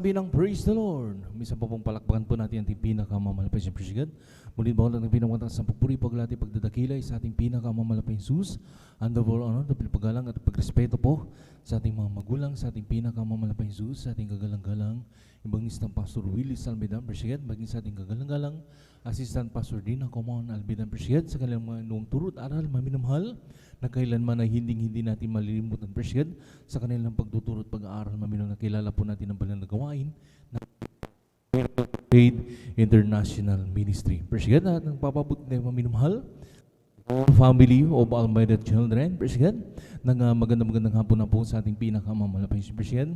nagsasabi ng Praise the Lord. Minsan pa pong palakpakan po natin ang ating pinakamamalaking Siyempre God. Muli ba lang ng pinawantang sa pagpuri, paglati, pagdadakilay sa ating pinakamamalaking Jesus. And the all honor, paggalang at pagrespeto po sa ating mga magulang, sa ating pinakamamalaking Jesus, sa ating kagalang-galang Ibangis ng Pastor Willie Salmedan Presigat, maging sa ating kagalang-galang Assistant Pastor Dina Comon Albidan Presigat, sa kanilang mga noong turut aral maminamahal na kailanman ay hindi natin malilimutan Presigat, sa kanilang pagtuturot pag-aaral maminamahal na kilala po natin ang balang na gawain na Faith International Ministry. Presigat na nagpapabot na maminamahal family of Almighty Children, Presigat, nang magandang hapon na po sa ating pinakamamalaking Presigat,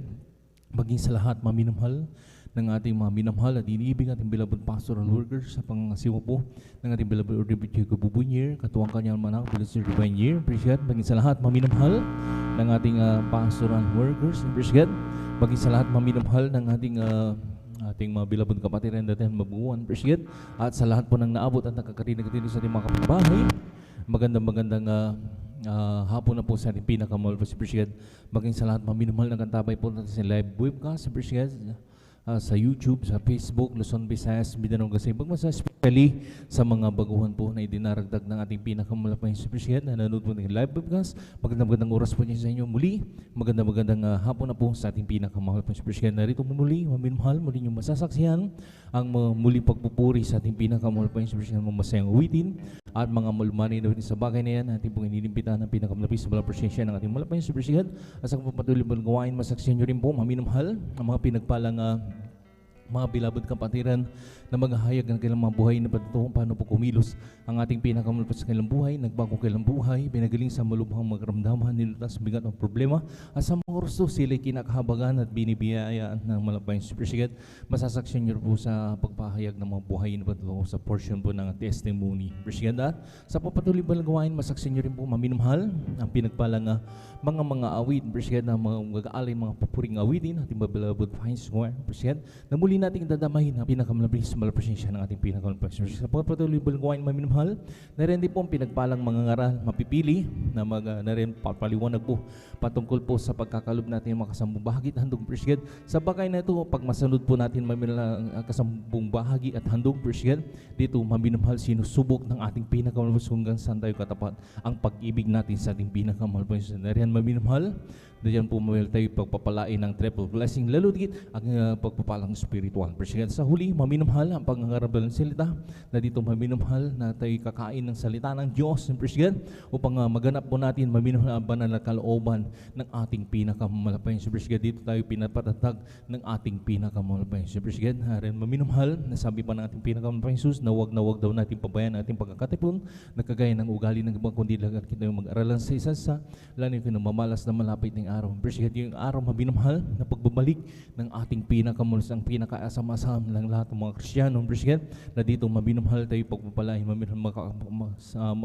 maging sa lahat maminamahal ng ating mga minamahal at iniibig ating beloved pastoral workers sa pangasiwa po ng ating beloved Order Jacob Bubunyer, katuwang kanyang manak, Sir Divine Year, Presigat, maging sa lahat maminamahal ng ating pastoral workers, Presigat, maging sa lahat maminamahal ng ating mga beloved kapatid and ating mabuuan, Presigat, at sa lahat po ng naabot at nakakarinig sa ating mga kapitbahay, magandang hapon na po sa ating pinakamahal po si Presigat, maging sa lahat maminamahal ng kantabay po natin sa live webcast, Presigat, sa YouTube, sa Facebook, Luzon, Visayas, Mindanao, Gasibag, mas especially sa mga baguhan po na idinaragdag ng ating pinakamalaking Presigat na nanonood po ng live webcast. Magandang oras po niyo sa inyo muli. Magandang hapon na po sa ating pinakamahal po Presigat. Narito muli, maminamahal, muli nyo masasaksihan ang muli pagpupuri sa ating pinakamahal po Presigat, mga masayang awitin at mga malumani na sa bagay na yan. Ating pong inilimpitan ng pinakamalapis sa balang presensya ng ating malapis Presigat. At sa patuloy po gawain, masaksihan nyo rin po, maminamahal, ang mga pinagpalang mga beloved kapatiran na maghahayag ng kailang mga buhay na patutuhan paano po kumilos ang ating pinakamalapit sa kailang buhay, nagbago kailang buhay, pinagaling sa malubhang magramdaman, nilutas bigat ng problema, at sa mga orso sila'y kinakahabagan at binibiyayaan ng malapayang Presigat. Masasaksyon niyo po sa pagpahayag ng mga buhay na patutuhan sa portion po ng testimony Presigat. At sa papatuloy balagawain, masaksyon niyo rin po maminamahal ang pinagpalang mga awit Presigat, na mga gagaalay, mga papuring awitin ating beloved Fine Square Presigat, na muli nating dadamahin ang pinakamalapis sa presensya ng ating pinakamalapis sa pagpatuloy balagawain maminamahal. Na rin din po ang pinagpalang mga ngaral mapipili na na rin papaliwanag po patungkol po sa pagkakalob natin ng mga kasambong bahagi at handog Presigat. Sa bagay na ito, pag masunod po natin maminamahal ang kasambong bahagi at handog Presigat, dito maminamahal sinusubok ng ating pinakamalapis hanggang saan tayo katapat ang pag-ibig natin sa ating pinakamalapis. Na rin maminamahal, diyan po tayo pagpapalain ng triple blessing, lalo digit ang pagpapalang spiritual Presigat. Sa huli, maminamahal ang pangangarap ng salita, na dito maminamahal na tayo kakain ng salita ng Diyos Presigat, upang maganap po natin maminamahal ang banal na kalooban ng ating pinakamalapayang Presigat. Dito tayo pinapatatag ng ating pinakamalapayang Presigat. Rin maminamahal, nasabi pa ng ating pinakamalapayang Jesus na wag daw natin pabayaan ang ating pagkakatipon na kagaya ng ugali ng ibang, kundi lagat kita yung mag-aralan sa isa-isa, lalo yung mamalas na malapit ng araw Presigat, yung araw maminamahal na pagbabalik ng ating pinakamulasang pinakaasam-asam ng lahat ng mga Kristiyano Presigat, na dito maminamahal tayo pagpapalain,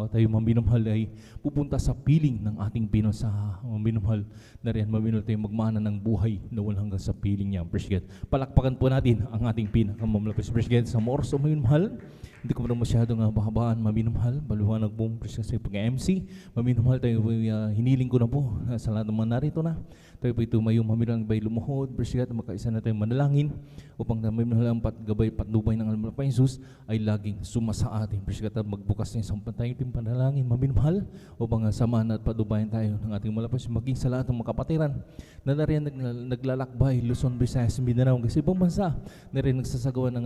tayo maminamahal ay pupunta sa piling ng ating Pinoy, sa maminamahal na rin maminamahal tayo magmana ng buhay na walang hanggang sa piling niya Presigat. Palakpakan po natin ang ating pinakamalapis Presigat sa Morso maminamahal. Hindi ko na masyadong mahabaan, maminamahal, baluhanag po Presigat sa pag-MC. Maminamahal tayo, hiniling ko na po sa lahat ng mga narito na tayo po ito mayong mamilang bay lumuhod Presigat, makaisa na tayong manalangin upang maminamahal ang patgabay, patnubay ng Almalapayang Jesus ay laging sumasa atin Presigat, at magbukas ng isang pantay yung panalangin maminamahal upang samahan at padubayan tayo ng ating malapayang maging sa lahat ng mga kapatiran na rin naglalakbay Luzon, Visayas, Mindanao, kasi ibang bansa na rin nagsasagawa ng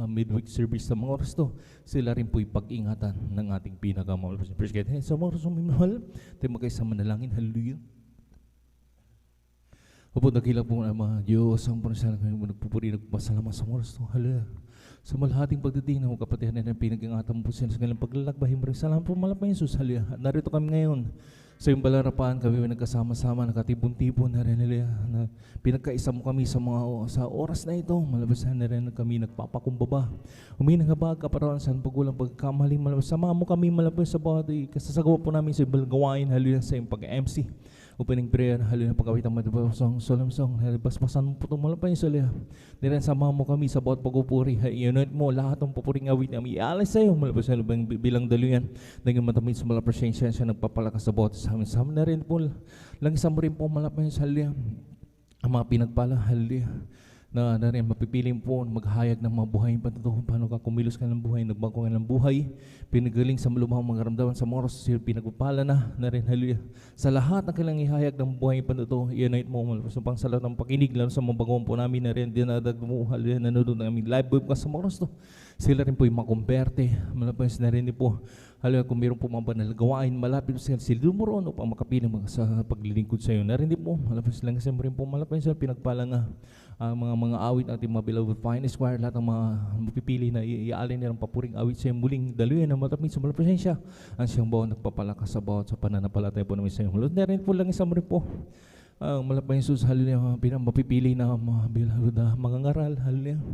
midweek service sa mga oras to. Sila rin po'y pag-ingatan ng ating pinakamalapayang Presigat. Sa mga oras maminamahal tayo magkaisa manalangin. Hallelujah. Opo, nakilang po ang mga Diyos ang panasala ngayon, nagpupuri, nagpasalamat sa oras to. Hallelujah. Sa malahating pagdating ng kapatihan na pinag-ingatan po sila sa kanilang paglalakbay, maraming salamat po malapayang Jesus. Hallelujah. At narito kami ngayon sa iyong balarapan, kami nagkasama-sama, nakatibon-tibon na rin, na pinagkaisa mo kami sa oras na ito. Malabasan na rin kami nagpapakumbaba. Huminahambag kaparawan sa pagkulang pagkamali. Sama mo kami malapay sa bawat kasasagawa po namin sa balgawain. Hallelujah, sa iyong pag-MC. Opening prayer, hallelujah, pagkawit ang matibasong solemn song, basbasan mo po itong malapay sa liya. Niren sama mo kami sa bawat pagpupuri, unit mo lahat ng pupuring awit na ialay sa iyo, malapay sa lubang bilang daluyan, naging matamit sa malapay siya nagpapalakas sa bawat sa amin. Sama na rin po, lang isang mo rin po malapay sa liya, ang mga pinagpala, hallelujah. na rin mapipiling po maghayag ng mga buhay patotoo paano ka kumilos ka ng buhay, nagbago ka ng buhay, pinagaling sa malubhang mga karamdaman sa mga oras pinagpapala na rin hallelujah sa lahat ng kailang ihayag ng buhay patotoo, i-anoint mo sa pang salat ng pakinig lalo sa mga baguhan po namin na rin dinadag mo hallelujah nanonood ng aming live webcast sa mga oras to, sila rin po yung makumperte malapos na rin po hallelujah kung mayroon po mga banal gawain malapit sila lumuron upang makapiling sa paglilingkod sa iyo na rin po malapos lang kasi mo rin po malapos sila pinagpala nga ang mga awit natin mga beloved finest choir, lahat ng mga mapipili na iaalin nilang papuring awit sa muling daluyan na matapit sa mga presensya ang siyang bawat nagpapalakas sa bawat sa pananampalataya po namin sa iyo. Lord, na rin po lang isang rin po ang malapang Jesus, hallelujah, mapipili na mga beloved mga ngaral, hallelujah.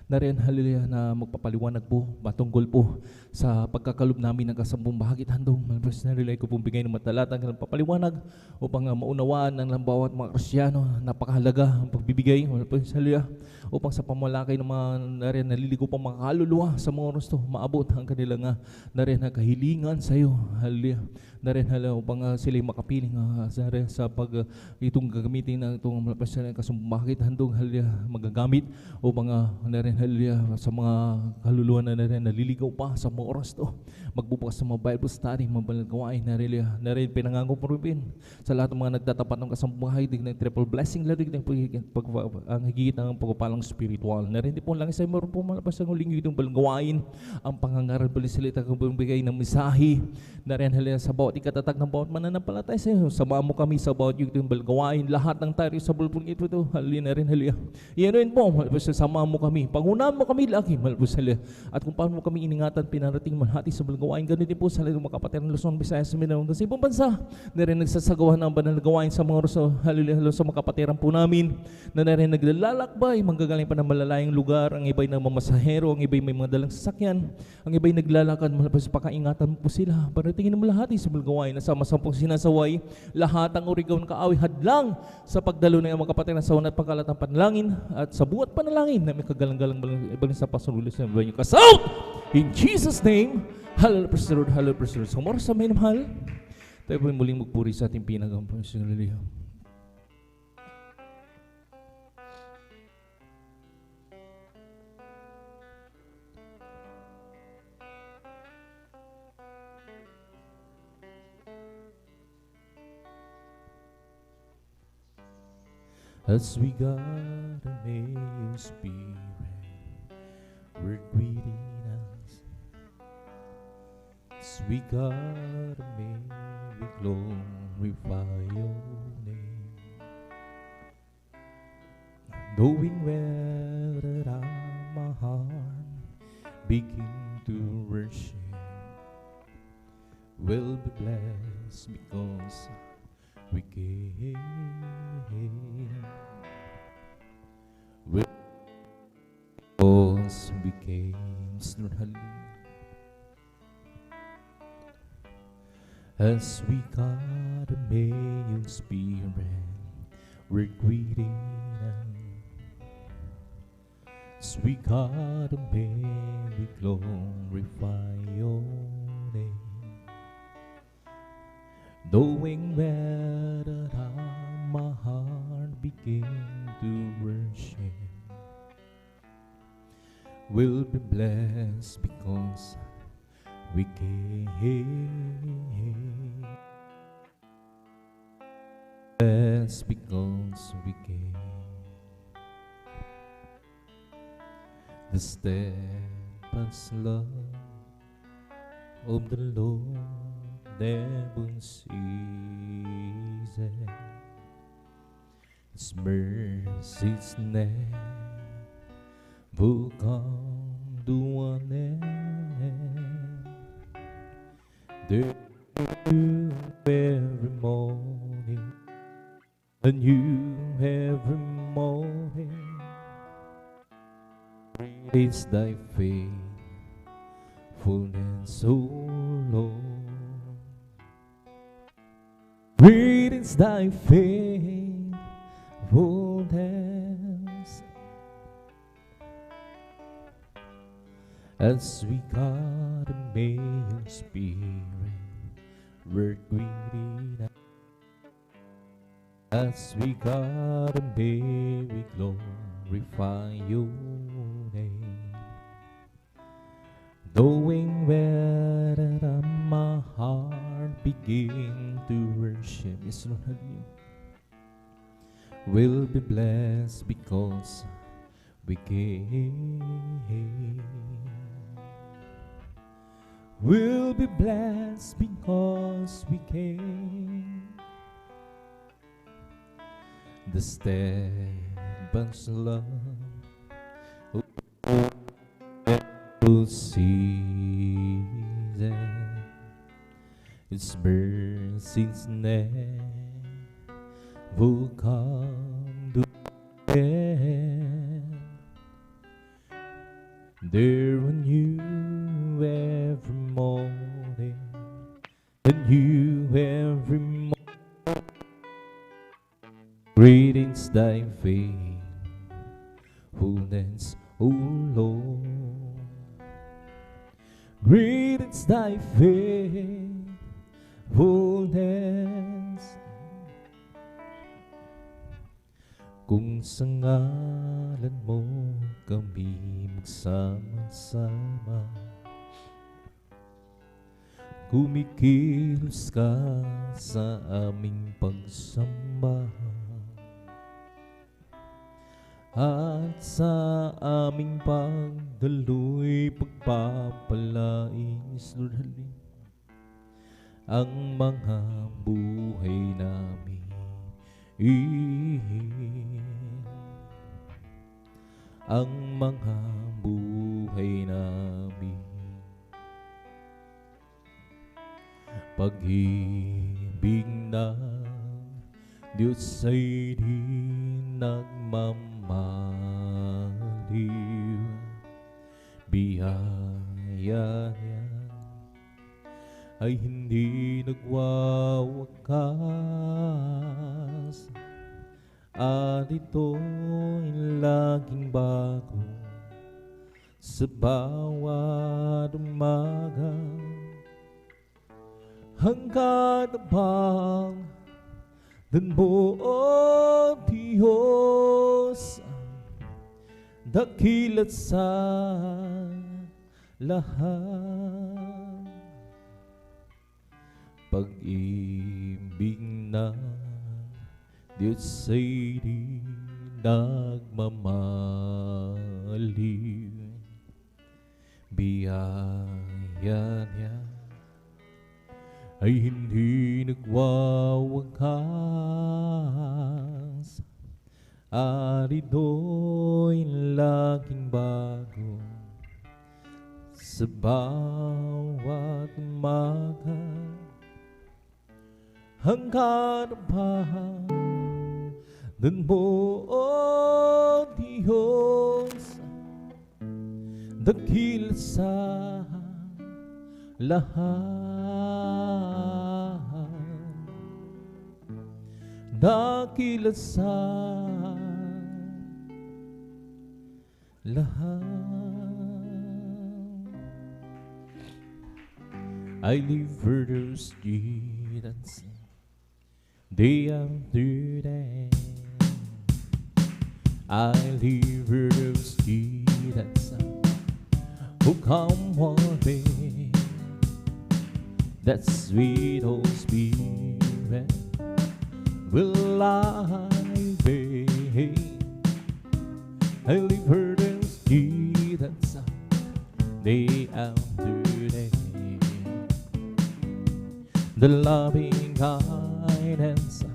Na rin, hallelujah, na magpapaliwanag po, matungkol po sa pagkakalob namin ng kasambong bahagit handong. Malapos na rin ko pong bigay ng matalatang ng papaliwanag upang maunawaan ng bawat mga Kristiyano, napakahalaga ang pagbibigay, malapos, hallelujah, upang sa pamalakay ng mga na rin naliligo pang mga kaluluwa sa mga oras to, maabot ang kanilang na rin kahilingan sa iyo, hallelujah. Na rin hallelujah, upang sila'y makapiling sa pag itong gagamitin ng itong malapos na kasambong bahagit handong, hallelujah, magagamit upang na rin hallelujah, sa mga kaluluwa na rin naliligaw pa sa mga oras to, magbubukas sa mga Bible study, mga balagawain na rin pinangangako po rin sa lahat ng mga nagtatapat ng kasambuhay, dig ng triple blessing, ladig ng ang higit ng pagpapalang spiritual. Na rin po lang isa mo po malapas ang huling itong balagawain, ang pangangaral balisalita kung bigay ng misahi, na rin hallelujah, sa bawat ikatatag ng bawat mananampalataya sa iyo, samahan mo kami sa bawat itong balagawain, lahat ng tayo sa bulpong ito, hallelujah, na rin hallelujah. Iyan rin po, malapas samahan mo kami, pangunahan mo kami lagi, malapos at kung paano mo kami iningatan, pinarating manhati sa balagawain, ganun din po sa lahat ng mga kapatid ng Luzon, Visayas, Mindanao, sa ibang bansa, na rin nagsasagawa ng banal na gawain sa mga oras, hallelujah, sa mga kapatiran po namin, na rin naglalakbay, manggagaling pa ng malalayang lugar, ang iba'y nagmamasahero, ang iba'y may mga dalang sasakyan, ang iba'y naglalakad, malapos pakaingatan mo po sila, paratingin mo lahat sa balagawain, na sama-sampung sinasaway, lahat ang urigaw ng kaawi, hadlang sa pagdalo ng mga kapatiran sa unat pagkalat ng panalangin, at sa buhat panalangin, na may kagalang-galang ibang sa pasunulis na iba nyo kasout! In Jesus' name, hallelujah, praise the Lord, hallelujah, praise the Lord. So, mara sa may mahal, tayo po muling magpuri sa ating pinagampang hallelujah. As we got a spirit, work within us. As we got we glorify your name. Knowing well that my heart begin to worship, will be blessed because we came. Because we came, Lord, hallelujah. As we got a male spirit, work within us. As we got a male, we glorify your name. Knowing well that my heart began to worship, will be blessed because we came. Blessed because we came. The steadfast love of the Lord never ceases. His mercies never will come to an end. They're new every morning, and you every morning. Great is thy faithfulness, O Lord. Great is thy faithfulness. As we got a male spirit, work within us. As we got a male, we glorify glorify your name, knowing where that my heart begin to worship. Yes, Lord, hallelujah. Will be blessed because we came. We'll be blessed because we came. The steadfast love of every season, its mercies never come to end. They're new every morning, and new every morning. Greetings thy faithfulness, O Lord. Greetings thy faithfulness. Kung sa ngalan mo kami magsama-sama, kumikilos ka sa aming pagsamba, at sa aming pagdaloy pagpapalais, Lord, ang mga buhay namin. Ang mga buhay namin, pag-ibig ng Diyos ay di nagmamaliw, biyaya niya ay hindi nagwawakas, at ito'y laging bago sa bawat umaga. Hanggang napang dan mo, O Diyos, dakilat sa lahat. Pag-ibig ng Diyos ay di nagmamaliw, biyaya niya ay hindi nagwawakas, at ito'y laging bago sa bawat umaga. Hanggang hanggan mo, O Diyos, dakil sa lahat, dakil sa lahat. I live for those students day after day. I live for those students who come one day. That sweet Holy Spirit will I be. I live for those students day after day. The loving kindness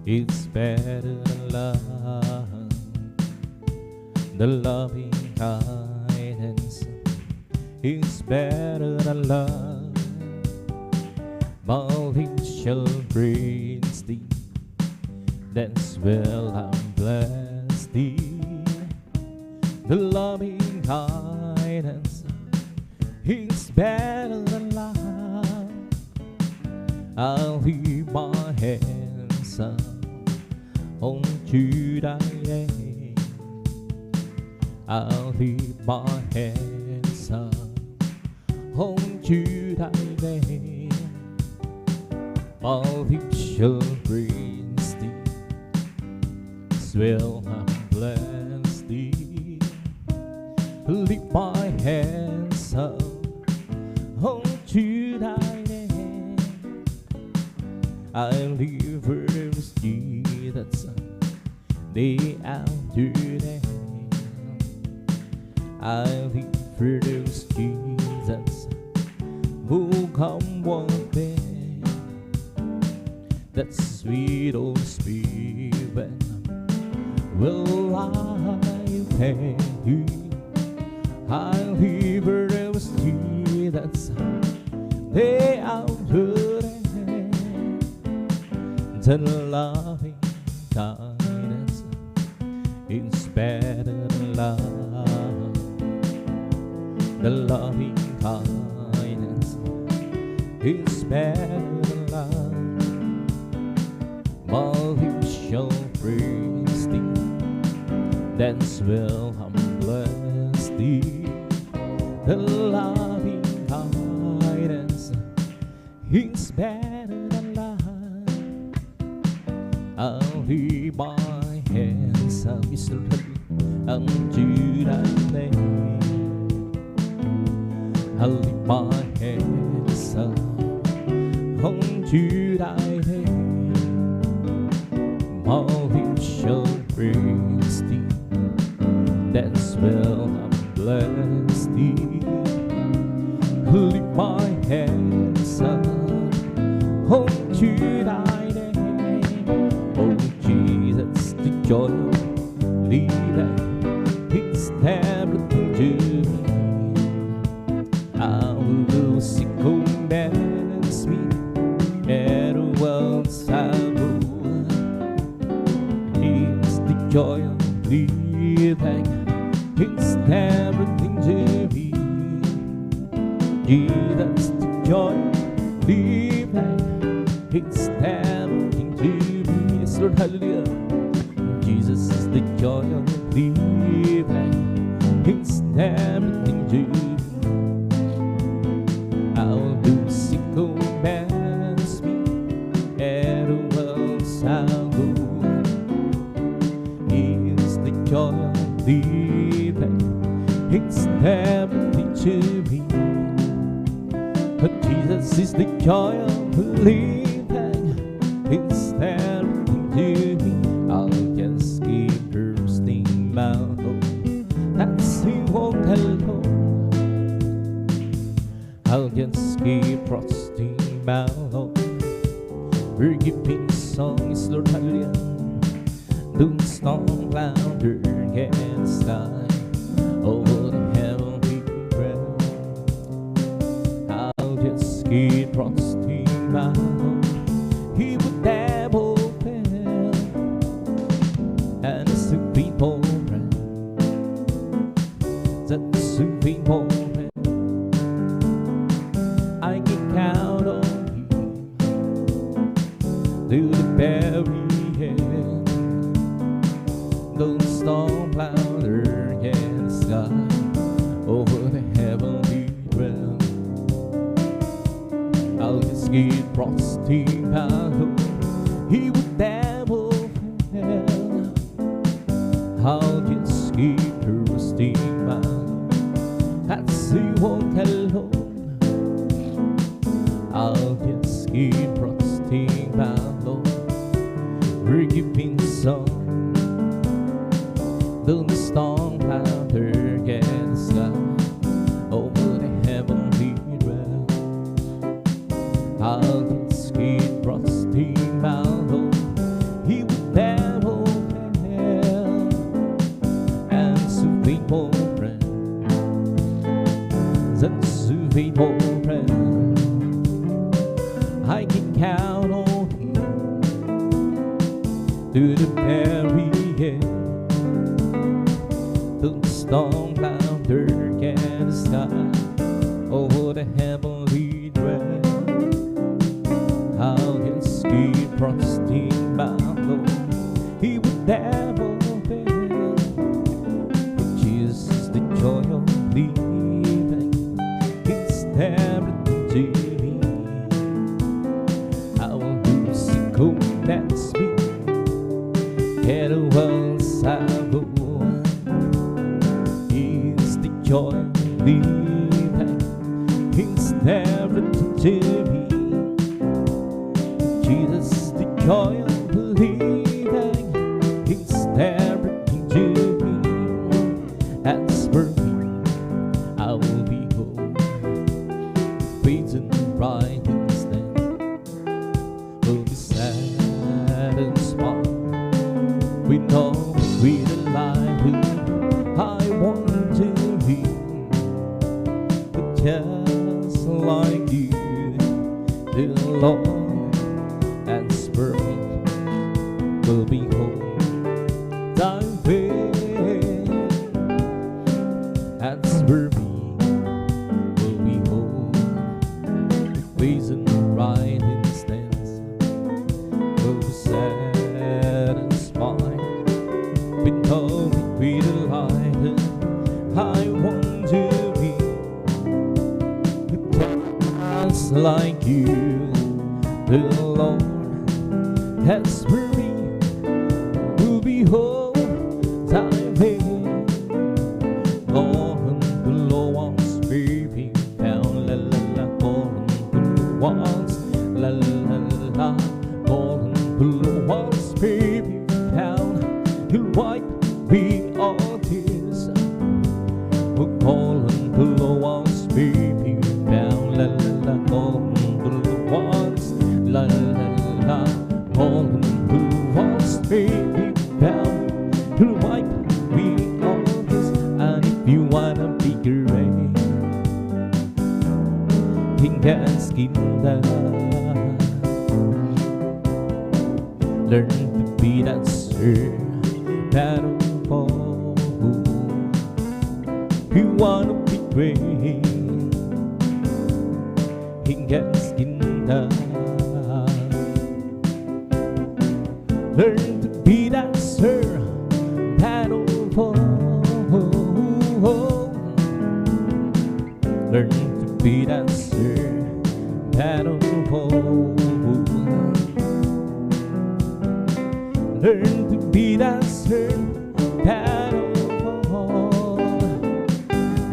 is better than love. The loving kindness is better than love. My lips shall praise thee, that's well I'm blessed thee. The loving kindness is better than love. I'll leave my hands up onto thy name. I'll leave my hands up onto thy name. My lips shall praise thee, as well I'm blessed my hands up unto thy name. I live for Jesus day after day. I live for those Jesus who come one day. That sweet old Spirit will I pay. I live for those Jesus day after day. The loving kindness is better than love. The loving kindness is better than love. My lips shall praise thee, dance will bless thee. The loving kindness is better than life. I'll leave my hands up unto thy name. I'll leave my hands up unto thy name. My lips shall praise thee, dance will bless thee. Lift my hands up unto thy name. Oh Jesus, the joy of living is everything to me. I will sing, commands me, and once I go. It's the joy of living, it's everything to me. Jesus, the joy of living, it's everything to me. Yes, Lord, hallelujah. Jesus is the joy of living, it's everything to me. I'll do sing, commands me, and once I'll go. It's the joy of living, it's everything to me. But Jesus is the joy of living, it's everything to me. I'll just keep bursting my hope, that's He won't alone. I'll just keep trusting my hope. Forgiving songs, Lord, hallelujah. Don't stop louder against sky. Oh, the heavenly realm. I'll just keep trusting my hope. He would never fail. And it's the people that's the people. I can count on you to the very end. Don't stop louder against the sky over the heavenly realm. I'll just keep trusting my hope. He would never fail. I'll just keep trusting my hope. That's He won't alone. I'll just keep trusting my Lord. Forgiving song. Don't stop louder against the sky over the heavenly realm. I'll just keep trusting my Lord. He would never fail. And so faithful friend, that's so faithful friend. I can count on Him to the very end. Don't stop louder against the sky over the heavenly realm. I'll just keep trusting my Lord. He would never fail. But Jesus is the joy of living, it's everything to me. I will do sing, commands me, and once I go. It's the joy to be. Jesus, the joy of believing, is everything to me. As for me, I will be home, faith and right instead, will be satisfied with all with the life I want to be. But just like you, the Lord has for me, will be home, thy way. As for me, will be home, ways and right instance, will be satisfied with all with the light I want to be. Just like you, the Lord has for me, will be home, thy way. Going below walls, baby, down, la la la, going below walls, la la la, going below walls, baby, down. He'll wipe me all tears. We're calling below walls, baby, down, la la la, going below walls, la la la, going below walls, baby, down. He'll wipe me all tears. And if you wanna be great, he can skin that. Learn to be that battle for who you wanna be great. He can skin that. Learn to be that battle for. Learn to be that battle for. Learn to be that battle for.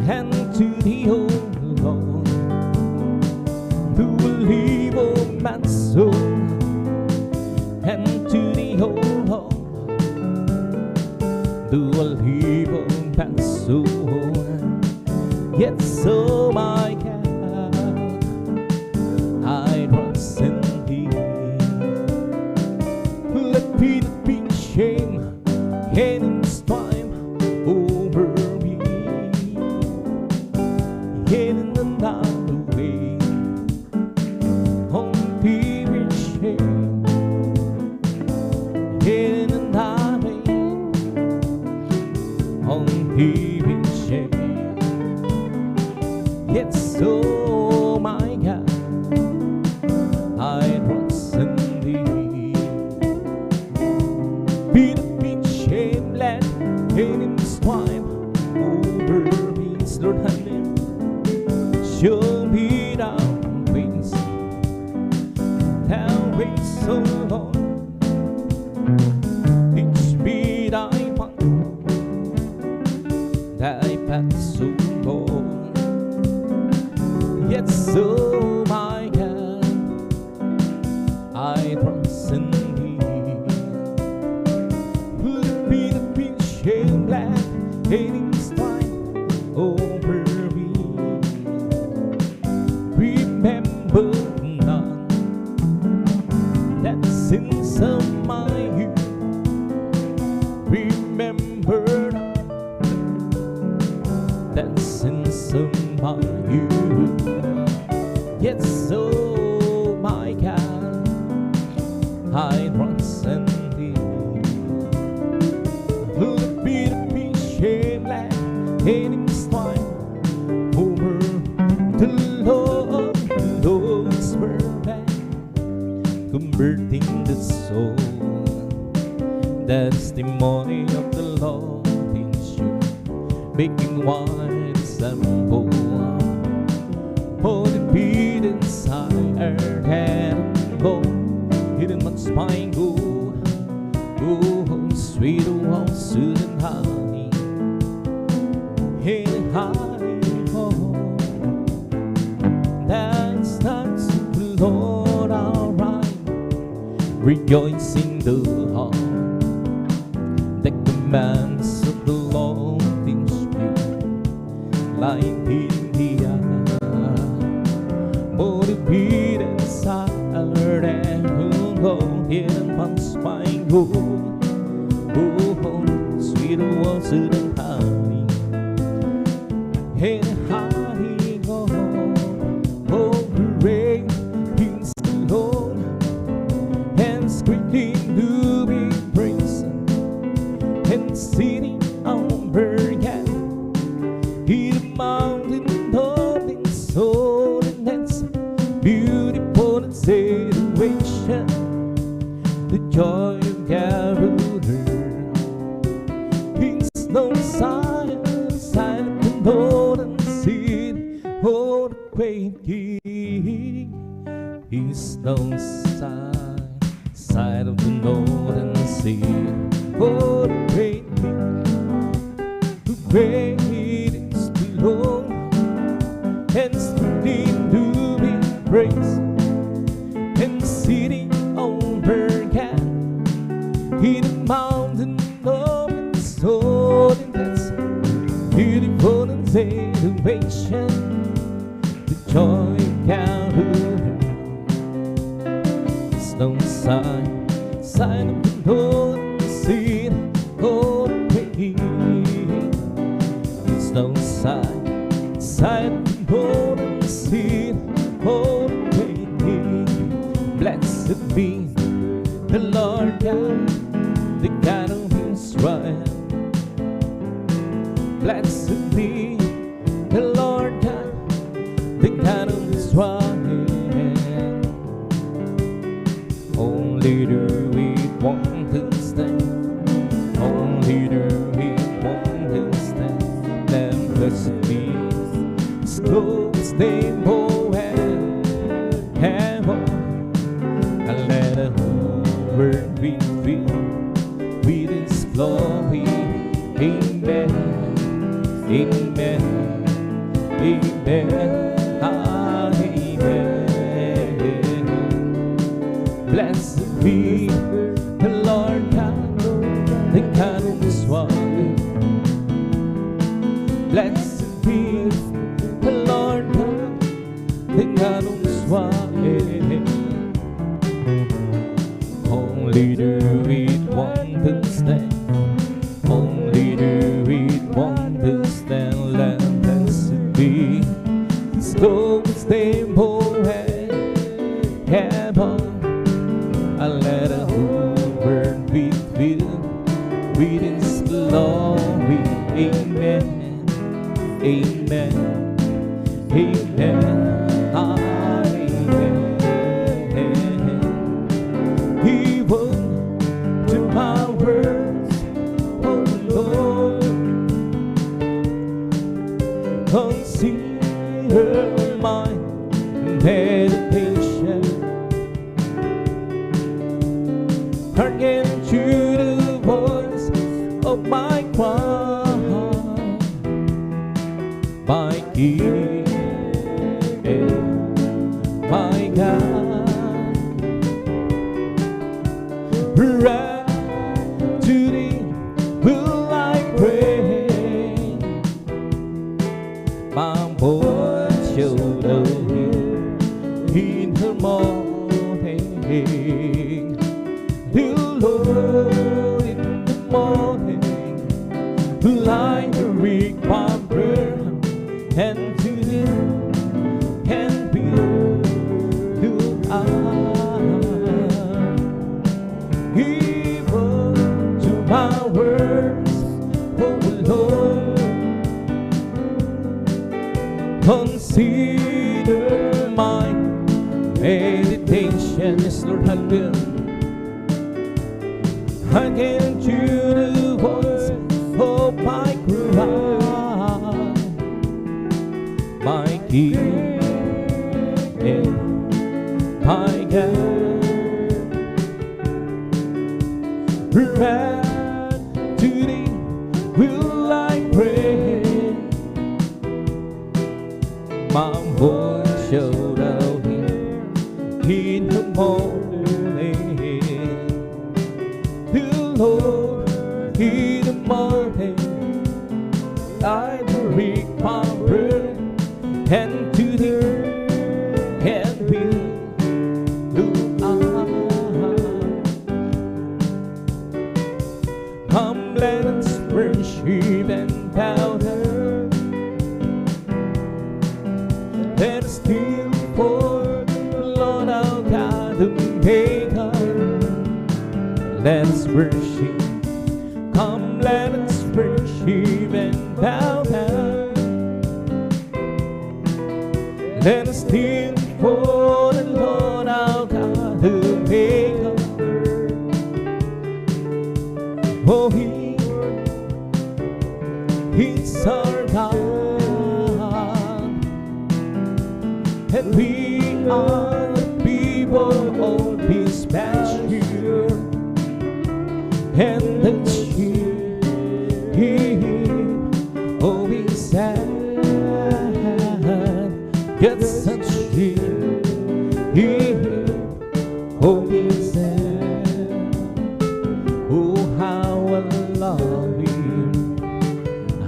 And to the old Lord, who will leave all my soul. And to the old Lord, who will leave all my soul. Yet so my God, I trust in thee. Let me not be ashamed and in strife over me. Yet in another way, on be ashamed. Yet in another way, on be ashamed. Yes, so my God, I trust in thee. Be the big shame, let him strive over me. Lord, show me thy ways, so Lord. Teach me thy path, so Lord. Yet so my God, I trust in thee. Let me not be ashamed, glad hating strife over me. Remember none that sins of my youth. Remember that sins of my youth. Yet so my God, I trust in thee. Let me not be ashamed, like hating strife over the Lord's word, converting the soul. The testimony of the Lord is you, making wide example. For the beat inside our head and bone, hidden much spine go. Oh, sweet, oh, sweet and honey, hey, honey, oh. That's not rejoicing the heart that commands of the Lord in spirit, like India, motivated silent and alone in one's mind. Oh, sweeter was it than honey, and honey oh, rain is the Lord, and screaming to be praised, and sitting on Bergen, in the mountain of his holiness, beautiful and situation, the joy of gathering. He's no sign of the northern sea, oh, the great King. He's no sign of the northern sea, oh, the great King. The great is the Lord, and still to be praised, and sitting on Bergen, in the mountain of his holiness, beautiful and salvation, the joy of Calvary. It's no sign of the Lord seed, oh, the King. It's no sign of the Lord seed, oh, the King. Blessed be the Lord God, the God of Israel. Blessed be the Lord God, the God of Israel. Only the weak want to stand, only the weak want to stand. Then blessed be His glorious name, oh, heaven, and let the whole world be filled with His glory. Amen, amen, amen, amen. Blessed be the Lord God, the God of Israel. Blessed be the Lord God, the God of Israel. Only the weak want to stand, only the weak want to stand. Blessed be His glorious name, oh, heaven. And let the whole world be filled with His glory. Amen, amen, amen, amen. Even to my words, oh Lord, consider my meditation. Hearken to the voice of my cry, my King, my God. Right to Thee will I pray, my voice shall thou hear in the morning. The Lord in the morning, like the weak prayer, and to Him can be to even to my words, oh Lord, consider my meditation. Yes, Lord, I will. I can hear the voice of my cry, my King, my God. Right to Thee will I pray, my voice shall thou hear in the morning. let us worship. Come, let us worship and bow down. Let us kneel before the Lord our God, the Maker of earth. Oh, He's our God, and we are the people of His pasture, and the sheep, oh, His hand gets such sheep, oh, His hand. Oh, how I love Him,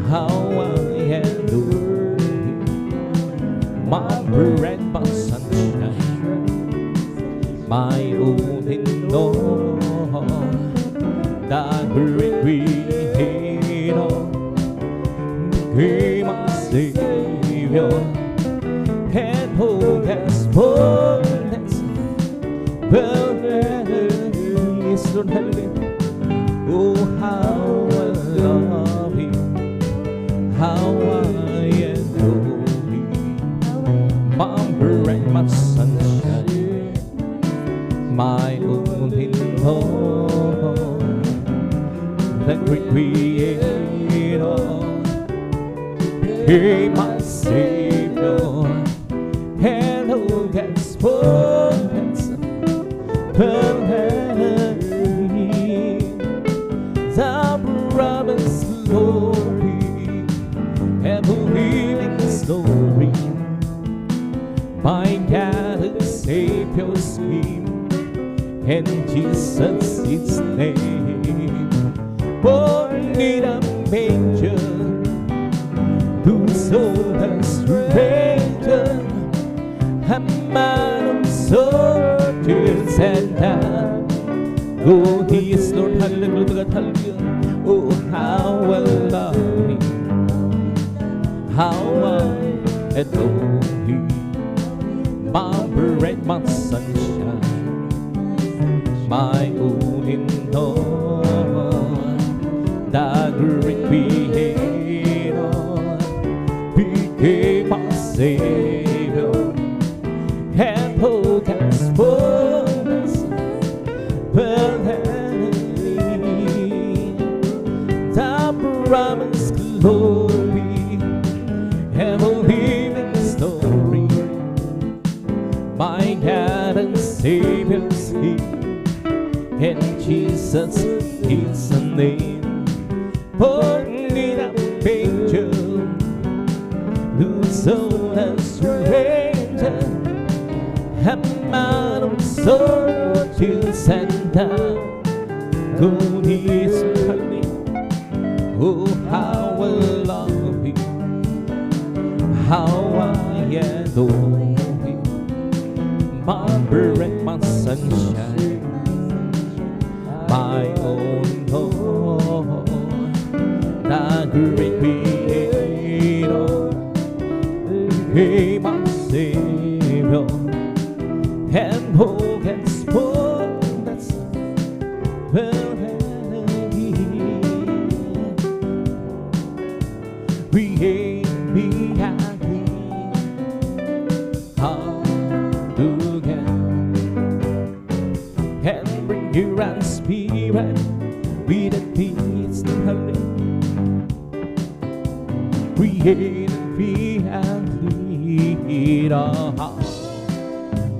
how I adore Him, my bread, my sunshine, my only Lord, the great Creator, He my Savior, and who has fullness, well, yes, Lord, hallelujah. Oh, how I love Him, how I adore Him, my bread, my sunshine, my only Lord, the great Creator, He my Savior, and who has fullness, perfectly, the promised glory, ever-living story, my God, the Savior's name, and Jesus His name. Born in a manger, whose soul has created a man of sorrows and down. Oh, He is Lord, hallelujah, hallelujah. Oh, how I love Him, how I adore Him, my bread, my sunshine, my only Lord, the great Creator, became my Savior, and who has fullness, perfectly, the promised glory, ever-living story, my God and Savior's name, and Jesus is the name. Born in a manger, whose soul has created a man of sorrows and down. God is holy. Oh, how I love Him, how I adore Him, my bread, my sunshine, my own Lord, the great Creator, He my Savior, and who has fullness, perfectly, create me happy, hallelujah, and bring your own spirit with a peace to holy, create me and lead our heart.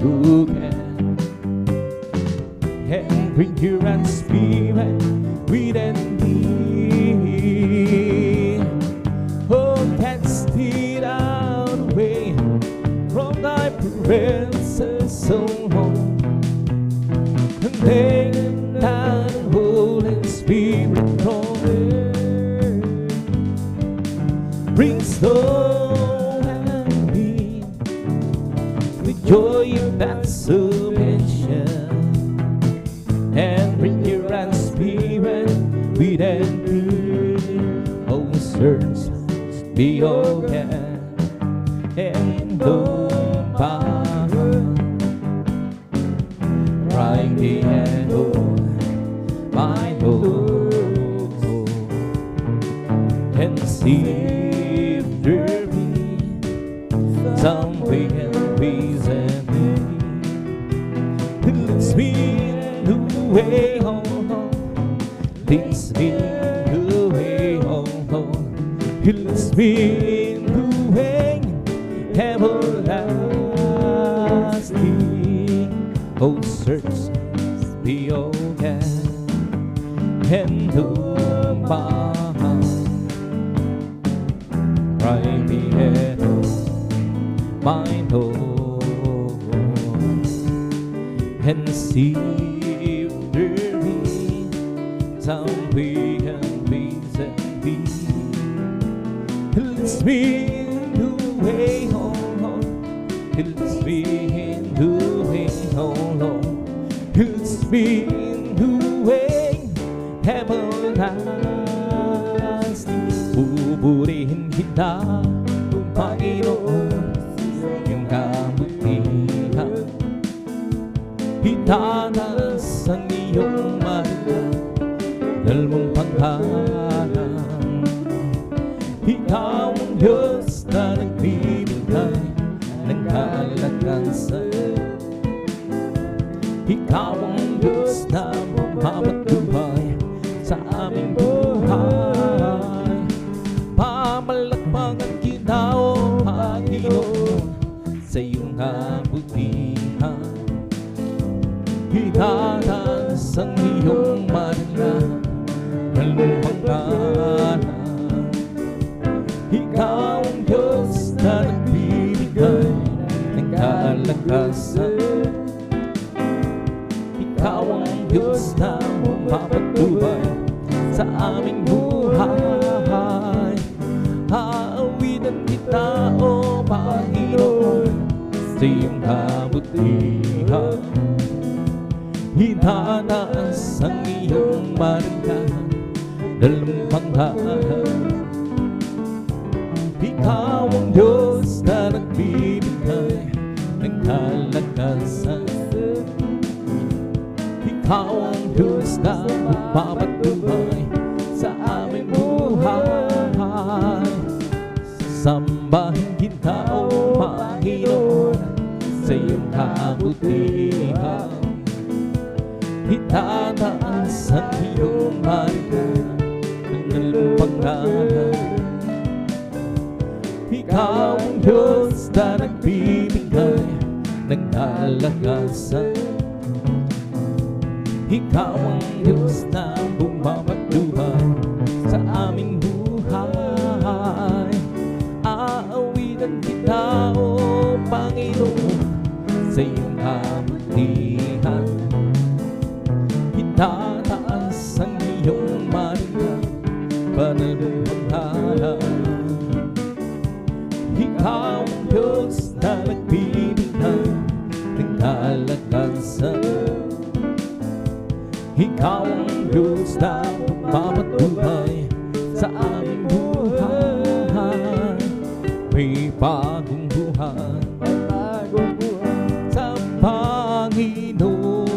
Who can bring your own spirit within me? Oh, cast it out away from thy presence so long, and then thy Holy Spirit from there brings slow and deep the joy of that salvation, and bring your own spirit within me. Oh, search be open and open, crying the echo Savior me, something and reason me. It leads me the way home, leads me the way home. It leads me the way everlasting. Oh, search the old and the mind, right me head mine home, and see if there be some way and reason be. It leads me the way home, it leads me in the way home, it leads me in the way everlasting. Pupurihin kita, Panginoon, iyong kabutihan. Itaas ang iyong mata, dahil mong panghalang. Ikaw ang Diyos na nagbibigay ng kalakasan. Ikaw ang Diyos na mapapatubay sa aming buhay. Pamalakpakan kita, O Panginoon, sa iyong kabutihan. Itataas ang iyong manala, dalawang panggalan. Ikaw ang Diyos na nagbibigay ng kalakasan. Ikaw ang Diyos na mapapatubay sa aming buhay. Aawitan kita, O Panginoon, sa iyong kabutihan. Itataas ang iyong marangahan, dalawang panghalang. Ikaw ang Diyos na nagbibigay ng kalakasan. Ikaw ang Diyos na mapapatubay sa aming buhay. Sambahin kita, O Panginoon, sa iyong kabutihan. Itataas ang iyong marangahan, ng dalawang panghalang. Ikaw ang Diyos na nagbibigay ng kalakasan. Ikaw ang Diyos na bumabagduhan sa aming buhay. Aawitan kita, O Panginoon, sa iyong kabutihan. Itataas ang iyong marangahan, panalong panghalang. Ikaw ang Diyos na nagbibigay ng kalakasan. Ikaw ang Diyos na mapapatubay sa aming buhay. May bagong buhay sa Panginoon.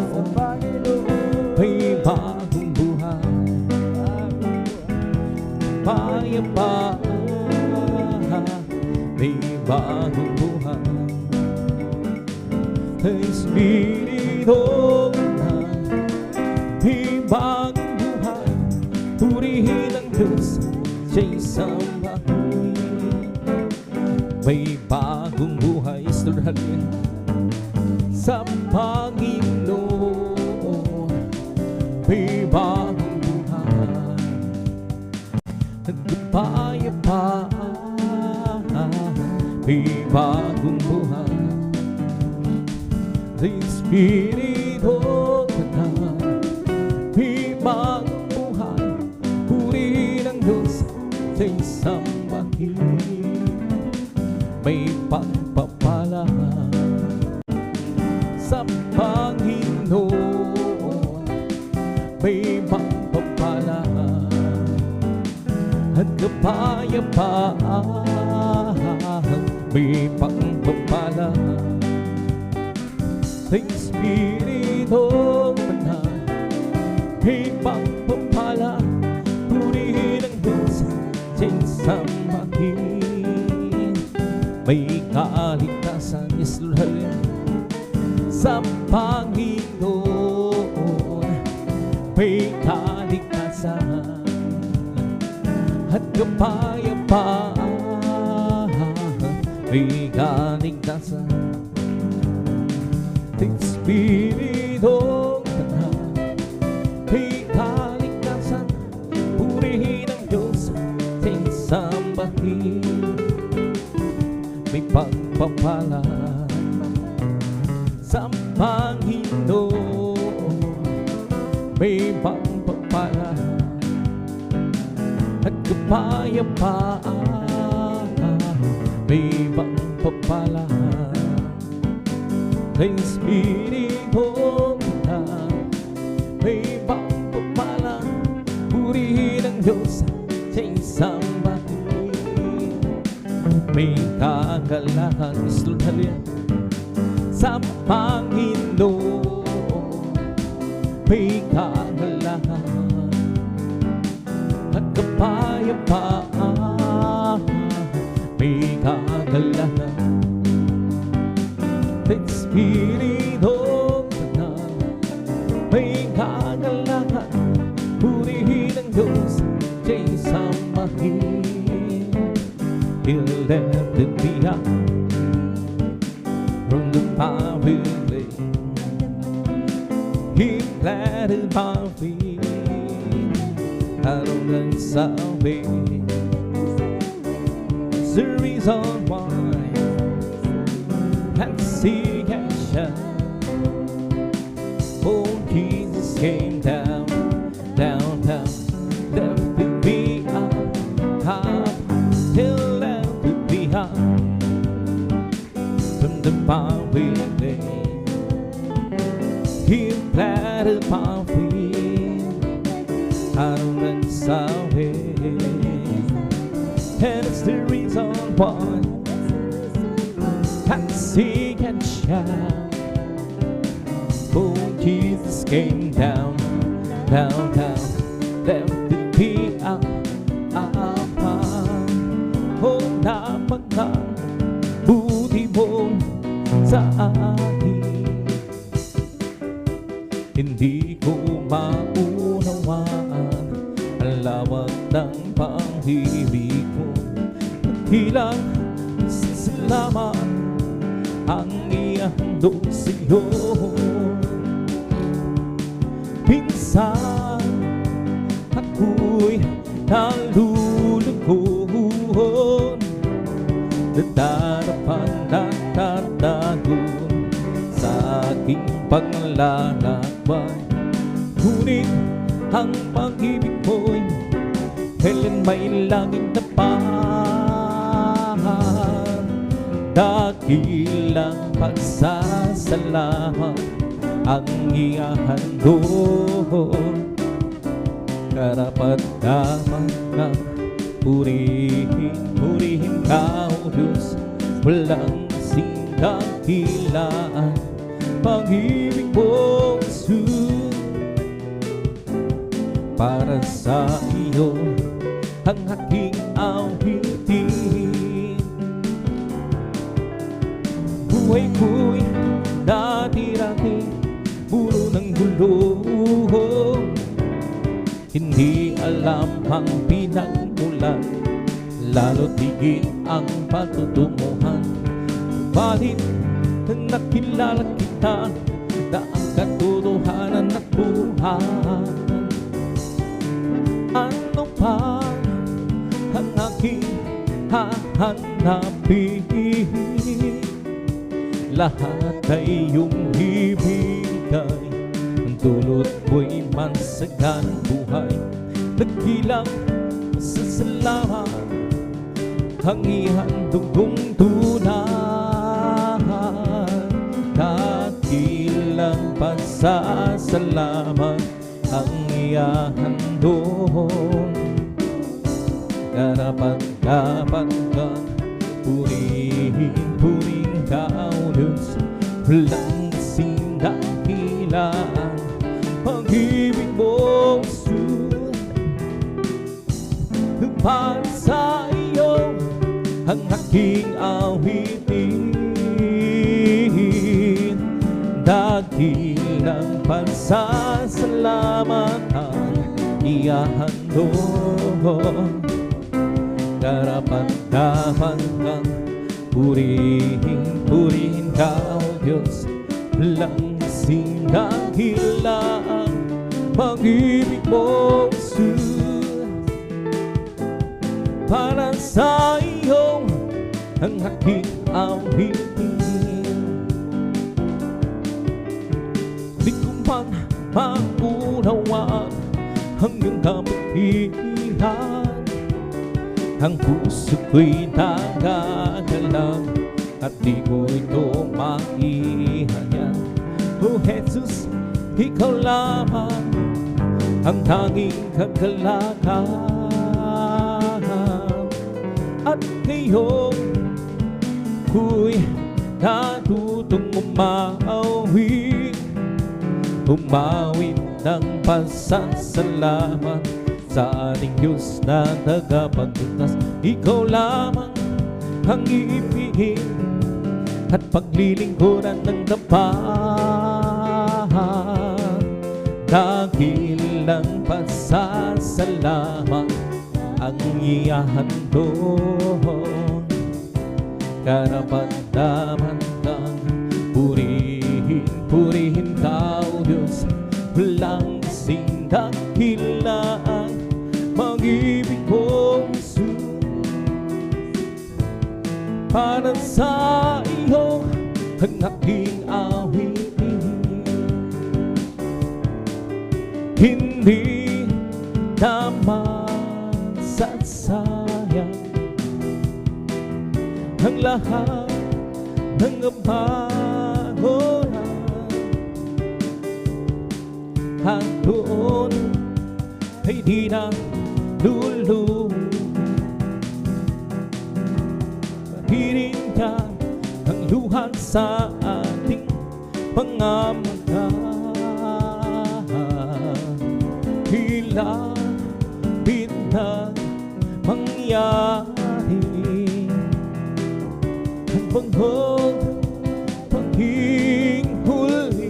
May bagong buhay, payapaan. May bagong buhay, Espiritu na. May bagong buhay, purihin ang Diyos, siya'y sambahin. May bagong buhay, istoryahin sa Panginoon. May bagong buhay, nagpapayapaan. May bagong buhay, Espiritu na. May bagong buhay, purihin ang Diyos, siya'y sambahin. May pagpapala sa Panginoon. May pagpapala at kapayapaan. May pagpapala sa Espiritu na. May pagpapala, purihin ang Diyos, siya'y sambahin. May kaligtasan, yes Lord, sa Panginoon. May kaligtasan at kapayapaan. May kaligtasan, Espiritu Santo. May kaligtasan, purihin ang Diyos, sambahin. May pagpapala sa Panginoon. May pagpapala at kapayapaan. May pagpapala sa Espiritu Santo. May pagpapala, purihin ang Diyos, sambahin. May kagalahan, Lord, sa Panginoon. May kagalahan at kapayapaan. May kagalahan sa Espiritu Santo. May kagalahan, purihin ang Diyos, sambahin. He'll let it be out from the power place. He planted my feet out of the salvation. It's the reason why I see and shine. Oh, Jesus came down, down, down. Left to be up, He'll left to be up from the power lane. He planted my feet out of the salvation. And it's the reason why I sing and shout. Oh, Jesus came down, down, down. Left be up, oh, napakabuti mo sa akin. Hindi ko maunawaan ang lawak ng pag-ibig mo. Ilang salamat ang ihandog sa'yo. Pinsan ako'y nalulungkot, nadarapan at tatagon sa aking paglalakbay. Ngunit ang pag-ibig mo'y kailan may langit na pan. Dakilang pagsasalamat ang ihahandog. Karapat-dapat ka, purihin, purihin ka, O Diyos. Walang sindakilaan pag-ibig mo, Jesus. Para sa iyo ang aking awitin. Buhay ko'y dati-dati puro ng gulo. Hindi alam ang pinagmulan, lalo't higit ang patutunguhan. Balit nakilala kita na ang katotohanan at buhay. Ano pa ang aking hahanapin? Lahat ay iyong ibigay, dulot mo'y mansaganang buhay. Nagkilang masasalamat ang ihandog kong tunay. Dakilang pasasalamat ang ihahandog. Karapat-dapat ka, purihin, purihin ka, O Diyos. Walang sindakilaan pag-ibig mo, Jesus. Para sa ang aking awitin. Dakilang pasasalamat ang ihahandog. Karapat-dapat kang purihin ka, O Diyos. Langsing dakilang pag-ibig mo, Jesus. Para sa iyo ang aking awitin. Di ko man maunawaan ang iyong kabutihan. Ang puso ko'y nagagalang at di ko ito maihayag. O Jesus, ikaw lamang ang tanging kagalakan. At ngayon ko'y natutong umawit ng pasasalamat sa ating Diyos na tagapagligtas. Ikaw lamang ang ibigin at paglilingkuran ng tapat. Dakilang pasasalamat ang ihahandog. Karapat-dapat kang purihin ka, O Diyos. Walang kasing dakilang mag-ibig mo, Jesus. Para sa iyo ang aking awitin. Hindi naman sasayang ang lahat ng kapangurahan. At doon ay di na lulu. Pahirin ka ang luhan sa ating pangamangka. Hilapit na mangyari ang banghog paging huli.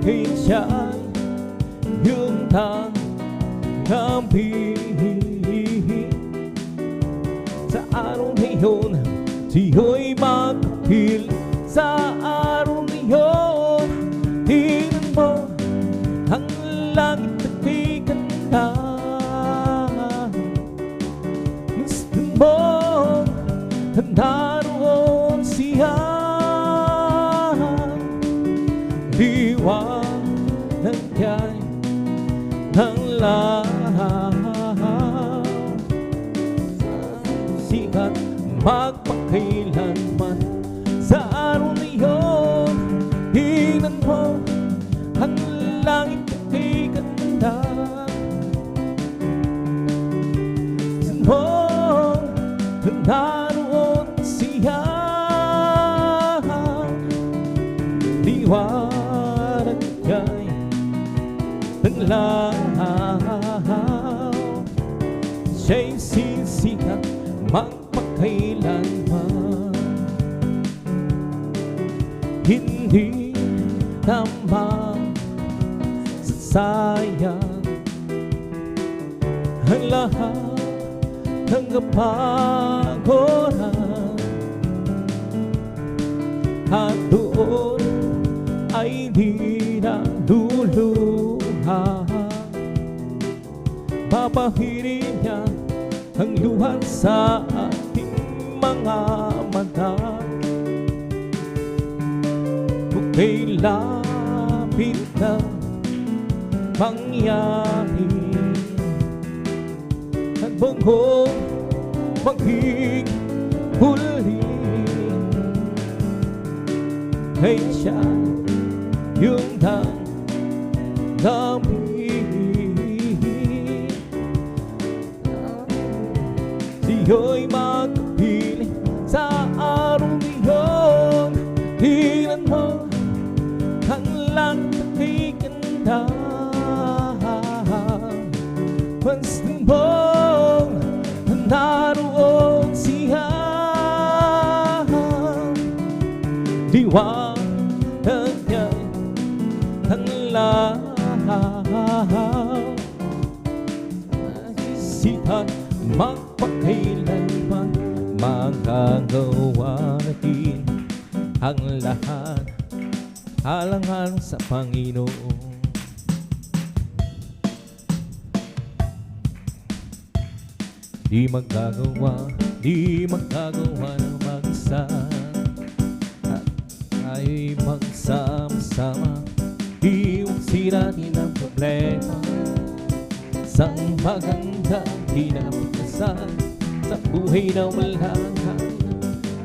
Kaya siya'y yung tanggapin. Sa araw na yun, siyo'y magpapil. Sa araw na yun, tingnan mo ang langit na may ganda. Gusto mo naroon siya. Liwanag niya'y ng lahat. Sikat magpakailanman. Sa araw na yun, tingnan mo ang langit na may ganda. Gusto mo naroon siya. Liwanag niya'y ng lahat. Siya'y sisikat magpakailanman. Hindi naman sasayang ang lahat ng kapangurahan. At doon ay di na luluha. Papahirin niya ang luha sa ating mga mata. Kay lapit na mangyari at banghog maging huli. Kay siya yung tanggapin. Siyo'y magpili sa araw niyon. Tingnan mo ang langit na may ganda. Gusto mong liwanag niya'y ang lahat. Isipan magpakailanman magagawa natin ang lahat alangan sa Panginoon. Di magagawa ng mag-isa at tayo'y magsama-sama. Iwasin natin ang problema sang maganda kinabukasan sa buhay na walang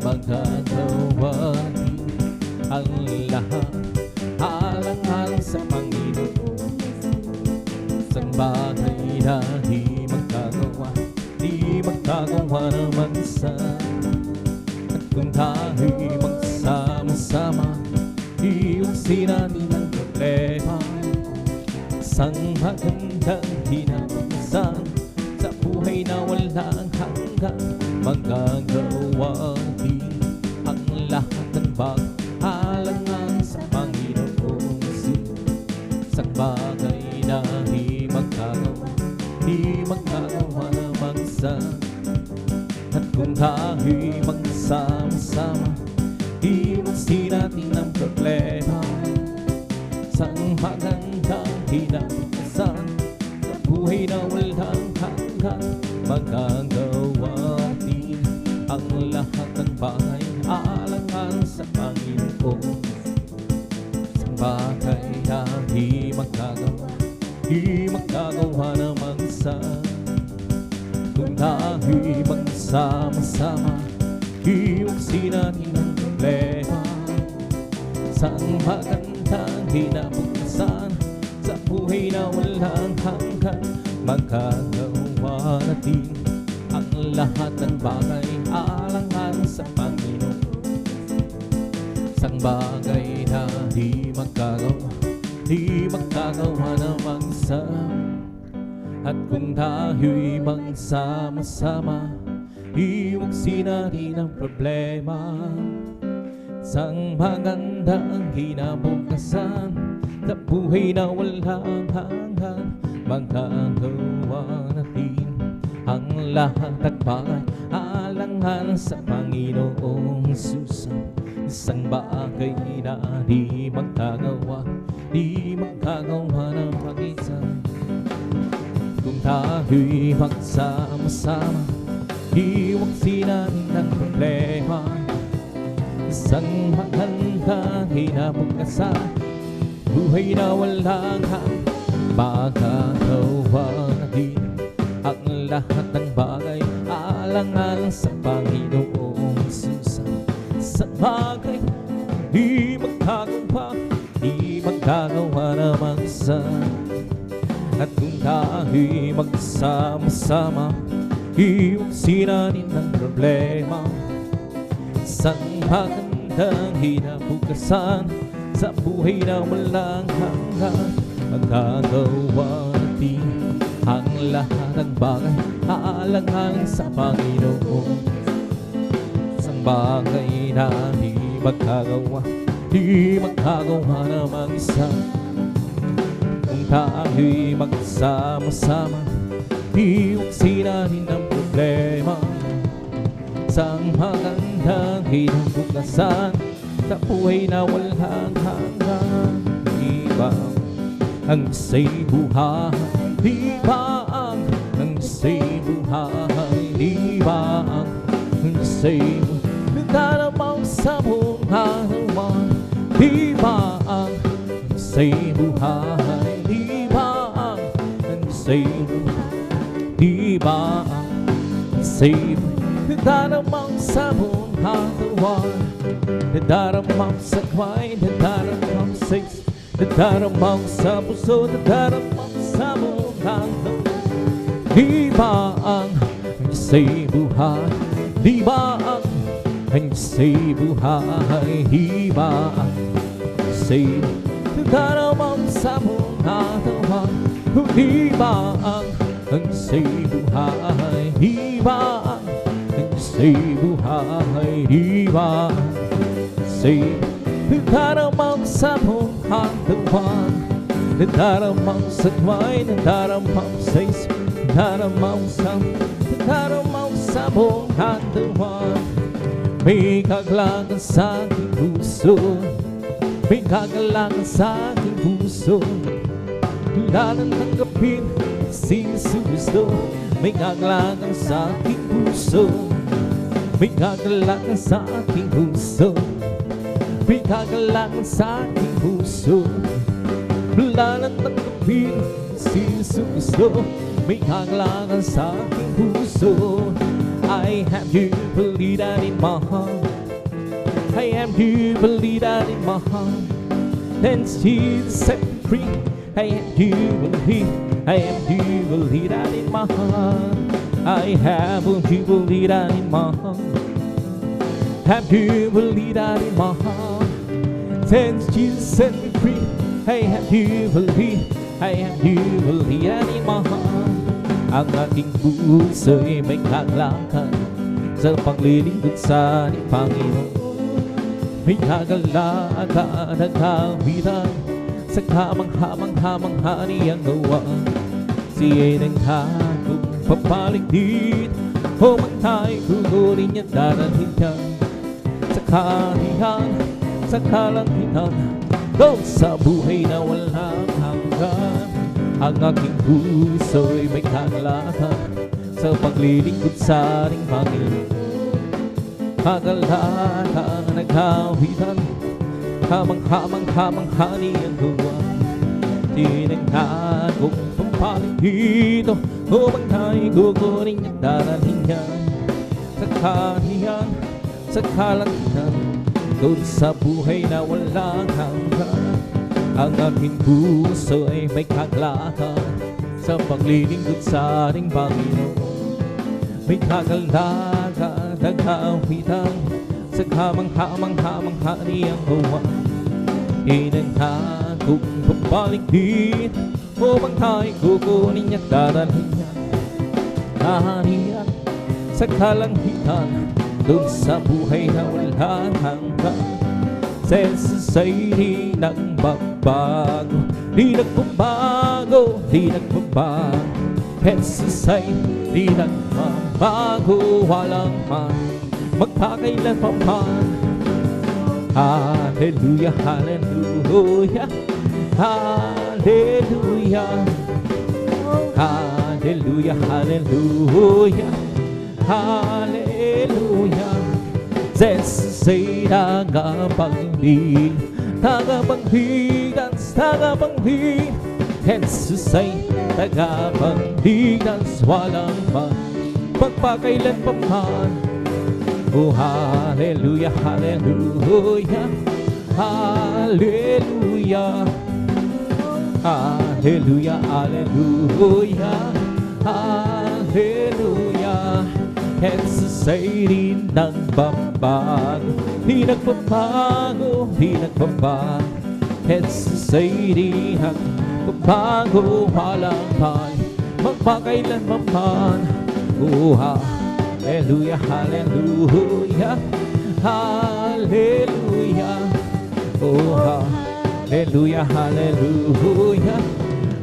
magagawa natin ang lahat alang-alang sa Panginoon. Sang bagay na di magagawa ng mag-isa at kung tayo'y magsama-sama, iwasin natin ang problema sang magandang kinabukasan sa buhay na walang hanggan. Magagawa natin ang lahat ng alangan sa Panginoon. Sa bagay na di magagawa ng mag-isa at kung tayo'y magsama-sama, iwasin natin ang problema sang magandang kinabukasan sa buhay na walang hanggan. Magagawa natin ang lahat ng bagay alangan sa Panginoon. Sa bagay na di magagawa ng mag-isa, kung tayo'y magsama-sama, iwasin natin ang problema sang magandang kinabukasan sa buhay na walang hanggan. Magagawa natin ang lahat ng bagay alangan sa Panginoon. Sang bagay na di magagawa ng mag-isa at kung tayo'y magsama-sama, iwasin natin ang problema sang magandang kinabukasan sa buhay na walang hanggan. Magagawa natin ang lahat ng bagay alangan sa Panginoong Jesus. Isang bagay na di magagawa ng mag-isa kung tayo'y magsama-sama, iwasin natin ang problema isang magandang kinabukasan, buhay na walang hanggan. Magagawa natin ang lahat ng bagay alangan sa Panginoong Jesus. Sa bagay di magagawa na mag-isa at kung tayo'y magsama-sama, iwasin natin ang problema sang magandang kinabukasan sa buhay na walang hanggan. Magagawa natin ang lahat ng bagay alangan sa Panginoon. Sang bagay na di magagawa na mag-isa kung tayo'y magsama-sama, iwasin natin ang problema sang magandang kinabukasan sa buhay na walang hanggan. Di ba ang say buhay? Di ba ang say buhay? Di ba ang say nagdaramaw sa buong halaman? Di ba ang say buhay? Di ba ang say buhay? Di ba ang say buhay? Nagdaramaw sa buong halaman, nagdaramaw sa kway, nagdaramaw sa sex, nagdaramaw sa puso, nagdaramaw sa buong halaman. Di ba ang say buhay? Di ba ang say buhay? Di ba ang say nagdaramaw sa buong halaman? Di ba ang say buhay? Di ba ang say buhay? Di ba say Nadarama sa buong tuwan, nadarama sa tuway, nadarama sa isip, nadarama sa buong tuwan. May kagalakan sa aking puso, may kagalakan sa aking puso. Lalang tanggapin si Jesucristo, may kagalakan sa aking puso, may kagalakan sa aking puso, may kagalakan sa aking puso. Lalang tanggapin si Jesucristo, may kagalakan sa aking puso. I have you believe that in my heart, I have you believe that in my heart. Then Jesus set me free. I have you believe, I have you believe that in my heart. I have you believe that in my heart. Have you believe that in my heart? Then Jesus set me free. I have you believe, I have you believe that in my heart. Ang aking puso'y may kagalakan sa paglilingkod sa ating Panginoon. May kagalakan at kawiran sa kamangha-mangha niyang gawa. Siya'y naghatong papaligid, o magtay kukunin niya, darating niya sa kanihan, sa kalangitan, o sa buhay na walang hanggan. Ang aking puso'y may kagalakan sa paglilingkod sa ating Panginoon. Kagalakan na kawitan, kamangha-mangha niyang gawa. Tinagnan kong pampaligid, o magtay kukunin niya, darating niya sa kanihan, sa kalangitan, doon sa buhay na walang hanggan. Ang aking puso ay may kagalakan sa paglilingkod sa ating Panginoon. May kagalakan na kawitan sa kamangha-mangha niyang gawa. Inaghan kong papaligid, o magtay kukunin niya, darating niya kanihan, sa kalangitan, doon sa buhay na walang hanggan. Sa'y di nagbabago, di nagbabago, di nagbabago. Jesus ay di nagbabago, walang man magpakailan pa man. Hallelujah, hallelujah, hallelujah, hallelujah, hallelujah, hallelujah. Jesus ay tagapaglig, tagapagligtas, tagapaglig. Jesus ay tagapagligtas, walang man magpakailan pa man. Oh, hallelujah, hallelujah, hallelujah, hallelujah, hallelujah, hallelujah. Jesus ay di nagbabago, di nagbabago, di nagbabago. Jesus ay di nagbabago, walang man magpakailan man. Oh, hallelujah, hallelujah, hallelujah. Oh, hallelujah, hallelujah,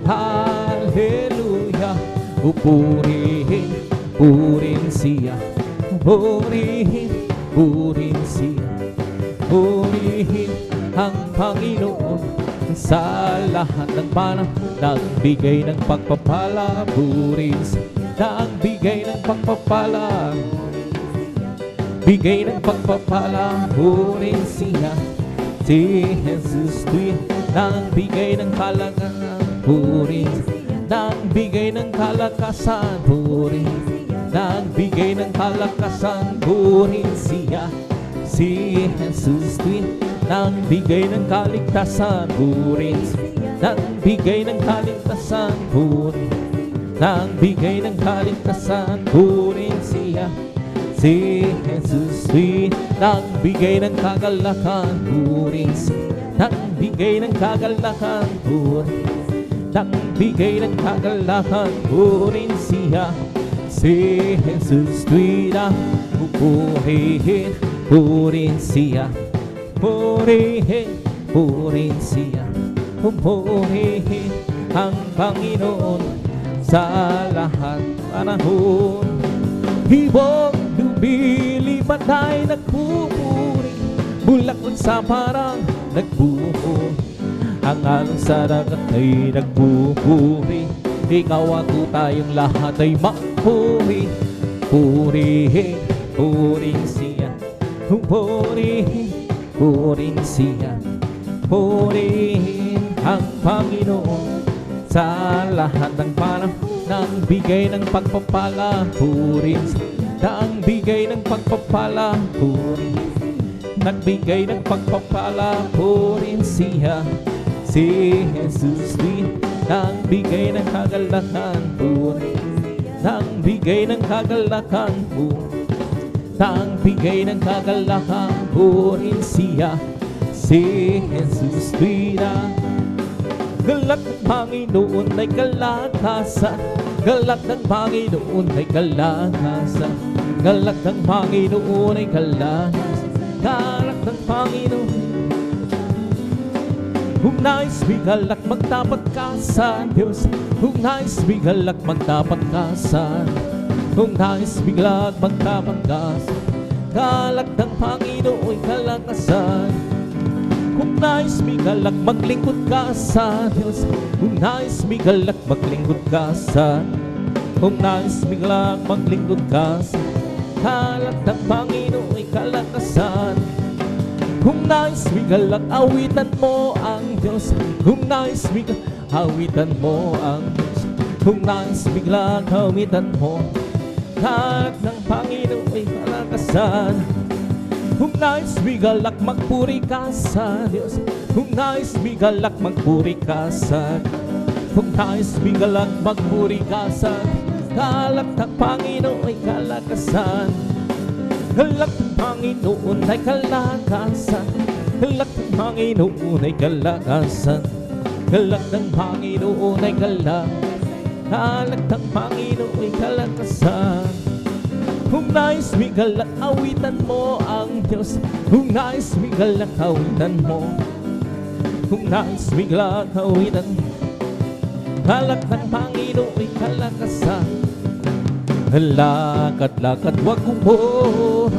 hallelujah. Purihin, purihin siya, purihin, purihin siya, purihin ang Panginoon sa lahat ng panahon. Nagbigay ng pagpapala, purihin siya, nagbigay ng pagpapala, bigay ng pagpapala, purihin siya. Si Jesus tuwin, nagbigay ng kalagayan, purihin siya, nagbigay ng kalakasan, purihin, nagbigay ng kalakasan, purihin siya. Si Jesus tuwin, nagbigay ng kaligtasan, purihin siya, nagbigay ng kaligtasan, purihin, nagbigay ng kaligtasan, purihin siya. Si Jesus tuwin, nagbigay ng kagalakan, purihin siya, nagbigay ng kagalakan, purihin, nagbigay ng kagalakan, purihin siya. Si Jesus tuwin, pupurihin, purihin siya, Purihin, purihin siya. Purihin ang Panginoon sa lahat panahon. Ibong lumilipad ay nagpupuri, bulaklak sa parang nagbuo. Ang alon sa dagat ay nagpupuri, ikaw at tayong lahat ay mapuri. Purihin, purihin siya. Purihin, purihin siya. Purihin ang Panginoon sa lahat ng panahon. Nang bigay ng pagpapala, purihin siya. Nang bigay ng pagpapala, purihin. Nagbigay ng pagpapala, purihin siya. Si Jesus din nang bigay ng kagalakan, purihin. Nang bigay ng kagalakan, purihin. Nang bigay ng kagalakan, purihin siya. Si Jesus din ang galak ng Panginoon ay kalakasan. Galak ng Panginoon ay kalakasan. Galak ng Panginoon ay kalakasan. Galak ng Panginoon. Kung nais bigalak magtapat ka sa Diyos. Kung nais bigalak magtapat ka sa Kung nais bigalak magtapat ka sa galak ng Panginoon ay kalakasan. Kung nais bigalak maglingkod ka sa Diyos. Kung nais bigalak maglingkod ka sa Kung nais bigalak maglingkod ka sa galak ng Panginoon ay kalakasan. Kung nais bigalak awitan mo ang Diyos. Kung nais bigalak awitan mo ang Diyos. Kung nais bigalak awitan mo galak ng Panginoon ay kalakasan. Kung nais bigalak magpuri ka sa Diyos. Kung nais bigalak magpuri ka sa Kung nais bigalak magpuri ka sa galak ng Panginoon ay kalakasan. Galak ng Panginoon ay kalakasan. Galak ng Panginoon ay kalakasan. Galak ng Panginoon ay kalakasan. Galak ng Panginoon ay kalakasan. Kung nais bigalak awitan mo ang Diyos. Kung nais bigalak awitan mo. Kung nais bigalak awitan mo. Galak ng Panginoon ay kalakasan. Lakad-lakad wag kumurong,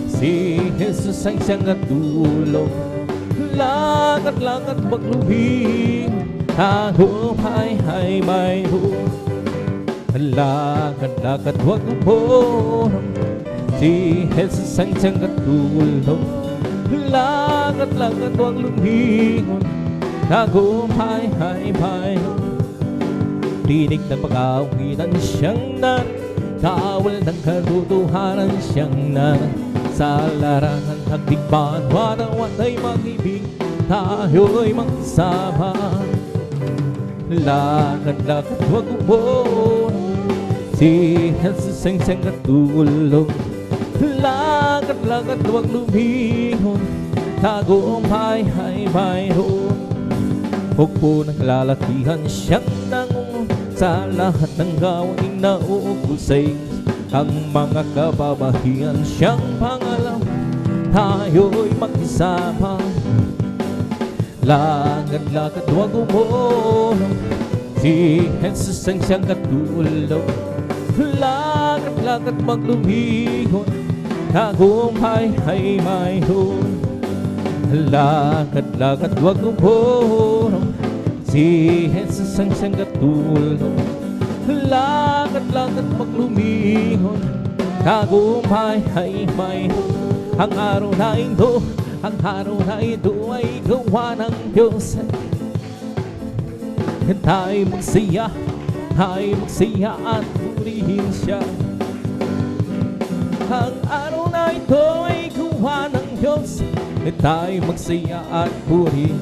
si Jesus ay siyang katulong. Lakad-lakad wag luming, tagumpay ay mayroon. Lakad-lakad wag kumurong, si Jesus ay siyang katulong. Lakad-lakad wag lumingon, tagumpay ay mayroon. Tinig ng pag-awitan siyang narin, kawal ng katotohanan siyang narin. Sa larangan hagdigmaan, wanawan ay mag-ibig, tayo'y magsama. Lakad-lakad wag umurong, si Jesus ay siyang katulong. Lakad-lakad wag lumingon, tagumpay ay mayroon. Huwag po nang lalakihan siyang nangungunan sa lahat ng gawain na uugusay. Ang mga kababahian siyang pangalaw, tayo'y mag-isama. Lakad-lakad wag umurong, si Jesus ang siyang katulong. Lakad-lakad wag lumingon, tagumpay ay mayroon. Lakad-lakad wag umurong, si Jesus ang siyang katulong. Lakad-lakad wag lumingon, tagumpay ay mayroon. Ang araw na ito, ang araw na ito ay gawa ng Diyos. Tayo magsaya at purihin siya. Ang araw na ito ay gawa ng Diyos. Tayo magsaya at purihin.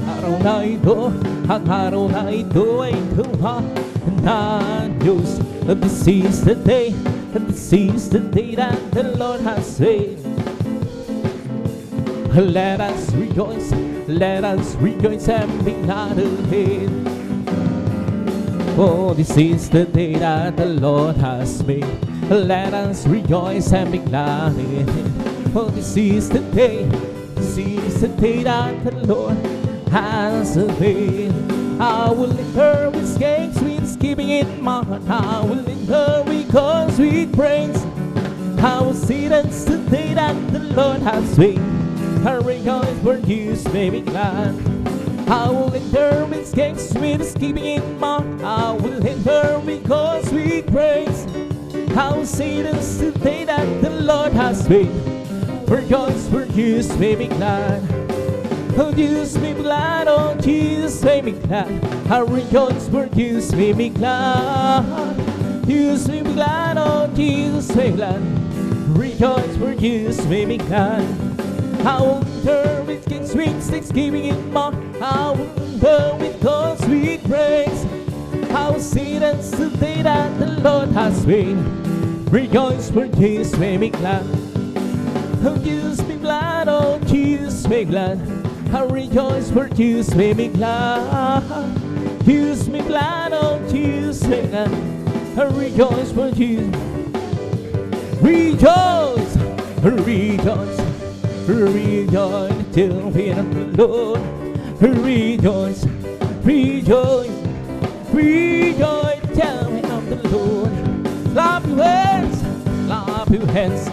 Araw na ito, ang araw na ito ay gawa ng Diyos. This is the day, this is the day that the Lord has made. Let us rejoice and be glad in. Oh, this is the day that the Lord has made. Let us rejoice and be glad in. For this is the day that the Lord has made. I will enter His gates with thanksgiving in my heart. I will enter because with praise. I will see that's the day that the Lord has made. I rejoice for you, may be glad. I will enter His gates with thanksgiving in my heart. I will enter because with praise. I will see that's the day that the Lord has made. Rejoice for you, may be glad. Oh, Jesus, may be glad. Oh, Jesus, may be glad. I rejoice for Jesus, may be glad. Jesus, may be glad. Oh, Jesus, may be glad. Rejoice for Jesus, may be glad. I will enter with kings, sweet thanksgiving in my heart. I will enter with God's sweet praise. I will see that's the day that the Lord has made. Rejoice for Jesus, may be glad. Oh, Jesus, be glad. Oh, Jesus, may be glad. I rejoice for Jesus, may be glad. Jesus, may be glad. Oh, Jesus, may be glad. I rejoice for Jesus. Rejoice, rejoice, rejoice till the end of the Lord. Rejoice, rejoice, rejoice till the end of the Lord. Clap your hands, clap your hands,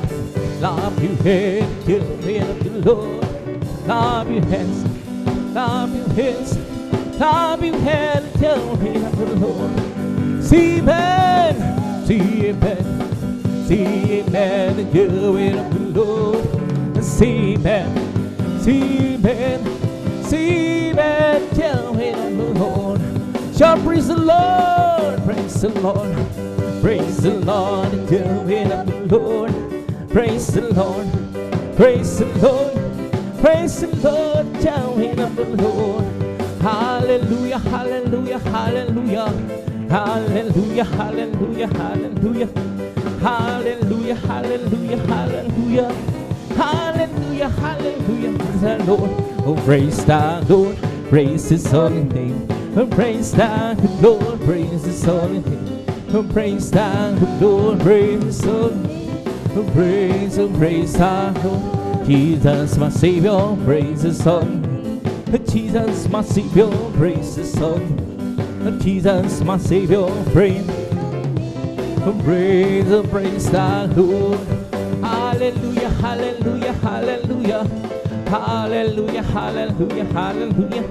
clap your hands till the end of the Lord. Clap your hands, clap your hands, clap your hands till the end of the Lord. See amen, see amen, see amen, and do it of the Lord. See amen, see amen, see amen, till it of the Lord. Shout praise the Lord, praise the Lord, praise the Lord, and do it of the Lord. Praise the Lord, praise the Lord, praise the Lord, till it of the Lord. Hallelujah, hallelujah, hallelujah. Hallelujah, hallelujah, hallelujah. Hallelujah, hallelujah, hallelujah. Hallelujah, hallelujah. Praise the Lord. Oh, praise the Lord. Praise His holy name. Oh, praise the Lord. Praise His holy name. Oh, praise the Lord. Praise His holy name. Oh, praise the Lord. Jesus, my Savior. Praise His holy name. Jesus, my Savior. Praise His holy name. Jesus, my Savior, praise the Lord. Hallelujah, hallelujah, hallelujah. Hallelujah, hallelujah, hallelujah.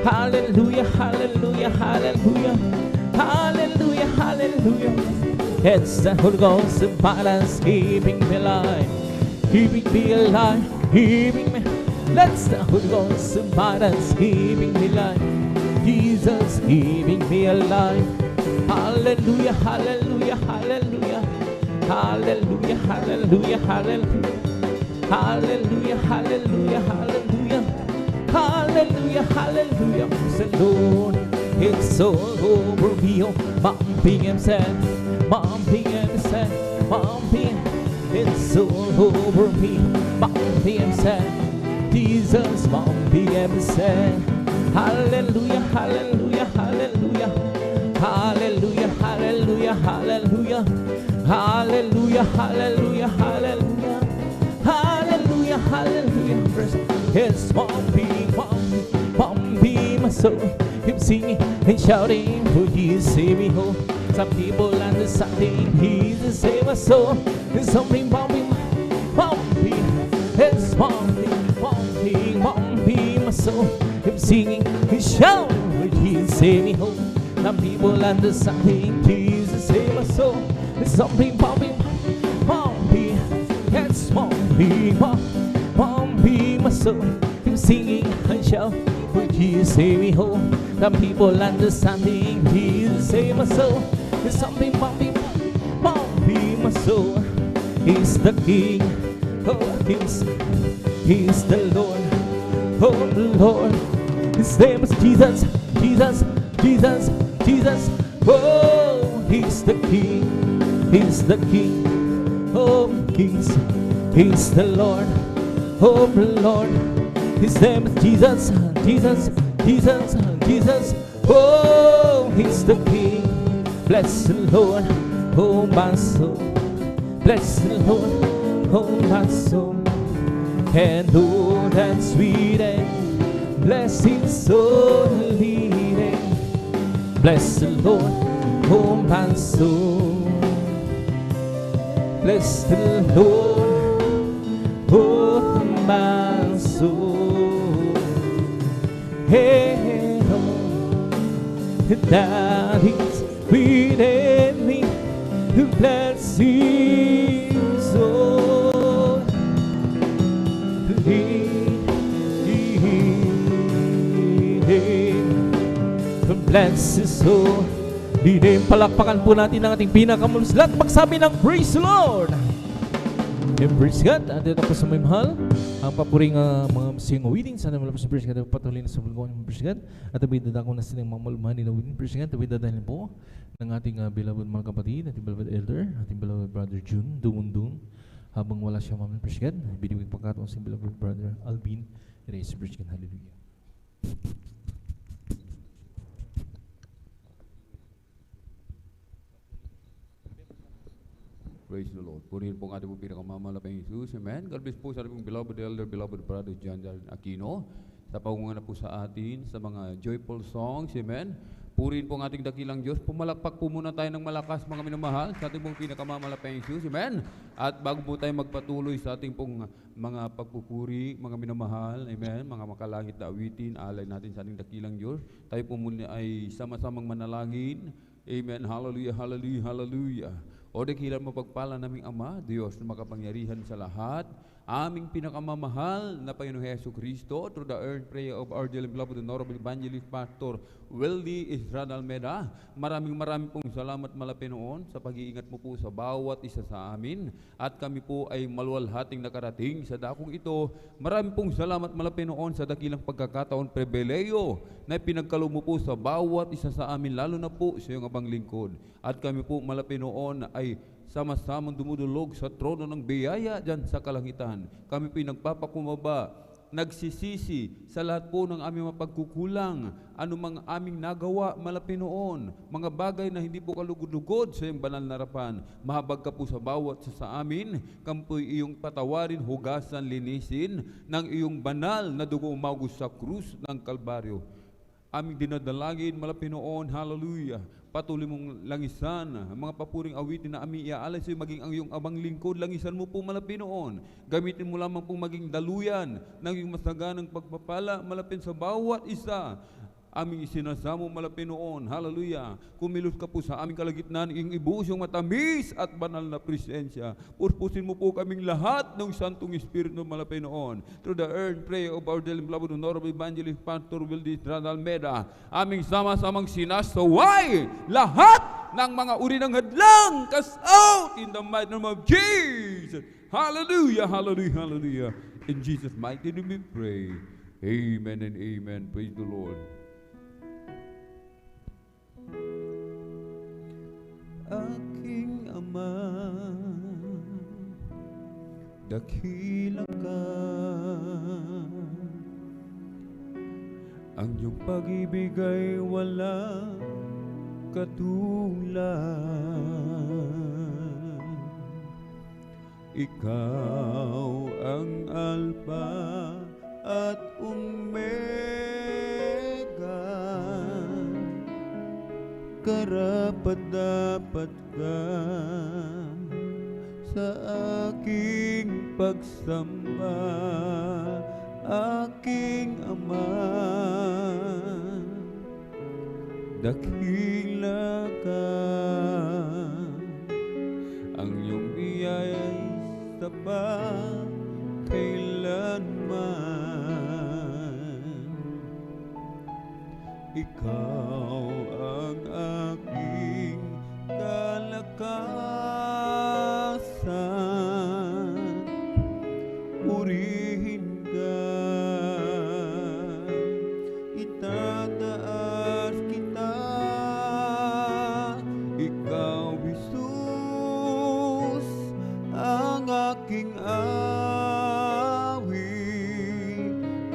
Hallelujah, hallelujah, hallelujah. Hallelujah, hallelujah. It's the Holy Ghost of balance, keeping me alive, keeping me alive, keeping me. Let's the Holy Ghost of balance, keeping me alive. Jesus keeping me alive. Hallelujah, hallelujah, hallelujah. Hallelujah, hallelujah, hallelujah. Hallelujah, hallelujah, hallelujah. Hallelujah, hallelujah. Praise the Lord. It's all over me. Mom being sad, Mom being sad, Mom being. It's all over me. Mom being sad. Jesus, Mom being sad. Hallelujah, hallelujah, hallelujah. Hallelujah, hallelujah, hallelujah. Hallelujah, hallelujah, hallelujah. Hallelujah, hallelujah. It's Mom be my soul. Keep singing and shouting, for Jesus save me home. Some people understanding, He's the save my soul. There's something bumping, it's Mom be my soul. Keep singing and shouting, for Jesus save me home. Some people understanding, Jesus save my soul. There's something bumping, it's Mom be my soul. Keep singing and shouting, for Jesus save me home. Some people understanding, Jesus save my soul. There's something bumping, be my soul. He's the King of Kings. He's the Lord, oh the Lord. His name is Jesus, Jesus, Jesus, Jesus. Oh, He's the King, He's the King of Kings. He's the Lord, oh the Lord. His name is Jesus, Jesus, Jesus, Jesus. Oh, He's the King. Bless the Lord, oh my soul. Bless the Lord, oh my soul. and oh, that sweet and blessed soul leading. Bless the Lord, oh my soul. Bless the Lord, oh my soul. Hey, Lord, that is within me. Bless His soul. Bless His soul. Leading, palakpakan po natin ang ating pinakamuluslat. Magsabi ng praise the Lord. And praise God. Andito po sa may mahal ang papuring mga sing awitin. Sana mula po sa praise God. Patuloy na sa bulungan ng praise God. At tabi dadako na silang mga malumani na awitin. Praise God. Tabi dadalhin po ng ating beloved mga kapatid, ating beloved elder, ating beloved brother June Dumundung. Habang wala siya mamang praise God, binibig pagkataon sa beloved brother Alvin. Praise God. Hallelujah. Praise the Lord. Purihin po ang ating pinakamamalapang Jesus. Amen. God bless po sa ating beloved elder, beloved brother John Aquino. Sa pagungan na po sa atin sa mga joyful songs. Amen. Purihin po ang ating dakilang Diyos. Pumalakpak po muna tayo ng malakas mga minamahal sa ating pong pinakamamalapang Jesus. Amen. At bago po tayo magpatuloy sa ating pong mga pagpupuri, mga minamahal, amen, mga makalangit na awitin, alay natin sa ating dakilang Diyos. Tayo po muna ay sama-samang manalangin. Amen. Hallelujah, hallelujah, hallelujah. O dakilang mapagpala naming Ama, Diyos na makapangyarihan sa lahat, aming pinakamamahal na Panginoong Hesus Kristo, through the earned prayer of our dearly beloved and honorable evangelist pastor Weldy Israel Almeida, maraming pong salamat malapinoon sa pag-iingat mo po sa bawat isa sa amin, at kami po ay maluwalhating nakarating sa dakong ito. Maraming pong salamat malapinoon sa dakilang pagkakataon, pribileyo na pinagkaloob mo po sa bawat isa sa amin, lalo na po sa iyong abang lingkod. At kami po malapinoon ay sama-samang dumudulog sa trono ng biyaya dyan sa kalangitan. Kami po nagpapakumaba, nagsisisi sa lahat po ng aming mapagkukulang, anumang aming nagawa malapinoon, mga bagay na hindi po kalugod-lugod sa iyong banal na harapan. Mahabag ka po sa bawat sa amin, kami po iyong patawarin, hugasan, linisin ng iyong banal na dugo umagos sa krus ng Kalbaryo. Aming dinadalangin malapinoon, hallelujah. Patuloy mong langisan ang mga papuring awitin na aming iaalay sa'yo, maging ang iyong abang lingkod. Langisan mo po malapinoon. Gamitin mo lamang pong maging daluyan ng iyong masaganang pagpapala malapin sa bawat isa. Aming isinasamo malapinoon. Hallelujah. Kumilos ka po sa aming kalagitnaan, iyong ibuhos yung matamis at banal na presensya. Purpusin mo po kaming lahat ng Santong Espiritu malapinoon. Through the earned prayer of our dearly beloved honorable evangelist pastor Weldy Israel Almeida, aming sama-samang sinasaway lahat ng mga uri ng hadlang, cast out in the mighty name of Jesus. Hallelujah, hallelujah, hallelujah. In Jesus' mighty name we pray. Amen and amen. Praise the Lord. Aking Ama, dakila ka, ang iyong pag-ibig ay walang katulad. Ikaw ang Alpha at Omega, karapat-dapat ka sa aking pagsamba, aking Ama. Dakila ka, ang iyong biyaya'y sapat kailanman. Ikaw ang aking kalakasan, purihin ka, itataas kita. Ikaw, Jesus, ang aking awit,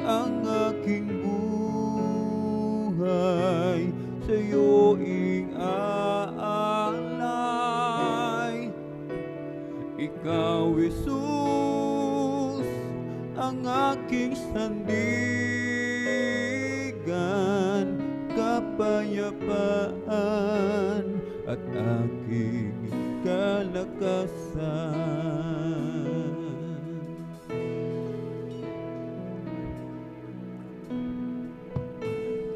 ang aking buhay, sa'yo aalay. Ikaw, Jesus, ang aking sandigan, kapayapaan at aking kalakasan.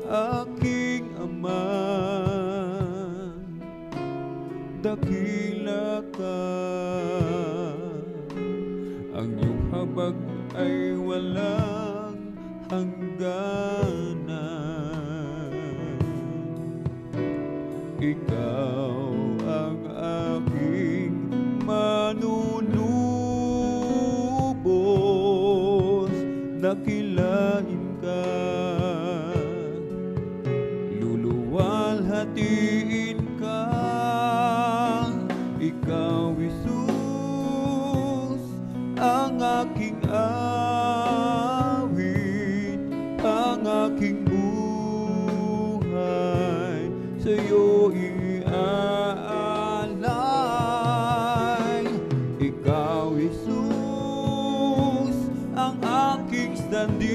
Aking Ama, dakila ka, ang iyong habag ay walang hangganan. Ikaw ang aking manunubos, dakilain ka, luluwalhatiin ka. Ikaw, Jesus, ang aking awit, ang aking buhay, sa'yo iaalay. Ikaw, Jesus, ang aking sandigan,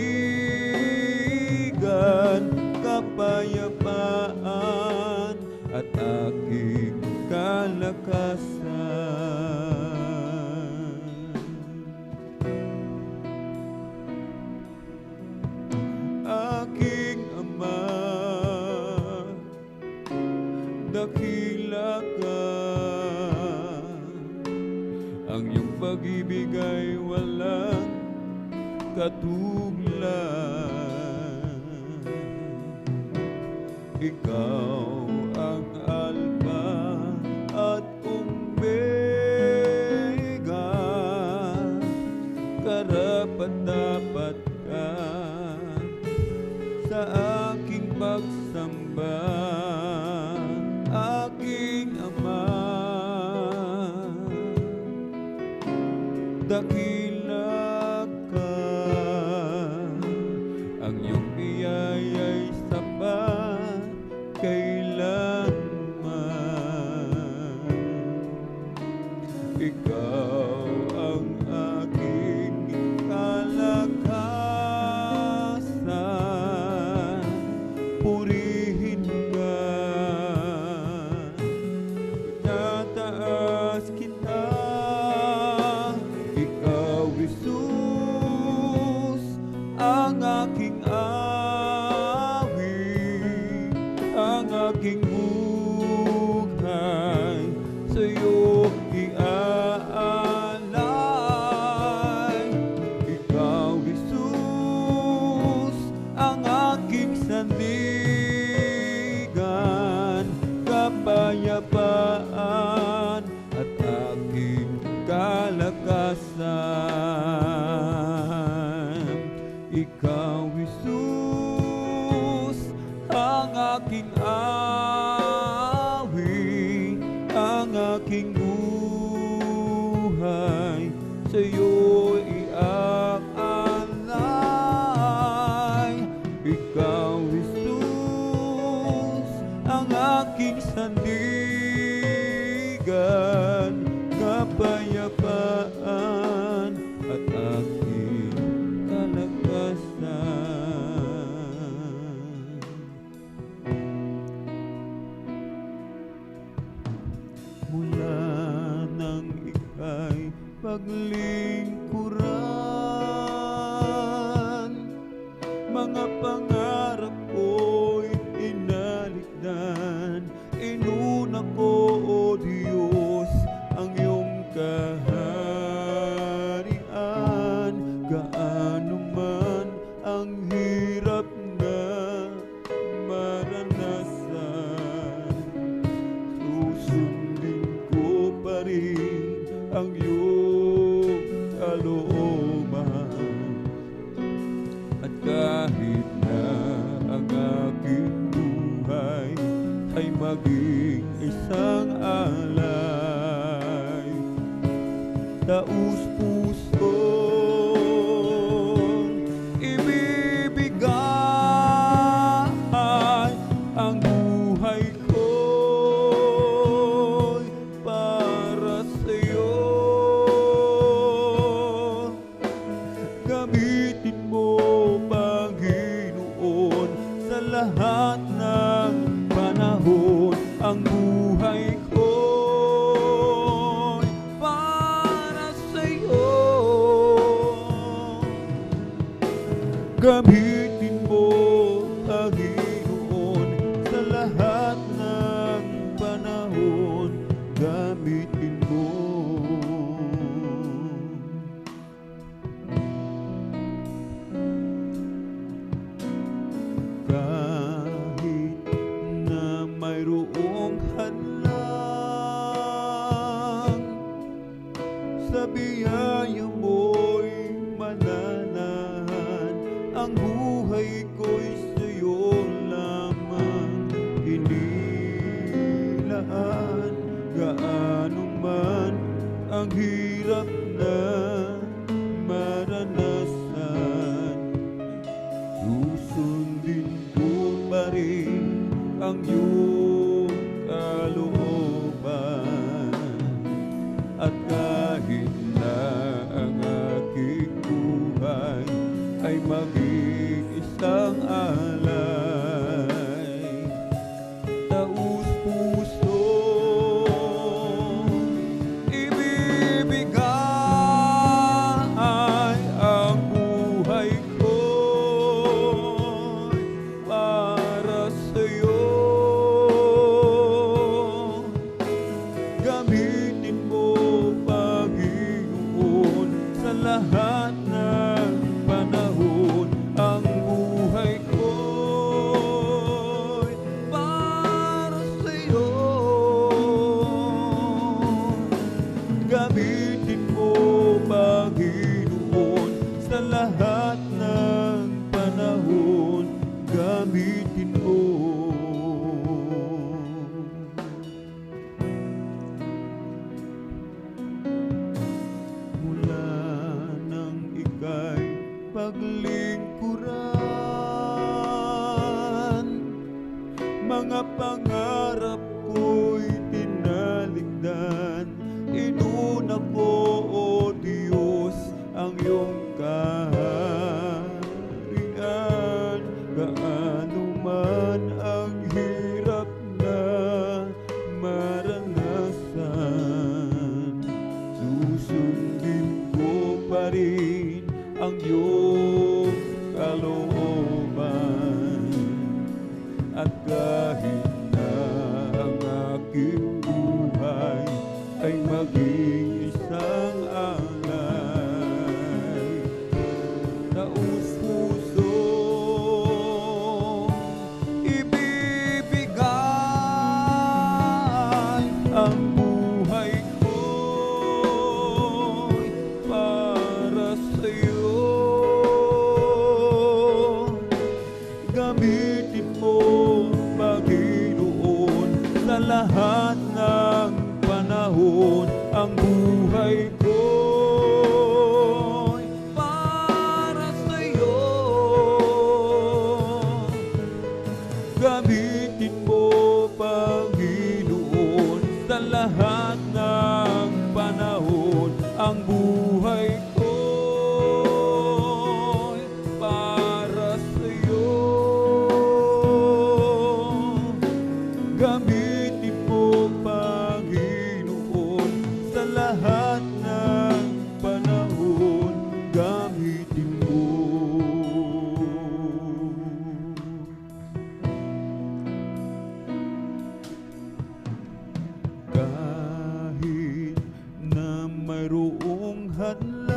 kapayapaan at aking kalakasan. Aking Ama, dakila ka, ang iyong pag-ibig ay walang katuglan. Ikaw ang Alpha at Omega, karapat-dapat ka sa aking pagsamba. Aking Ama, dakila ka, ang iyong biyaya'y sapat kailanman. Ikaw ang aking kalakasan, purihin ka, itataas kita. Ikaw, Jesus, ang aking awit, ang aking buhay, sa'yo iaalay. Ikaw, Jesus, ang aking sandigan, kapayapaan at aking kalakasan. Ikaw, Jesus, ang aking awit, ang aking buhay, sa'yo iaalay. Ikaw, Jesus, ang aking sandigan, kapayapaan at aking kalakasan. Mula nang ika'y paglingkuran, mga pangarap ko'y inaligdan. Inuna ko, O Diyos, ang iyong kaharian. Gaano man ang hirap na maranasan, susundin ko pa rin ang iyong kalooban. At kahit na ang aking buhay ay maging isang alay, taus-pusong ibibigay ang buhay ko'y para sa'yo. Gamitin lahat ng panahon. Ang buhay ko'y para sa'yo. Gamitin mo, Panginoon, sa lahat ng panahon. Gamitin mo. Kahit na mayroong hadlang, sa biyaya mo'y mananahan. Ang buhay ko'y sa'yo lamang inilaan. Gaano man ang hirap na maranasan, susundin ko pa rin ang iyong kalooban. At kahit na ang aking buhay ay maging isang alay, taus-puso ibibigay ang buhay ko'y para sa'yo. Gamitin mo, Panginoon, sa lahat ng panahon. Ang buhay ko'y para sa'yo. Gamitin mo, Panginoon, sa lahat ng panahon. Gamitin mo. Mula nang ika'y paglingkuran, mga pangarap ko'y tinalikdan. Inuna ko, O Diyos, ang iyong kaharian. Gaano man ang hirap na maranasan, susundin ko pa rin ang iyong kalooban. At kahit na ang aking buhay ay maging isang alay, taus-puso ibibigay ang buhay ko'y para sa'yo. Gamitin mo, Panginoon, sa lahat ng panahon. Ang buhay ko'y para sa'yo. Gamitin mo, Panginoon, sa lahat ng panahon. Ang buhay ko'y para sa'yo. Gamitin mo, Panginoon, sa lahat ng panahon. Gamitin mo. Kahit na mayroong hadlang,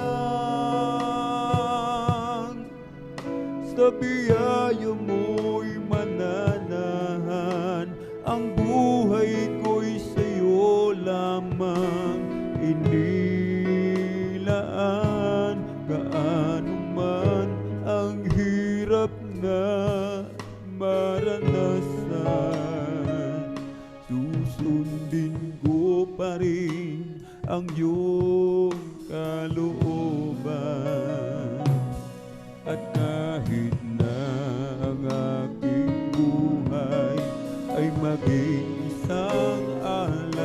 sa biyaya mo'y mananahan. Ang buhay ko'y sa'yo lamang inilaan. Gaano man ang hirap na maranasan, susundin ko pa rin ang iyong kalooban. At kahit na ang aking buhay ay maging isang alay,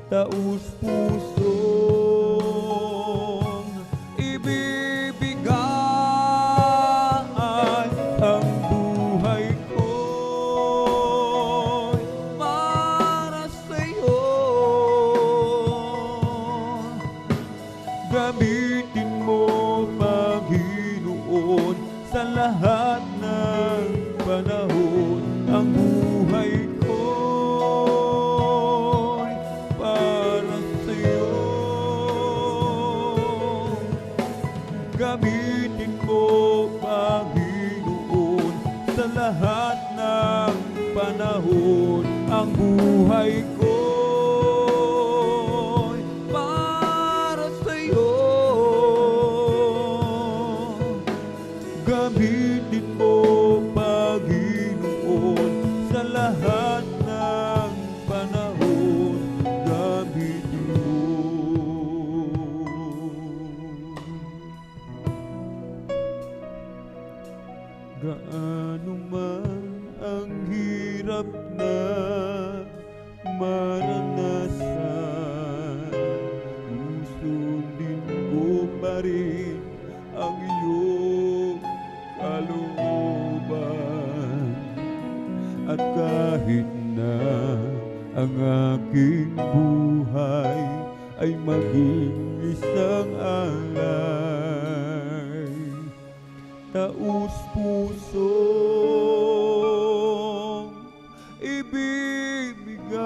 taus-pusong ibibigay sa lahat ng panahon. Ang buhay ko'y para sa'yo. Gamitin mo, Panginoon, sa lahat ng panahon. Ang buhay ko'y para sa'yo. Gamitin mo, Panginoon, sa lahat ng panahon. Gamitin mo. Gaano man ang hirap na maranasan, susundin ko pa rin ang iyong kalooban. At kahit na ang aking buhay ay maging isang alay, taus-pusong ibibigay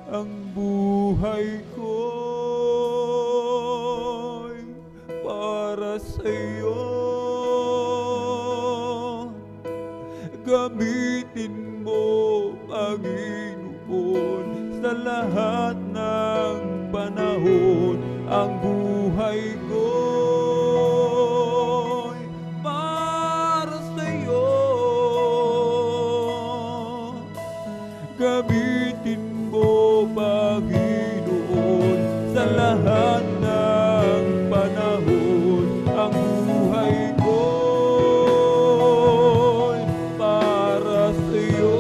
ang buhay ko'y para sa'yo. Gamitin mo, Panginoon, sa lahat ng panahon. Ang buhay ko'y para sa'yo. Gamitin mo, Panginoon, sa lahat ng panahon. Ang buhay ko'y para sa'yo.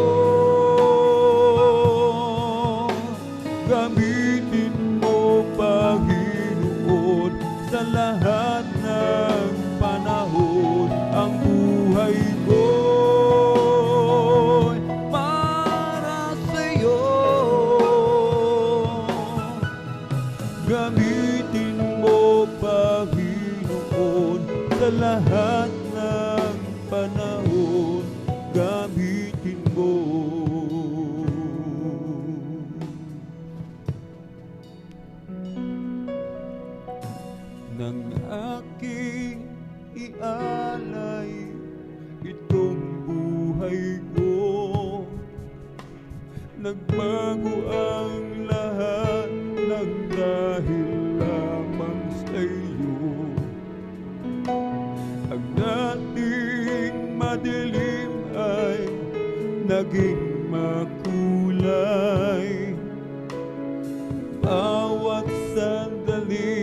Gamitin mo, Panginoon, sa lahat ng panahon. Ang buhay ko'y para sa'yo. Gamitin mo, Panginoon, sa lahat ng panahon. Gamitin mo. Nang aking ialay itong buhay ko, nagbago ang lahat ng dahil lamang sa iyo. Ang dating madilim ay naging makulay. Bawat sandali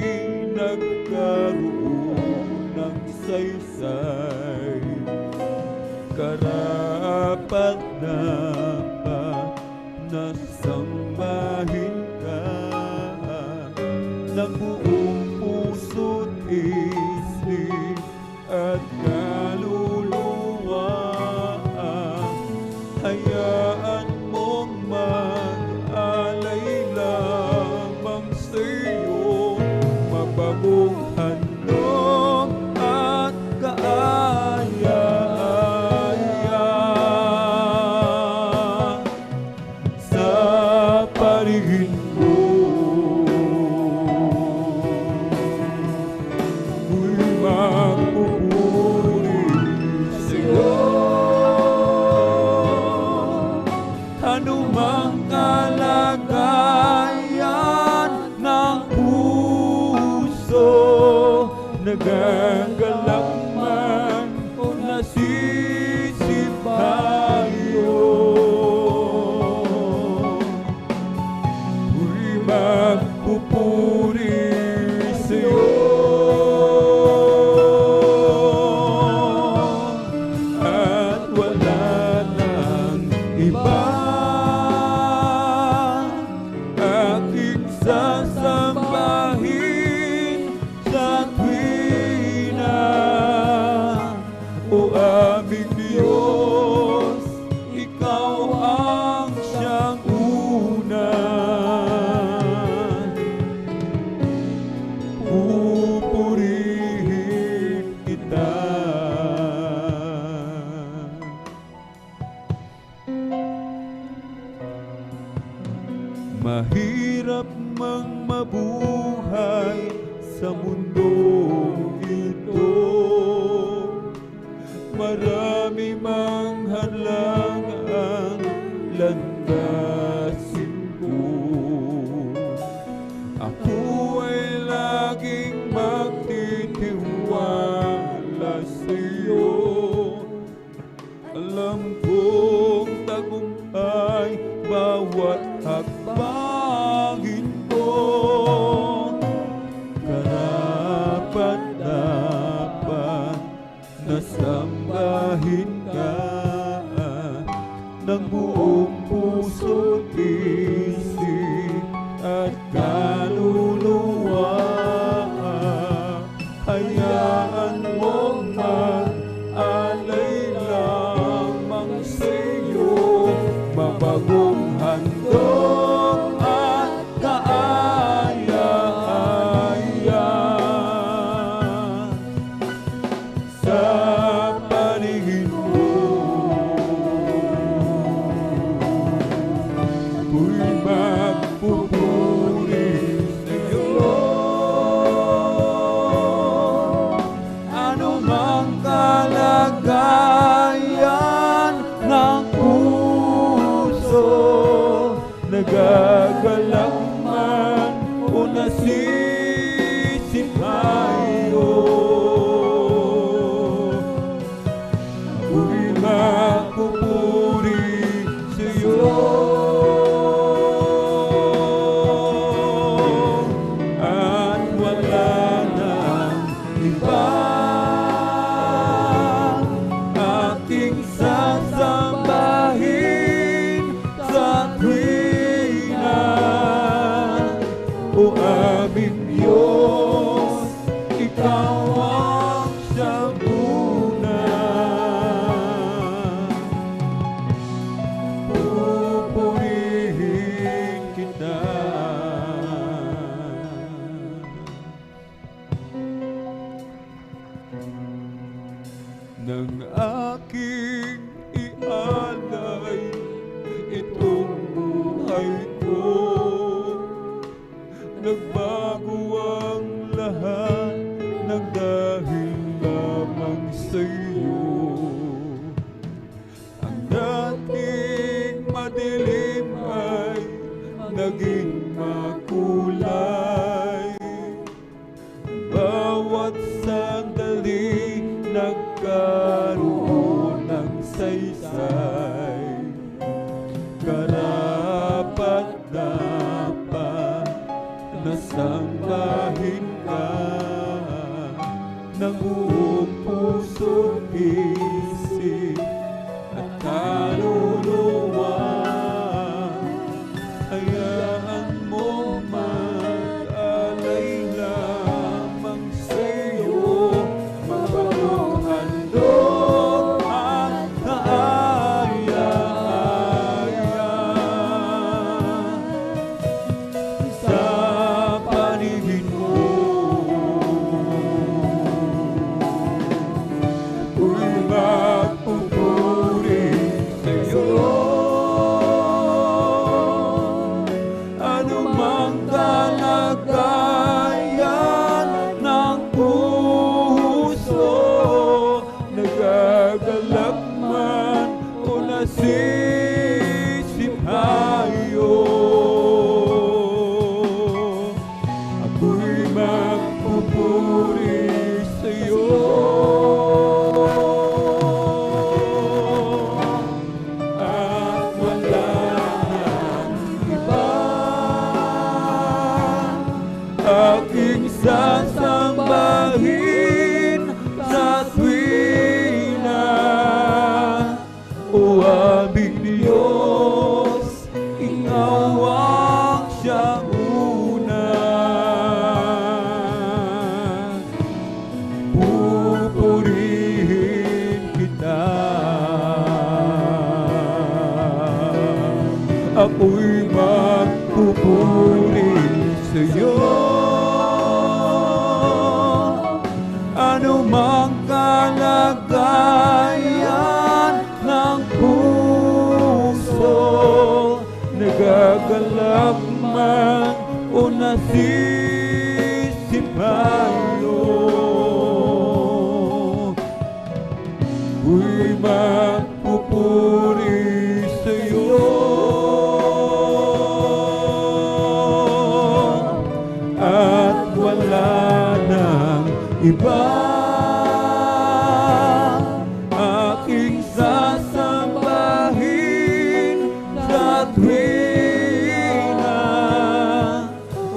nagkaroon ng saysay. Karapat-dapat na sambahin ka ng buong puso't isip at kaluluwa. Hayaan mong mag-alay lamang sa'yo, mababong handog at kaaya-aya sa paligid mo. Ako'y magpupuri sa'yo. Anumang kalagayan ng puso, nagagalak man o nasisipayo, ako'y magpupuri sa'yo. At wala nang iba sasambahin sa tuwing na tiwala sa'yo. Alam kong tagumpay bawat hakbangin ko. Karapat-dapat na sambahin ka ng buong puso't isip at kaluluwa. Hayaan mong mag-alay lamang sa'yo, mabagong handog at kaaya-aya. Sa paningin mo, ako'y magpupuri sa'yo. Ano mang kalagayan ng puso, nagagalak man o nasisipayo, ako'y magpupuri sa'yo. At wala nang iba aking sasambahin sa tuwina. O aming Diyos, ikaw ang siyang una. Pupurihin kita. Nang aking ialay itong buhay ko, nagbago ang lahat ng dahil lamang sa'yo. Ang dating madilim ay naging makulay. Bawat sandali nagkaroon ng saysay. Karapat-dapat na sambahin ka ng buong puso't isip at kaluluwa. Hayaan mo mag-alay lamang sa'yo, mabagong handog at kaaya-aya. Sa paningin mo, ako'y magpupuri sa'yo. Ano mang kalagayan ng puso, nagagalak man o nasisipayo, ako'y magpupuri sa'yo. At wala nang iba aking sasambahin sa tuwina. O aming Diyos, ikaw ang siyang una. Pupurihin kita. Ako'y magpupuri sa'yo. Ano mang kalagayan ng puso, nagagalak man o nasisipayo, ako'y magpupuri sa'yo. At wala nang iba. Aking sasambahin sa tuwina.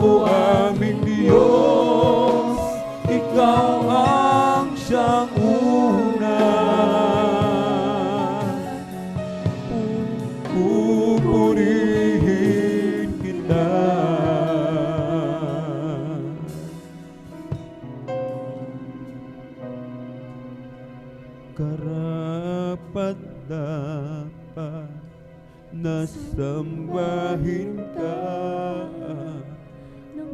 O aming Diyos, ikaw ang siyang una. Pupurihin kita. Karapat dapat na sambahin ka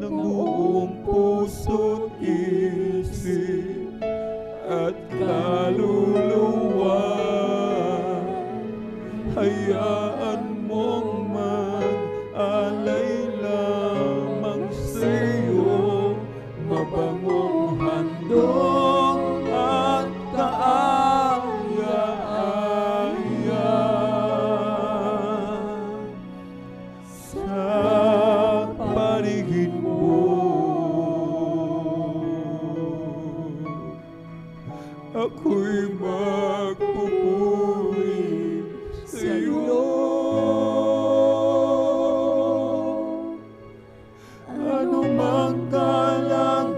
ng buong puso't isip at kaluluwa. Hayaan mong mag-alay lamang sa'yo, mabangong handog at kaaya-aya. Sa paligid mo, ako'y magpupuri sa'yo. Ano mang kalagayan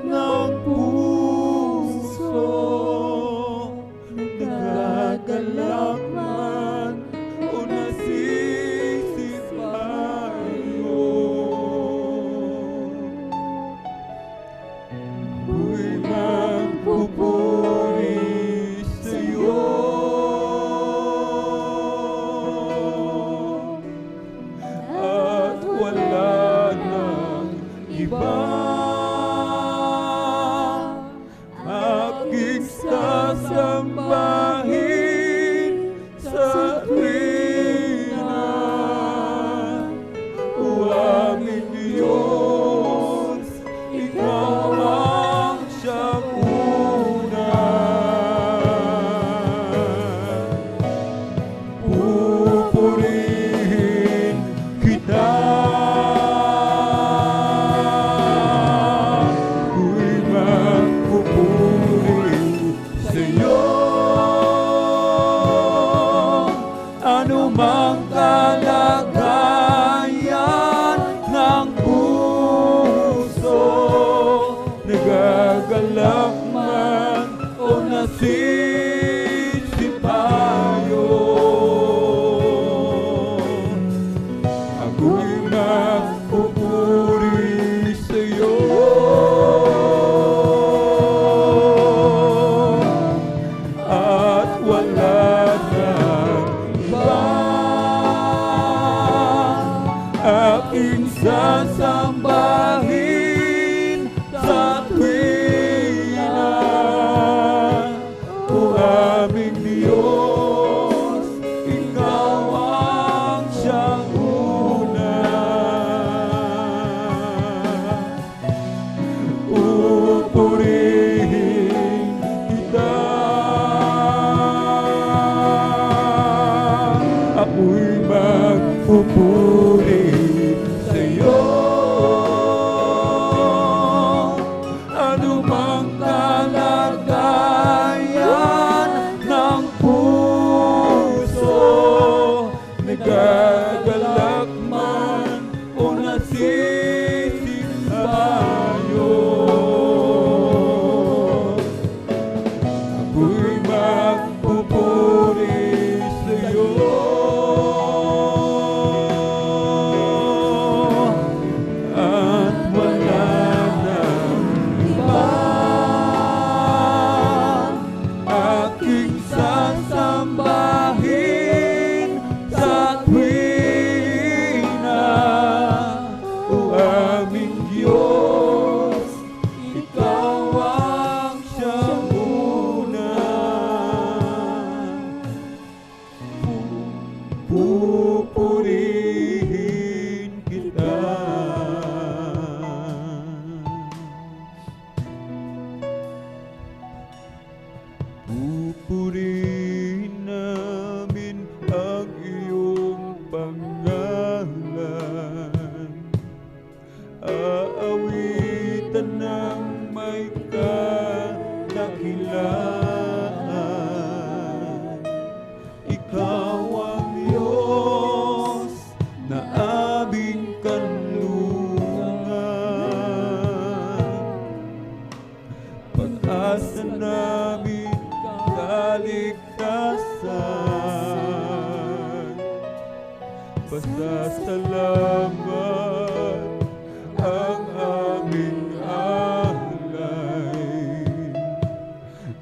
ng puso, nagagalak man o nasisipayo, ako'y magpupuri sa'yo. At wala nang iba. Aking sasambahin sa tuwina. O aming Diyos, ikaw ang siyang una. Pupurihin kita. Ako'y magpupuri sa'yo. Ano mang kalagayan ng puso, nagagalak man o nasisipayo, ako'y magpupuri sa'yo. At wala nang iba. Aking sasambahin sa tuwina. O ng may kadakilaan. Ikaw ang Diyos na aming kanlungan, pag-asa namin kaligtasan. Pasasalamat ang aming alay.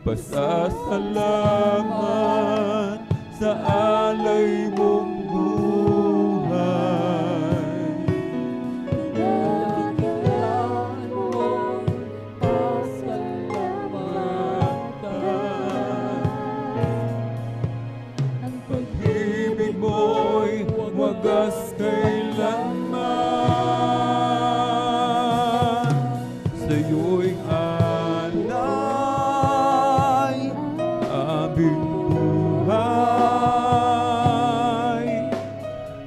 Pasasalamat sa alay mong buhay. Dakilaan mo, pasalamatan. Ang Pag-ibig mo'y wagas kailanman. Sa'yo'y alay aming buhay.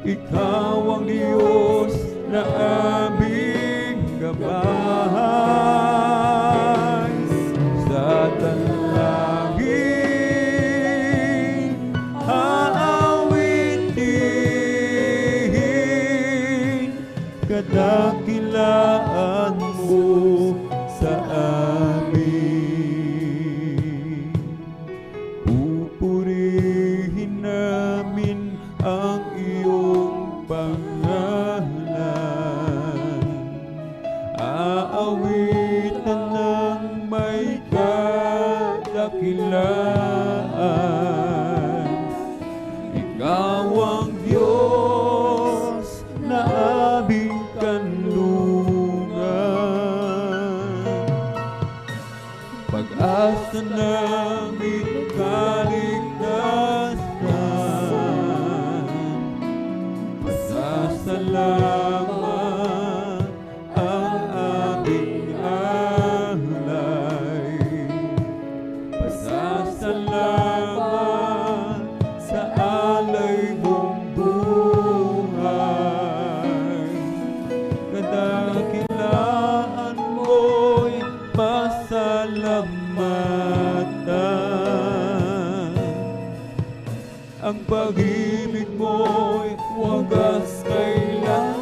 Ikaw ang Diyos na aming gabay. Sa dalangin aawitin kadakilaan mo sa amin. Pupurihin namin ang iyong pangalan. Aawitan ng may kadakilaan. Ikaw ang Diyos na aming kanlungan, pag-asa namin kaligtasan. Pasasalamat ang aming alay. Pasasalamat sa alay mong buhay. Kadakilaan mo'y pasalamatan. Ang pag-ibig mo'y wagas kailanman.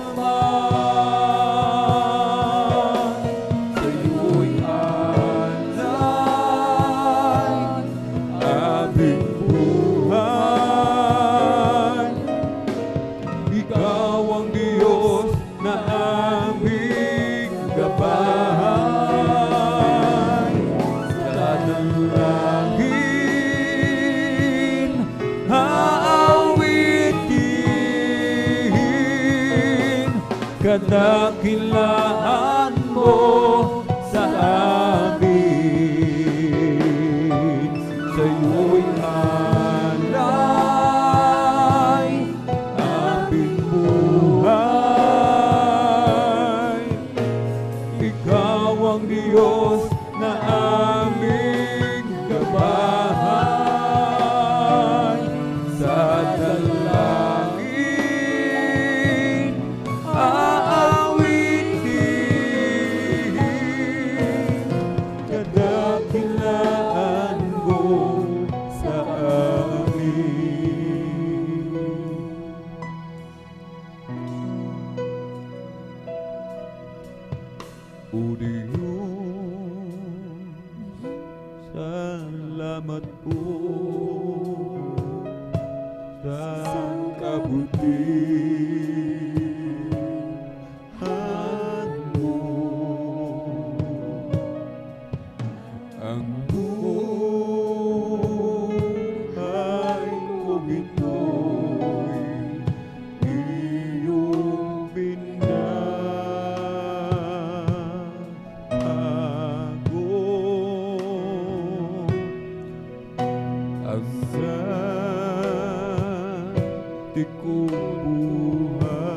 Sa'yo'y alay aming buhay. Ikaw ang Diyos na aming gabay. Sa dalangin aawitin kadakilaan mo sa amin. Sa'yo'y alay aming buhay. Ikaw ang Diyos na aming gabay. Sa dalangin aawitin kadakilaan mo sa amin. O Diyos, salamat po sa kabutihan mo. Ang buhay kong ito'y iyong binago. Ang sati kong buhay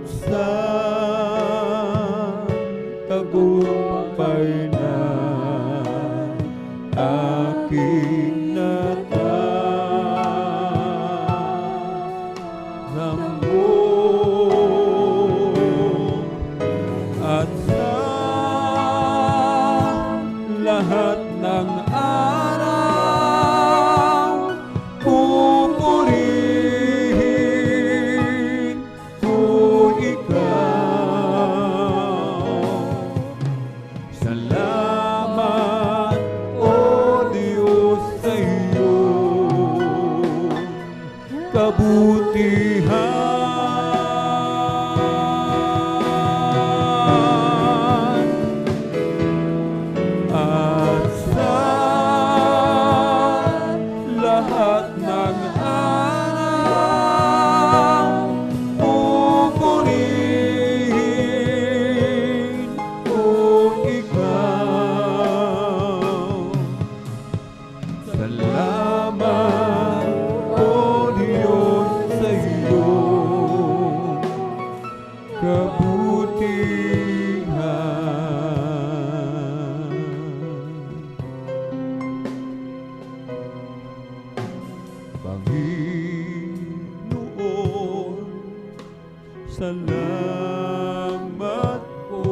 sa tagumpay na aking nataramo at sa lahat ng araw pupurihin ko ikaw. Salamat, O Diyos, sa iyong kabutihan at sa lahat ng araw pupurihin ko ikaw. Salamat, O Diyos, sa iyong kabutihan. Panginoon, salamat po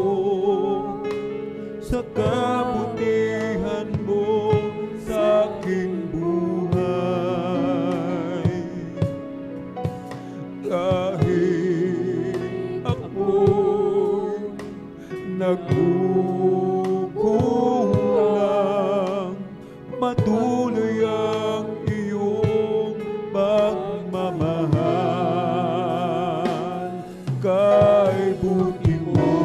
sa kabutihan mo sa aking buhay. Kahit ako'y nagkukulang, patuloy ang iyong pagmamahal. Kay buti mo,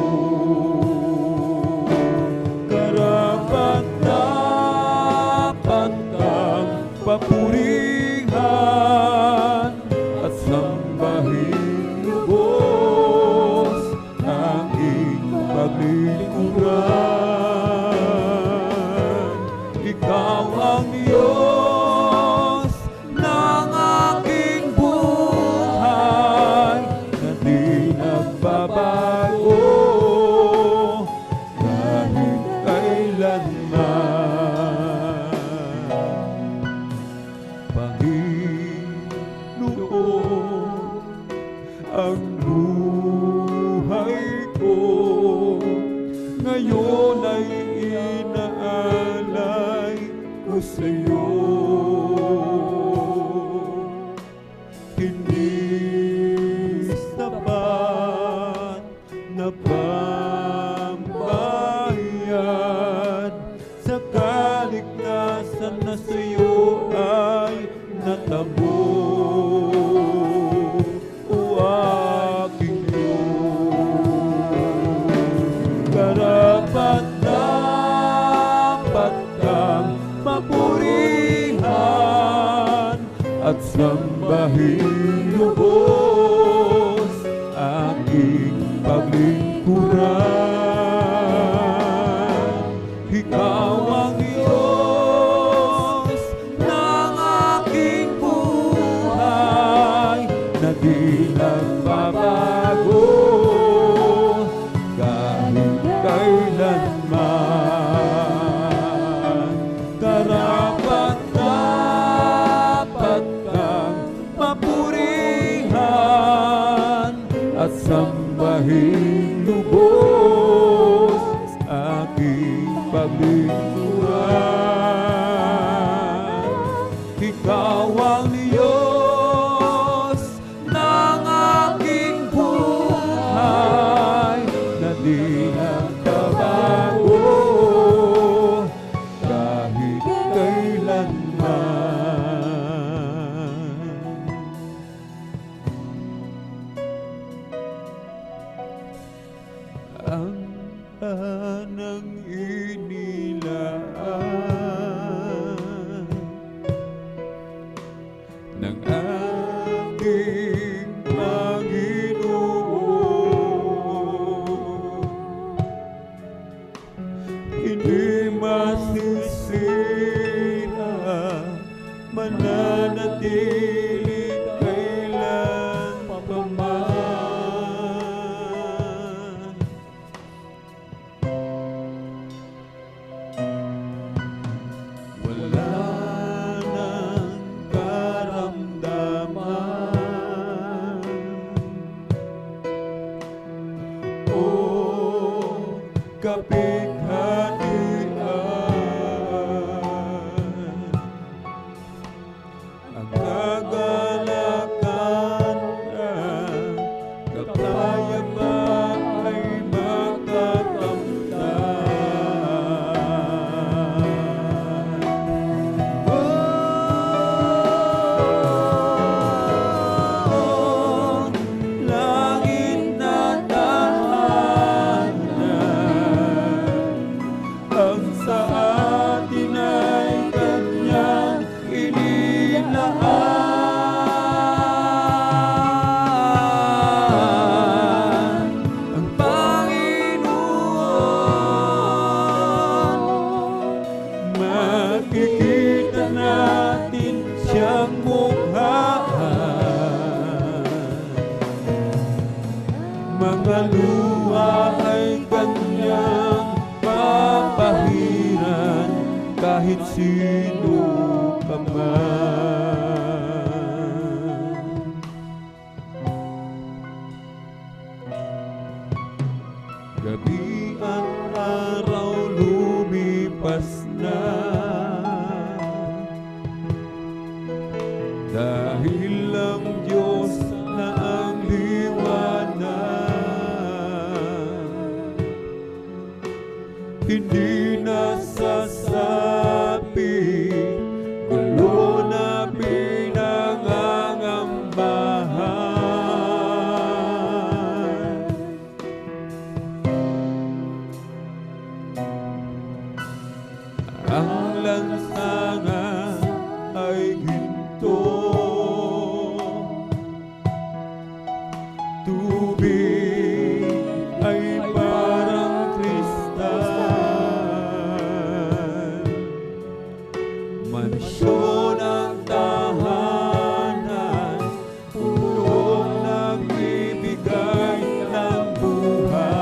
karapat-dapat kang papurihan at sambahin lubos ang iyong paglilingkuran. Ikaw ang Diyos ng aking buhay na di nagbabago kahit kailanman. Panginoon, ang buhay ko ngayon ay inaalay ko sa iyo. Hindi sapat na pambayad sa kaligtasan na sa iyo ay natamo. O aking Diyos, karapat-dapat kang mapurihan at sambahin lubos aking paglingkuran. Ikaw ang Diyos ng aking buhay na di nagbabago kahit kailanman. Karapat-dapat kang mapurihan at sambahin lubos aking paglingkuran. Ikaw ang Diyos ng aking buhay na di nagbabago kahit kailanman. pighatian. Ang kagalakan at kapayapaan ay makakamtan. Oh, langit na tahanan, ang sa atin ay kanyang inilaan. Ang Panginoon, makikita natin siyang mukhaan. Mga luha ay kanyang papahiran kahit sino ka man. Gabi at araw lumipas na, dahil ang Diyos na ang liwanag, hindi nasasapi, gulo na pinangangambahan. Ang lansangan ay ginto, tubig ay parang kristal. Mansyon ang tahanan, punong nagbibigay ng buhay.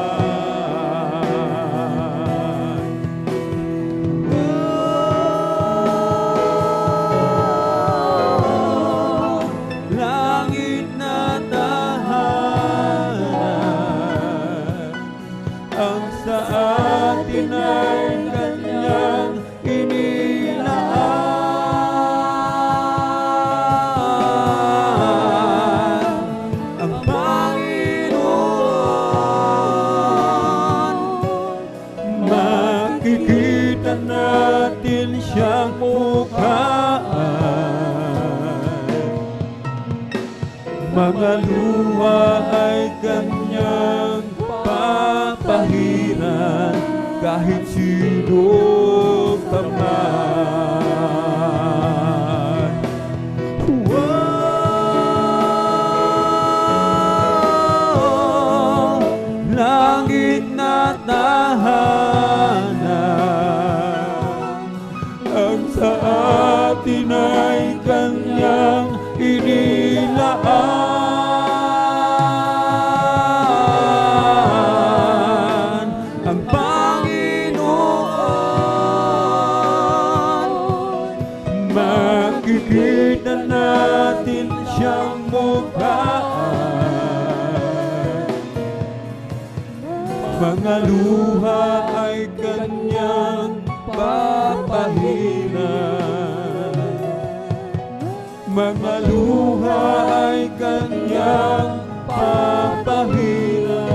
Oh, langit na tahanan, ang sa atin ay kanyang inilaan. Ang Panginoon, makikita natin siyang mukhaan. Mga luha ay kanyang papahiran kahit sino ka man. Wow! Langit na tahanan, ang sa atin ay kanyang inilaan. Ang Panginoon, makikita natin siyang mukhaan. Mga luha ay kanyang papahiran. Mga luha ay kanyang papahiran.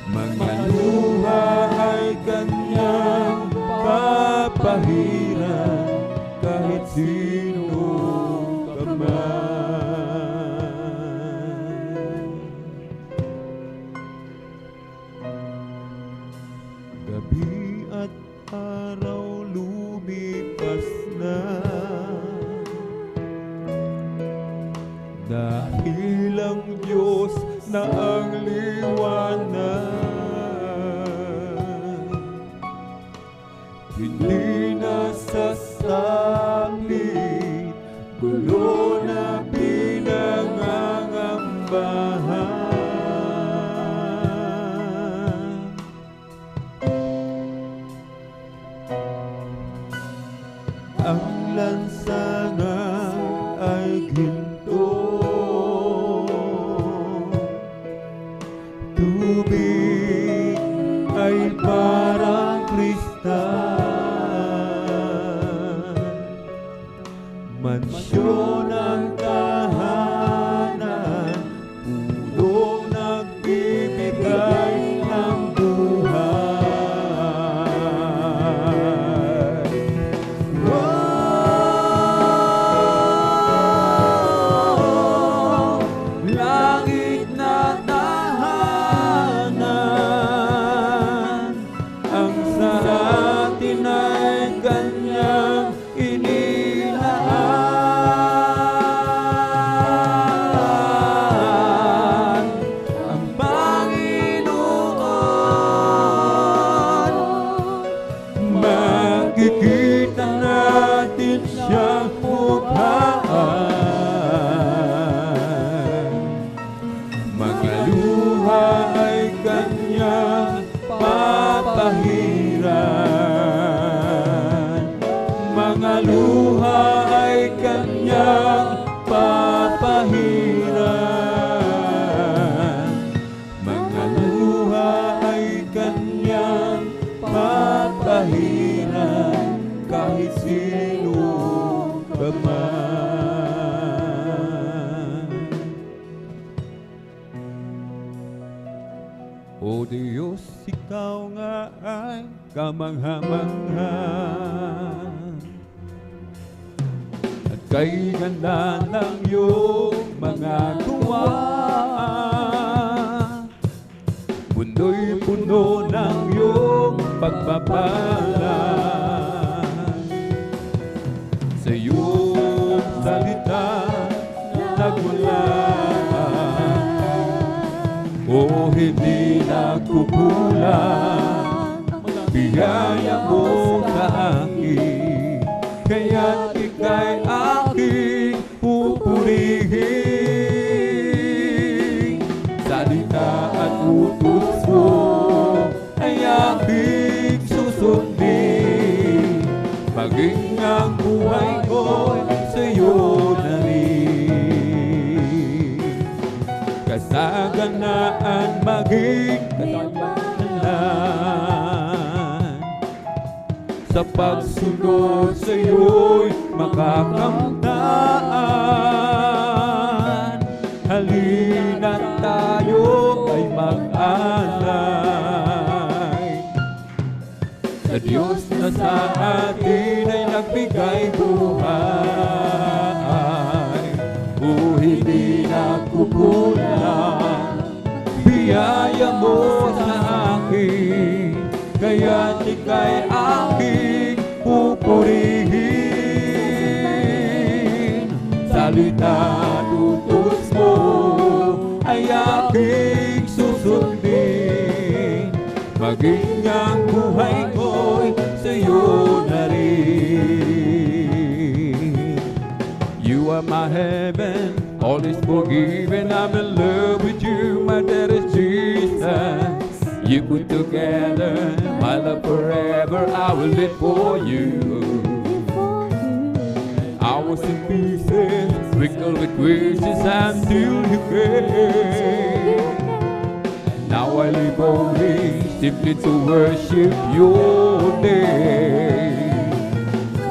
Mga luha ay kanyang papahiran kahit sino ka man. Gabi at araw lumipas na, dahil ang Diyos na ang liwanag, hindi nasasapit, gulo na pinangangambahan. Ang lansangan ay ginto, tubig papahiran. Mga luha ay kanyang papahiran kahit sino ka man. O Diyos, ikaw nga ay kamangha-mangha, at kay ganda ng iyong mga gawa, mundo'y puno ng iyong pagpapala. Sa iyong salita nagmula, o hindi nagkukulang biyaya mo sa akin, kaya't ika'y aking pupurihin. Salita at utos mo ay aking susundin, maging ang buhay ko'y sa'yo na rin. Kasaganaan maging katapanan, sa pagsunod sa'yo'y makakamtan. Halina't tayo ay mag-alay sa Diyos na sa atin ay nagbigay buhay. O hindi nagkukulang biyaya mo sa akin, kaya't ika'y aking pupurihin. Salita at utos mo ay aking susundin, maging ang buhay ko'y sa'yo na rin. You are my heaven, all is forgiven. I'm in love with you, my dad is Jesus. You put together my love forever, I will live for you. I was in pieces, sprinkled with graces until you came. Now I live only simply to worship your name.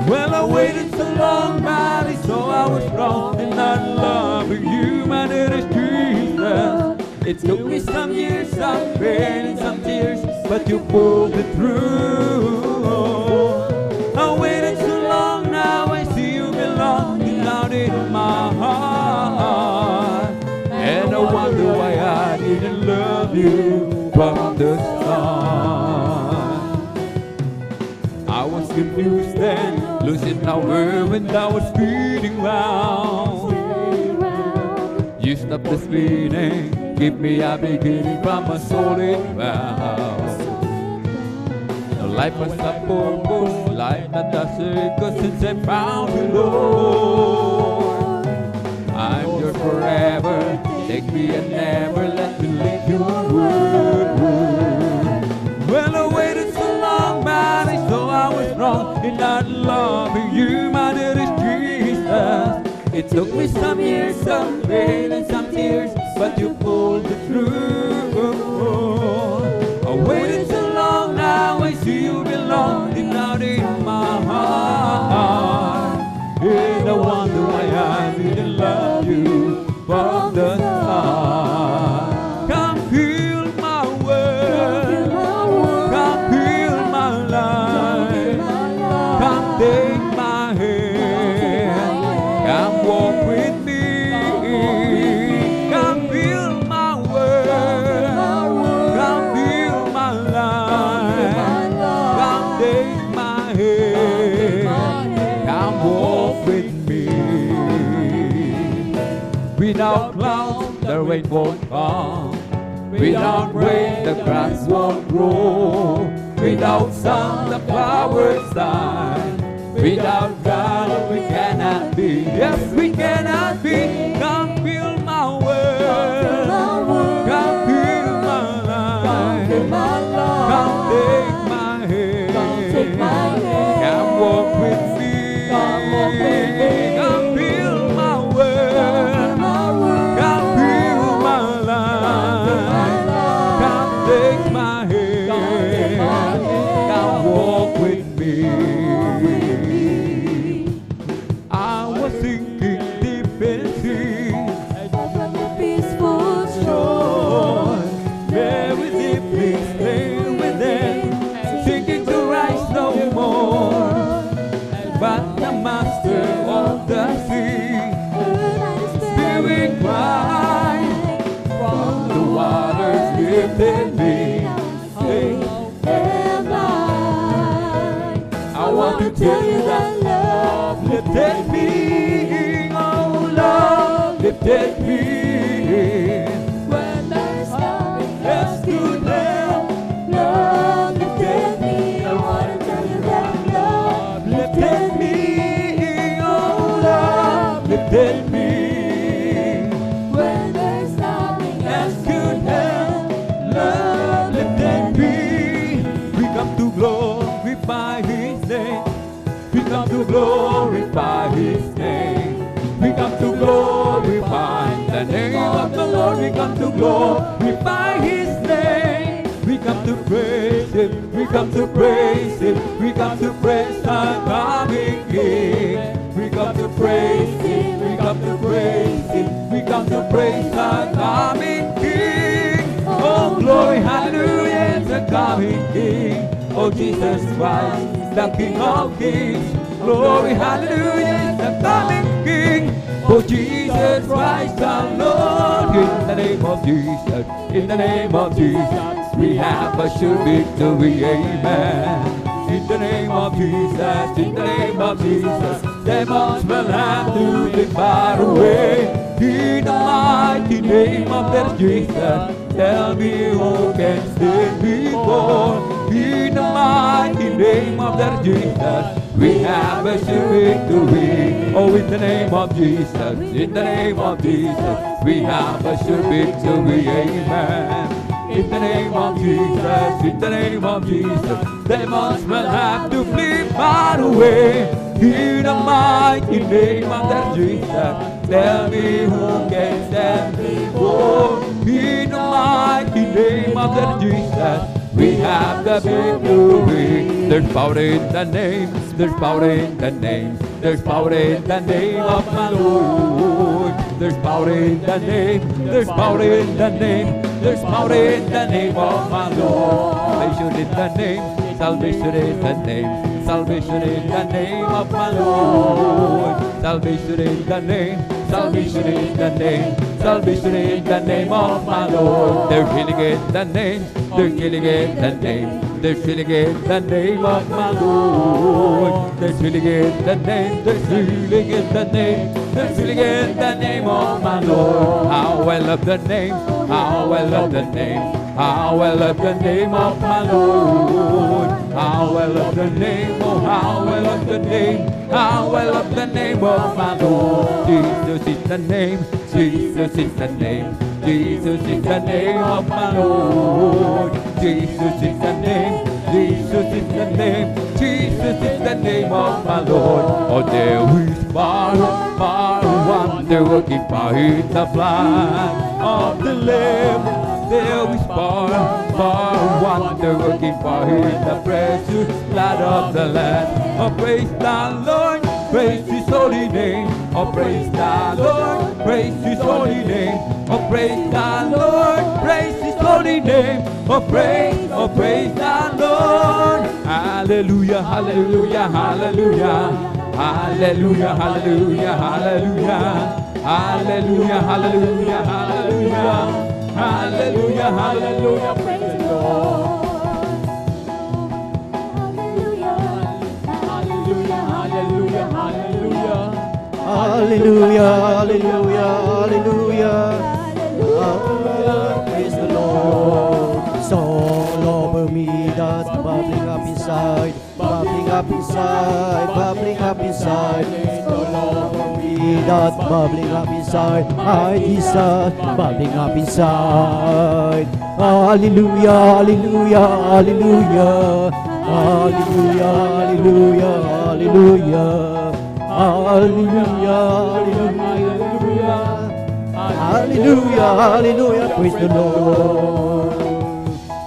Well, I waited so long, but I saw I was wrong in not loving you, my dearest Jesus. It took me some years, some pain and some tears, but you pulled it through. I waited so long, now I see you belong, you loud in my heart. And I wonder why I didn't love you from the start. I was confused then, losing power when I was spinning round. You stopped the spinning, give me a beginning from a solid ground. The life was a purpose, life not a circus, since I found you, Lord. I'm yours forever, take me and never let me leave your word. Well, I waited so long, but I saw I was wrong in not loving you, my dearest Jesus. It took me some years, some pain and some tears, but you pulled it through. I waited so long, now I see you belong deep down in my heart. And I wonder why I didn't love you from the start. Come heal my world, come heal my life, come take my hand, come walk with me, come heal my world, come heal my life, come take my hand, come walk with me. Without clouds, the rain won't come. Without rain, the grass won't grow. Without sun, the flowers die. Without God, we cannot be. Yes, we cannot be. Come fill my world. Come fill my life. Come take my hand. Come walk with me. Come fill my world. tell you that love lifted me. Oh, love lifted me. When there's nothing Else else could help. love lifted me. I wanna tell you that love Lifted me. Oh, love lifted me. when there's nothing Else else could help. Love lifted me. We come to glorify His name. We come to glorify His name. We come to glorify the name of the Lord. We come to glorify His name. We come to praise Him. We come to praise Him. We come to praise our coming King. We come to praise Him. We come to praise Him. We come to praise our coming King. Oh, glory, hallelujah, it's the coming King. Oh, Jesus Christ, the King of Kings. Glory, hallelujah, it's the coming King. Oh, Jesus Christ, our Lord. In the name of Jesus, in the name of Jesus, we have a sure victory, amen. In the name of Jesus, in the name of Jesus, demons will have to be far away. In the mighty name of their Jesus, tell me who can stand before. In the mighty name of their Jesus, we have a sure victory. Oh, in the name of Jesus, in the name of Jesus, we have a sure victory, amen. In the name of Jesus, in the name of Jesus, demons will have to flee far away. In the mighty name of their Jesus, tell me who can stand before. In the mighty name of their Jesus, we have the victory. There's power in the name, there's power in the name, there's power in the name of my Lord. There's power in the name, there's power in the name, there's power in the name of my Lord. Salvation in the name, salvation in the name, salvation in the name of my Lord. Salvation in the name, salvation in the name, salvation in the name of my Lord. There's healing in the name, there's healing in the name, there's healing in the name of my Lord. There's healing in the name, there's healing in the name, there's healing in the name of my Lord. How I love the name, how I love the name, how I love the name of my Lord. How I love the name, oh how I love the name, how I love the name of my Lord. Jesus is the name, Jesus is the name, Jesus is the name of my Lord. Jesus is the name, Jesus is the name, Jesus is the name of my Lord. Oh, there is power, power, wonder working power in the blood of the Lamb. There is power, power, wonder working power in the precious blood of the Lamb. Oh, praise the Lord, praise His holy name. Oh, praise the Lord, praise His holy name. Oh, praise the Lord, praise His holy name. Oh, praise the Lord. Hallelujah, hallelujah, hallelujah. Hallelujah, hallelujah, hallelujah. Hallelujah, hallelujah, hallelujah. Hallelujah, hallelujah, praise the Lord. Hallelujah, hallelujah, hallelujah. Hallelujah, hallelujah, hallelujah. Hallelujah, praise the Lord. It's all over me that's bubbling up inside, bubbling up inside, bubbling up inside. It's all over me that's bubbling up inside. My Jesus, bubbling up inside. Hallelujah, hallelujah, hallelujah. Hallelujah, hallelujah, hallelujah. Hallelujah, hallelujah, hallelujah, hallelujah, praise the Lord.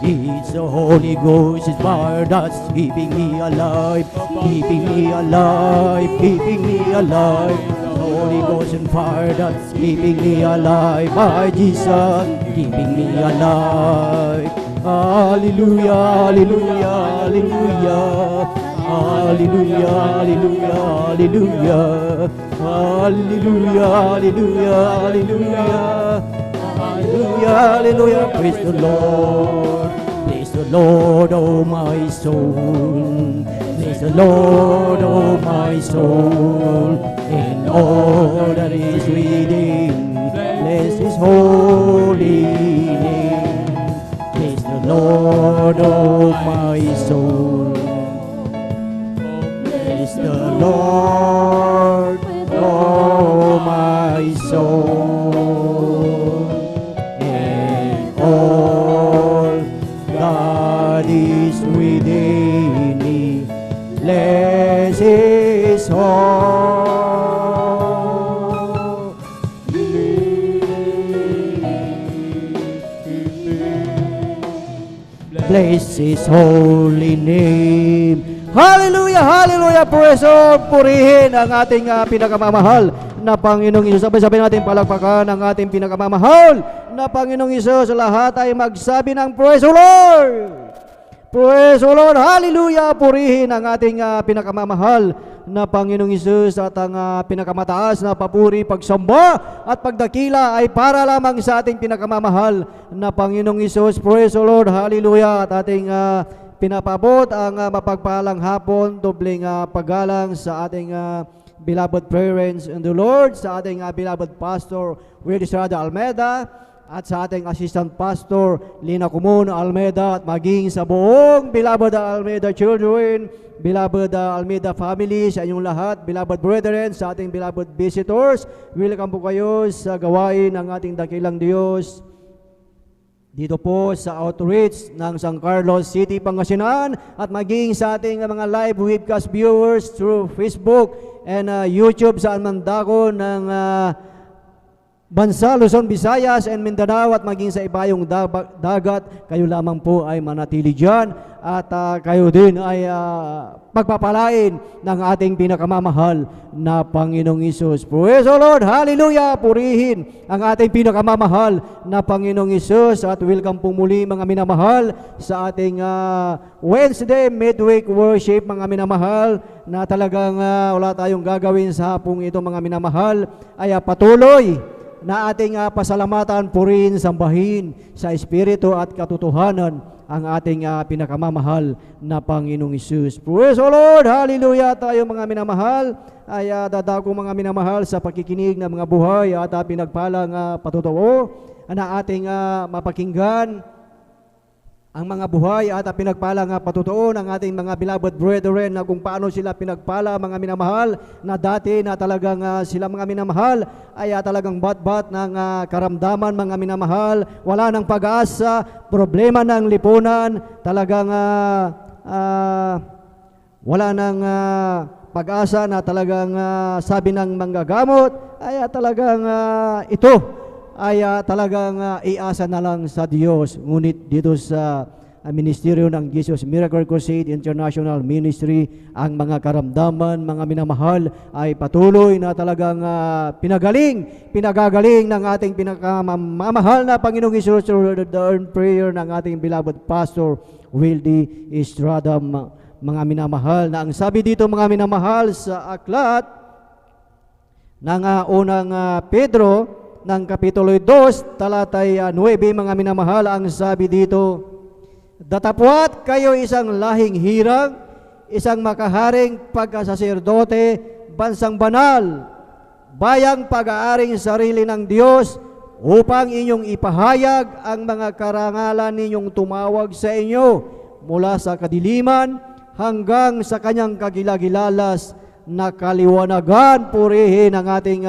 It's the Holy Ghost, it's fire that's keeping me alive, keeping me alive, keeping me alive. Holy Ghost and fire that's keeping me alive, my Jesus, keeping me alive. Hallelujah, hallelujah, hallelujah. Hallelujah, hallelujah, hallelujah. Hallelujah, hallelujah, hallelujah. Hallelujah, hallelujah, praise the Lord. Praise the the Lord, oh my soul. Praise the Lord, oh my soul. And all that is within, bless His holy name. Praise the Lord, oh my soul. Praise the Lord, oh my soul. And all that is within me, bless His holy. Bless His holy name. Hallelujah, hallelujah, praise God. Purihin ang ating pinakamamahal na Panginoong Isus. Sabay-sabay natin palakpakan ang ating pinakamamahal na Panginoong Isus. Lahat ay magsabi ng praise the Lord. Praise the Lord, hallelujah. Purihin ang ating pinakamamahal na Panginoong Isus at ang pinakamataas na papuri, pagsamba at pagdakila ay para lamang sa ating pinakamamahal na Panginoong Isus. Praise the Lord, hallelujah. At ating pinapabot ang mapagpalang hapon, dobling paggalang sa ating beloved parents in the Lord, sa ating beloved Pastor Willie Estrada Almeida, at sa ating Assistant Pastor Lina Kumon Almeida, at maging sa buong beloved Almeida children, beloved Almeida family, sa inyong lahat, beloved brethren, sa ating beloved visitors, welcome po kayo sa gawain ng ating dakilang Diyos dito po sa outreach ng San Carlos City, Pangasinan, at maging sa ating mga live webcast viewers through Facebook and YouTube sa mandako ng bansa Luzon, Visayas and Mindanao, at maging sa ibayong dagat, kayo lamang po ay manatili dyan at kayo din ay pagpapalain ng ating pinakamamahal na Panginoong Isus. Praise the Lord, hallelujah. Purihin ang ating pinakamamahal na Panginoong Isus, at welcome po muli mga minamahal sa ating Wednesday midweek worship, mga minamahal, na talagang wala tayong gagawin sa hapong ito mga minamahal, ay patuloy na ating pasalamatan, purihin, sambahin sa Espiritu at katotohanan ang ating pinakamamahal na Panginoong Isus. Praise the Lord, hallelujah. Tayo mga minamahal ay dadako mga minamahal sa pakikinig ng mga buhay at pinagpalang patotoo na ating mapakinggan ang mga buhay at pinagpala patotoo ng ating mga beloved brethren na kung paano sila pinagpala mga minamahal, na dati na talagang sila mga minamahal ay talagang bat-bat ng karamdaman mga minamahal, wala ng pag-asa, problema ng lipunan, talagang wala ng pag-asa, na talagang sabi ng manggagamot ay talagang ito ay talagang iasa na lang sa Diyos. Ngunit dito sa Ministeryo ng Jesus Miracle Crusade International Ministry, ang mga karamdaman, mga minamahal, ay patuloy na talagang pinagagaling ng ating pinakamamahal na Panginoong Isus through the earned prayer ng ating beloved Pastor Willie Estrada, mga minamahal, na ang sabi dito mga minamahal sa aklat ng unang Pedro ng Kapitulo 2, talatay 9, mga minamahal, ang sabi dito, datapwat kayo isang lahing hirang, isang makaharing pagkasaserdote, bansang banal, bayang pag-aaring sarili ng Diyos, upang inyong ipahayag ang mga karangalan ninyong tumawag sa inyo mula sa kadiliman hanggang sa kanyang kagilagilalas na kaliwanagan. Purihin ang ating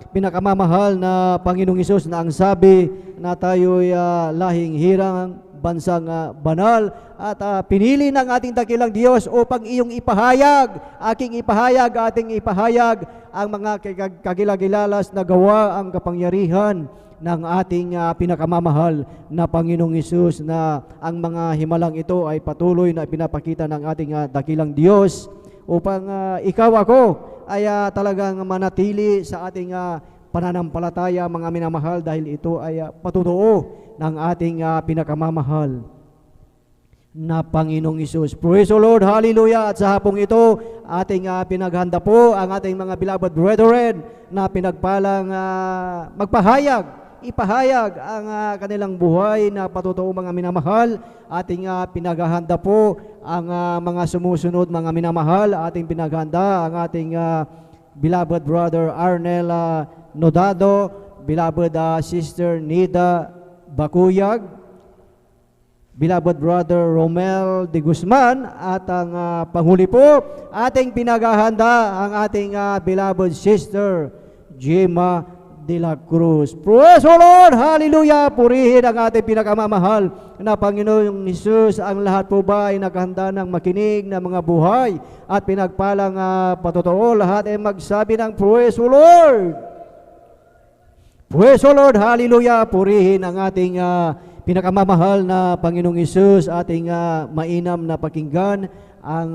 pinakamamahal na Panginoong Isus, na ang sabi na tayo'y lahing hirang, bansang banal, at pinili ng ating dakilang Diyos upang iyong ipahayag, ating ipahayag ang mga kagilagilalas na gawa, ang kapangyarihan ng ating pinakamamahal na Panginoong Isus, na ang mga himalang ito ay patuloy na pinapakita ng ating dakilang Diyos upang ikaw, ako, ay talagang manatili sa ating pananampalataya mga minamahal, dahil ito ay patotoo ng ating pinakamamahal na Panginoong Isus. Praise the Lord, hallelujah. At sa hapong ito, ating pinaghanda po ang ating mga beloved brethren na pinagpalang magpahayag ipahayag ang kanilang buhay na patotoo mga minamahal. Ating pinaghahanda po ang mga sumusunod mga minamahal. Ating pinaghahanda ang ating beloved brother Arnel Nodado, beloved Sister Nida Bakuyag, beloved brother Romel de Guzman, at ang panghuli po, ating pinaghahanda ang ating beloved sister Gemma de la Cruz. Praise the Lord! Hallelujah! Purihin ang ating pinakamamahal na Panginoong Hesus. Ang lahat po ba ay nakahanda ng makinig na mga buhay at pinagpalang patotoo? Lahat ay magsabi ng Praise the Lord! Praise the Lord! Hallelujah! Purihin ang ating pinakamamahal na Panginoong Hesus. Ating mainam na pakinggan ang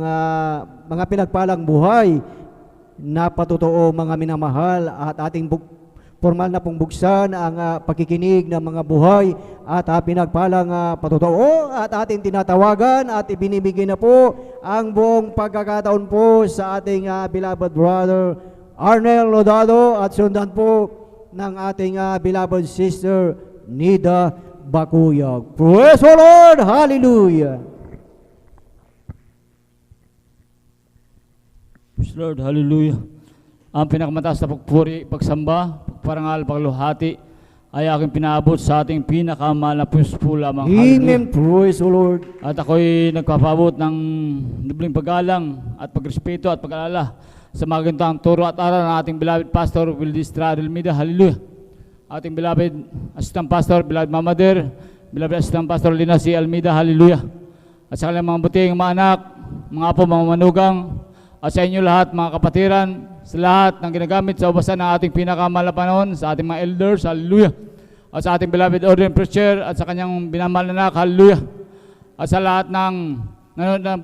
mga pinagpalang buhay na patotoo mga minamahal, at ating formal na pong buksan ang pakikinig ng mga buhay at pinagpalang patotoo, at ating tinatawagan at ibinibigay na po ang buong pagkakataon po sa ating beloved brother Arnel Lodado, at sundan po ng ating beloved sister Nida Bakuyag. Praise the Lord! Hallelujah! Praise the Lord, hallelujah. Ang pinakamataas na pagpuri, pagsamba, pagparangal, pagluhati ay aking pinaabot sa ating pinakamahal na puspo lamang. Amen. Praise the Lord. At ako'y nagpapaabot ng nubling paggalang at pagrespeto at pag-alala sa magandang turo at aral ng ating beloved pastor Wildy Estrada Almeida. Hallelujah. Ating beloved assistant pastor, beloved Mama Der, beloved assistant pastor Lina C. Almeida. Hallelujah. At sa kanilang mga buting mga anak, mga apo, mga manugang, at sa inyo lahat mga kapatiran, sa lahat ng ginagamit sa ubasan ng ating pinakamahal na panahon, sa ating mga elders, hallelujah. At sa ating beloved ordained preacher at sa kanyang binamahal na anak, hallelujah. At sa lahat ng nanonood ng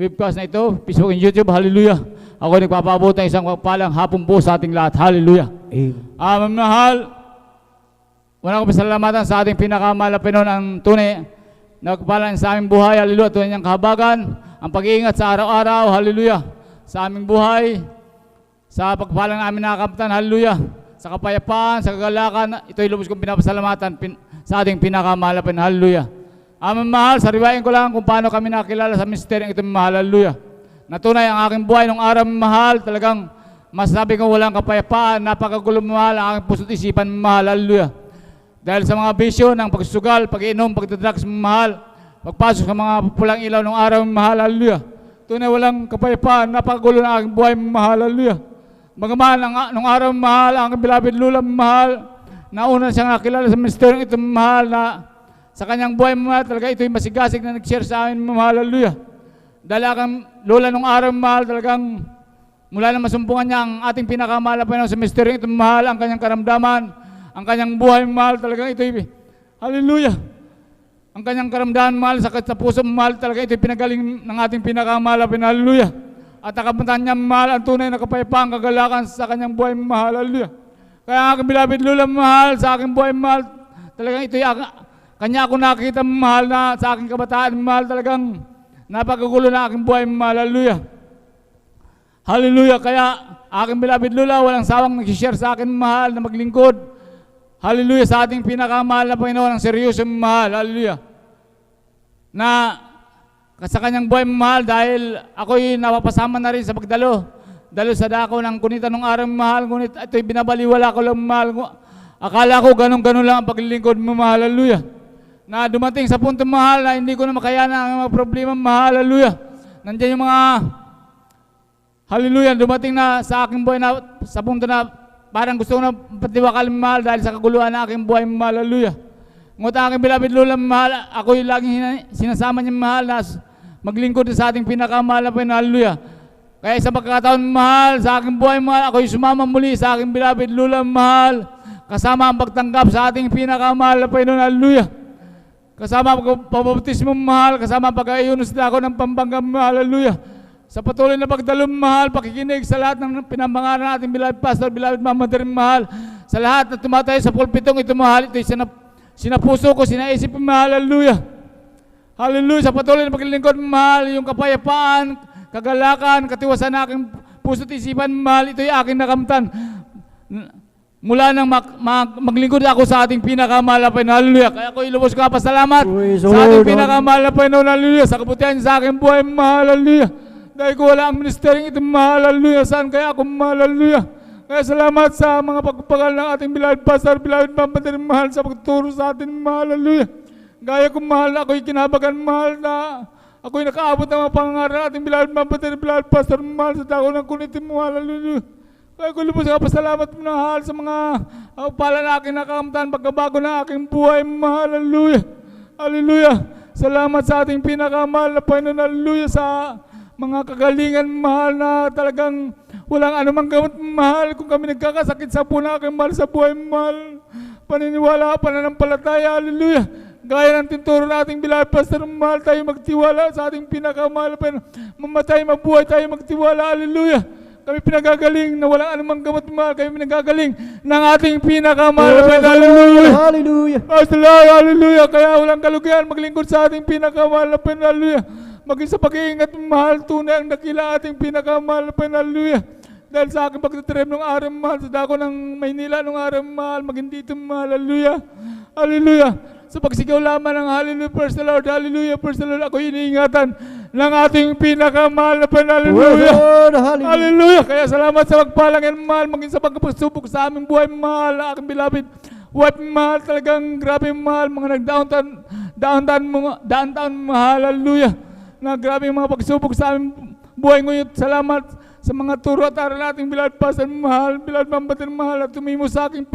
webcast na ito, Facebook and YouTube, hallelujah. Ako ay nagpapaabot ng isang palang hapon po sa ating lahat, hallelujah. Amen. Mahal, una ko pasalamatan sa ating pinakamahal na panahon, ang tunay na pagpalang sa aming buhay, hallelujah. Tunay niyang kahabagan, ang pag-iingat sa araw-araw, hallelujah. Sa aming buhay, sa pagpalang namin nakakamtan, hallelujah, sa kapayapaan, sa kagalakan, ito'y lubos kong pinapasalamatan sa ating pinakamalapin, hallelujah. Aming mahal, sariwain ko lang kung paano kami nakilala sa misteryong ito, mahal, hallelujah. Natunay ang aking buhay nung araw, mahal, talagang masasabi ko walang kapayapaan, napakagulo, mahal, ang aking puso't isipan, mahal, hallelujah. Dahil sa mga bisyo ng pagsugal, pag-inom, pagdadrugs, mahal, pagpasok sa mga pulang ilaw nung araw, mahal, hallelujah. Tunay walang kapayapaan, napakagulo ng aking buhay, mahal, hallelujah. Bagaman, nung araw, mahal, ang beloved Lula, mahal, nauna siyang nakilala sa ministeryong ito, mahal, na sa kanyang buhay, mahal, talaga ito'y masigasig na nag-share sa amin, mahal, hallelujah. Dahil ang Lula nung araw, mahal, talagang mula na masumpungan niya ang ating pinakamahal na sa ministeryong ito, mahal, ang kanyang karamdaman, ang kanyang buhay, mahal, talagang ito'y, hallelujah. Ang kanyang karamdaman, mahal, sakit sa puso, mahal, talaga ito'y pinagaling ng ating pinakamahal, hallelujah. At nakapuntahan niya, mahal, ang tunay na kapayapaan, kagalakan sa kanyang buhay, mahal, hallelujah. Kaya ang aking beloved Lula, mahal, sa aking buhay, mahal, talagang ito'y kanya ako nakikita, mahal, na sa aking kabataan, mahal, talagang napakagulo na aking buhay, mahal, hallelujah. Hallelujah. Kaya aking beloved Lula, walang sawang nag-share sa akin, mahal, na maglingkod, hallelujah, sa ating pinakamahal na Panginoon, ang seryoso, mahal, hallelujah. Na sa kanyang buhay, mahal, dahil ako'y napapasama na rin sa pagdalo. Dalo sa dako ng kunita nung araw, mahal, ngunit ito'y binabaliwala ko lang, mahal. Akala ko ganun-ganun lang ang paglilingkod mo, mahal, hallelujah. Na dumating sa punto, mahal, na hindi ko na makayanan ang mga problema, mahal, hallelujah. Nandiyan yung mga, hallelujah, dumating na sa aking buhay na sa punto na parang gusto ko na patiwakal, mahal, dahil sa kaguluhan na aking buhay, mahal, hallelujah. Ngunit aking beloved Lula, mahal, ako'y laging sinasama niya, mahal, na maglingkod sa ating pinakamahal na Panginoon, hallelujah. Kaya sa pagkakataon, mahal, sa aking buhay, mahal, ako'y sumama muli sa aking beloved Lula, mahal, kasama ang pagtanggap sa ating pinakamahal na Panginoon, hallelujah. Kasama ang pabautismo, mahal, kasama ang pag-ayunos na ako ng Pampanga, mahal, hallelujah. Sa patuloy na pagdalo, mahal, pakikinig sa lahat ng pinambangaran natin, beloved pastor, beloved Mama Der, mahal, sa lahat na tumatayo sa pulpitong ito, mahal, ito'y sinapuso ko, sinaisip, mahal, hallelujah. Hallelujah, sa patuloy na paglilingkod, mahal, yung kapayapaan, kagalakan, katiwasan na aking puso't isipan, mahal, ito'y aking nakamtan. mula nang maglingkod ako sa ating pinakamahal na Panginoon. Hallelujah. Kaya ako ilubos ko pasalamat Praise sa the ating Lord. pinakamahal na Panginoon. Hallelujah. Sa kabutihan niya sa aking buhay, mahal. Hallelujah. Dahil ko wala ang ministeryong ito, mahal. Hallelujah. Saan kaya ako mahal? Hallelujah. Kaya salamat sa mga pagpapagal ng ating beloved pastor, beloved Mama, mahal sa pagturo sa atin, mahal. Hallelujah. Gaya ko mahal, ako'y kinabagan, mahal na ako'y nakaabot ng mga pangangaral ng ating beloved Mama, beloved pastor, mahal sa dako ng kunitin mo, mahal. Hallelujah. Kaya ko lubos ka pasalamat mo mahal sa mga pala na aking nakamtan, pagkabago na aking buhay, mahal. Hallelujah. Hallelujah. Salamat sa ating pinakamahal na Panginoon. Hallelujah. Sa mga kagalingan, mahal, na talagang walang anumang gamot, mahal. Kung kami nagkakasakit sa puna, aking mahal sa buhay, mahal. Paniniwala, pananampalataya, hallelujah. Gaya ng tinturo nating beloved pastor, mahal, tayo magtiwala sa ating pinakamahal. Mamatay, mabuhay, tayo magtiwala, hallelujah. Kami pinagagaling na walang anumang gamot, mahal. Kami pinagagaling ng ating pinakamahal. Hallelujah. Hallelujah. Hallelujah. Kaya walang kalugian maglingkod sa ating pinakamahal na Panginoon. Hallelujah. Maging sa pag-iingat, mahal, tunay ang dakila ating pinakamahal na Panginoon. Hallelujah. Dahil sa aking pagtatrem ng araw, mahal, sa dako ng Maynila ng araw, mahal, maging dito, mahal. Hallelujah. Hallelujah. Sa pagsigaw lamang ng hallelujah, praise the Lord, hallelujah, praise the Lord, ako iniingatan ng ating pinakamahal na Panginoon. Hallelujah. Hallelujah. Hallelujah. Kaya salamat sa pagpalang yan, mahal, maging sa pagpasubok sa aming buhay, mahal, aking beloved. What mahal, talagang grabe mahal, mga downtown mahal, hallelujah. Na grabe mga pagsubok sa aming buhay ngayon. Salamat sa mga turo at aral nating beloved pastor, mahal, beloved mambatin, mahal, at tumimo sa aking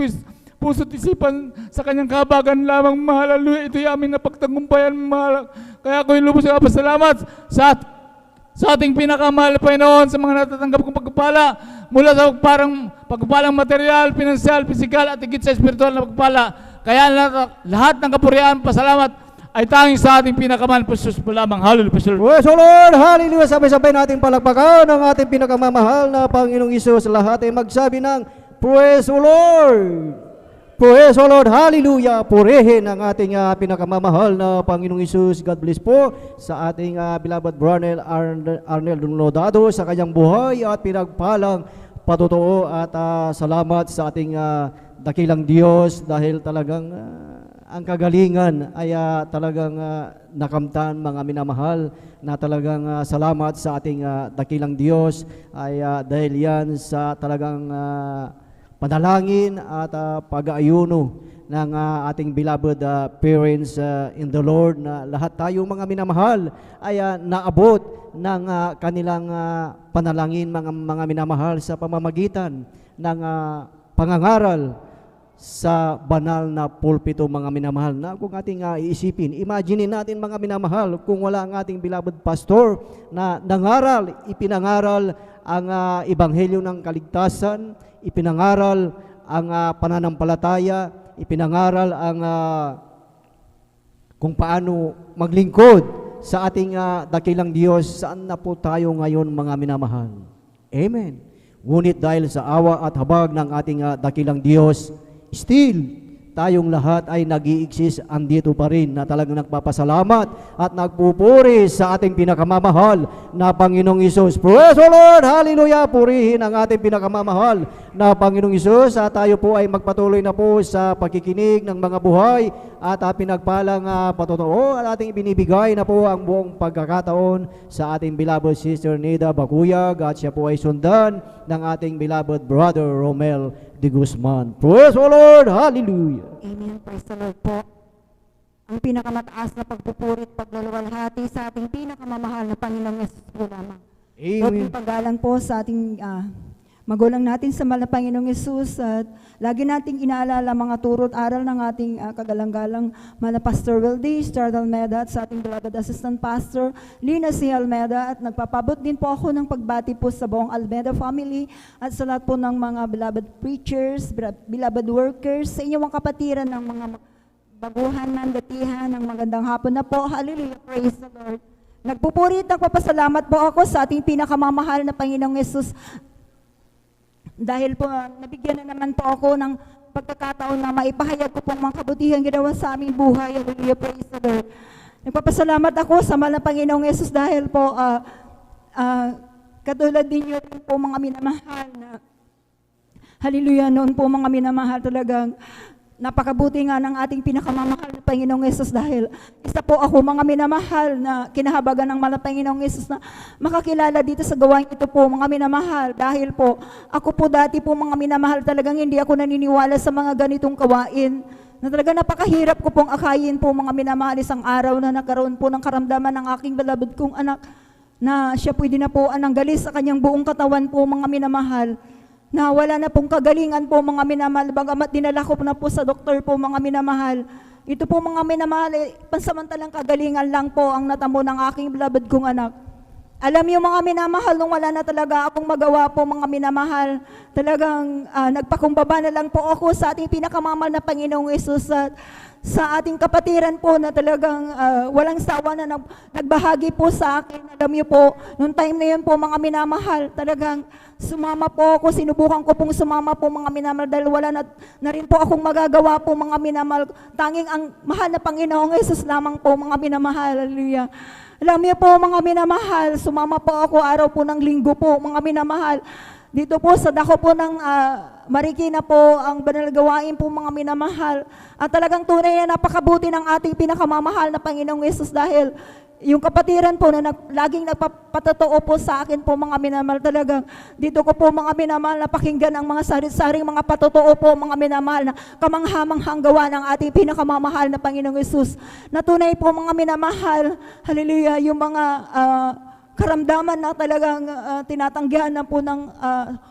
puso't isipan sa kanyang kahabagan lamang, mahal. Hallelujah. Ito'y aming napagtagumpayan, mahal. Kaya ako'y lubos na pasalamat sa ating pinakamahal na Panginoon, sa mga natatanggap kong pagpapala mula sa pagpapalang material, pinansyal, pisikal at higit sa espiritual na pagpapala. Kaya lahat ng kapurihan, pasalamat ay tanging sa ating pinakamahal na Panginoon po lamang. Hallelujah. Praise the Lord. Hallelujah. Sabay-sabay natin palakpakan ang ating pinakamamahal na Panginoong Isus. Lahat ay magsabi ng Praise the Lord. Praise the Lord. Hallelujah. Purihin ang ating pinakamamahal na Panginoong Isus. God bless po sa ating beloved brother Arnel Lodado sa kanyang buhay at pinagpalang patutuo at salamat sa ating dakilang Diyos dahil talagang ang kagalingan ay talagang nakamtan, mga minamahal, na talagang salamat sa ating dakilang Diyos ay dahil yan sa talagang panalangin at pag-aayuno ng ating beloved parents in the Lord, na lahat tayo mga minamahal ay naabot ng kanilang panalangin, mga minamahal, sa pamamagitan ng pangangaral sa banal na pulpito, mga minamahal, na kung ating iisipin, imagine natin mga minamahal, kung wala ang ating beloved pastor na nangaral, ipinangaral ang ebanghelyo ng kaligtasan, ipinangaral ang pananampalataya, ipinangaral ang kung paano maglingkod sa ating dakilang Diyos, saan na po tayo ngayon, mga minamahal? Amen. Ngunit dahil sa awa at habag ng ating dakilang Diyos, still, tayong lahat ay nag-i-exist, andito pa rin, na talagang nagpapasalamat at nagpupuri sa ating pinakamamahal na Panginoong Isus. Praise the Lord! Hallelujah! Purihin ang ating pinakamamahal na Panginoong Isus. At tayo po ay magpatuloy na po sa pagkikinig ng mga buhay at pinagpalang patutuo at ating ibinibigay na po ang buong pagkakataon sa ating beloved Sister Nida Bakuyag, at siya po ay sundan ng ating beloved Brother Romel de Guzman. Praise the Lord! Hallelujah! Amen. Praise the Lord po. Ang pinakamataas na pagpupuri at paglaluwalhati sa ating pinakamamahal na Panginoong Yesus po lamang. Amen. Paggalang po sa ating magulang natin sa mahal na Panginoong Yesus, at lagi nating inaalala mga turo at aral ng ating kagalang-galang mahal na Pastor Wildy Estrada Almeda, at sa ating beloved Assistant Pastor Lina C. Almeda, at nagpapabot din po ako ng pagbati po sa buong Almeda family at sa lahat po ng mga beloved preachers, beloved workers, sa inyong kapatiran ng mga baguhan, mandatihan, ng magandang hapon na po. Hallelujah, praise the Lord. Nagpupuri at nagpapasalamat po ako sa ating pinakamamahal na Panginoong Yesus, dahil po nabigyan na naman po ako ng pagkakataon na maipahayag ko pong mga kabutihan ginawa sa aming buhay. Hallelujah, praise the Lord. Nagpapasalamat ako sa mahal na Panginoong Yesus dahil po katulad ninyo rin po, mga minamahal, na Hallelujah, noon po mga minamahal, talagang napakabuti nga ng ating pinakamamahal na Panginoong Yesus dahil isa po ako mga minamahal na kinahabagan ng mahal na Panginoong Yesus na makakilala dito sa gawain ito po mga minamahal dahil po ako po dati po mga minamahal talagang hindi ako naniniwala sa mga ganitong gawain na talaga napakahirap ko pong akayin po mga minamahal isang araw na nagkaroon po ng karamdaman ng aking beloved kong anak na siya po dinapuan ng galis sa kanyang buong katawan po mga minamahal na wala na pong kagalingan po mga minamahal, bagamat dinala ko na po sa doktor po mga minamahal. Ito po mga minamahal, pansamantalang kagalingan lang po ang natamo ng aking beloved kong anak. Alam niyo mga minamahal, nung wala na talaga akong magawa po mga minamahal, talagang nagpakumbaba na lang po ako sa ating pinakamamahal na Panginoong Yesus at sa ating kapatiran po na talagang walang sawa na nagbahagi po sa akin. Alam niyo po, nung time na yun po mga minamahal, talagang sumama po ako, sinubukan ko pong sumama po mga minamahal dahil wala na rin po akong magagawa po mga minamahal. Tanging ang mahal na Panginoong Yesus lamang po mga minamahal. Hallelujah. Alam niyo po mga minamahal, sumama po ako araw po ng linggo po mga minamahal. Dito po sa dako po ng Marikina po ang banal gawain po mga minamahal. At talagang tunay na napakabuti ng ating pinakamamahal na Panginoong Yesus dahil yung kapatiran po na laging nagpapatotoo po sa akin po mga minamahal talagang dito ko po mga minamahal na pakinggan ang mga saring mga patotoo po mga minamahal na kamanghamanghang gawa ng ating pinakamamahal na Panginoong Yesus. Na tunay po mga minamahal, hallelujah, yung mga karamdaman na talagang tinatanggihan na po ng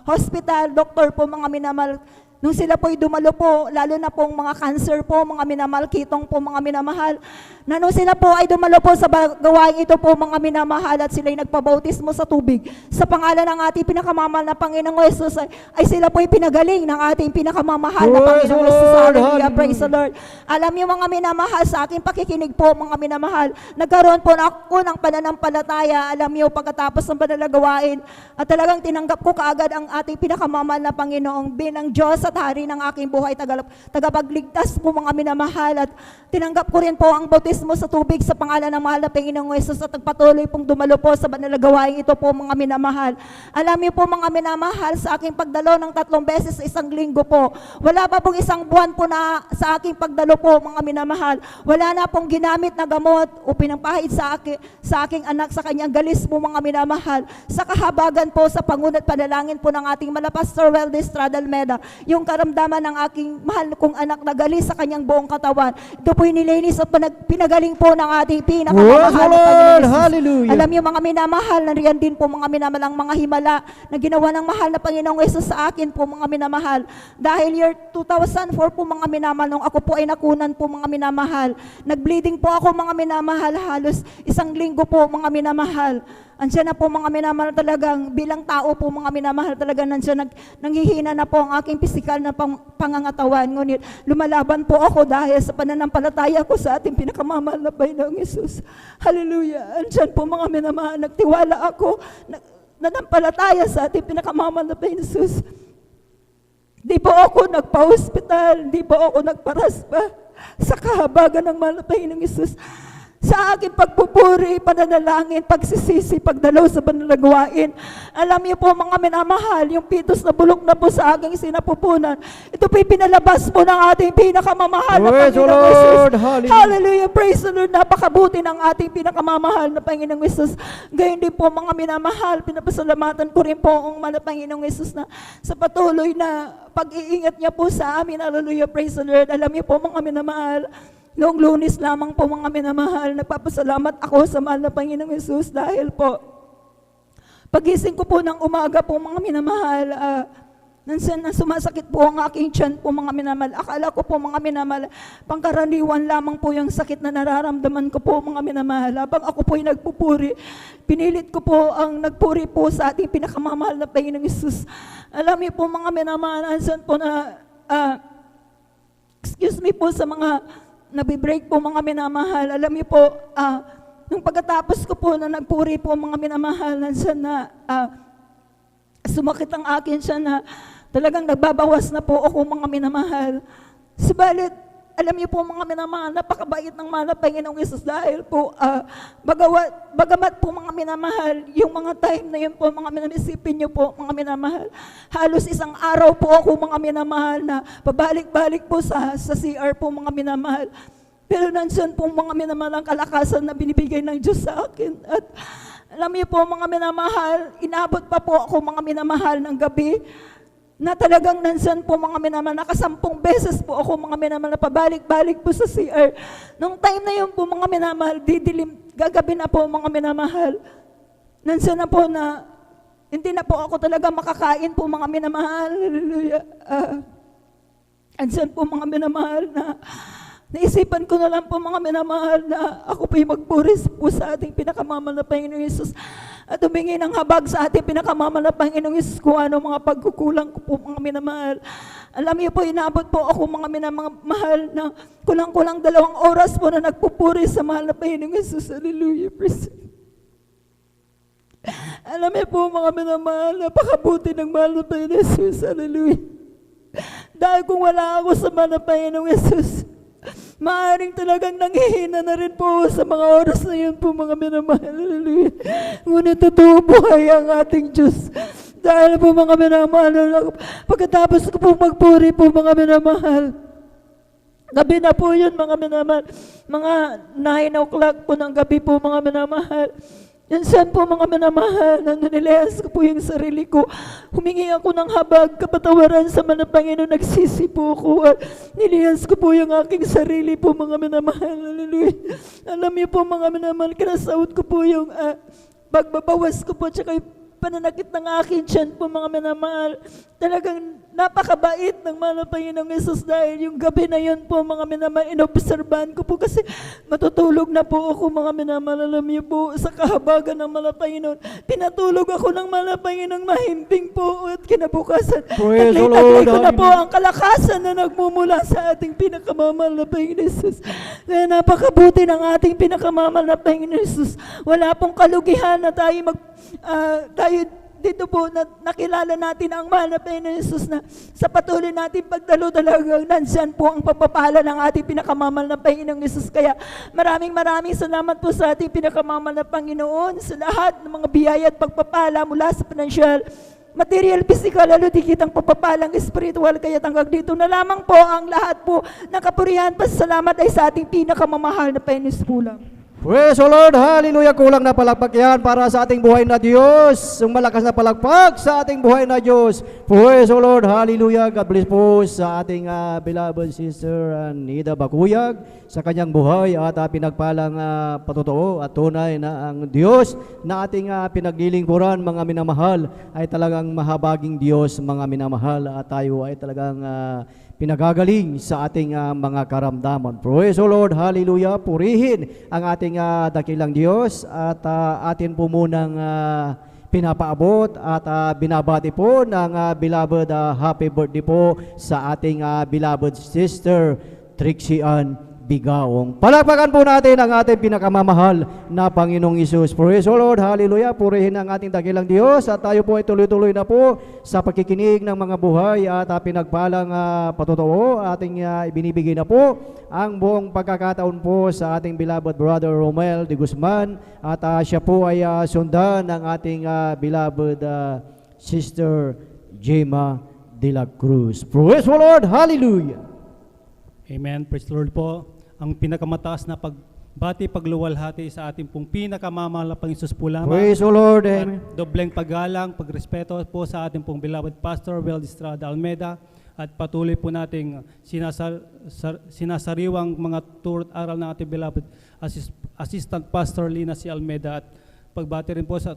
hospital, doktor po mga minamahal. Nung sila po'y dumalo po, lalo na pong mga cancer po, mga minamahal, kitong po mga minamahal, na nung sila po ay dumalo po sa gawain ito po mga minamahal at sila'y nagpabautismo sa tubig, sa pangalan ng ating pinakamamahal na Panginoong Yesus ay sila po'y pinagaling ng ating pinakamamahal na Panginoong Yesus. Hallelujah, praise the Lord. Alam niyo mga minamahal, sa aking pakikinig po mga minamahal, nagkaroon po na ako ng pananampalataya, alam niyo pagkatapos ng banal na gawain, at talagang tinanggap ko kaagad ang ating pinakamamahal na Panginoong bilang Diyos at Hari ng aking buhay, tagapagligtas po mga minamahal, at tinanggap ko rin po ang bautismo sa tubig sa pangalan ng mahal na Panginoong Yesus at nagpatuloy pong dumalo po sa banal na gawain ito po mga minamahal. Alam niyo po mga minamahal, sa aking pagdalo ng 3 beses sa isang linggo po, wala pa pong isang buwan po na sa aking pagdalo po mga minamahal, wala na pong ginamit na gamot o pinampahid sa aking anak sa kanyang galis po mga minamahal, sa kahabagan po sa pangunat panalangin po ng ating mala Pastor Weldy Estrada Almeda, yung karamdaman ng aking mahal kong anak na galis sa kanyang buong katawan. Ito po nilinis at pinagaling po ng ating pinakamamahal na Panginoon Yesus. Hallelujah. Alam niyo mga minamahal, nariyan din po mga minamalang mga himala na ginawa ng mahal na Panginoong Yesus sa akin po mga minamahal. Dahil year 2004 po mga minamahal, nung ako po ay nakunan po mga minamahal, nag-bleeding po ako mga minamahal, halos isang linggo po mga minamahal. Andiyan na po mga minamahal talagang bilang tao po mga minamahal talaga nandiyan nanghihina na po ang aking pisikal na pangangatawan. Ngunit lumalaban po ako dahil sa pananampalataya ko sa ating pinakamamahal na Panginoong Yesus. Hallelujah. Andiyan po mga minamahal, nagtiwala ako, nanampalataya sa ating pinakamamahal na Panginoong Yesus. Di po ako nagpa-hospital, di po ako nagparaspa sa kahabagan ng mahal na Panginoong Yesus. Sa aking pagpupuri, pananalangin, pagsisisi, pagdalaw sa banal na gawain. Alam niyo po mga minamahal, yung pitos na bulok na po sa aking sinapupunan, ito po'y pinalabas po ng ating pinakamamahal na Praise the Panginoong Yesus. Lord. Hallelujah. Hallelujah, praise the Lord. Napakabuti ng ating pinakamamahal na Panginoong Yesus. Gayon din po mga minamahal, pinapasalamatan ko rin po ang mahal na Panginoong Yesus na sa patuloy na pag-iingat niya po sa amin. Hallelujah, praise the Lord. Alam niyo po mga minamahal, noong Lunes lamang po mga minamahal, nagpapasalamat ako sa mahal na Panginoong Yesus dahil po, pagising ko po ng umaga po mga minamahal, nansan na sumasakit po ang aking tiyan po mga minamahal. Akala ko po mga minamahal, pangkaraniwan lamang po yung sakit na nararamdaman ko po mga minamahal. Habang ako po ay nagpupuri, pinilit ko po ang nagpuri po sa ating pinakamamahal na Panginoong Yesus. Alam niyo po mga minamahal, nansan po na, excuse me po sa mga nabibreak po mga minamahal. Alam niyo po, nung pagkatapos ko po na nagpuri po mga minamahal, nandiyan na sumakit ang akin siya na talagang nagbabawas na po ako mga minamahal. Subalit, alam niyo po mga minamahal, napakabait ng mahal na Panginoong Hesus dahil po, bagamat po mga minamahal, yung mga time na yun po, mga minamisipin niyo po, mga minamahal, halos isang araw po ako mga minamahal na pabalik-balik po sa CR po mga minamahal. Pero nandiyan po mga minamahal ang kalakasan na binibigay ng Diyos sa akin. At alam niyo po mga minamahal, inabot pa po ako mga minamahal ng gabi, na talagang nandiyan po mga minamahal, nakasampung beses po ako mga minamahal na pabalik-balik po sa CR. Nung time na yun po mga minamahal, didilim, gagabi na po mga minamahal. Nandiyan na po na, hindi na po ako talaga makakain po mga minamahal. Hallelujah. Nandiyan po mga minamahal na, naisipan ko na lang po mga minamahal na ako po'y magpuris po sa ating pinakamamahal na Panginoong Hesus at humingi ng habag sa ating pinakamamahal na Panginoong Hesus kung ano mga pagkukulang ko po mga minamahal. Alam niyo po, inabot po ako mga minamahal na kulang-kulang 2 oras po na nagpupuri sa mahal na Panginoong Hesus. Hallelujah. Praise. Alam niyo po mga minamahal, napakabuti ng mahal na Panginoong Hesus. Hallelujah. Dahil kung wala ako sa mahal na Panginoong Hesus, maaaring talagang nanghihina na rin po sa mga oras na yun po mga minamahal. Hallelujah. Ngunit totoo buhay ang ating Diyos. Dahil po mga minamahal, pagkatapos ko po magpuri po mga minamahal, gabi na po yun mga minamahal, mga 9 o'clock po ng gabi po mga minamahal. Yan po mga minamahal, nilehas ko po yung sarili ko. Humingi ako ng habag, kapatawaran sa mga Panginoon, nagsisi po ako at nilehas ko po yung aking sarili po mga minamahal. Hallelujah. Alam niyo po mga minamahal, kinasahod ko po yung pagbabawas ko po tsaka yung pananakit ng aking tiyan po mga minamahal. Talagang napakabait ng mahal na Panginoong Hesus dahil yung gabi na yun po mga minamahal, inobserbahan ko po kasi matutulog na po ako mga minamahal. Alam niyo po, sa kahabagan ng mahal na Panginoon, pinatulog ako ng mahal na Panginoong mahimbing po at kinabukasan. Taglay-taglay ko na po ang kalakasan na nagmumula sa ating pinakamamahal na Panginoong Hesus. Kaya napakabuti ng ating pinakamamahal na Panginoong Hesus. Wala pong kalugihan na tayo tayo dito po nakilala natin ang mahal na Panginoon Hesus na sa patuloy natin pagdalo talagang nandyan po ang pagpapala ng ating pinakamamahal na Panginoong Hesus. Kaya maraming salamat po sa ating pinakamamahal na Panginoon sa lahat ng mga biyaya at pagpapala mula sa financial, material, physical, lalo dikit ang pagpapalang spiritual. Kaya hanggang dito na lamang po ang lahat po ng kapurihan, pasalamat ay sa ating pinakamamahal na Panginoon Hesus po lang. Praise the Lord, hallelujah. Kulang na palakpak yan para sa ating buhay na Diyos. Ang malakas na palakpak sa ating buhay na Diyos. Praise the Lord, hallelujah. God bless po sa ating beloved sister Nida Bakuyag sa kanyang buhay at pinagpalang patotoo at tunay na ang Diyos na ating pinaglilingkuran mga minamahal ay talagang mahabaging Diyos mga minamahal at tayo ay talagang pinagagaling sa ating mga karamdaman. Praise the Lord, hallelujah. Purihin ang ating dakilang Diyos at atin po munang pinapaabot at binabati po ng beloved happy birthday po sa ating beloved sister Trixie Ann Bigaong. Palakpakan po natin ang ating pinakamamahal na Panginoong Hesus. Praise the Lord, hallelujah. Purihin ang ating dakilang Diyos at tayo po ay tuloy-tuloy na po sa pagkikinig ng mga buhay at pinagpalang patotoo. Ating ibinibigay na po ang buong pagkakataon po sa ating beloved brother Romel de Guzman at siya po ay sundan ng ating beloved sister Gemma de la Cruz. Praise the Lord, hallelujah. Amen. Praise the Lord po. Ang pinakamataas na pagbati, pagluwalhati sa ating pong pinakamamahal na Panginoon po lamang. Praise the Lord. Amen. At dobleng paggalang, pagrespeto po sa ating pong beloved Pastor Wel Estrada Almeida at patuloy po nating sinasariwang mga turo at aral ng ating beloved Assistant Pastor Lina C. Almeida at pagbati rin po sa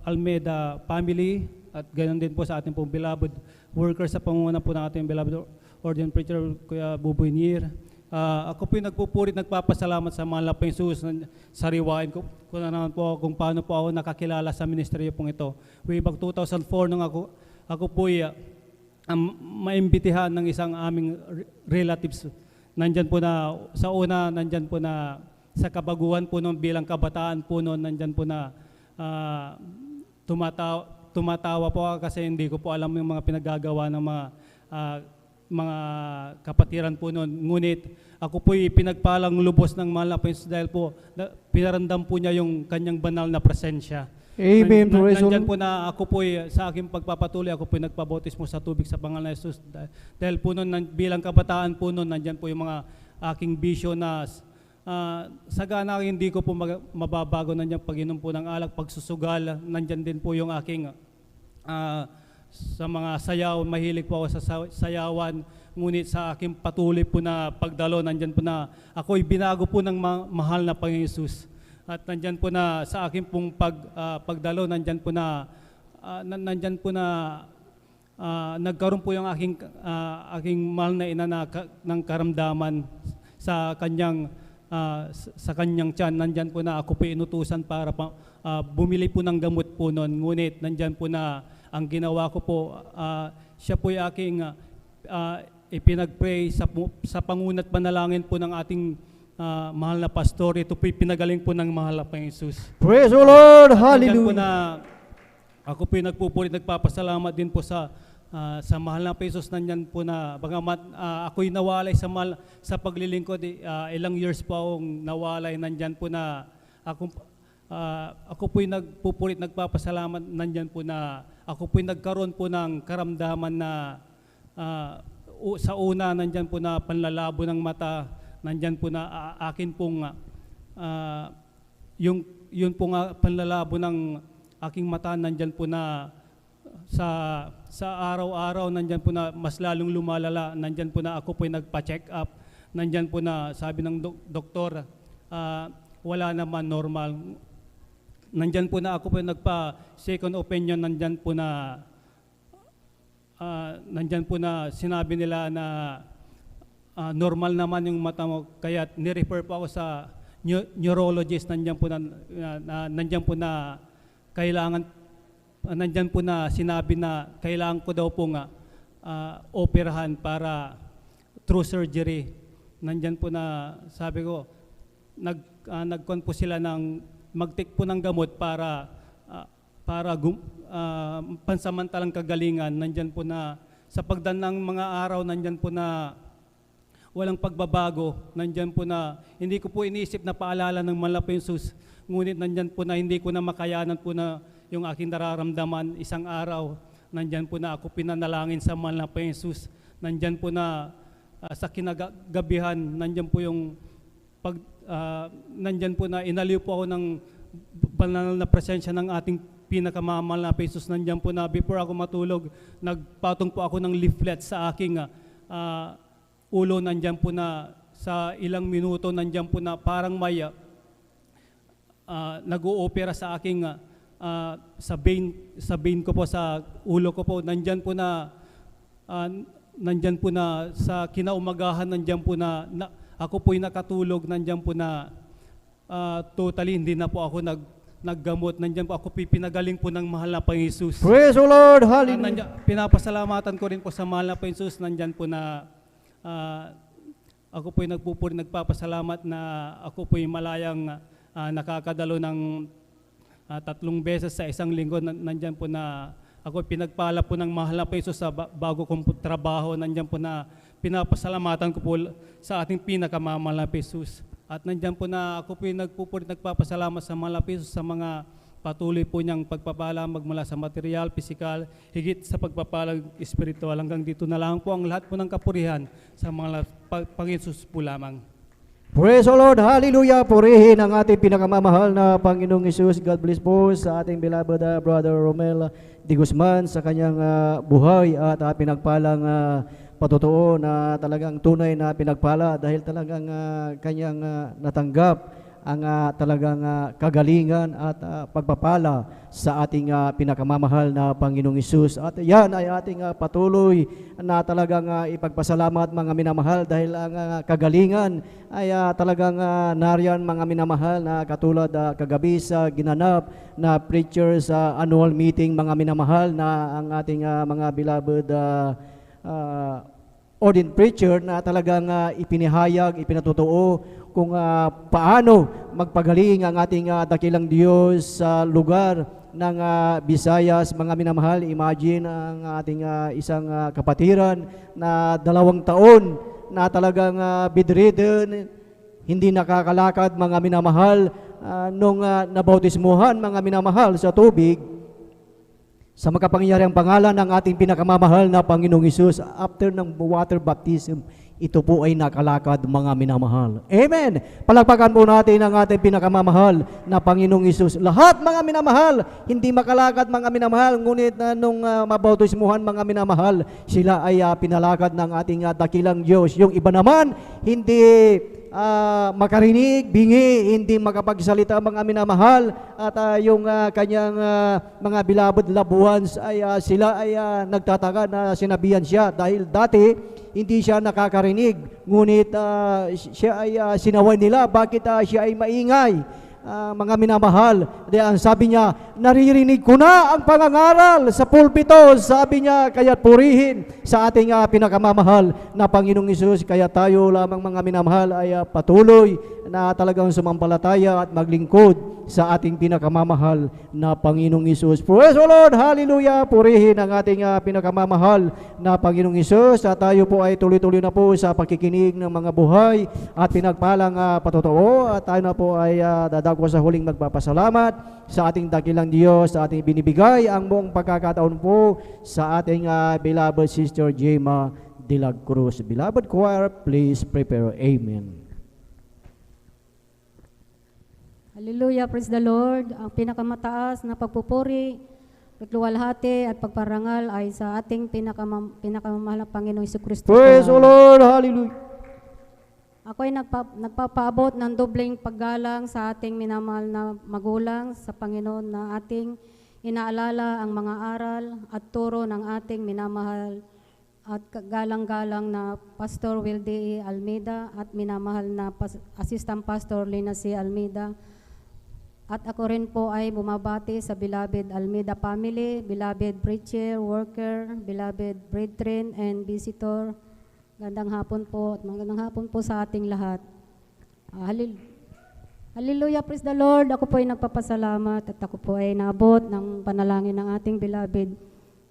Almeida family at ganoon din po sa ating pong beloved workers sa pangunguna po ng ating beloved Ordained Preacher Kuya Buboy Nier. Ako po yung nagpupurit, nagpapasalamat sa mga lapang Hesus na sariwain ko na naman po kung paano po ako nakakilala sa ministeryo pong ito. Way back 2004 nung ako po maimbitihan ng isang aming relatives. Nandyan po na, sa una, nandyan po na sa kabaguhan po noon bilang kabataan po noon, nandyan po na tumatawa po ako kasi hindi ko po alam yung mga pinagagawa ng mga mga kapatiran po noon. Ngunit ako po'y pinagpalang lubos ng mahal na Panginoon dahil po pinaramdam po niya yung kanyang banal na presensya. Amen. Praise the Nandyan Lord. po na ako po'y sa aking pagpapatuloy, ako po'y nagpabautismo sa tubig sa pangalan ni Jesus. Dahil po noon, bilang kabataan po noon, nandyan po yung mga aking bisyo na sagana hindi ko po mababago. Nandyan pag-inom po ng alak, pagsusugal, nandyan din po yung aking sa mga sayaw, mahilig po ako sa sayawan. Ngunit sa aking patuloy po na pagdalo, nandyan po na ako'y binago po ng mahal na Panginoon Jesus. At nandyan po na sa aking pong pagdalo, nandyan po na nagkaroon po yung aking mahal na ina ng karamdaman sa kanyang tiyan. Nandyan po na ako po inutusan para bumili po ng gamot po noon. Ngunit nandyan po na ang ginawa ko po, siya po yung aking ipinag-pray sa pangunat panalangin po ng ating mahal na pastor. Ito po pinagaling po ng mahal na Panginoon Jesus. Praise the Lord. Nandyan po Hallelujah. na ako po nagpupulit, nagpapasalamat din po sa mahal na Panginoon. Nandyan po na bagamat ako'y nawalay sa paglilingkod, ilang years po akong nawalay. Nandyan po na ako po'y nagpupulit, nagpapasalamat. Nandyan po na ako po'y nagkaroon po ng karamdaman na sa una, nandyan po na panlalabo ng mata. Nandyan po na akin pong yun po nga panlalabo ng aking mata. Nandyan po na sa araw-araw, nandyan po na mas lalong lumalala. Nandyan po na ako po'y nagpa-check up. Nandyan po na sabi ng doktor, wala naman, normal. Nandyan po na ako po'y nagpa-second opinion. Nandyan po na sinabi nila na normal naman yung mata mo, kaya ni-refer po ako sa neurologist. Nandyan po na kailangan, nandyan po na sinabi na kailangan ko daw po nga operahan para through surgery. Nandyan po na sabi ko, nagkon po sila ng mag-take po ng gamot para pansamantalang kagalingan. Nandyan po na sa pagdaan ng mga araw, nandyan po na walang pagbabago. Nandyan po na hindi ko po iniisip na paalala ng mahal na Panginoon Jesus. Ngunit nandyan po na hindi ko na makayanan po na yung aking nararamdaman. Isang araw, nandyan po na ako pinanalangin sa mahal na Panginoon Jesus. Nandyan po na sa kinagabihan, nandyan po yung nandyan po na inaliw po ako ng banal na presensya ng ating pinakamamahal na Panginoon Jesus. Nandyan po na before ako matulog, nagpatong po ako ng leaflet sa aking ulo. Nandyan po na sa ilang minuto, nandyan po na parang may nag-oopera sa aking sa vein ko po, sa ulo ko po. Nandyan po na sa kinaumagahan, nandyan po na ako po'y nakatulog. Nandyan po na totally hindi na po ako naggamot. Nandyan po ako pinagaling po ng mahal na Panginoon Jesus. Praise the Lord. Hallelujah. Pinapasalamatan ko rin po sa mahal na Panginoon Jesus. Nandyan po na ako po'y nagpapasalamat na ako po'y malayang nakakadalo ng 3 beses sa isang linggo. Nandyan po na ako pinagpala po ng mahal na Panginoon sa bago kong trabaho. Nandyan po na pinapasalamatan ko po sa ating pinakamamahal na Jesus. At nandyan po na ako po nagpapasalamat sa mahal na Jesus sa mga patuloy po niyang pagpapala magmula sa material, pisikal, higit sa pagpapalang espiritual. Hanggang dito na lang po ang lahat po ng kapurihan sa mga Panginoon Jesus po lamang. Praise the Lord. Hallelujah. Purihin ang ating pinakamamahal na Panginoong Jesus. God bless po sa ating beloved Brother Romel de Guzman sa kanyang buhay at pinagpalang patotoo na talagang tunay na pinagpala dahil talagang kanyang natanggap ang talagang kagalingan at pagpapala sa ating pinakamamahal na Panginoong Hesus. At yan ay ating patuloy na talagang ipagpasalamat mga minamahal dahil ang kagalingan ay talagang nariyan mga minamahal na katulad kagabi sa ginanap na preacher sa annual meeting mga minamahal na ang ating mga beloved ordained preacher na talagang ipinahayag, ipinatutuo kung paano magpagaling ang ating dakilang Diyos sa lugar ng Visayas. Mga minamahal, imagine ang ating isang kapatiran na 2 taon na talagang bedridden, hindi nakakalakad, mga minamahal, nung nabautismuhan, mga minamahal, sa tubig, sa makapangyarihang pangalan ng ating pinakamamahal na Panginoong Hesus, after ng water baptism, ito po ay nakalakad, mga minamahal. Amen! Palakpakan po natin ang ating pinakamamahal na Panginoong Hesus. Lahat, mga minamahal, hindi makalakad, mga minamahal, ngunit nung mabautismuhan, mga minamahal, sila ay pinalakad ng ating dakilang Diyos. Yung iba naman, hindi makarinig, bingi, hindi makapagsalita, mga minamahal, at yung kanyang mga beloved loved ones ay sila ay nagtataka na sinabihan siya dahil dati hindi siya nakakarinig, ngunit siya ay sinaway nila. Bakit siya ay maingay? Mga minamahal, ang sabi niya, naririnig ko na ang pangangaral sa pulpito, sabi niya, kaya purihin sa ating pinakamamahal na Panginoong Hesus. Kaya tayo lamang, mga minamahal, ay patuloy na talagang sumampalataya at maglingkod sa ating pinakamamahal na Panginoong Hesus. Praise the Lord! Hallelujah! Purihin ang ating pinakamamahal na Panginoong Hesus, at tayo po ay tuloy-tuloy na po sa pakikinig ng mga buhay at pinagpalang patotoo, at tayo na po ay dadako sa huling magpapasalamat sa ating dakilang Diyos, sa ating binibigay ang buong pagkakataon po sa ating beloved Sister Gemma de la Cruz. Beloved choir, please prepare. Amen. Hallelujah, praise the Lord. Ang pinakamataas na pagpupuri, pagluwalhati at pagparangal ay sa ating pinakamamahal na Panginoong Jesucristo. Praise the Lord, hallelujah. Ako ay nagpapaabot ng dobleng paggalang sa ating minamahal na magulang sa Panginoon, na ating inaalala ang mga aral at turo ng ating minamahal at galang-galang na Pastor Wilde Almeida at minamahal na Assistant Pastor Lina C. Almeida. At ako rin po ay bumabati sa beloved Almeida family, beloved preacher, worker, beloved brethren and visitor. Magandang hapon po at magandang hapon po sa ating lahat. Hallelujah, praise the Lord. Ako po ay nagpapasalamat at ako po ay naabot ng panalangin ng ating beloved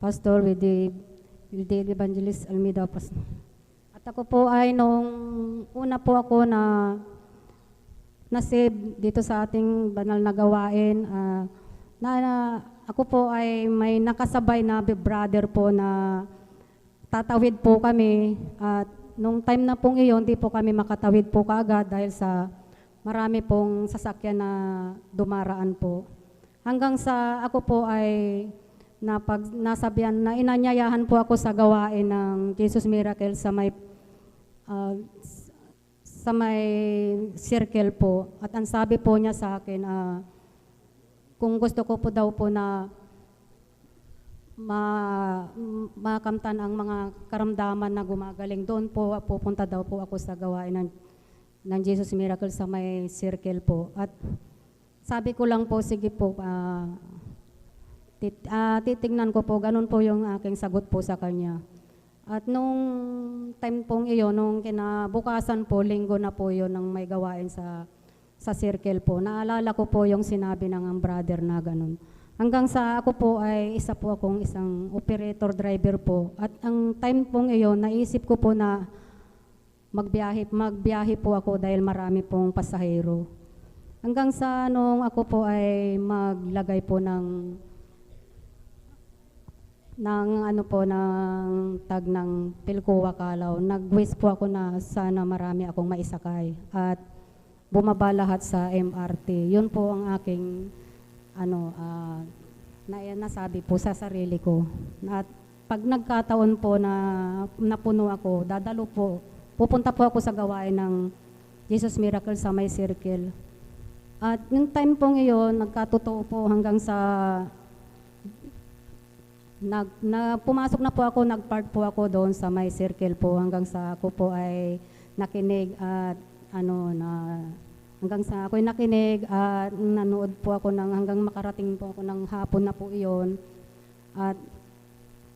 Pastor Wilde Evangelist Almeida. At ako po ay nung una po ako na-save dito sa ating banal na gawain, ako po ay may nakasabay na brother po na tatawid po kami, at nung time na pong iyon, di po kami makatawid po kaagad dahil sa marami pong sasakyan na dumaraan po. Hanggang sa ako po ay nasabihan na inanyayahan po ako sa gawain ng Jesus Miracle sa may circle po. At ang sabi po niya sa akin, kung gusto ko po daw po na makamtan ang mga karamdaman na gumagaling, doon po pupunta daw po ako sa gawain ng Jesus Miracle sa may circle po. At sabi ko lang po, sige po, titignan ko po, ganun po yung aking sagot po sa kanya. At nung time pong iyon, nung kinabukasan po, linggo na po yun nang may gawain sa circle po, naalala ko po yung sinabi ng brother na ganun. Hanggang sa ako po ay isa po akong isang operator driver po. At ang time pong iyon, naisip ko po na magbiyahe po ako dahil marami pong pasahero. Hanggang sa nung ako po ay maglagay po ng tag ng Pilcoa Calaw, nag-wish po ako na sana marami akong maisakay at bumaba lahat sa MRT. Yun po ang aking nasabi po sa sarili ko. At pag nagkataon po na napuno ako, pupunta po ako sa gawain ng Jesus Miracle sa may circle. At yung time pong iyon, nagkatotoo po hanggang sa pumasok na po ako, nag-park po ako doon sa may circle po hanggang sa ako po ay nakinig at hanggang sa ako'y nakinig at nanood po ako hanggang makarating po ako ng hapon na po iyon. At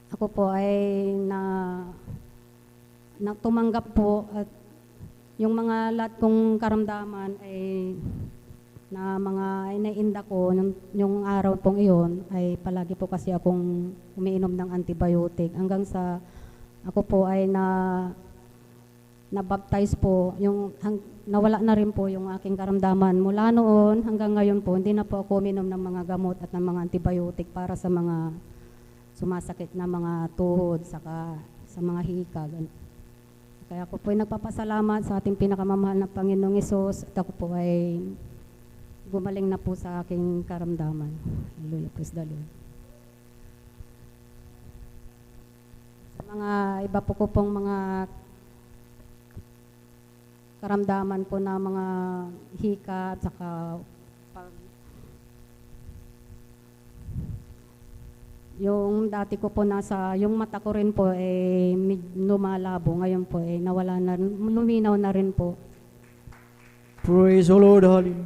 ako po ay tumanggap po at yung mga lahat kong karamdaman ay na mga iniinda ko yung araw pong iyon ay palagi po kasi akong umiinom ng antibiotic hanggang sa ako po ay na-baptize po, nawala na rin po yung aking karamdaman. Mula noon hanggang ngayon po, hindi na po ako uminom ng mga gamot at ng mga antibiotic para sa mga sumasakit na mga tuhod, saka sa mga hika. Kaya ako po ay nagpapasalamat sa ating pinakamamahal na Panginoong Hesus at ako po ay gumaling na po sa aking karamdaman. Hallelujah, praise the Lord. Sa mga iba po ko pong mga karamdaman po na mga hika at saka yung dati ko po yung mata ko rin po lumalabo, ngayon po nawala na, luminaw na rin po. Praise the Lord, hallelujah.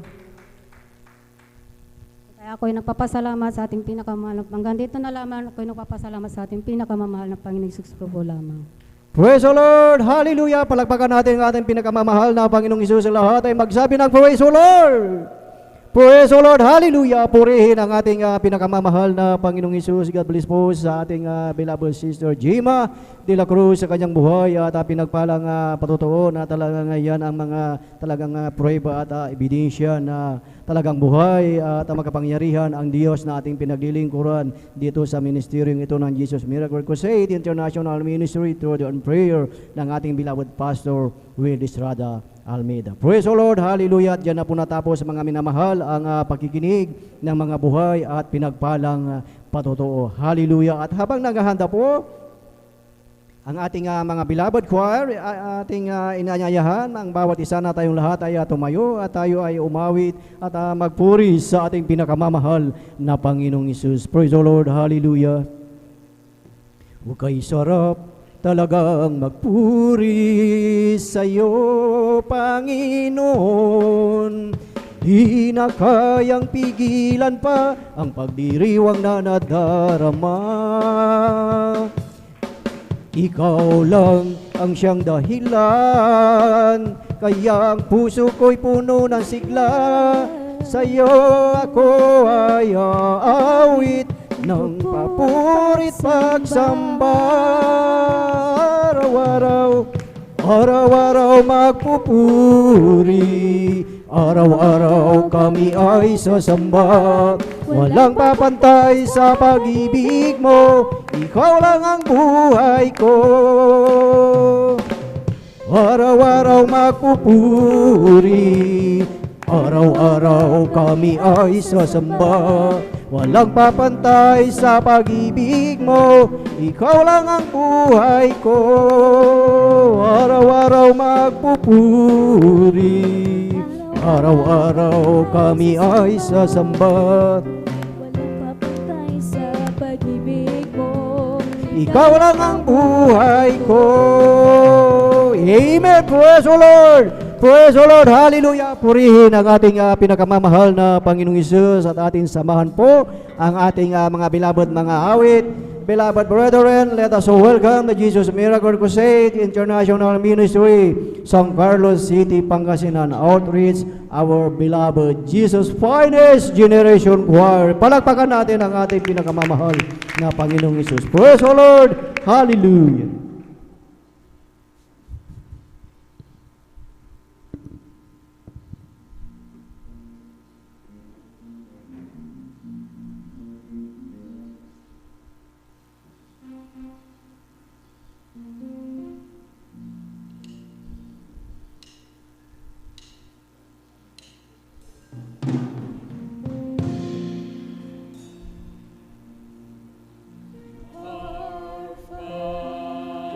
Kaya ako'y nagpapasalamat sa ating pinakamahal. Hanggang dito na lamang ako'y nagpapasalamat sa ating pinakamamahal na Panginoong Hesus po lamang. Praise the Lord, hallelujah. Palakpakan natin ang ating pinakamamahal na Panginoong Hesus. Lahat ay magsabi ng praise the Lord. Praise the Lord, hallelujah. Purihin ang ating pinakamamahal na Panginoong Hesus. God bless po sa ating beloved sister Jima de la Cruz sa kanyang buhay at pinagpalang patutuo na talagang yan ang mga talagang prueba at ebidensya na talagang buhay at makapangyarihan ang Diyos na ating pinaglilingkuran dito sa ministeryong ito ng Jesus Miracle Crusade International Ministry through the prayer ng ating beloved Pastor Will Estrada Almeida. Praise the Lord, hallelujah. At dyan na po natapos mga minamahal ang pakikinig ng mga buhay at pinagpalang patutuo. Hallelujah. At habang naghahanda po ang ating mga beloved choir, ating inanyayahan ang bawat isa na tayong lahat ay tumayo at tayo ay umawit at magpuri sa ating pinakamamahal na Panginoong Hesus. Praise the Lord, hallelujah. Huwag kayo sarap talagang magpuri sa iyo, Panginoon. Di na kayang pigilan pa ang pagdiriwang na nadarama. Ikaw lang ang siyang dahilan, kaya ang puso ko'y puno ng sigla. Sa iyo ako ay aawit ng papurit pagsamba. Araw-araw magpupuri, araw-araw kami ay sasamba. Walang papantay sa pag-ibig mo, ikaw lang ang buhay ko. Araw-araw magpupuri, araw-araw kami ay sasamba. Walang papantay sa pag-ibig mo, ikaw lang ang buhay ko. Araw-araw magpupuri, araw-araw kami ay sasamba. Walang papantay sa pag-ibig mo, Ikaw lang ang buhay ko. Amen. Praise the Lord. Praise the Lord. Hallelujah. Purihin ang ating pinakamamahal na Panginoong Hesus at ating samahan po ang ating mga beloved mga awit. Beloved brethren, let us welcome the Jesus Miracle Crusade International Ministry, San Carlos City, Pangasinan Outreach, our beloved Jesus Finest Generation Choir. Palakpakan natin ang ating pinakamamahal na Panginoong Hesus. Praise the Lord. Hallelujah. Our Father.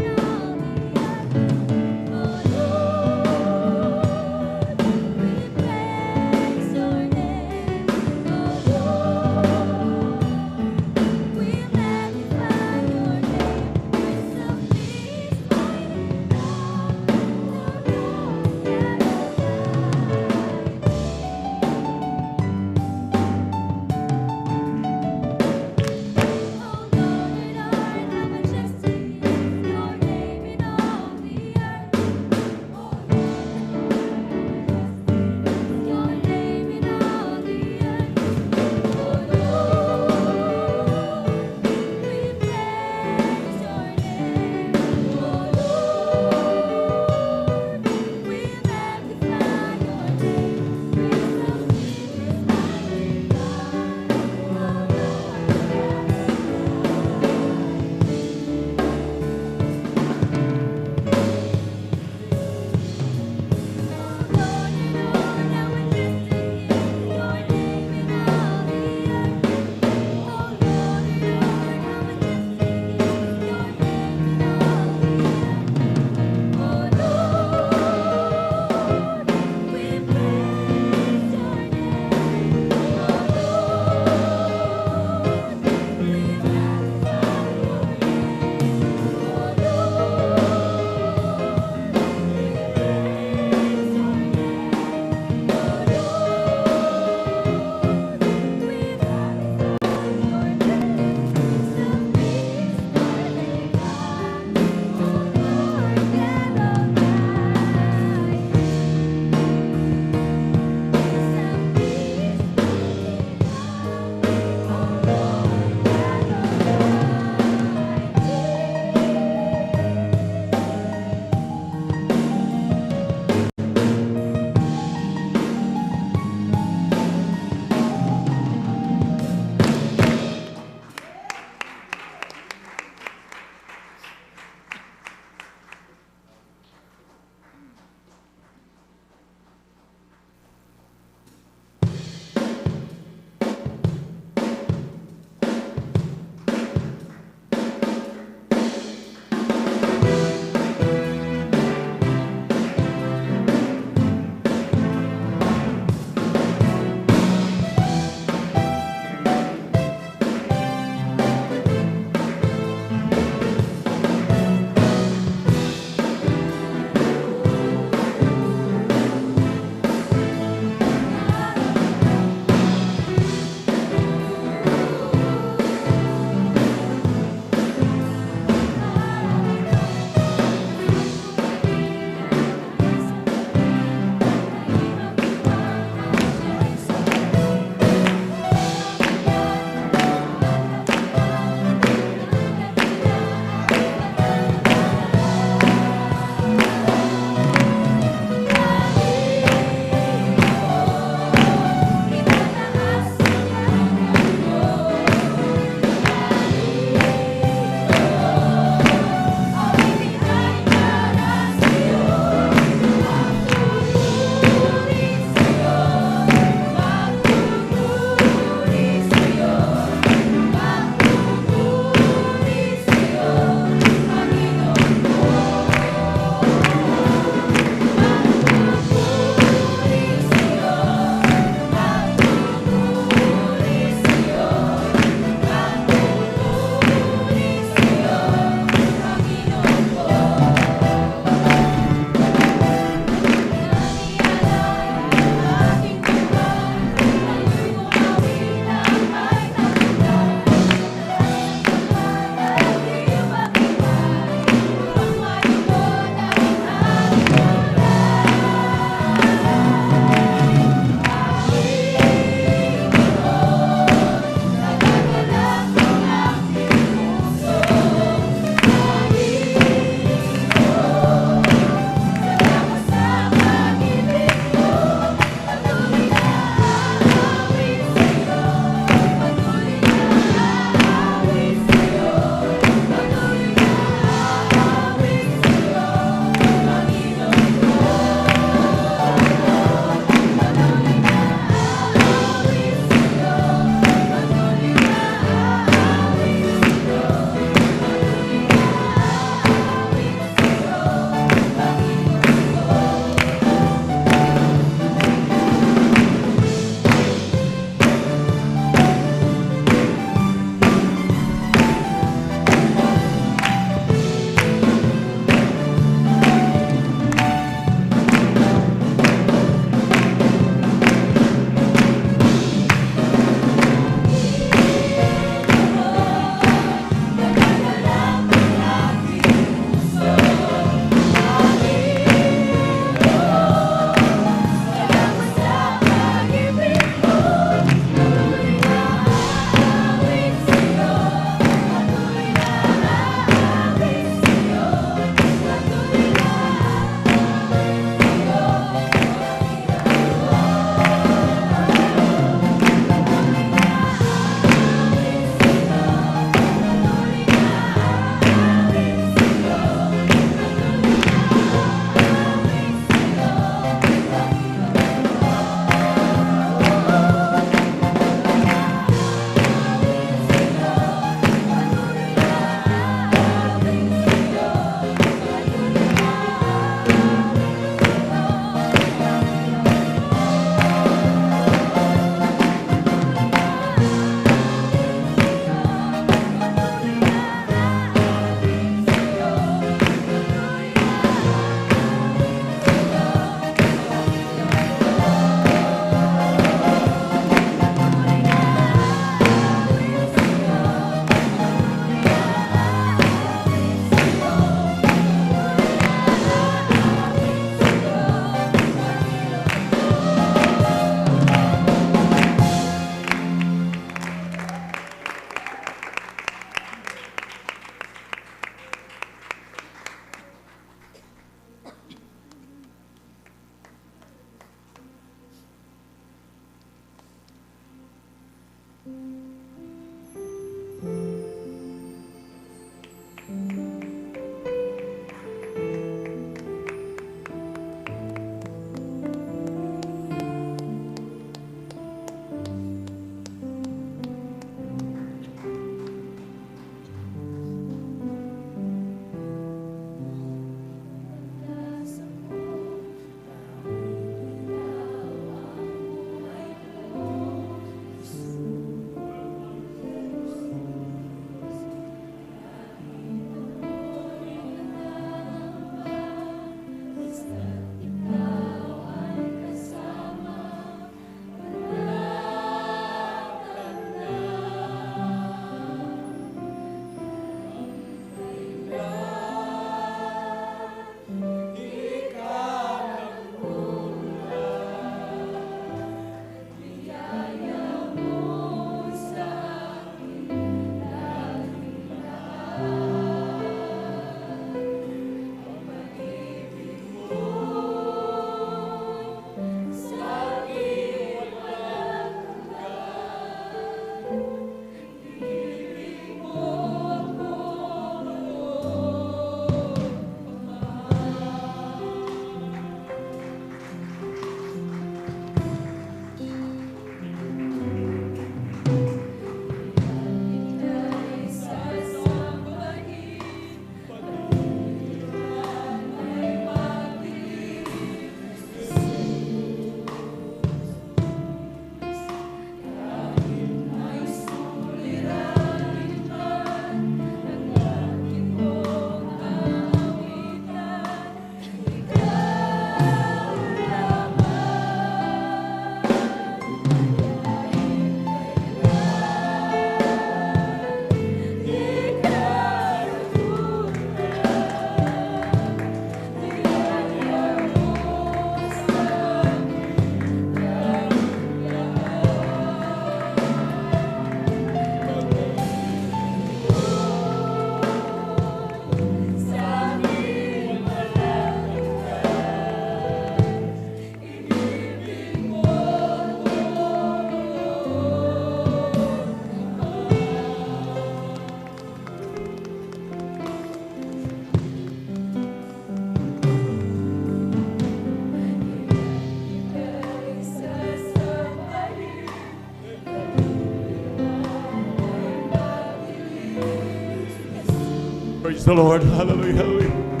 Praise the Lord. Hallelujah. Hallelujah.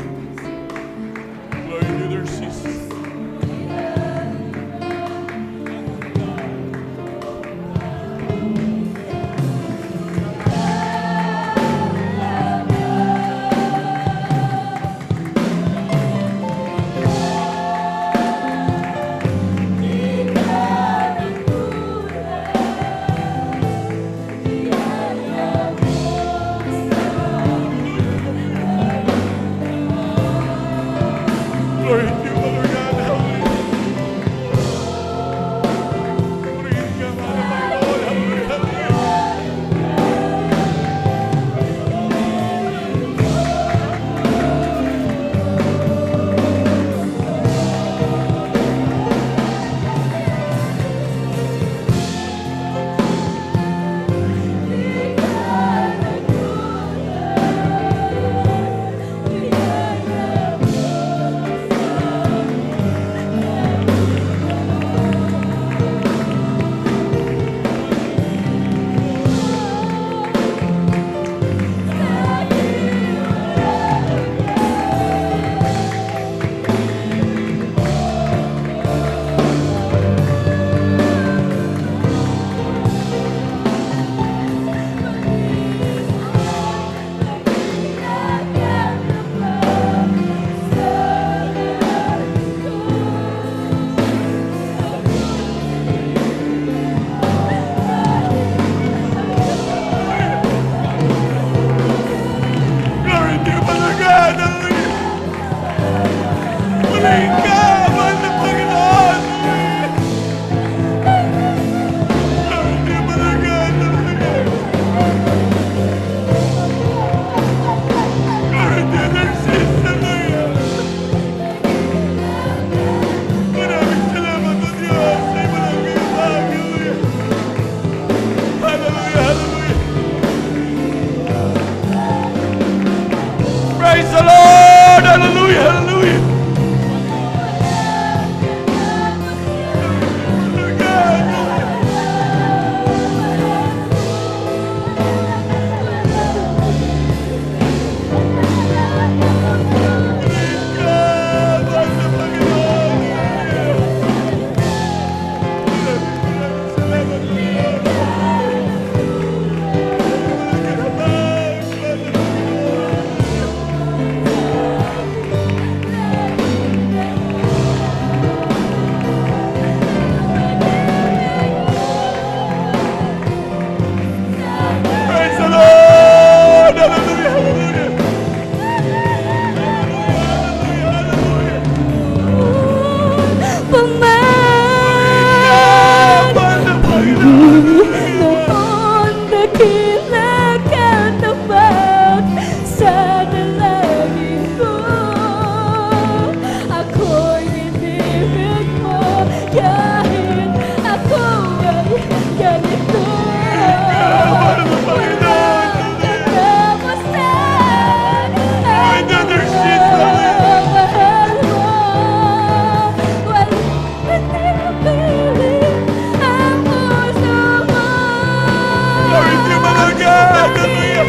Glory to you, Lord Jesus. Glory to you, Father God. Hallelujah. Purihin ka, mahal na Panginoon. Hallelujah. Hallelujah. Glory to you, Father God. Hallelujah. Purihin ka, mahal na Panginoon. Glory to you, Father God. Hallelujah. Glory to you, Lord Jesus. Hallelujah. Maraming salamat po, Diyos. Ay maraming hallelujah. Hallelujah, hallelujah. Praise the Lord. Hallelujah, hallelujah. Father God, God, mahal na Panginoon. Maraming salamat po, Lord. Praise the Lord. Hallelujah, hallelujah. Hallelujah, mahal na Panginoon. Noon nakilakatapat sa dalangin ko. Ako'y inibig mo kahit ako ay ganito. Mahal na Panginoon. Katapusan Ay, Brother Sid, mahal mo. Walang pinipilit ang puso mo. Glory to you, Father God. Hallelujah.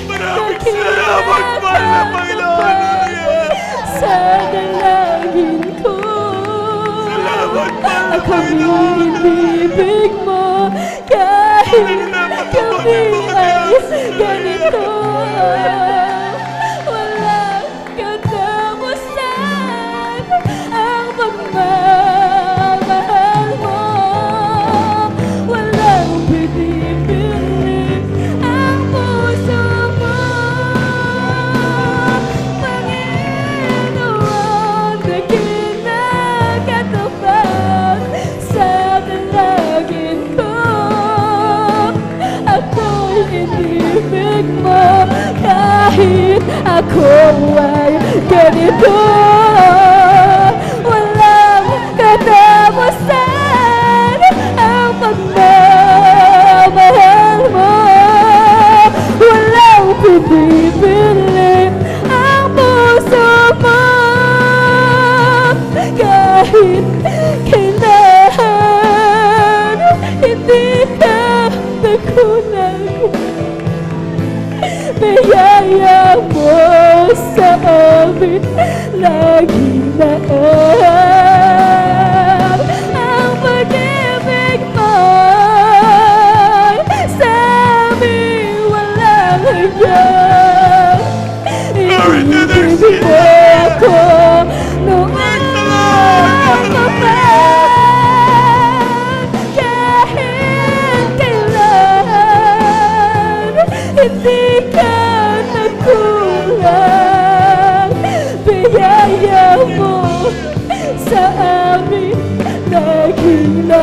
Maraming salamat, mahal na Panginoon. Hallelujah. Sa dalangin ko, Salamat, mahal na ako'y Panginoon. inibig mo kahit kami ay ganito. Walang katapusan ang pagmamahal mo. Walang pinipilit ang puso mo. Panginoon na kinakatapat sa dalangin ko. Ako'y inibig mo kahit ako ay ganito. Walang katapusan ang pagmamahal mo. Walang pinipilit ang puso mo. Kahit kailan hindi ka nagkulang. Biyaya naginaan. Ang pag-ibig mo'y sa amin walang hanggan. Ibig mo ako noon pa man, kahit kailan hindi ka nagkulang. Biyaya mo sa amin naginaan.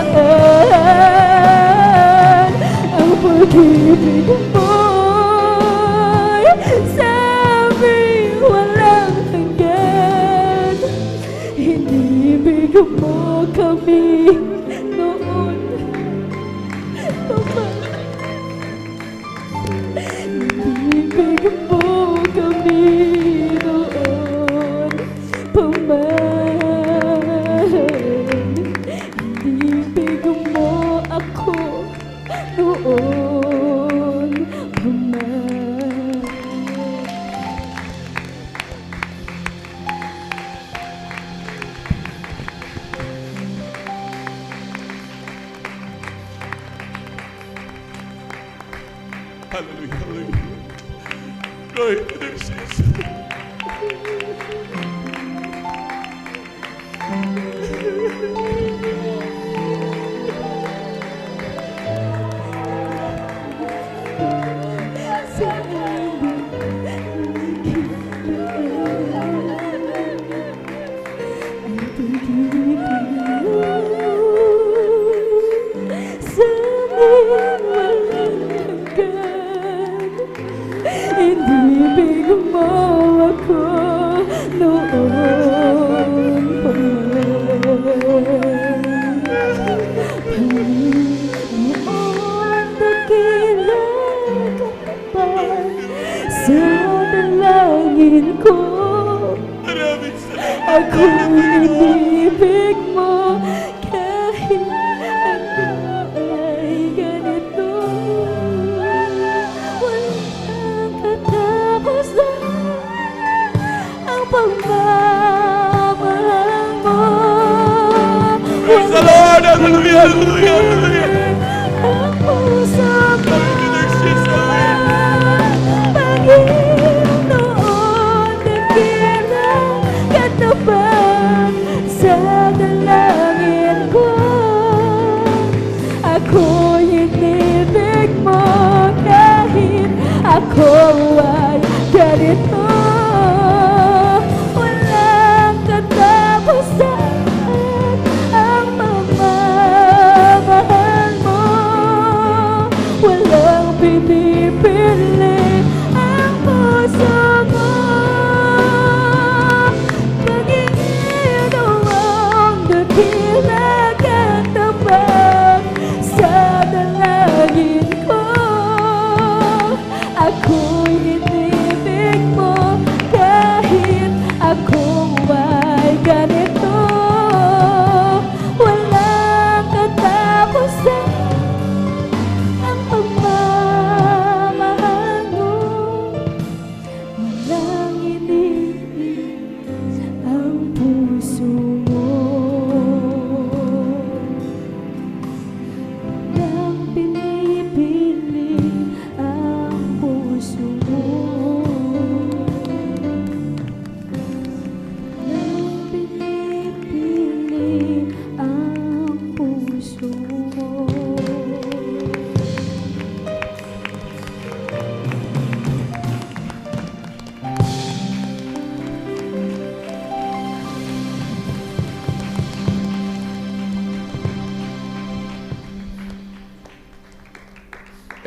Ang pag-ibig mo'y sa amin walang hanggan. Inibig mo kami noon pa man. Inibig mo kami noon pa man. Inibig mo ako noon pa man. Hallelujah, hallelujah. Glory to the Jesus. Inibig mo ako noon pa noon dakila ka pa sa dalangin ko. Maraming salamat. Ako inibig mo kahit ano ay ganito. Walang katapusan ang pagmamahal mo. Praise the Lord. Hallelujah, hallelujah, hallelujah. Ang puso ko sa dalangin ko. Ako inibig mo kahit ako ay ganito. Walang katapusan ang pagmamahal mo. Walang pinipili ang puso mo. Dakila ka tabang sa dalangin ko. Ako'y inibig mo kahit ako ay ganito. Walang katapusan ang pagmamahal mo. Walang inibig ang puso mo. Walang pinipili ang puso mo. Walang pinipili ang puso mo.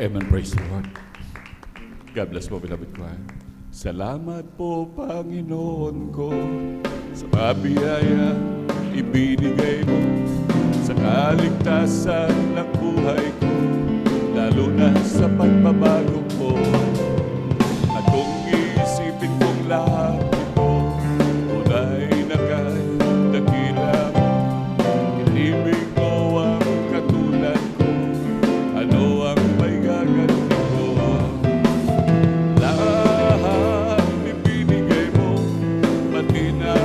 Amen. Praise the Lord. God bless po, beloved choir. Salamat po, Panginoon ko, sa mga biyaya ibinigay mo sa kaligtasan ng buhay ko, lalo na sa pagbabago ko. At kung iisipin kong lahat ito, tunay na kahit dakila mo, inibig mo ang katulad ko. Ano ang may gaganti ko? Lahat ibinigay mo, pati na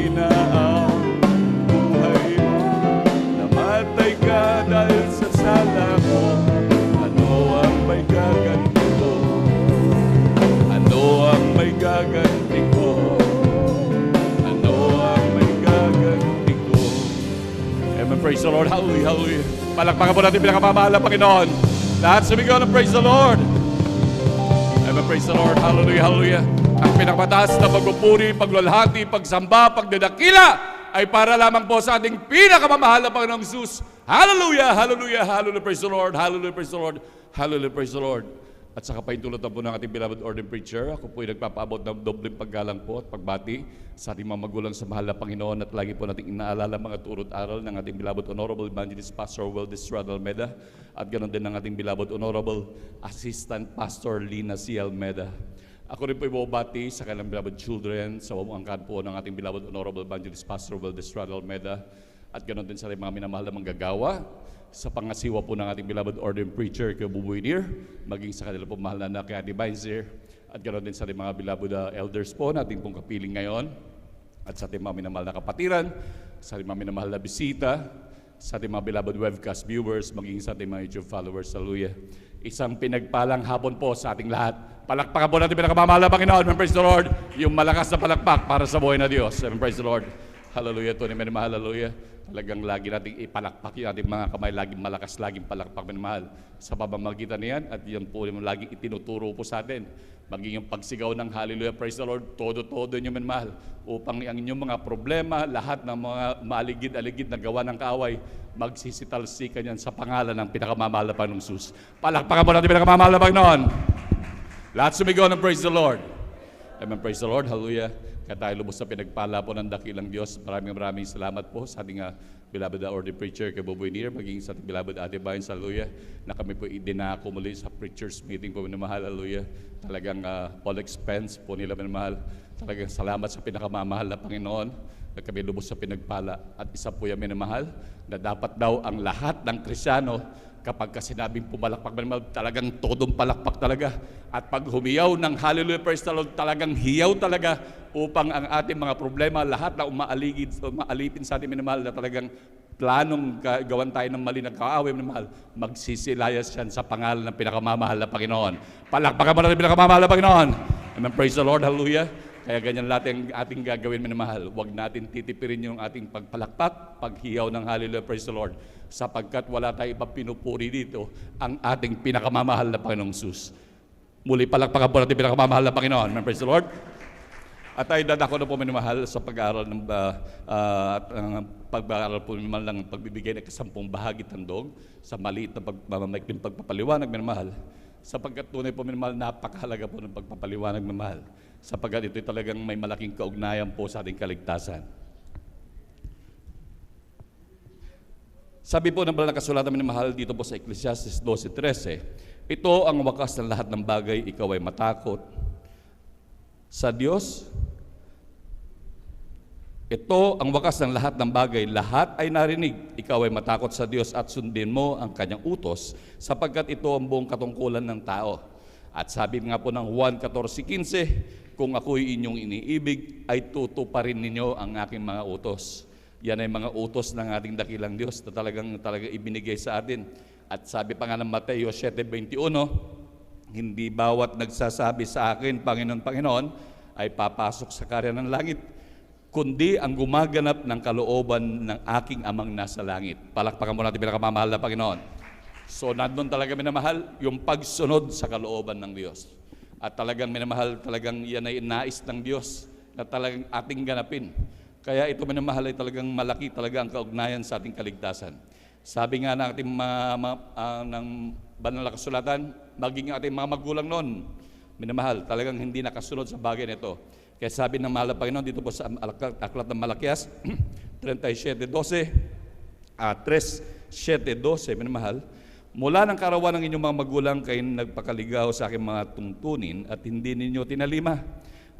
na ang buhay mo. Namatay ka dahil sa sala mo. Ano ang may gaganti ko? Ano ang may gaganti ko? Ano ang may gaganti ko? Amen. Praise the Lord. Hallelujah. Hallelujah. Palakpakan po natin pinakamamahal na Panginoon. Lahat sumigaw ng praise the Lord. Amen. Praise the Lord. Hallelujah. Hallelujah. Ang pinakamataas na pagpupuri, paglalhati, pagsamba, pagdadakila ay para lamang po sa ating pinakamamahal na Panginoong Jesus. Hallelujah. Hallelujah. Hallelujah. Praise the Lord. Hallelujah. Praise the Lord. Hallelujah. Praise the Lord. At sa kapaintulot po ng ating beloved ordained preacher, ako po ay nagpapaabot ng dobleng paggalang po at pagbati sa ating mga magulang sa mahal na Panginoon at lagi po nating inaalala mga turot aral ng ating beloved Honorable Evangelist Pastor Weldes Estrada Almeda at ganoon din ng ating beloved Honorable Assistant Pastor Lina C. Almeda. Ako rin po ibabati sa kanilang beloved children sa wamangkan po ng ating beloved Honorable Evangelist Pastor Weldes Estrada Almeda at ganoon din sa ating mga minamahal na manggagawa sa pangasiwa po ng ating beloved ordained preacher kay Buboy Nir, maging sa kanila po mahal na anak kay Ate Binzer, at ganoon din sa ating mga beloved elders po natin pong kapiling ngayon, at sa ating mga minamahal na kapatiran, sa ating mga minamahal na bisita, sa ating mga beloved webcast viewers, maging sa ating mga YouTube followers. Hallelujah. Isang pinagpalang hapon po sa ating lahat. Palakpakan po natin pinakamamahal na Panginoon. Praise the Lord. Yung malakas na palakpak para sa buhay na Diyos. Praise the Lord. Hallelujah. Ito ni minamahal. Hallelujah. Talagang lagi nating ipalakpak yung ating mga kamay, laging malakas, laging palakpak minamahal sa pamamagitan niyan, at yan po yung laging itinuturo po sa atin. Maging yung pagsigaw ng hallelujah, praise the Lord, todo-todo nyo minamahal, upang ang inyong mga problema, lahat ng mga maaligid-aligid na gawa ng kaaway, magsisitalsikan yan sa pangalan ng pinakamamahal na Panginoong Jesus. Palakpakan po natin pinakamamahal na Panginoon. Lahat sumigaw ng praise the Lord. Amen, praise the Lord, hallelujah. Kaya tayo lubos sa pinagpala po ng dakilang Diyos. Maraming salamat po sa ating beloved ordained preacher kay Buboy Nir, maging sa ating beloved Ate Binzer, hallelujah, na kami po idinako muli sa preachers meeting po minamahal, hallelujah. Talagang all expense po nila minamahal. Talagang salamat sa pinakamamahal na Panginoon na kami lubos sa pinagpala. At isa po yung minamahal na dapat daw ang lahat ng Kristyano kapag sinabing pumalakpak minamahal, talagang todong palakpak talaga. At pag humiyaw ng hallelujah, praise the Lord, talagang hiyaw talaga upang ang ating mga problema, lahat na umaalipin sa ating minamahal na talagang planong gawan tayo ng mali na kaaway minamahal, magsisilayas yan sa pangalan ng pinakamamahal na Panginoon. Palakpakan mo natin pinakamamahal na Panginoon. Amen, praise the Lord, hallelujah. Kaya ganyan lahat ang ating gagawin minamahal. Huwag natin titipirin yung ating pagpalakpak, paghiyaw ng hallelujah, praise the Lord, sapagkat wala tayong ibang pinupuri dito ang ating pinakamamahal na Panginoong Jesus. Muli palakpakan po natin pinakamamahal na Panginoon. Amen, praise the Lord. At tayo dadako na po minamahal sa pag-aaral ng pag-aaral po minamahal ng pagbibigay ng 10 bahagi tandog sa maliit na pagmamaikling pagpapaliwanag minamahal. Sapagkat tunay po minamahal, napakahalaga po ng pagpapaliwanag minamahal. Sapagkat ito talagang may malaking kaugnayan po sa ating kaligtasan. Sabi po ng banal na kasulatan minamahal dito po sa Ecclesiastes 12:13, ito ang wakas ng lahat ng bagay, ikaw ay matakot sa Diyos. Ito ang wakas ng lahat ng bagay, lahat ay narinig, ikaw ay matakot sa Diyos at sundin mo ang kanyang utos, sapagkat ito ang buong katungkulan ng tao. At sabi nga po ng Juan 14:15, kung ako'y inyong iniibig, ay tutuparin ninyo ang aking mga utos. Yan ay mga utos ng ating dakilang Diyos na talagang ibinigay sa atin. At sabi pa nga ng Mateo 7:21, hindi bawat nagsasabi sa akin, Panginoon, Panginoon, ay papasok sa karyan ng langit, kundi ang gumaganap ng kalooban ng aking amang nasa langit. Palakpakan mo natin pinakamamahal na Panginoon. So nandun talaga minamahal yung pagsunod sa kalooban ng Diyos. At talagang minamahal, talagang yan ay nais ng Diyos na talagang ating ganapin. Kaya ito minamahal ay talagang malaki talaga ang kaugnayan sa ating kaligtasan. Sabi nga ng ating ng banal na kasulatan, maging ating mga magulang noon, minamahal, talagang hindi nakasunod sa bagay nito. Kaya sabi ng mahal na Panginoon dito po sa aklat ng Malakias 37:12, 3:7-12, minamahal, mula ng karawan ng inyong mga magulang kayo nagpakaligaw sa aking mga tungtunin at hindi ninyo tinalima.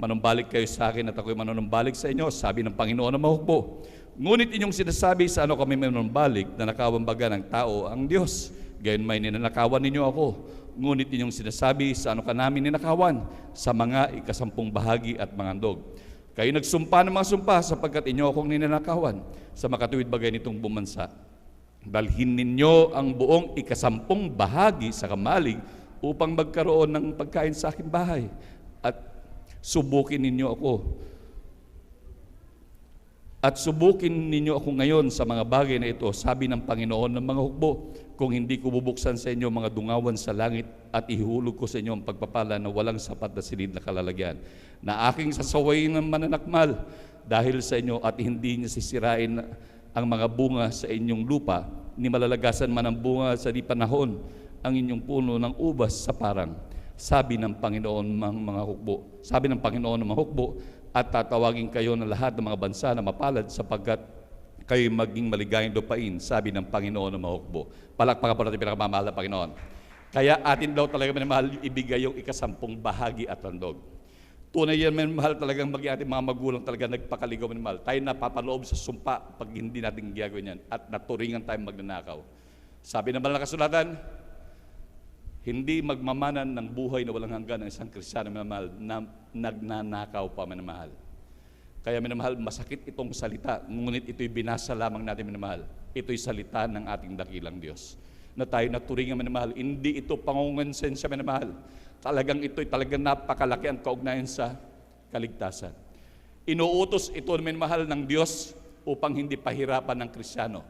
Manumbalik kayo sa akin at ako'y manunumbalik sa inyo, sabi ng Panginoon na mahukbo. Ngunit inyong sinasabi sa ano kami manunumbalik, na nakawan baga ng tao ang Diyos. Gayon may ninanakawan ninyo ako. Ngunit inyong sinasabi sa ano ka namin ninakawan, sa mga 10 bahagi at mga handog. Kayo nagsumpa ng mga sumpa sapagkat inyo akong ninanakawan sa makatuwid bagay nitong bumansa. Dalhin ninyo ang buong 10 bahagi sa kamalig upang magkaroon ng pagkain sa aking bahay. At subukin ninyo ako. At subukin ninyo ako ngayon sa mga bagay na ito, sabi ng Panginoon ng mga hukbo, kung hindi ko bubuksan sa inyo mga dungawan sa langit at ihulog ko sa inyo ang pagpapala na walang sapat na silid na kalalagyan, na aking sasawayin ng mananakmal dahil sa inyo at hindi niya sisirain ang mga bunga sa inyong lupa, ni malalagasan man ang bunga sa di panahon ang inyong puno ng ubas sa parang, sabi ng Panginoon ng mga hukbo. Sabi ng Panginoon ng mga hukbo, at tatawagin kayo ng lahat ng mga bansa na mapalad sapagkat kayo maging maligayang lupain, sabi ng Panginoon ng mga hukbo. Palakpakan po natin pinakamamahal na Panginoon. Kaya atin daw talaga minamahal ibigay yung 10 bahagi at handog. Tunay yan minamahal talagang maging ating mga magulang talaga nagpakaligaw minamahal. Tayo napapaloob sa sumpa pag hindi natin gagawin yan at naturingan tayong magnanakaw. Sabi ng banal na kasulatan, hindi magmamanan ng buhay na walang hanggan ng isang Kristiyano minamahal na nagnanakaw pa minamahal. Kaya minamahal, masakit itong salita, ngunit ito'y binasa lamang natin minamahal. Ito'y salita ng ating dakilang Diyos. Na tayo naturingan minamahal, hindi ito pangungonsensya minamahal. Talagang ito'y talagang napakalaki ang kaugnayan sa kaligtasan. Inuutos ito minamahal ng Diyos upang hindi pahirapan ng Kristiyano.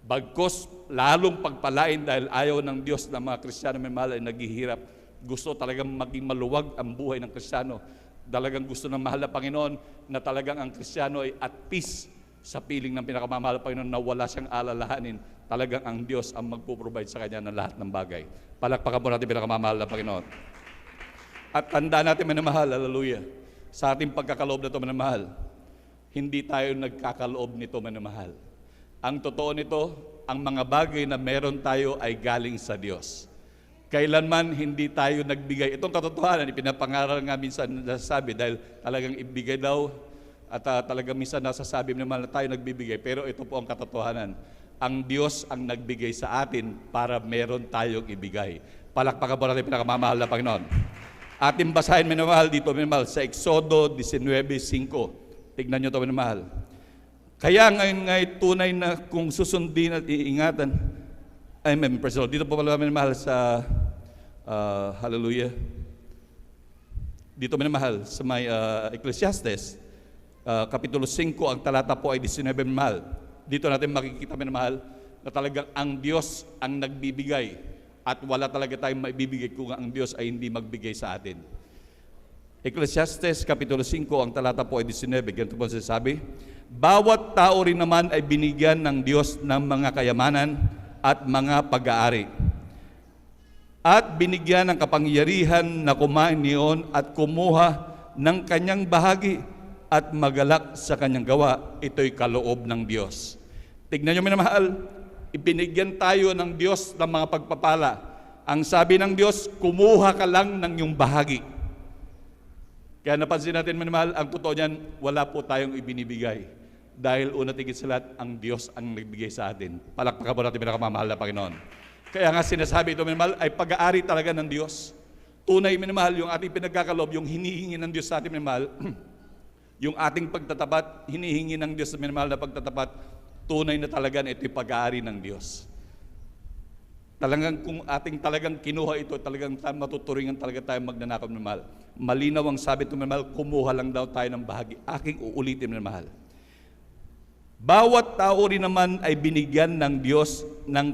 Bagkos lalong pagpalain dahil ayaw ng Diyos na mga Kristiyano minamahal ay naghihirap. Gusto talagang maging maluwag ang buhay ng Kristiyano. Talagang gusto ng mahal na Panginoon na talagang ang Kristiyano ay at peace sa piling ng pinakamamahal na Panginoon na wala siyang alalahanin. Talagang ang Diyos ang magpo-provide sa kanya ng lahat ng bagay. Palakpakan po natin pinakamamahal na Panginoon. At tanda natin minamahal, hallelujah, sa ating pagkakaloob na ito minamahal, hindi tayo nagkakaloob nito minamahal. Ang totoo nito, ang mga bagay na meron tayo ay galing sa Diyos. Kailanman hindi tayo nagbigay. Itong katotohanan, ipinapangaral nga minsan nasasabi dahil talagang ibigay daw at talagang minsan nasasabi naman na tayo nagbibigay. Pero ito po ang katotohanan. Ang Diyos ang nagbigay sa atin para meron tayong ibigay. Palakpakan po natin pinakamamahal na Panginoon. Ating basahin minamahal dito minamahal sa Exodo 19:5. Tignan nyo ito minamahal. Kaya ngayon ngay tunay na kung susundin at iingatan, amen, praise the Lord. Dito po pala minamahal sa hallelujah. Dito minamahal sa may Ecclesiastes, Kapitulo 5, ang talata po ay 19 minamahal. Dito natin makikita minamahal na talagang ang Diyos ang nagbibigay at wala talaga tayong maibibigay kung ang Diyos ay hindi magbigay sa atin. Ecclesiastes Kapitulo 5, ang talata po ay 19, ganito po sinasabi, bawat tao rin naman ay binigyan ng Diyos ng mga kayamanan at mga pag-aari. At binigyan ng kapangyarihan na kumain niyon at kumuha ng kanyang bahagi at magalak sa kanyang gawa. Ito'y kaloob ng Diyos. Tignan nyo minamahal, ibinigyan tayo ng Diyos ng mga pagpapala. Ang sabi ng Diyos, kumuha ka lang ng iyong bahagi. Kaya napansin natin minamahal, ang totoo niyan, wala po tayong ibinibigay. Dahil una tigit sa lahat, ang Diyos ang nagbigay sa atin. Palakpakan po natin pinakamamahal na Panginoon. Kaya nga sinasabi ito minamahal, ay pag-aari talaga ng Diyos. Tunay minamahal, yung ating pinagkakaloob, yung hinihingi ng Diyos sa atin minamahal, yung ating pagtatapat, hinihingi ng Diyos sa minamahal na pagtatapat, tunay na talaga na ito'y pag-aari ng Diyos. Talagang kung ating talagang kinuha ito, talagang matuturingan talaga tayo magnanakaw minamahal. Malinaw ang sabi ito minamahal, kumuha lang daw tayo ng bahagi. Aking uulitin minamahal. Bawat tao rin naman ay binigyan ng Diyos ng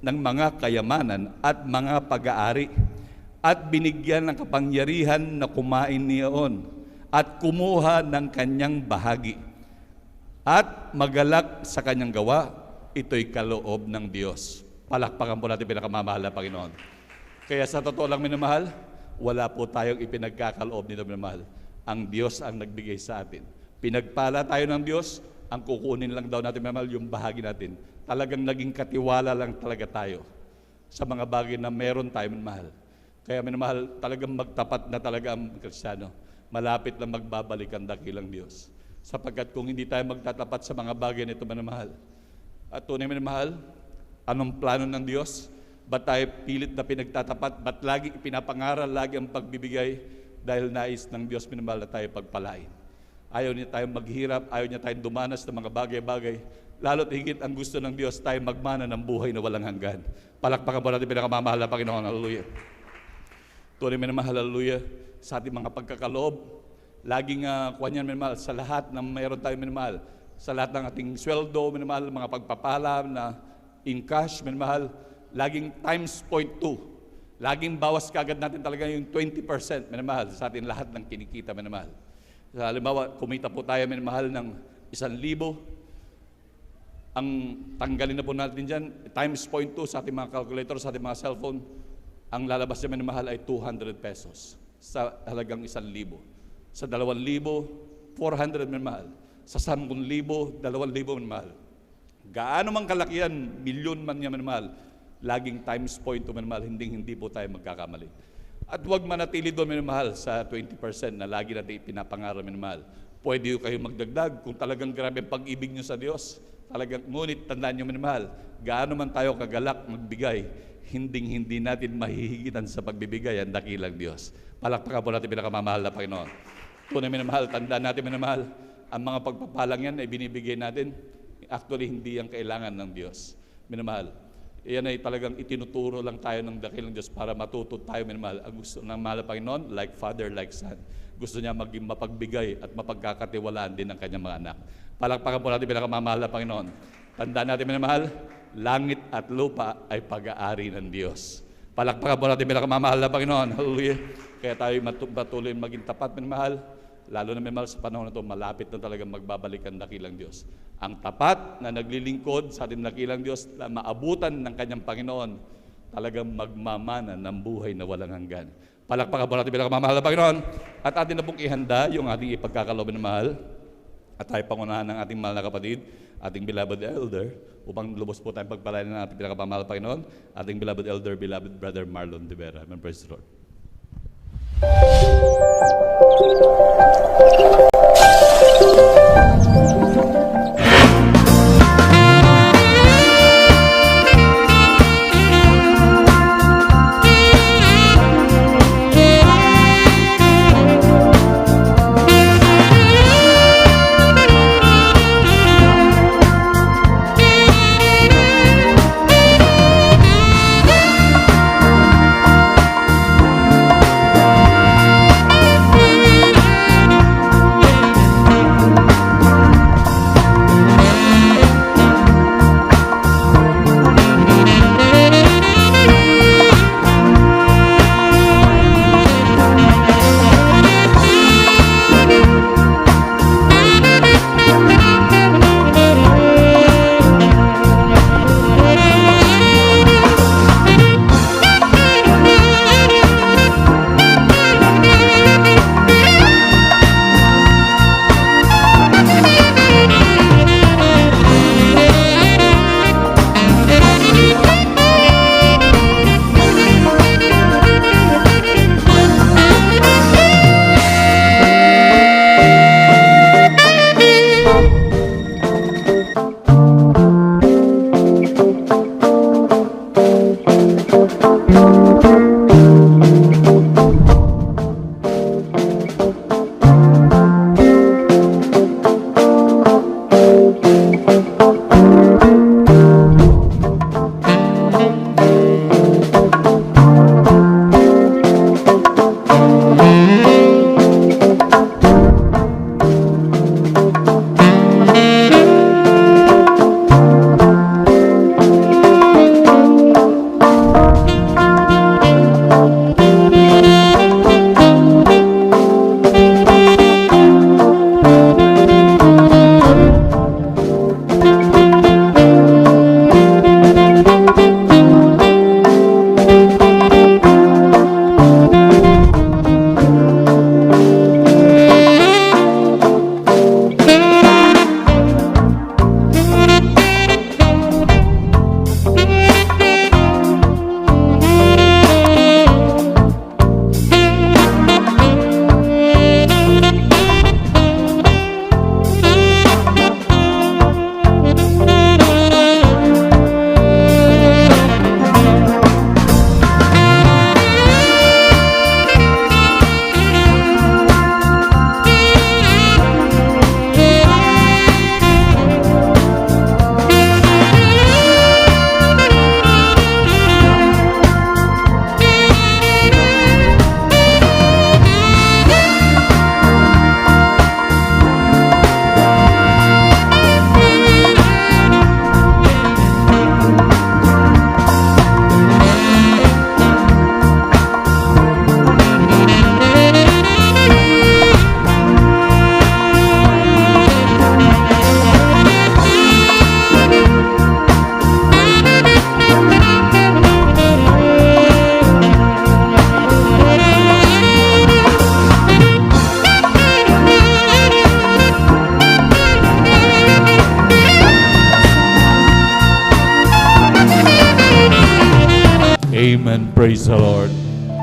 mga kayamanan at mga pag-aari at binigyan ng kapangyarihan na kumain niyon at kumuha ng kanyang bahagi at magalak sa kanyang gawa. Ito'y kaloob ng Diyos. Palakpakan po natin pinakamamahal na Panginoon. Kaya sa totoo lang minamahal, wala po tayong ipinagkakaloob nito minamahal. Ang Diyos ang nagbigay sa atin. Pinagpala tayo ng Diyos, ang kukunin lang daw natin minamahal yung bahagi natin. Talagang naging katiwala lang talaga tayo sa mga bagay na meron tayo minamahal. Kaya minamahal, talagang magtapat na talaga ang Kristiyano. Malapit lang magbabalik ang dakilang Diyos. Sapagkat kung hindi tayo magtatapat sa mga bagay nito minamahal, at tunay minamahal, anong plano ng Diyos? Ba't tayo pilit na pinagtatapat? Ba't lagi ipinapangaral, lagi ang pagbibigay? Dahil nais ng Diyos minamahal na tayo pagpalain. Ayaw niya tayong maghirap, ayaw niya tayong dumanas ng mga bagay-bagay. Lalo't higit ang gusto ng Diyos, tayo magmana ng buhay na walang hanggan. Palakpakan po natin pinakamamahal na Panginoon. Hallelujah. Tunay minamahal, hallelujah, sa ating mga pagkakaloob. Laging kuwan yan, minamahal, sa lahat na mayroon tayo, minamahal. Sa lahat ng ating sweldo, minamahal, mga pagpapala na in cash, minamahal, laging times 0.2. Laging bawas kagad natin talaga yung 20%, minamahal, sa ating lahat ng kinikita, minamahal. Halimbawa, kumita po tayo, minamahal, ng 1,000, ang tanggalin na po natin dyan, times 0.2 sa ating mga calculator, sa ating mga cellphone, ang lalabas niya minamahal ay 200 pesos sa halagang 1,000. Sa 2,000, 400 minamahal. Sa 10,000, 2,000 minamahal. Gaano man kalakihan, milyon man niya minamahal, laging times 0.2 minamahal, hindi po tayo magkakamali. At huwag manatili doon minamahal sa 20% na lagi natin ipinapangarap minamahal. Pwede kayo magdagdag kung talagang grabe ang pag-ibig nyo sa Diyos. Talagang, ngunit tandaan nyo minamahal, gaano man tayo kagalak magbigay, hindi natin mahihigitan sa pagbibigay ang dakilang Diyos. Palakpakan po natin pinakamamahal na Panginoon. Tunay minamahal, tandaan natin minamahal, ang mga pagpapalang yan ay binibigay natin, actually hindi ang kailangan ng Diyos. Minamahal, yan ay talagang itinuturo lang tayo ng dakilang Diyos para matuto tayo minamahal. Ang gusto ng mahal na Panginoon, like Father, like Son. Gusto niya maging mapagbigay at mapagkakatiwalaan din ng kanyang mga anak. Palakpakan po natin pinakamamahal na Panginoon. Tandaan natin minamahal, langit at lupa ay pag-aari ng Diyos. Palakpakan po natin pinakamamahal na Panginoon. Hallelujah. Kaya tayo patuloy maging tapat minamahal. Lalo na minamahal sa panahon na ito, malapit na talagang magbabalik ang dakilang Diyos. Ang tapat na naglilingkod sa ating dakilang Diyos na maabutan ng kanyang Panginoon, talagang magmamana ng buhay na walang hanggan. Palakpakan po natin pinakamamahal na Panginoon. At atin na pong ihanda yung ating ipagkakaloob na mahal. At tayo pangunahan ng ating mahal na kapatid, ating beloved elder, upang lubos po tayong pagpalain ng ating pinakamamahal na Panginoon, ating beloved elder, beloved brother Marlon De Vera. Amen. Praise the Lord. Amen. Praise the Lord.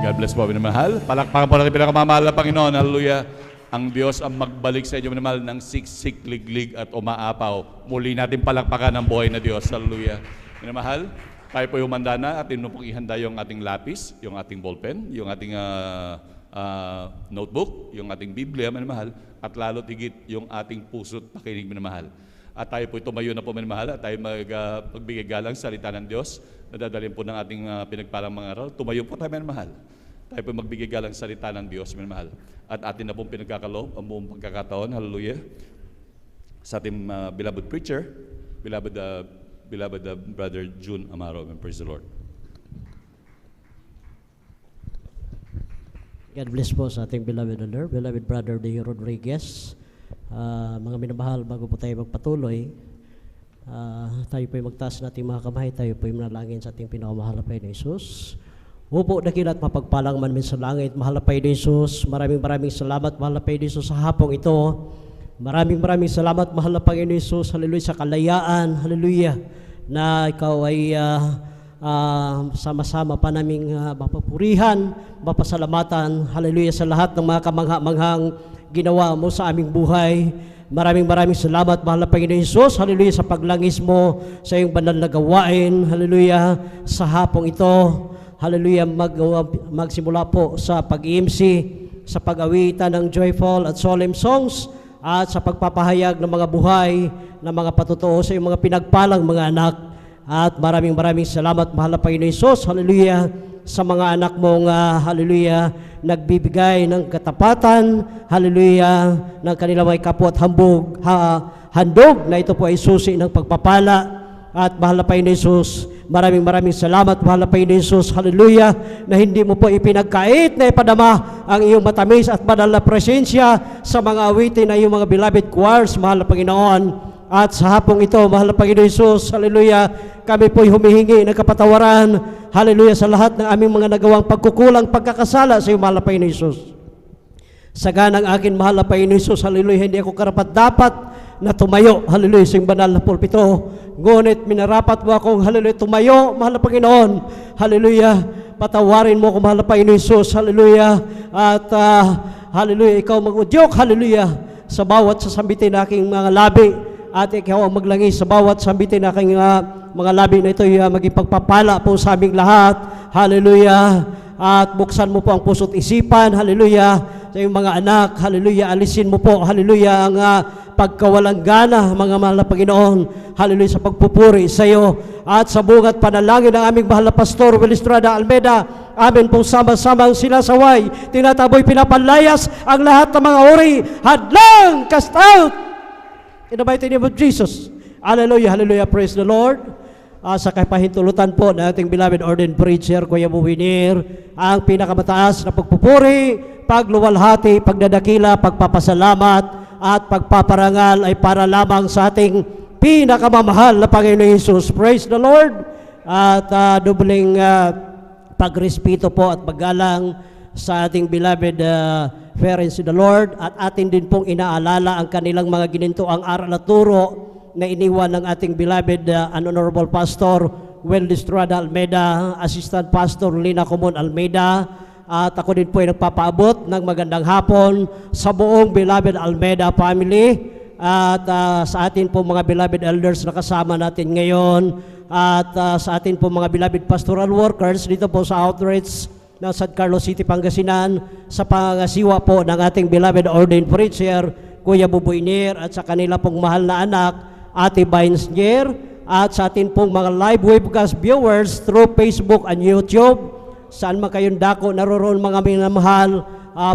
God bless po, minamahal. Palakpakan po natin pinakamamahal na Panginoon. Hallelujah. Ang Diyos ang magbalik sa inyo, minamahal, ng siksik, liglig at umaapaw. Muli natin palakpakan ang buhay na Diyos. Hallelujah. Minamahal, tayo po yung manda na at pong ihanda yung ating lapis, yung ating ballpen, yung ating notebook, yung ating Biblia, minamahal, at lalo tigit yung ating puso't pakinig, minamahal. At tayo po tumayo na po, minamahal, at tayo magbigay galang sa salita ng Diyos na dadalhin po ng ating pinagpalang mga aral. Tumayo po tayo, minamahal. Tayo po magbigay galang sa salita ng Diyos, minamahal. At atin na pong pinagkakaloob ang buong pagkakataon, hallelujah, sa ating beloved preacher, beloved Brother June Amaro. And praise the Lord. God bless po sa ating beloved elder, beloved Brother Deo Rodriguez. Mga minamahal, bago po tayo magpatuloy, tayo po ay magtaas natin mga kamay, tayo po ay manalangin sa ating pinakamahal na Panginoon Jesus. Upo, dakila at mapagpalang man min sa langit, mahal na Panginoon Jesus. Maraming salamat, mahal na Panginoon Jesus, sa hapong ito. Maraming salamat, mahal na Panginoon Jesus, hallelujah, sa kalayaan, hallelujah, na ikaw ay sama-sama pa naming mapapurihan, mapasalamatan, hallelujah, sa lahat ng mga kamangha-manghang ginawa mo sa aming buhay. Maraming salamat, mahal na Panginoon Jesus, hallelujah, sa paglangis mo sa iyong banal na gawain, hallelujah, sa hapong ito. Hallelujah, magsimula po sa pag-IMC, sa pag-awitan ng joyful at solemn songs, at sa pagpapahayag ng mga buhay, ng mga patutuo sa iyong mga pinagpalang mga anak. At maraming salamat, mahal na Panginoon Jesus, hallelujah, sa mga anak mong, hallelujah, nagbibigay ng katapatan, hallelujah, ng kanilang may kapwa at handog, na ito po ay susi ng pagpapala. At mahal na Panginoon Jesus, maraming salamat, mahal na Panginoon Jesus, hallelujah, na hindi mo po ipinagkait na ipadama ang iyong matamis at banal na presensya sa mga awitin na iyong mga beloved choirs, mahal na Panginoon. At sa hapong ito, mahal na Panginoon Jesus, hallelujah, kami po'y humihingi ng kapatawaran, hallelujah, sa lahat ng aming mga nagawang pagkukulang, pagkakasala sa iyong mahal na Panginoon Jesus. Saganang akin, mahal na Panginoon Jesus, hallelujah, hindi ako karapat-dapat na tumayo, hallelujah, sa iyong banal na pulpito. Ngunit minarapat mo akong, hallelujah, tumayo, mahal na Panginoon, hallelujah, patawarin mo ako, mahal na Panginoon Jesus, hallelujah, at hallelujah, ikaw mag-udyok, hallelujah, sa bawat sasambitin na aking mga labi, at ikaw ang maglangis sa bawat sambitin na aking mga labi na ito, maging pagpapala po sa aming lahat, hallelujah, at buksan mo po ang puso't isipan, hallelujah, sa iyong mga anak, hallelujah, alisin mo po, hallelujah, ang pagkawalang gana, mga mahal na Panginoon, hallelujah, sa pagpupuri sa iyo, at sa bungat panalangin ng aming mahal na Pastor Will Estrada Almeida, amin pong sama-samang sinasaway, tinataboy, pinapalayas ang lahat ng mga uri, hadlang, cast out, in the mighty name of Jesus. Hallelujah, hallelujah, praise the Lord. Sa kapahintulutan po ng ating beloved ordained preacher, Kuya Buwinir, ang pinakamataas na pagpupuri, pagluwalhati, pagdadakila, pagpapasalamat, at pagpaparangal ay para lamang sa ating pinakamamahal na Panginoon Jesus. Praise the Lord. At dubling pagrespeto po at paggalang sa ating beloved parents in the Lord, at atin din pong inaalala ang kanilang mga ginintuang aral at turo na iniwan ng ating beloved and honorable Pastor Will Estrada Almeida, Assistant Pastor Lina Comon Almeida. At ako din po ay nagpapaabot ng magandang hapon sa buong beloved Almeida family, at sa atin po mga beloved elders na kasama natin ngayon, at sa atin po mga beloved pastoral workers dito po sa outreach ng San Carlos City, Pangasinan, sa pangasiwa po ng ating beloved ordained preacher, Kuya Bubuinir, at sa kanila pong mahal na anak, Ate Bainsnier, at sa atin pong mga live webcast viewers through Facebook and YouTube, saan man kayong dako naroroon mga minamahal,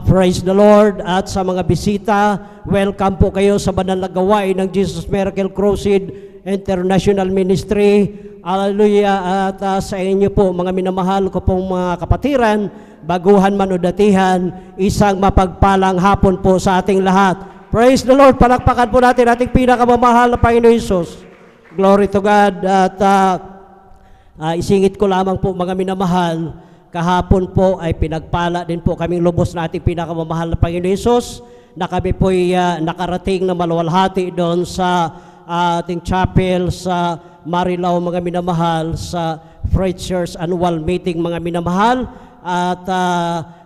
praise the Lord. At sa mga bisita, welcome po kayo sa banal na gawain ng Jesus Miracle Crusade International Ministry, hallelujah. At sa inyo po mga minamahal ko pong mga kapatiran, baguhan man o datihan, isang mapagpalang hapon po sa ating lahat. Praise the Lord. Palakpakan po natin ating pinakamamahal na Panginoon Jesus. Glory to God. At isingit ko lamang po mga minamahal, kahapon po ay pinagpala din po kaming lubos na ating pinakamamahal na Panginoon Jesus, na kami po ay nakarating na maluwalhati doon sa ating chapel sa Marilao, mga minamahal, sa Preachers Annual Meeting, mga minamahal. At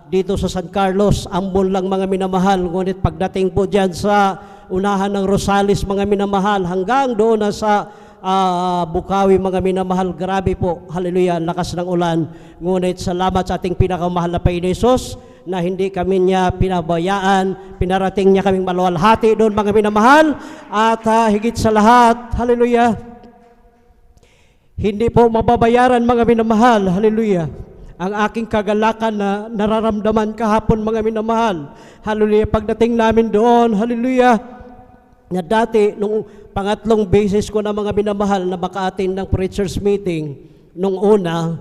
dito sa San Carlos, ambon lang mga minamahal. Ngunit pagdating po dyan sa unahan ng Rosales, mga minamahal, hanggang doon na sa Bukawi, mga minamahal, grabe po, hallelujah, lakas ng ulan. Ngunit salamat sa ating pinakamahal na Panginoon Hesus na hindi kami niya pinabayaan, pinarating niya kaming maluwalhati doon, mga minamahal. At higit sa lahat, hallelujah, hindi po mababayaran, mga minamahal, hallelujah, ang aking kagalakan na nararamdaman kahapon, mga minamahal. Hallelujah, pagdating namin doon, hallelujah, na dati, nung pangatlong beses ko na, mga minamahal, na maka-attend ng preachers meeting, nung unang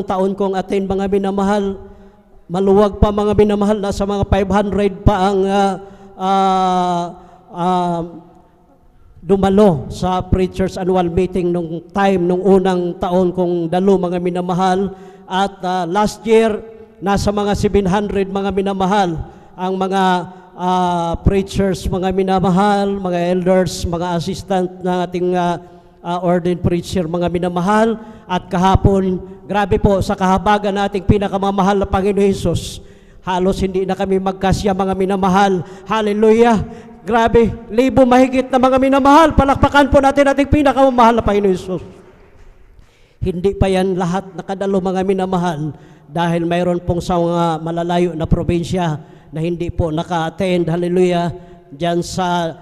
taon kong attend, mga minamahal, maluwag pa, mga minamahal, nasa mga 500 pa ang dumalo sa preachers annual meeting nung unang taon kong dalo, mga minamahal. At last year, nasa mga 700, mga minamahal, ang mga preachers, mga minamahal, mga elders, mga assistant ng ating ordained preacher, mga minamahal. At kahapon, grabe po, sa kahabagan nating pinakamamahal na Panginoon Hesus, halos hindi na kami magkasya, mga minamahal. Hallelujah! Grabe, 1,000 mahigit na, mga minamahal. Palakpakan po natin ating pinakamamahal na Panginoon Hesus. Hindi pa yan lahat nakadalo, mga minamahal, dahil mayroon pong sa mga malalayo na probinsya na hindi po naka-attend, hallelujah, dyan sa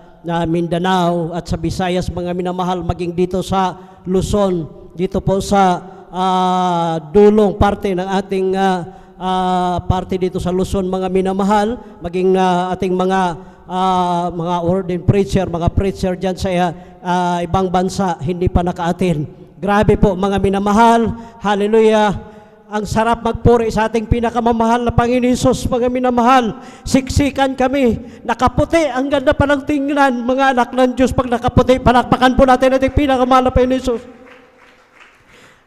Mindanao at sa Visayas, mga minamahal, maging dito sa Luzon, dito po sa dulong parte ng ating parte dito sa Luzon, mga minamahal, maging ating mga ordained preacher, mga preacher dyan sa ibang bansa, hindi pa naka-attend. Grabe po, mga minamahal, hallelujah. Ang sarap magpuri sa ating pinakamamahal na Panginoon Hesus, mga minamahal. Siksikan kami, nakaputi, ang ganda pa ng tingnan, mga anak ng Diyos. Pag nakaputi, palakpakan po natin ating pinakamamahal na Panginoon Hesus.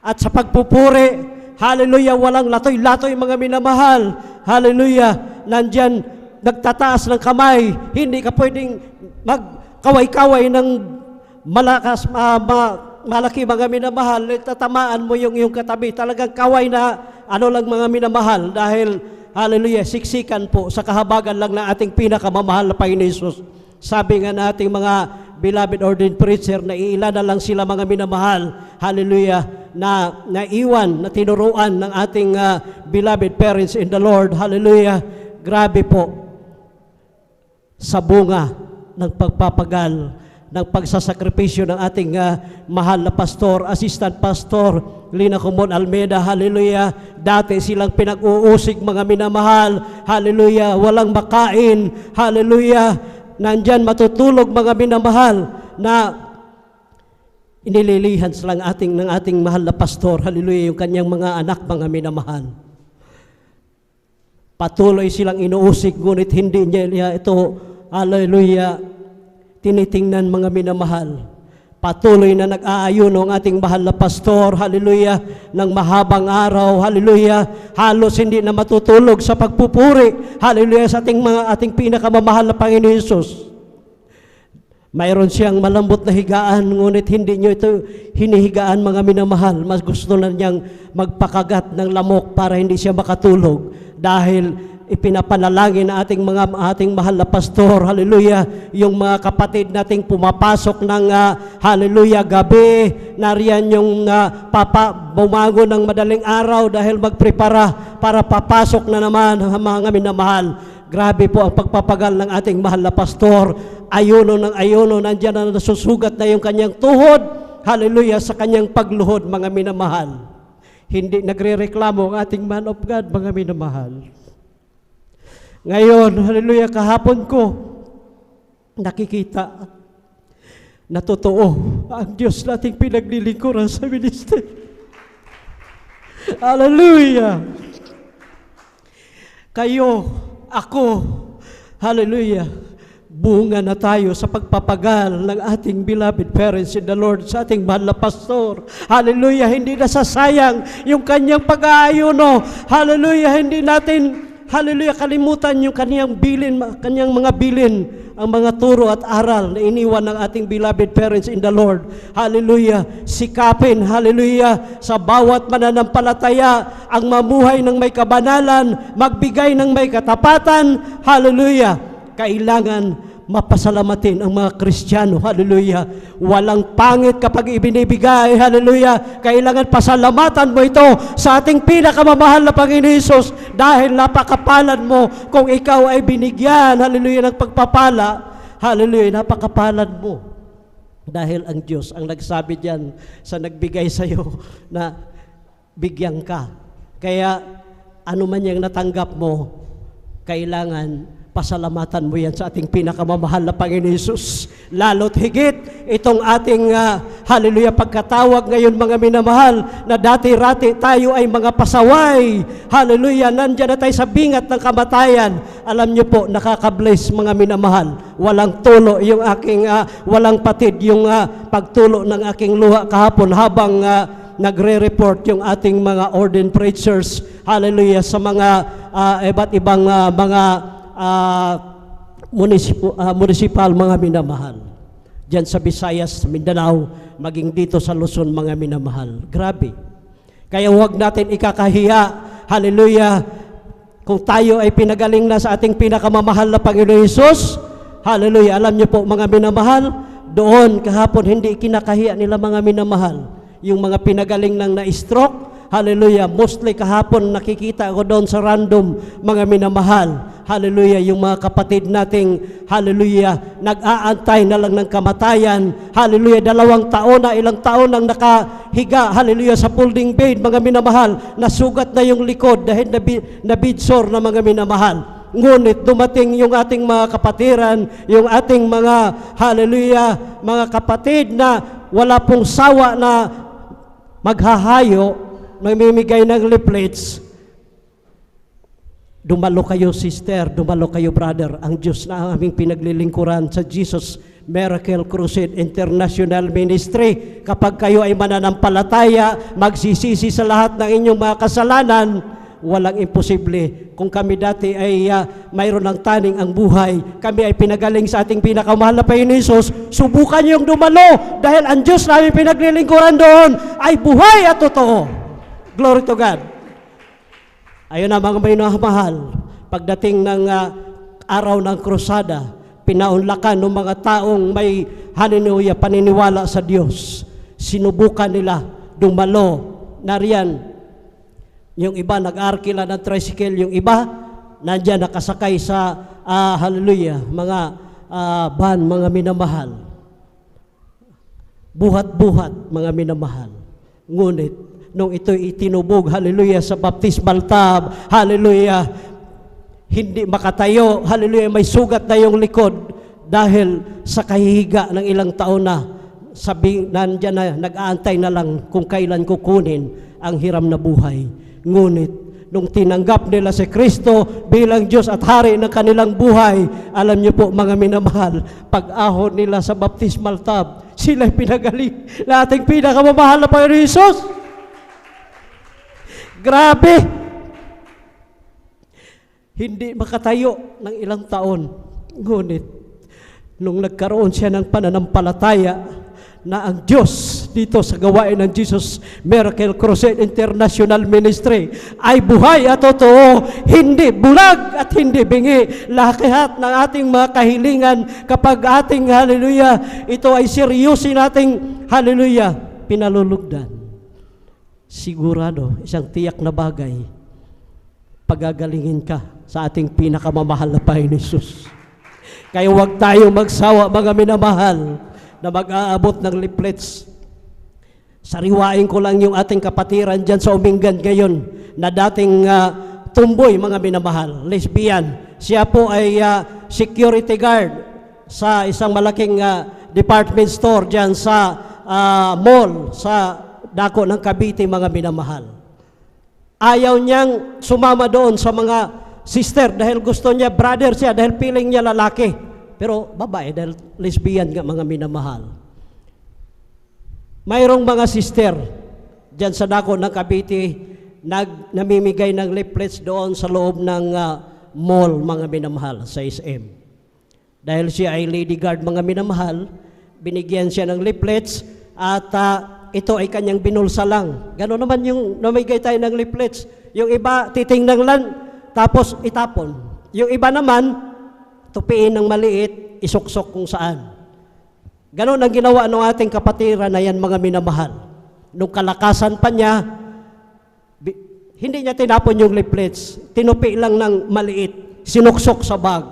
At sa pagpupuri, hallelujah, walang latoy-latoy, mga minamahal. Hallelujah, nandyan, nagtataas ng kamay. Hindi ka pwedeng magkaway-kaway ng malakas, malaki, mga minamahal, tatamaan mo yung katabi. Talagang kaway na lang, mga minamahal, dahil hallelujah, siksikan po sa kahabagan lang ng ating pinakamamahal na Panginoon Hesus. Sabi nga nating mga beloved ordained preacher, na iilan na lang sila, mga minamahal, hallelujah, na naiwan, na tinuruan ng ating beloved parents in the Lord, hallelujah. Grabe po, sa bunga ng pagpapagal, ng pagsasakripisyo ng ating mahal na pastor, assistant pastor, Lina Comon Almeida, hallelujah. Dati silang pinag-uusig, mga minamahal, hallelujah, walang makain, hallelujah. Nandyan matutulog, mga minamahal, na inililihan silang ng ating mahal na pastor, hallelujah, yung kanyang mga anak, mga minamahal. Patuloy silang inuusig, ngunit hindi niya ito, hallelujah, tinitingnan, mga minamahal. Patuloy na nag-aayuno ang ating mahal na pastor, hallelujah, ng mahabang araw, hallelujah. Halos hindi na matutulog sa pagpupuri, hallelujah, sa ating pinakamamahal na Panginoon Hesus. Mayroon siyang malambot na higaan, ngunit hindi niyo ito hinihigaan, mga minamahal. Mas gusto na niyang magpakagat ng lamok para hindi siya makatulog, dahil ipinapanalangin na ating mahal na pastor, hallelujah, yung mga kapatid nating pumapasok ng hallelujah, gabi, nariyan yung bumangon ng madaling araw dahil magprepara para papasok na naman, mga minamahal. Grabe po ang pagpapagal ng ating mahal na pastor. Ayuno ng ayuno, nandiyan na nasusugat na yung kanyang tuhod, hallelujah, sa kanyang pagluhod, mga minamahal. Hindi nagre-reklamo ang ating man of God, mga minamahal. Ngayon, hallelujah, kahapon ko nakikita na totoo ang Diyos nating pinaglilingkuran sa ministry. Hallelujah! Kayo, ako, hallelujah, bunga na tayo sa pagpapagal ng ating beloved parents in the Lord, sa ating mahal na pastor. Hallelujah, hindi nasasayang yung kanyang pag-aayuno. Hallelujah, hindi natin hallelujah, kalimutan yung kanyang mga bilin, ang mga turo at aral na iniwan ng ating beloved parents in the Lord. Hallelujah. Sikapin, hallelujah, sa bawat mananampalataya ang mamuhay ng may kabanalan, magbigay ng may katapatan. Hallelujah. Kailangan mapasalamatin ang mga Kristiyano. Hallelujah. Walang pangit kapag ibinibigay. Hallelujah. Kailangan pasalamatan mo ito sa ating pinakamamahal na Panginoon Hesus dahil napakapalad mo kung ikaw ay binigyan. Hallelujah. Ng pagpapala. Hallelujah. Napakapalad mo. Dahil ang Diyos ang nagsabi diyan sa nagbigay sa iyo na bigyan ka. Kaya ano man yung natanggap mo, kailangan pasalamatan mo yan sa ating pinakamamahal na Panginoon Hesus. Lalo't higit itong ating hallelujah pagkatawag ngayon mga minamahal na dati-rati tayo ay mga pasaway. Hallelujah, nandyan na tayo sa bingat ng kamatayan. Alam niyo po, nakaka-bless mga minamahal. Walang tulo yung aking, walang patid yung pagtulo ng aking luha kahapon habang nagre-report yung ating mga ordained preachers. Hallelujah, sa mga iba't ibang mga municipal mga minamahal. Diyan sa Visayas, Mindanao, maging dito sa Luzon mga minamahal. Grabe. Kaya huwag natin ikakahiya. Hallelujah. Kung tayo ay pinagaling na sa ating pinakamamahal na Panginoon Hesus, hallelujah. Alam niyo po mga minamahal, doon kahapon hindi kinakahiya nila mga minamahal. Yung mga pinagaling ng na-stroke, hallelujah, mostly kahapon nakikita ko doon sa random mga minamahal. Hallelujah, yung mga kapatid nating, hallelujah, nag-aantay na lang ng kamatayan. Hallelujah, 2 taon na, ilang taon nang nakahiga, hallelujah, sa folding bed, mga minamahal, nasugat na yung likod dahil nabidsor na mga minamahal. Ngunit dumating yung ating mga kapatiran, yung ating mga, hallelujah, mga kapatid na wala pong sawa na maghahayo, namimigay ng leaflets. Dumalo kayo sister, dumalo kayo brother. Ang Diyos na ang aming pinaglilingkuran sa Jesus Miracle Crusade International Ministry. Kapag kayo ay mananampalataya, magsisisi sa lahat ng inyong mga kasalanan, walang imposible. Kung kami dati ay mayroon ng taning ang buhay, kami ay pinagaling sa ating pinakamahal na Panginoon Hesus, subukan niyong dumalo dahil ang Diyos na aming pinaglilingkuran doon ay buhay at totoo. Glory to God. Ayun na mga minamahal, pagdating ng araw ng krusada, pinaunlakan ng mga taong may hallelujah, paniniwala sa Diyos. Sinubukan nila dumalo. Nariyan, yung iba nag-arkila ng tricycle, yung iba nandiyan nakasakay sa hallelujah, mga van, mga minamahal. Buhat-buhat, mga minamahal. Ngunit, nung ito'y itinubog, hallelujah, sa baptismal tub, hallelujah, hindi makatayo, hallelujah, may sugat na yung likod dahil sa kahihiga ng ilang taon na, nandyan na, nag-aantay na lang kung kailan kukunin ang hiram na buhay. Ngunit, nung tinanggap nila si Kristo bilang Diyos at Hari ng kanilang buhay, alam niyo po mga minamahal, pag-ahon nila sa baptismal tub, sila'y pinagaling na ating pinakamamahal na Panginoon Hesus. Grabe! Hindi makatayo ng ilang taon. Ngunit, nung nagkaroon siya ng pananampalataya na ang Diyos dito sa gawain ng Jesus Miracle Crusade International Ministry ay buhay at totoo, hindi bulag at hindi bingi. Lahat ng ating mga kahilingan kapag ating, hallelujah, ito ay seryosin nating, hallelujah, pinalulugdan. Sigurado, isang tiyak na bagay, pagagalingin ka sa ating pinakamamahal na Panginoon Hesus. Kaya huwag tayo magsawa, mga minamahal, na mag-aabot ng leaflets. Sariwain ko lang yung ating kapatiran dyan sa Umingan ngayon, na dating tumboy, mga minamahal, lesbian. Siya po ay security guard sa isang malaking department store dyan sa mall, sa dako ng Cavite, mga minamahal. Ayaw niyang sumama doon sa mga sister dahil gusto niya, brother siya, dahil feeling niya lalaki. Pero babae dahil lesbian nga, mga minamahal. Mayroong mga sister dyan sa dako ng Cavite namimigay ng leaflets doon sa loob ng mall, mga minamahal, sa SM. Dahil siya ay lady guard, mga minamahal, binigyan siya ng leaflets at ito ay kanyang binulsa lang. Gano'n naman yung namigay tayo ng leaflets. Yung iba, titingnan lang, tapos itapon. Yung iba naman, tupiin ng maliit, isuksok kung saan. Gano'n ang ginawa ng ating kapatiran na yan, mga minamahal. Nung kalakasan pa niya, hindi niya tinapon yung leaflets, tinupi lang ng maliit, sinuksok sa bag.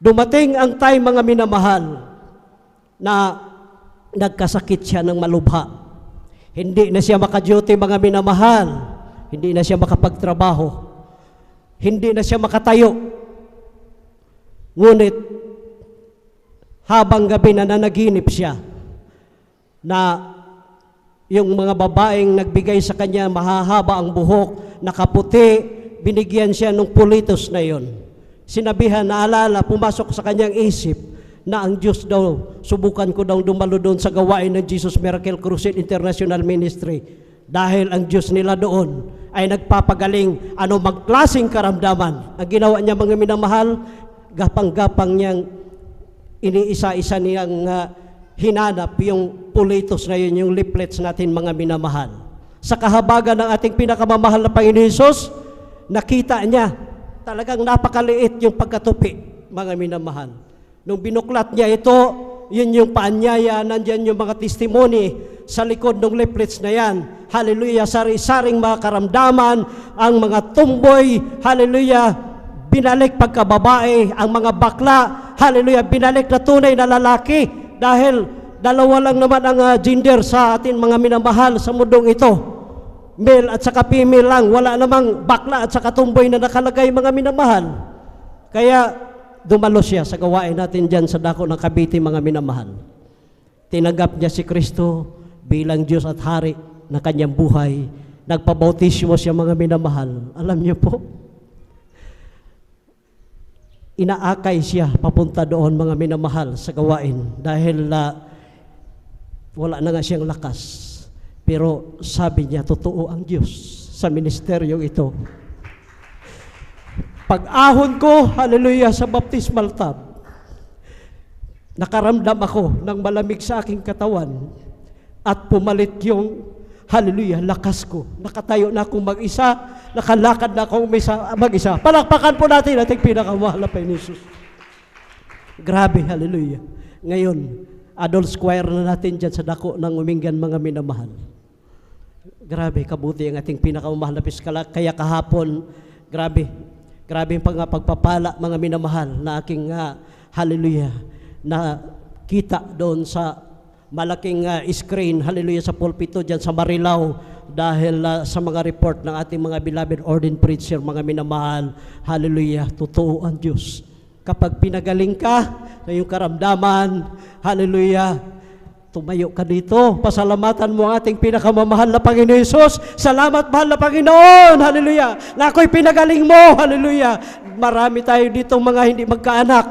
Dumating ang time, mga minamahal, na nagkasakit siya ng malubha. Hindi na siya maka-duty, mga minamahal. Hindi na siya makapagtrabaho. Hindi na siya makatayo. Ngunit, habang gabi na nanaginip siya, na yung mga babaeng nagbigay sa kanya, mahahaba ang buhok, nakaputi, binigyan siya ng pulitos na yon. Sinabihan, naalala, pumasok sa kanyang isip na ang Diyos daw, subukan ko daw dumalo doon sa gawain ng Jesus Miracle Crusade International Ministry. Dahil ang Diyos nila doon ay nagpapagaling ano magklaseng karamdaman. Ang ginawa niya, mga minamahal, gapang-gapang niyang iniisa-isa niyang hinanap yung pulitos na yun, yung leaflets natin, mga minamahal. Sa kahabagan ng ating pinakamamahal na Panginoon Hesus, nakita niya, talagang napakaliit yung pagkatupi, mga minamahal. Nung binuklat niya ito, yun yung paanyaya, nandyan yung mga testimony sa likod ng leaflets na yan. Hallelujah, sari-saring mga karamdaman, ang mga tumboy, hallelujah, binalik pagkababae, ang mga bakla, hallelujah, binalik na tunay na lalaki. Dahil dalawa lang naman ang gender sa atin, mga minamahal, sa mundong ito. Male at saka female lang. Wala namang bakla at saka tumboy na nakalagay, mga minamahal. Kaya dumalo siya sa gawain natin dyan sa dako ng Cavite, mga minamahal. Tinanggap niya si Kristo bilang Diyos at Hari na kanyang buhay. Nagpabautismo siya, mga minamahal. Alam niyo po, inaakay siya papunta doon, mga minamahal, sa gawain dahil wala na nga siyang lakas. Pero sabi niya, totoo ang Diyos sa ministeryong ito. Pag-ahon ko, hallelujah, sa baptismal tub, nakaramdam ako ng malamig sa aking katawan at pumalit yung, hallelujah, lakas ko. Nakatayo na akong mag-isa, nakalakad na akong mag-isa. Palakpakan po natin ating pinakamahal na Panginoon Hesus. Grabe, hallelujah. Ngayon, adult choir na natin dyan sa dako ng Umingan, mga minamahal. Grabe, kabuti ang ating pinakamahal na piskala. Kaya kahapon, grabe yung pagpapala, mga minamahal, na aking, hallelujah, na kita doon sa malaking screen, hallelujah, sa pulpito dyan sa Marilao, dahil sa mga report ng ating mga beloved ordained preacher, mga minamahal, hallelujah, totoo ang Diyos. Kapag pinagaling ka na yung karamdaman, hallelujah, tumayo ka dito, pasalamatan mo ang ating pinakamamahal na Panginoon Hesus. Salamat, mahal na Panginoon, hallelujah, na ako'y pinagaling mo, hallelujah. Marami tayo dito mga hindi magkaanak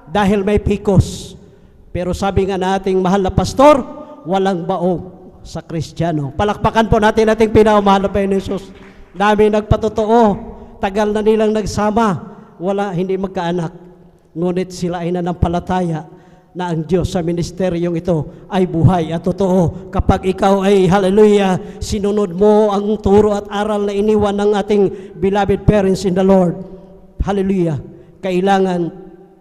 dahil may PCOS. Pero sabi nga nating mahal na pastor, walang baog sa Kristiyano. Palakpakan po natin ating pinakamahal na Panginoon Hesus. Dami nagpatotoo, tagal na nilang nagsama, hindi magkaanak. Ngunit sila ay nanampalataya na ang Diyos sa ministeryong ito ay buhay at totoo. Kapag ikaw ay, hallelujah, sinunod mo ang turo at aral na iniwan ng ating beloved parents in the Lord, hallelujah, kailangan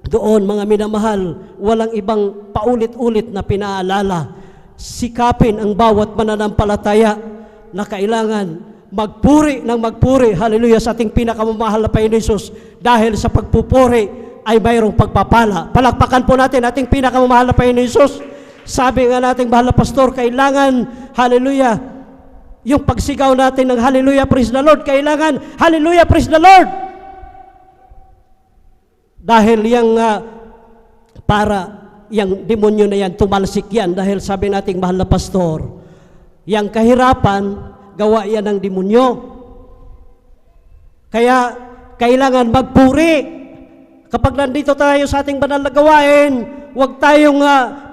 doon, mga minamahal, walang ibang paulit-ulit na pinaalala. Sikapin ang bawat mananampalataya na kailangan magpuri ng magpuri, hallelujah, sa ating pinakamamahal na Panginoon Hesus, dahil sa pagpupuri ay mayroong pagpapala. Palakpakan po natin ating pinakamamahal na Panginoon Hesus. Sabi nga nating mahal na pastor, kailangan, hallelujah, yung pagsigaw natin ng hallelujah, praise the Lord, kailangan, hallelujah, praise the Lord. Dahil yung yung demonyo na yan, tumalsik yan. Dahil sabi nating mahal na pastor, yung kahirapan, gawa yan ng demonyo. Kaya, kailangan magpuri. Kapag nandito tayo sa ating banal na gawain, huwag tayong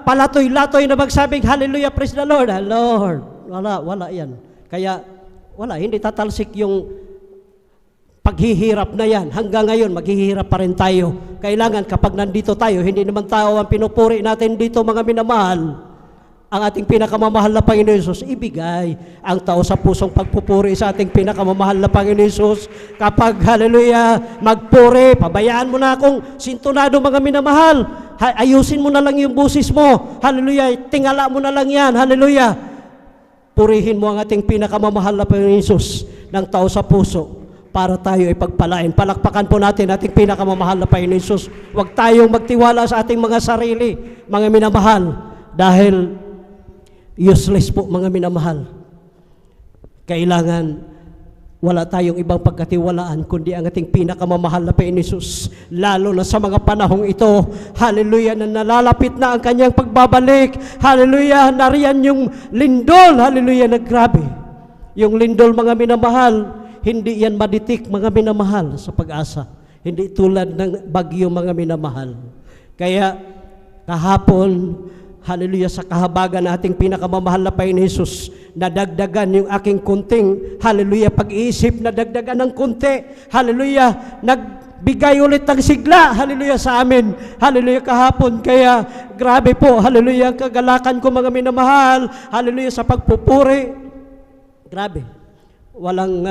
palatoy-latoy na magsabing, hallelujah, praise the Lord. Lord, wala yan. Kaya, wala, hindi tatalsik yung paghihirap na yan. Hanggang ngayon, maghihirap pa rin tayo. Kailangan kapag nandito tayo, hindi naman tao ang pinupuri natin dito, mga minamahal. Ang ating pinakamamahal na Panginoon Hesus, ibigay ang tao sa pusong pagpupuri sa ating pinakamamahal na Panginoon Hesus. Kapag, hallelujah, magpuri, pabayaan mo na akong sintonado, mga minamahal. Ayusin mo na lang yung busis mo. Hallelujah, tingala mo na lang yan. Hallelujah. Purihin mo ang ating pinakamamahal na Panginoon Hesus ng tao sa puso para tayo ay pagpalain. Palakpakan po natin ating pinakamamahal na Panginoon Hesus. Huwag tayong magtiwala sa ating mga sarili, mga minamahal, dahil useless po, mga minamahal. Kailangan wala tayong ibang pagkatiwalaan kundi ang ating pinakamamahal na Panginoon Hesus. Lalo na sa mga panahong ito, hallelujah, na nalalapit na ang kanyang pagbabalik. Hallelujah, nariyan yung lindol. Hallelujah, na grabe. Yung lindol, mga minamahal, hindi yan maditik, mga minamahal, sa pag-asa. Hindi tulad ng bagyo, mga minamahal. Kaya kahapon, hallelujah, sa kahabagan na ating pinakamamahal na Panginoon Hesus, nadagdagan yung aking kunting, hallelujah, pag-iisip, nadagdagan ng kunti, hallelujah, nagbigay ulit ng sigla, hallelujah, sa amin, hallelujah, kahapon. Kaya, grabe po, hallelujah, kagalakan ko, mga minamahal, hallelujah, sa pagpupuri, grabe, walang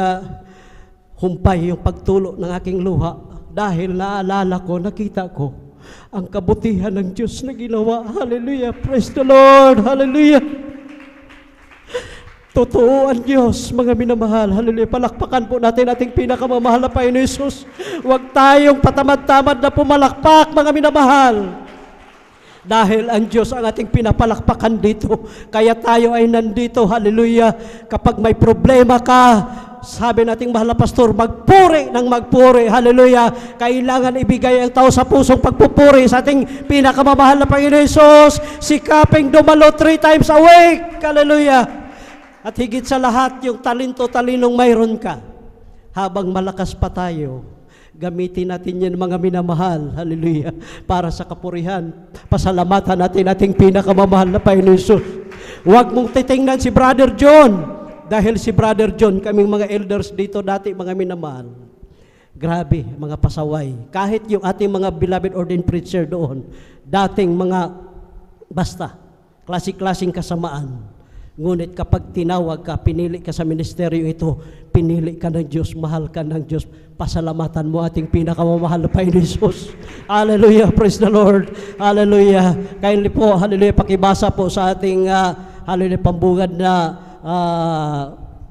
humpay yung pagtulo ng aking luha, dahil naalala ko, nakita ko, ang kabutihan ng Diyos na ginawa. Hallelujah. Praise the Lord. Hallelujah. Totoo ang Diyos, mga minamahal. Hallelujah. Palakpakan po natin ating pinakamamahal na Panginoon Hesus. Huwag tayong patamad-tamad na pumalakpak, mga minamahal. Dahil ang Diyos ang ating pinapalakpakan dito. Kaya tayo ay nandito. Hallelujah. Kapag may problema ka, sabi nating mahal na pastor, magpuri ng magpuri. Hallelujah. Kailangan ibigay ang tao sa pusong pagpupuri sa ating pinakamamahal na Panginoon Hesus. Sikaping dumalo 3 times a week. Hallelujah. At higit sa lahat, yung talento-talinong mayroon ka. Habang malakas pa tayo, gamitin natin yan, mga minamahal. Hallelujah. Para sa kapurihan. Pasalamatan natin ating pinakamamahal na Panginoon Hesus. Huwag mong titingnan si Brother John. Dahil si Brother John, kaming mga elders dito dati, mga minamahal, grabe, mga pasaway. Kahit yung ating mga beloved ordained preacher doon, dating mga, basta, klasik-klasing kasamaan. Ngunit kapag tinawag ka, pinili ka sa ministeryo ito, pinili ka ng Diyos, mahal ka ng Diyos, pasalamatan mo ating pinakamamahal na Panginoon Hesus. Hallelujah, praise the Lord. Hallelujah. Kindly po, hallelujah, pakibasa po sa ating, hallelujah, pambungad na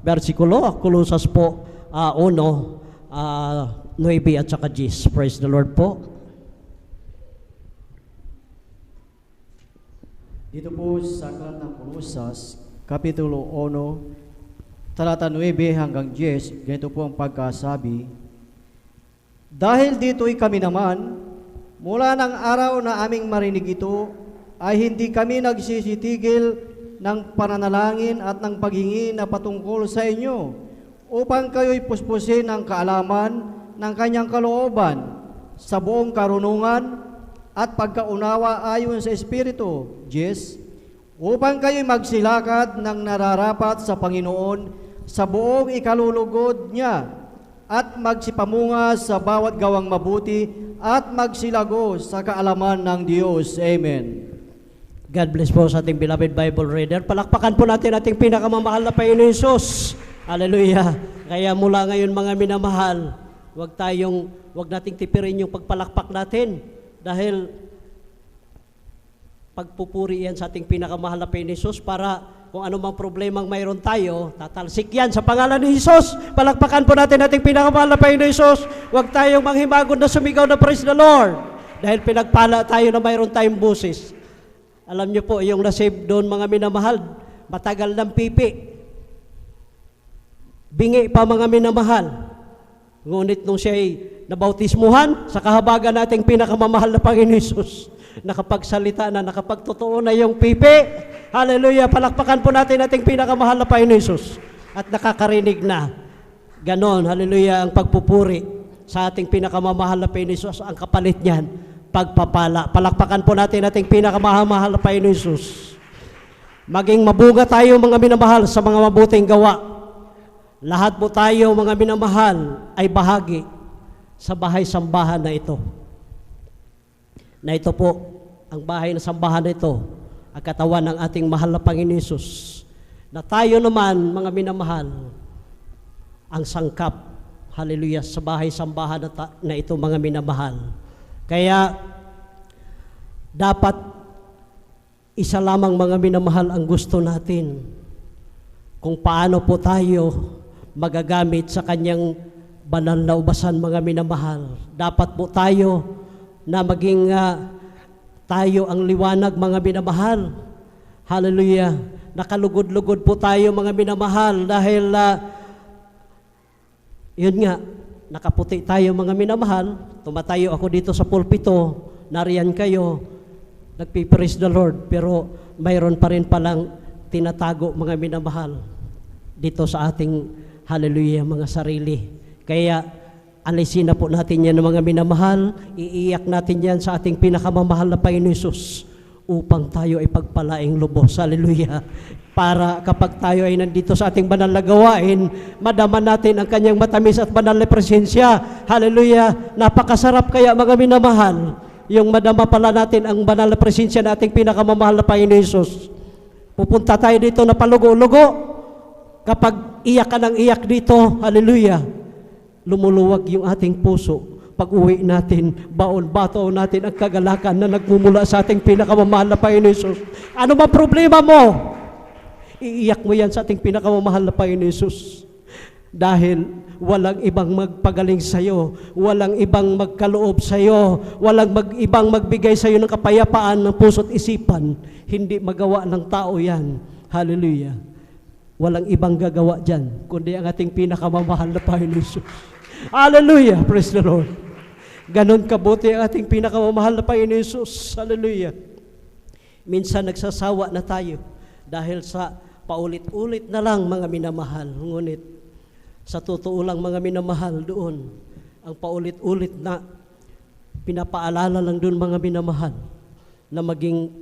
versikulo, Kolosas po, 1, 9 at saka 10. Praise the Lord po. Dito po sa aklat ng Kolosas, Kapitulo 1, talata 9 hanggang 10, ganito po ang pagkasabi. Dahil dito'y kami naman, mula ng araw na aming marinig ito, ay hindi kami nagsisitigil ng pananalangin at ng paghingi na patungkol sa inyo upang kayo'y puspusin ng kaalaman ng kanyang kalooban sa buong karunungan at pagkaunawa ayon sa Espiritu, upang kayo'y magsilakad ng nararapat sa Panginoon sa buong ikalulugod niya at magsipamunga sa bawat gawang mabuti at magsilago sa kaalaman ng Diyos. Amen. God bless po sa ating beloved Bible reader. Palakpakan po natin ating pinakamamahal na Panginoon Hesus. Hallelujah. Kaya mula ngayon, mga minamahal, wag nating tipirin yung pagpalakpak natin dahil pagpupuri yan sa ating pinakamahal na Panginoon Hesus para kung ano mang problemang mayroon tayo, tatalsik yan sa pangalan ni Hesus. Palakpakan po natin ating pinakamahal na Panginoon Hesus. Huwag tayong manghimagon na sumigaw na praise the Lord dahil pinagpala tayo na mayroon tayong busis. Alam niyo po, yung nasave doon, mga minamahal, matagal ng pipi. Bingi pa, mga minamahal. Ngunit nung siya'y nabautismuhan, sa kahabagan nating pinakamamahal na Panginoon Hesus, nakapagsalita na, nakapagtotoo na yung pipi. Hallelujah! Palakpakan po natin ating pinakamahal na Panginoon Hesus. At nakakarinig na. Ganon, hallelujah, ang pagpupuri sa ating pinakamamahal na Panginoon Hesus. Ang kapalit niyan, pagpapala. Palakpakan po natin ating pinakamahal na Panginoon Hesus. Maging mabunga tayo, mga minamahal, sa mga mabuting gawa. Lahat po tayo, mga minamahal, ay bahagi sa bahay-sambahan na ito. Na ito po, ang bahay na sambahan na ito, ang katawan ng ating mahal na Panginoon Hesus. Na tayo naman, mga minamahal, ang sangkap, hallelujah, sa bahay-sambahan na ito, mga minamahal. Kaya, dapat isa lamang, mga minamahal, ang gusto natin kung paano po tayo magagamit sa kanyang banal na ubasan, mga minamahal. Dapat po tayo na maging tayo ang liwanag, mga minamahal. Hallelujah. Nakalugod-lugod po tayo, mga minamahal, dahil yun nga, nakaputi tayo, mga minamahal. Tumatayo ako dito sa pulpito, nariyan kayo, nagpipraise the Lord, pero mayroon pa rin palang tinatago, mga minamahal, dito sa ating, hallelujah, mga sarili. Kaya, alisin na po natin yan, mga minamahal, iiyak natin yan sa ating pinakamamahal na Panginoon Hesus upang tayo ay pagpalaing lubos. Hallelujah. Para kapag tayo ay nandito sa ating banal na gawain, madama natin ang kanyang matamis at banal na presensya. Hallelujah. Napakasarap kaya, mga minamahal, yung madama pala natin ang banal na presensya na ating pinakamamahal na Panginoon Hesus. Pupunta tayo dito na palugo-lugo. Kapag iyak ka ng iyak dito, hallelujah, lumuluwag yung ating puso. Pag-uwi natin, baon-bato natin ang kagalakan na nagmumula sa ating pinakamamahal na Panginoon Hesus. Ano ba problema mo? Iiyak mo yan sa ating pinakamamahal na Panginoon Hesus. Dahil walang ibang magpagaling sa'yo, walang ibang magkaloob sa'yo, walang ibang magbigay sa'yo ng kapayapaan ng puso't isipan. Hindi magawa ng tao yan. Hallelujah. Walang ibang gagawa dyan, kundi ang ating pinakamamahal na Panginoon Hesus. Hallelujah! Praise the Lord. Ganon kabuti ang ating pinakamamahal na Panginoon Hesus. Hallelujah. Minsan nagsasawa na tayo dahil sa paulit-ulit na lang, mga minamahal. Ngunit sa totoo lang, mga minamahal, doon ang paulit-ulit na pinapaalala lang doon, mga minamahal, na maging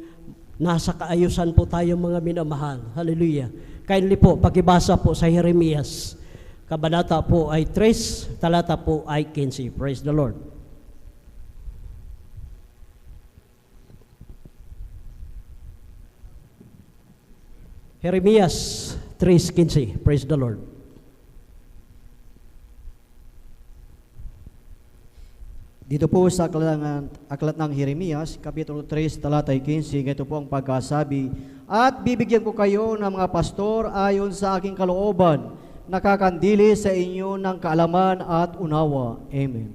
nasa kaayusan po tayo, mga minamahal. Hallelujah. Kindly po, pakibasa po sa Jeremias. Kabanata po ay 3, talata po ay 15. Praise the Lord. Jeremias 3:15. Praise the Lord. Dito po sa aklat ng Jeremias, Kapitulo 3, talata 15, ito po ang pagkasabi, at bibigyan ko kayo ng mga pastor ayon sa aking kalooban, nakakandili sa inyo ng kaalaman at unawa. Amen.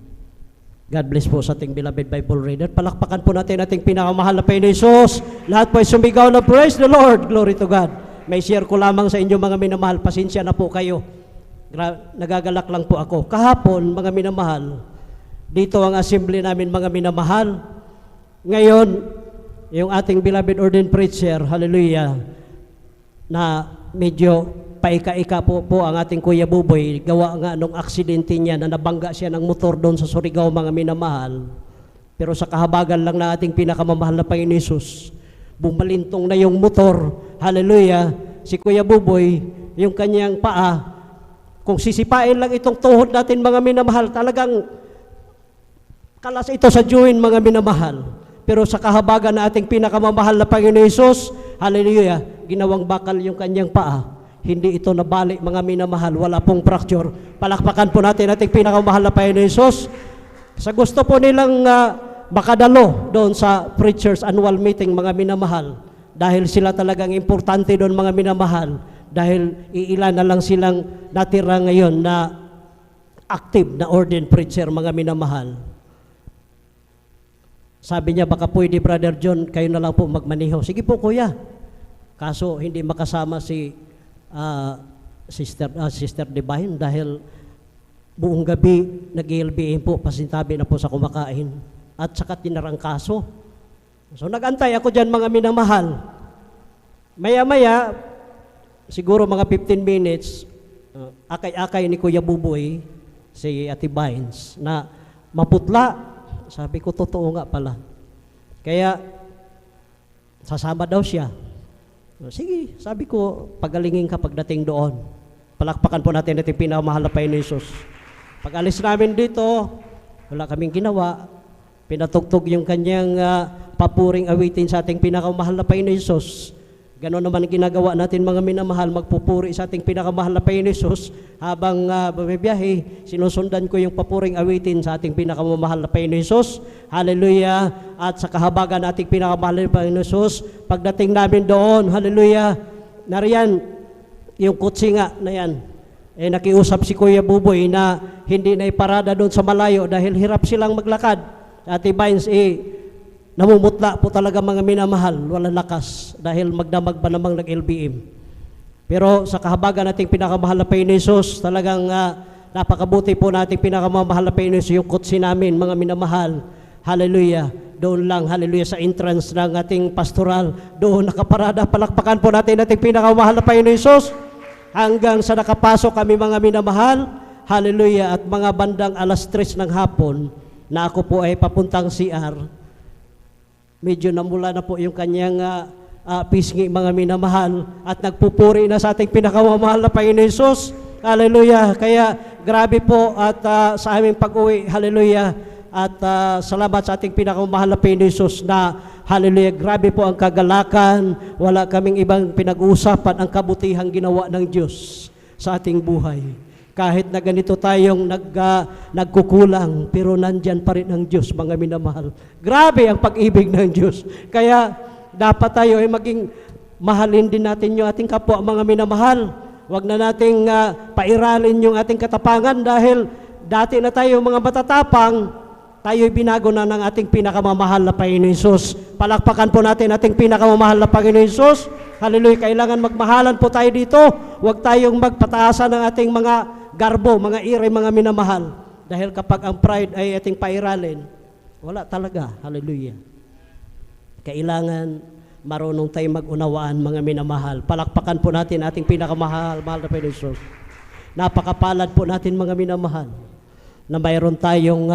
God bless po sa ating beloved Bible reader. Palakpakan po natin ating pinakamahal na Panginoon Hesus. Lahat po ay sumigaw na praise the Lord. Glory to God. May share ko lamang sa inyo, mga minamahal. Pasensya na po kayo. Nagagalak lang po ako. Kahapon, mga minamahal, dito ang assembly namin, mga minamahal. Ngayon, yung ating beloved ordained preacher, hallelujah, na medyo paika-ika po ang ating Kuya Buboy, gawa nga nung aksidente niya na nabangga siya ng motor doon sa Surigao, mga minamahal. Pero sa kahabagan lang na ating pinakamamahal na Panginoon Hesus, bumalintong na yung motor, hallelujah, si Kuya Buboy, yung kanyang paa, kung sisipain lang itong tuhod natin, mga minamahal, talagang kalas ito sa juin, mga minamahal. Pero sa kahabagan na ating pinakamamahal na Panginoon Hesus, hallelujah, ginawang bakal yung kanyang paa. Hindi ito nabalik, mga minamahal, wala pong fracture. Palakpakan po natin ating pinakamamahal na Panginoon Hesus. Sa gusto po nilang makadalo doon sa preachers annual meeting, mga minamahal, dahil sila talagang importante doon, mga minamahal, dahil iilan na lang silang natira ngayon na active na ordained preacher, mga minamahal. Sabi niya, baka pwede, Brother John, kayo na lang po magmaneho. Sige po, kuya. Kaso hindi makasama si Sister Divine dahil buong gabi nag-LBM po, pasintabi na po sa kumakain at saka tinarangkaso. So nag-antay ako dyan, mga minamahal. Maya-maya, siguro mga 15 minutes, akay-akay ni Kuya Buboy, si Ate Vines, na maputla. Sabi ko, totoo nga pala. Kaya, sasama daw siya. Sige, sabi ko, pagalingin ka pagdating doon. Palakpakan po natin ating pinakamahal na Panginoon Hesus. Pag alis namin dito, wala kaming ginawa. Pinatugtog yung kanyang papuring awitin sa ating pinakamahal na Panginoon Hesus. Ganon naman ang ginagawa natin mga minamahal, magpupuri sa ating pinakamahal na Panginoon Hesus. Habang bumibiyahe, sinusundan ko yung papuring awitin sa ating pinakamahal na Panginoon Hesus. Hallelujah! At sa kahabagan nating pinakamahal na Panginoon Hesus, pagdating namin doon, hallelujah, nariyan, yung kutsi nga na yan, nakiusap si Kuya Buboy na hindi na iparada doon sa malayo dahil hirap silang maglakad. Ate Vines, namumutla po talaga mga minamahal, wala lakas dahil magdamag pa namang nag-LBM. Pero sa kahabagan nating pinakamahal na Panginoon Hesus, talagang napakabuti po nating pinakamahal na Panginoon Hesus, yung kutsi namin mga minamahal. Hallelujah! Doon lang, hallelujah, sa entrance ng ating pastoral, doon nakaparada. Palakpakan po natin ating pinakamahal na Panginoon Hesus hanggang sa nakapasok kami mga minamahal. Hallelujah! At mga bandang 3:00 ng hapon na ako po ay papuntang CR, medyo namula na po yung kanyang pisngi mga minamahal at nagpupuri na sa ating pinakamamahal na Panginoon Hesus. Hallelujah! Kaya grabe po at sa aming pag-uwi, hallelujah, at salamat sa ating pinakamamahal na Panginoon Hesus na hallelujah, grabe po ang kagalakan, wala kaming ibang pinag-uusapan, ang kabutihang ginawa ng Diyos sa ating buhay. Kahit na ganito tayong nagkukulang, pero nandyan pa rin ang Diyos, mga minamahal. Grabe ang pag-ibig ng Diyos. Kaya dapat tayo ay maging mahalin din natin yung ating kapwa, mga minamahal. Huwag na nating pairalin yung ating katapangan dahil dati na tayo mga matatapang, tayo'y binago na ng ating pinakamamahal na Panginoon Hesus. Palakpakan po natin ating pinakamamahal na Panginoon Hesus. Hallelujah! Kailangan magmahalan po tayo dito. Huwag tayong magpataasan ng ating mga garbo, mga ire, mga minamahal. Dahil kapag ang pride ay ating pairalin, wala talaga. Hallelujah! Kailangan marunong tayo mag-unawaan, mga minamahal. Palakpakan po natin ating pinakamahal na Panginoon Hesus. Napakapalad po natin, mga minamahal, na mayroon tayong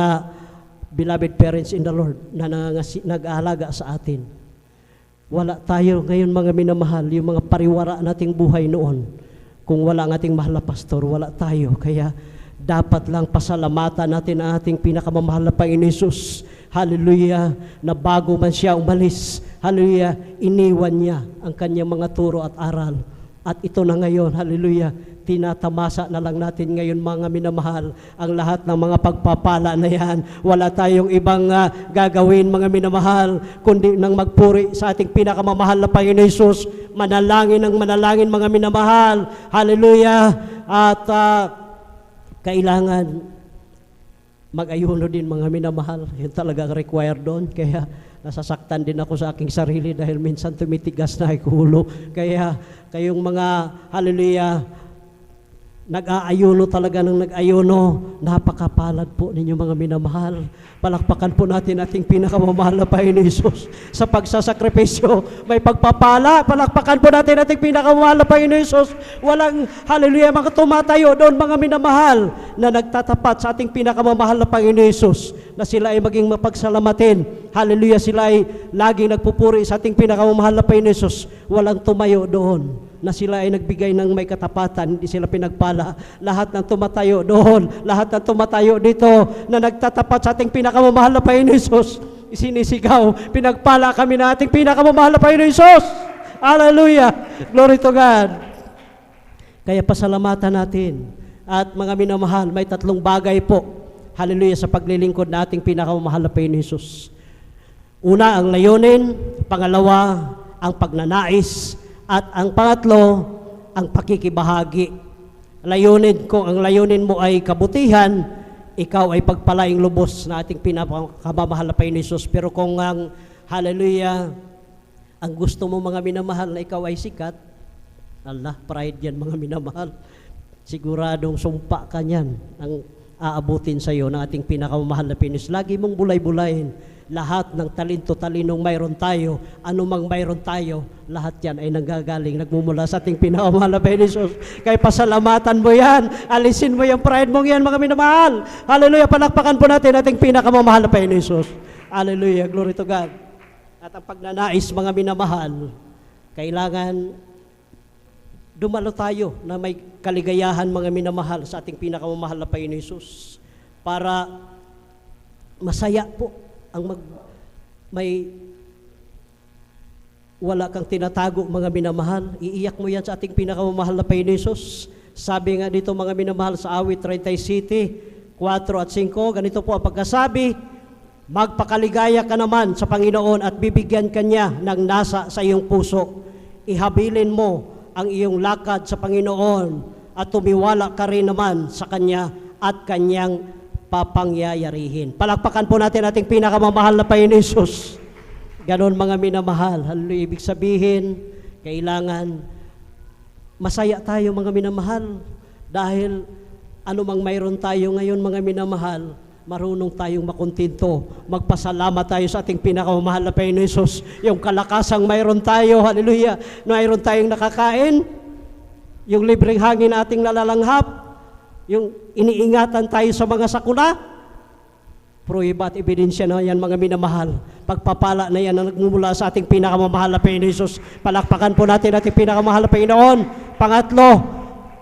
beloved parents in the Lord na nag-aalaga sa atin. Wala tayo ngayon, mga minamahal, yung mga pariwara nating buhay noon. Kung wala ang ating mahal na pastor, wala tayo. Kaya dapat lang pasalamatan natin ang ating pinakamamahal na Panginoon Hesus. Hallelujah! Na bago man siya umalis, hallelujah, iniwan niya ang kanyang mga turo at aral. At ito na ngayon, hallelujah, tinatamasa na lang natin ngayon, mga minamahal, ang lahat ng mga pagpapala na yan. Wala tayong ibang gagawin, mga minamahal, kundi nang magpuri sa ating pinakamamahal na Panginoon Hesus. Manalangin ng manalangin, mga minamahal. Hallelujah! At kailangan mag-ayuno din, mga minamahal. Yun talaga required doon. Kaya nasasaktan din ako sa aking sarili dahil minsan tumitigas na ikulo. Kaya kayong mga, hallelujah, nag-aayuno talaga ng nag-ayuno, napakapalad po ninyo, mga minamahal. Palakpakan po natin ating pinakamamahal na Panginoon Hesus sa pagsasakripisyo. May pagpapala, palakpakan po natin ating pinakamamahal na Panginoon Hesus. Walang, hallelujah, mga tumatayo doon, mga minamahal, na nagtatapat sa ating pinakamamahal na Panginoon Hesus, na sila ay maging mapagsalamatin. Hallelujah, sila ay laging nagpupuri sa ating pinakamamahal na Panginoon Hesus. Walang tumayo doon na sila ay nagbigay ng may katapatan, hindi sila pinagpala. Lahat ng tumatayo doon, lahat ng tumatayo dito, na nagtatapat sa ating pinakamamahal na Panginoon Hesus, isinisigaw, pinagpala kami na ating pinakamamahal na Panginoon Hesus. Hallelujah! Glory to God! Kaya pasalamatan natin. At mga minamahal, may 3 bagay po, hallelujah, sa paglilingkod na ating pinakamamahal na Panginoon Hesus. Una, ang layunin. Pangalawa, ang pagnanais. At ang pangatlo, ang pakikibahagi. Layunin, kung ang layunin mo ay kabutihan, ikaw ay pagpalaing lubos na ating pinakamamahal na Panginoon Hesus. Pero kung ang, hallelujah, ang gusto mo, mga minamahal, na ikaw ay sikat, Allah, pride yan, mga minamahal. Siguradong sumpa ka niyan ang aabutin sa iyo ng ating pinakamamahal na Panginoon Hesus. Lagi mong bulay-bulayin. Lahat ng talino-talinong mayroon tayo, anumang mayroon tayo, lahat yan ay nanggagaling, nagmumula sa ating pinakamamahal na Panginoon Hesus. Kaya pasalamatan mo yan, alisin mo yung pride mong yan, mga minamahal. Hallelujah, palakpakan po natin ating pinakamamahal na Panginoon Hesus. Hallelujah, glory to God. At ang pagnanais, mga minamahal, kailangan dumalo tayo na may kaligayahan mga minamahal sa ating pinakamamahal na Panginoon Hesus para masaya po ang may wala kang tinatago mga minamahal. Iiyak mo yan sa ating pinakamamahal na Panginoon Hesus. Sabi nga dito mga minamahal sa awit 37, 4 at 5, ganito po ang pagkasabi, magpakaligaya ka naman sa Panginoon at bibigyan ka niya ng nasa sa iyong puso. Ihabilin mo ang iyong lakad sa Panginoon at tumiwala ka rin naman sa Kanya at Kanyang papangyayarihin. Palakpakan po natin ating pinakamamahal na Panginoon Hesus. Ganon mga minamahal. Hallelujah. Ibig sabihin, kailangan masaya tayo mga minamahal dahil anumang mayroon tayo ngayon mga minamahal, marunong tayong makontento. Magpasalamat tayo sa ating pinakamamahal na Panginoon Hesus. Yung kalakasang mayroon tayo, hallelujah, mayroon tayong nakakain, yung libreng hangin na ating nalalanghap, yung iniingatan tayo sa mga sakuna, prueba at ebidensya na yan mga minamahal. Pagpapala na yan na nagmumula sa ating pinakamamahal na Panginoon Hesus. Palakpakan po natin ating pinakamamahal na Panginoon. Pangatlo,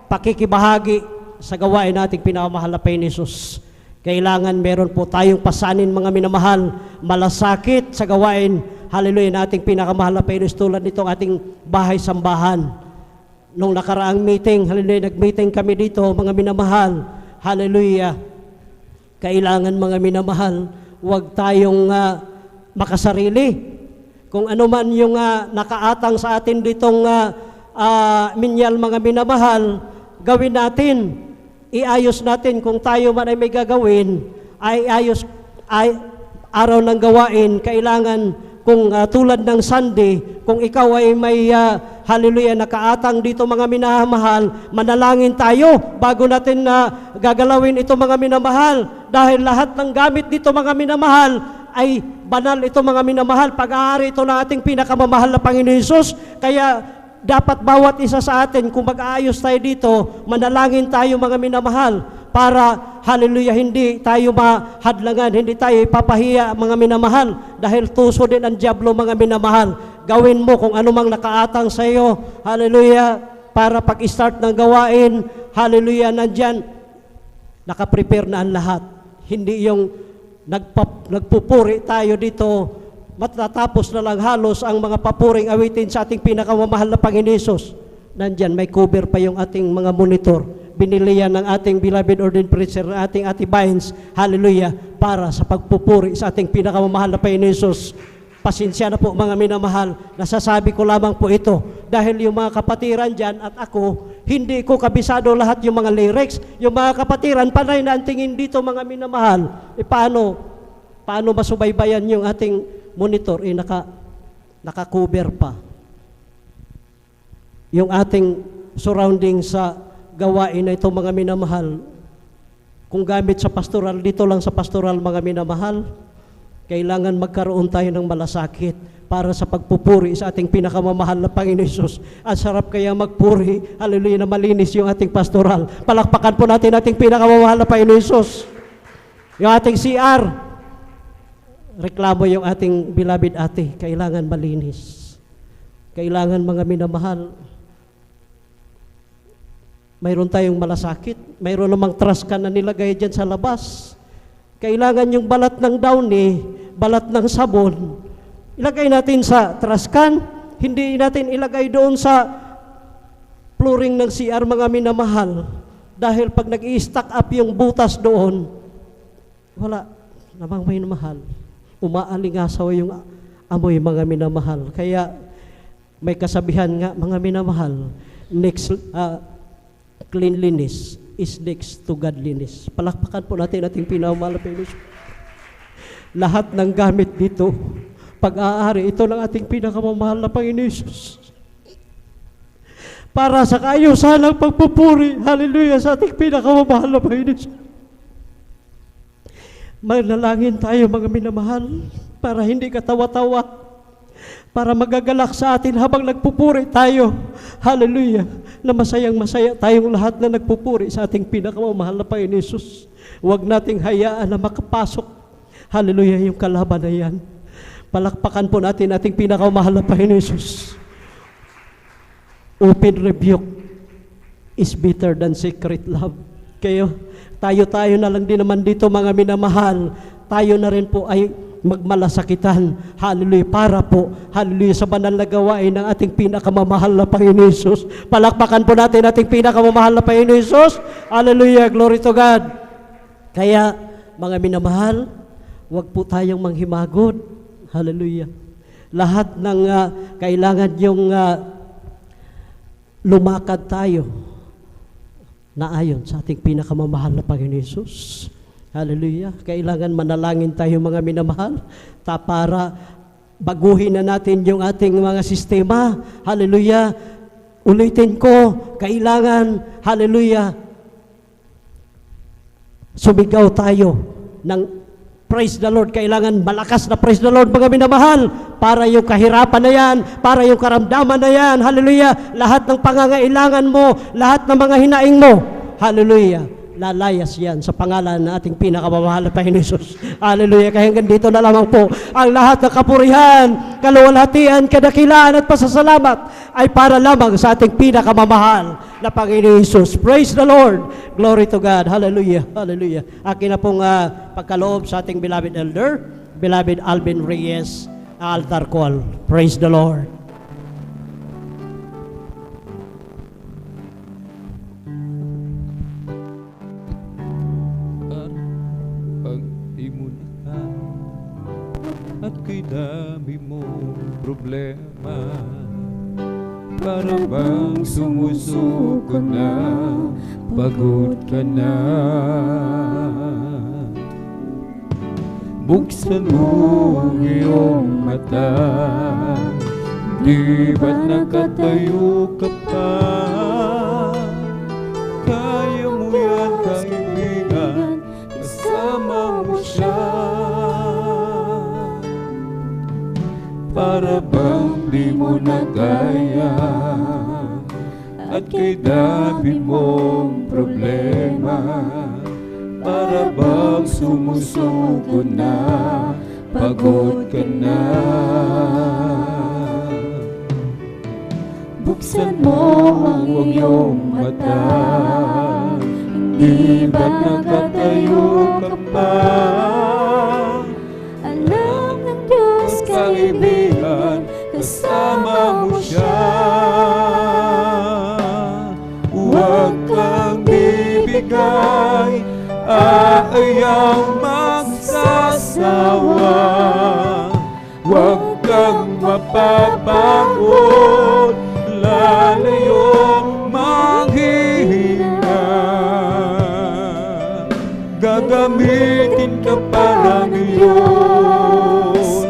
pakikibahagi sa gawain nating pinakamamahal na Panginoon Hesus. Kailangan meron po tayong pasanin mga minamahal, malasakit sa gawain, hallelujah, na ating pinakamahal na Panginoon tulad nitong ating bahay-sambahan. Nung nakaraang meeting, hallelujah, nag-meeting kami dito mga minamahal, hallelujah. Kailangan mga minamahal, huwag tayong makasarili. Kung ano man yung nakaatang sa atin ditong minyal mga minamahal, gawin natin. Iayos natin kung tayo man ay may gagawin, ay araw ng gawain, kailangan kung tulad ng Sunday, kung ikaw ay may hallelujah, nakaatang dito mga minamahal, manalangin tayo bago natin gagalawin ito mga minamahal, dahil lahat ng gamit dito mga minamahal ay banal ito mga minamahal, pag-aari ito ng ating pinakamamahal na Panginoon Hesus. Kaya dapat bawat isa sa atin, kung mag-aayos tayo dito, manalangin tayo mga minamahal para, hallelujah, hindi tayo mahadlangan, hindi tayo ipapahiya mga minamahal dahil tuso din ang diablo mga minamahal. Gawin mo kung anumang nakaatang sa iyo, hallelujah, para pag-start ng gawain, hallelujah, nandyan, nakaprepare na ang lahat. Hindi yung nagpupuri tayo dito, matatapos na lang halos ang mga papuring awitin sa ating pinakamamahal na Panginoon Hesus. Nandyan, may cover pa yung ating mga monitor. Binili yan ng ating beloved ordained preacher, ng ating Ate Bynes, hallelujah, para sa pagpupuri sa ating pinakamamahal na Panginoon Hesus. Pasensya na po mga minamahal, nasasabi ko lamang po ito dahil yung mga kapatiran dyan at ako, hindi ko kabisado lahat yung mga lyrics. Yung mga kapatiran, panay na ang tingin dito mga minamahal. Paano masubaybayan yung ating monitor, naka-cover pa. Yung ating surrounding sa gawain na ito mga minamahal, kung gamit sa pastoral, dito lang sa pastoral mga minamahal, kailangan magkaroon tayo ng malasakit para sa pagpupuri sa ating pinakamamahal na Panginoon Hesus. Ang sarap kaya magpuri, hallelujah, na malinis yung ating pastoral. Palakpakan po natin ating pinakamamahal na Panginoon Hesus. Yung ating CR, reklamo yung ating beloved ate, kailangan malinis. Kailangan mga minamahal, mayroon tayong malasakit, mayroon namang trash can na nilagay dyan sa labas. Kailangan yung balat ng downy, balat ng sabon, ilagay natin sa trash can, hindi natin ilagay doon sa flooring ng CR mga minamahal. Dahil pag nag-i-stack up yung butas doon, wala namang may mahal. Umaalingasaw yung amoy mga minamahal. Kaya may kasabihan nga mga minamahal, cleanliness is next to godliness. Palakpakan po natin ating pinamahal na Panginoon. Lahat ng gamit dito, pag-aari ito ng ating pinakamamahal na Panginoon Hesus. Para sa kaayusan ng pagpupuri, hallelujah, sa ating pinakamamahal na Panginoon Hesus. Manalangin tayo mga minamahal para hindi ka tawa-tawa, para magagalak sa atin habang nagpupuri tayo, hallelujah, na masayang-masaya tayong lahat na nagpupuri sa ating pinakamamahal na Panginoon Hesus. Huwag nating hayaan na makapasok, hallelujah, yung kalaban na yan. Palakpakan po natin ating pinakamamahal na Panginoon Hesus. Open rebuke is better than secret love. Tayo na lang din naman dito mga minamahal. Tayo na rin po ay magmalasakitan. Hallelujah. Para po, hallelujah, sa banal na gawain ng ating pinakamamahal na Panginoon Hesus. Palakpakan po natin ating pinakamamahal na Panginoon Hesus. Hallelujah. Glory to God. Kaya, mga minamahal, huwag po tayong manghimagod. Hallelujah. Lahat ng kailangan yung lumakad tayo na ayon sa ating pinakamamahal na Panginoon Hesus. Hallelujah. Kailangan manalangin tayo mga minamahal para baguhin na natin yung ating mga sistema. Hallelujah. Ulitin ko, kailangan, hallelujah, sumigaw tayo ng praise the Lord. Kailangan malakas na praise the Lord mga minamahal para yung kahirapan na yan, para yung karamdaman na yan. Hallelujah. Lahat ng pangangailangan mo, lahat ng mga hinaing mo. Hallelujah. Lalayas yan sa pangalan ng ating pinakamamahal na Panginoon Hesus. Hallelujah. Kaya hanggang dito na lamang po ang lahat ng kapurihan, kaluwalhatian, kadakilaan at pasasalamat ay para lamang sa ating pinakamamahal na Panginoon Hesus. Praise the Lord. Glory to God. Hallelujah. Hallelujah. Akin na pong pagkaloob sa ating beloved elder, beloved Alvin Reyes, altar call. Praise the Lord. At kay dami mong problema, para bang sumusuko na, pagod ka na. Buksan mo iyong mata, di ba't nakatayo ka pa? Kaya mo yan kaibigan, kasama mo siya. Para bang di mo na kaya, at kay dami mong problema, para bang sumusuko na, pagod ka na. Buksan mo ang iyong mata, di ba nakatayo ka pa? Kaibigan, kasama mo siya. Huwag kang bibigay, ayaw magsasawa. Huwag kang mapapagod, lalayong manghihina. Gagamitin ka para Diyos,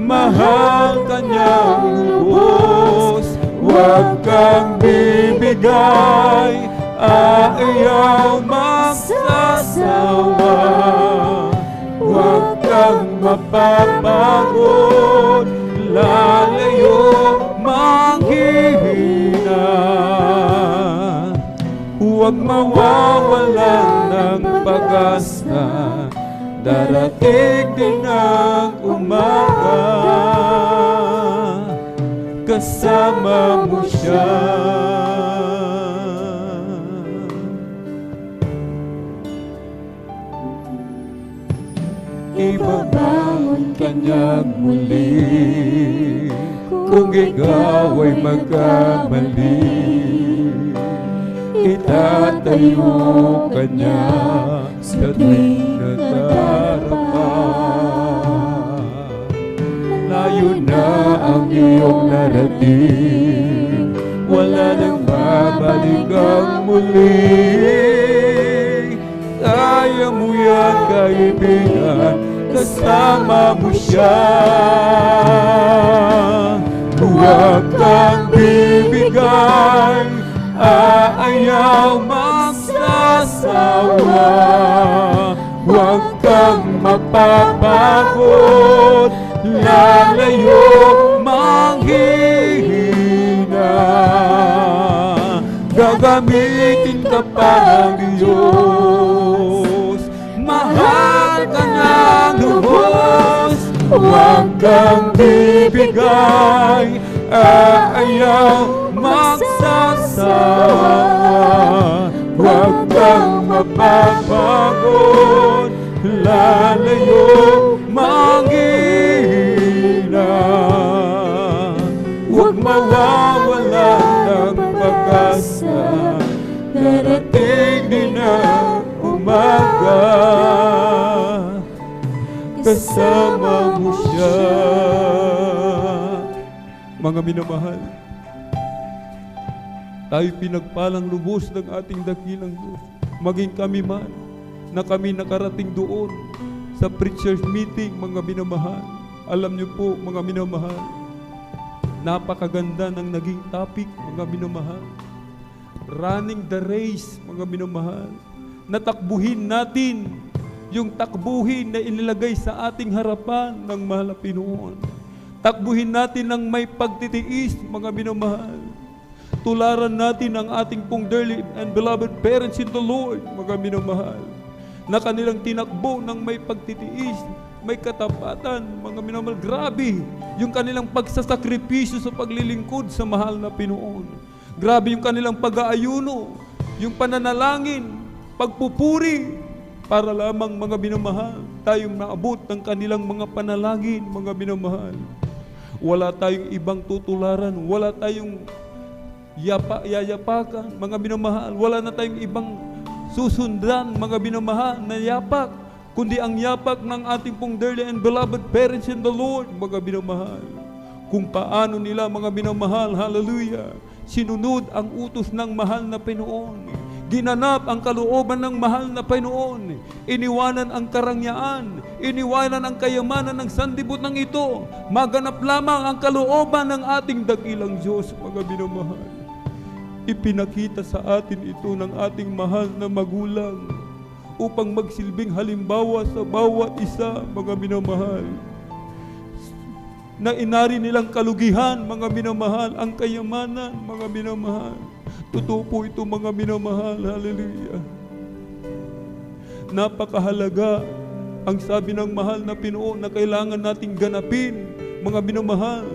mahal ka niyang lubos. Huwag kang bibigay, ayaw magsasawa. Huwag kang mapapagod, lalayo manghihina. Huwag mawawalan ng pag-asa, darating din ang umaga, kasama mo siya. Ibabangon ka niyang muli, kung ikaw ay magkamali. Itatayo ka niya sa tuwing nadarama. Layo na ang iyong narating, wala nang babalik ang muli. Kaya mo yan kaibigan, kasama mo siya. Huwag kang bibigay, ayaw magsasawa. Huwag kang mapapagod, lalayo manghihina. Gagamitin ka pa ng Diyos, mahal ka ng lubos. Huwag kang bibigay, ayaw magsasawa. kang mapapagod, lalayo manghihina. Huwag mawawalan ng pag-asa, darating din ang umaga, kasama mo siya. Mga minamahal, tayo pinagpalang lubos ng ating dakilang Diyos. Maging kami man na kami nakarating doon sa preachers meeting, mga minamahal. Alam niyo po, mga minamahal, napakaganda ng naging topic, mga minamahal. Running the race, mga minamahal. Natakbuhin natin yung takbuhin na inilagay sa ating harapan ng mahal na Pinoon. Takbuhin natin ng may pagtitiis, mga minamahal. Tularan natin ang ating pong dearly and beloved parents in the Lord, mga minamahal, na kanilang tinakbo ng may pagtitiis, may katapatan, mga minamahal. Grabe yung kanilang pagsasakripisyo sa paglilingkod sa mahal na Pinoon. Grabe yung kanilang pag-aayuno, yung pananalangin, pagpupuri, para lamang, mga minamahal, tayong maabot ng kanilang mga panalangin, mga minamahal. Wala tayong ibang tutularan, wala tayong yayapakan, mga minamahal. Wala na tayong ibang susundan, mga minamahal, na yapak, kundi ang yapak ng ating pong dearly and beloved parents in the Lord, mga minamahal. Kung paano nila, mga minamahal, hallelujah, sinunod ang utos ng mahal na Pinoon. Ginanap ang kalooban ng mahal na Pinoon. Iniwanan ang karangyaan, iniwanan ang kayamanan ng sanlibutan ito. Maganap lamang ang kalooban ng ating dakilang Diyos, mga minamahal. Ipinakita sa atin ito ng ating mahal na magulang upang magsilbing halimbawa sa bawat isa, mga minamahal. Na inari nilang kalugihan, mga minamahal, ang kayamanan, mga minamahal. Totoo po ito, mga minamahal, hallelujah. Napakahalaga ang sabi ng mahal na Pinoon na kailangan nating ganapin, mga minamahal,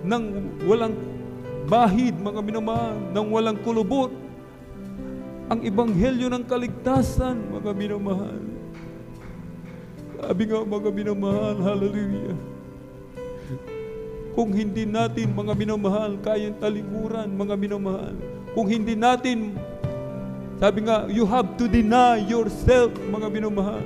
nang walang bahid, mga minamahal, nang walang kulubot, ang ebanghelyo ng kaligtasan, mga minamahal. Sabi nga, mga minamahal, hallelujah. Kung hindi natin, mga minamahal, kayang talikuran, mga minamahal, kung hindi natin, sabi nga, you have to deny yourself, mga minamahal.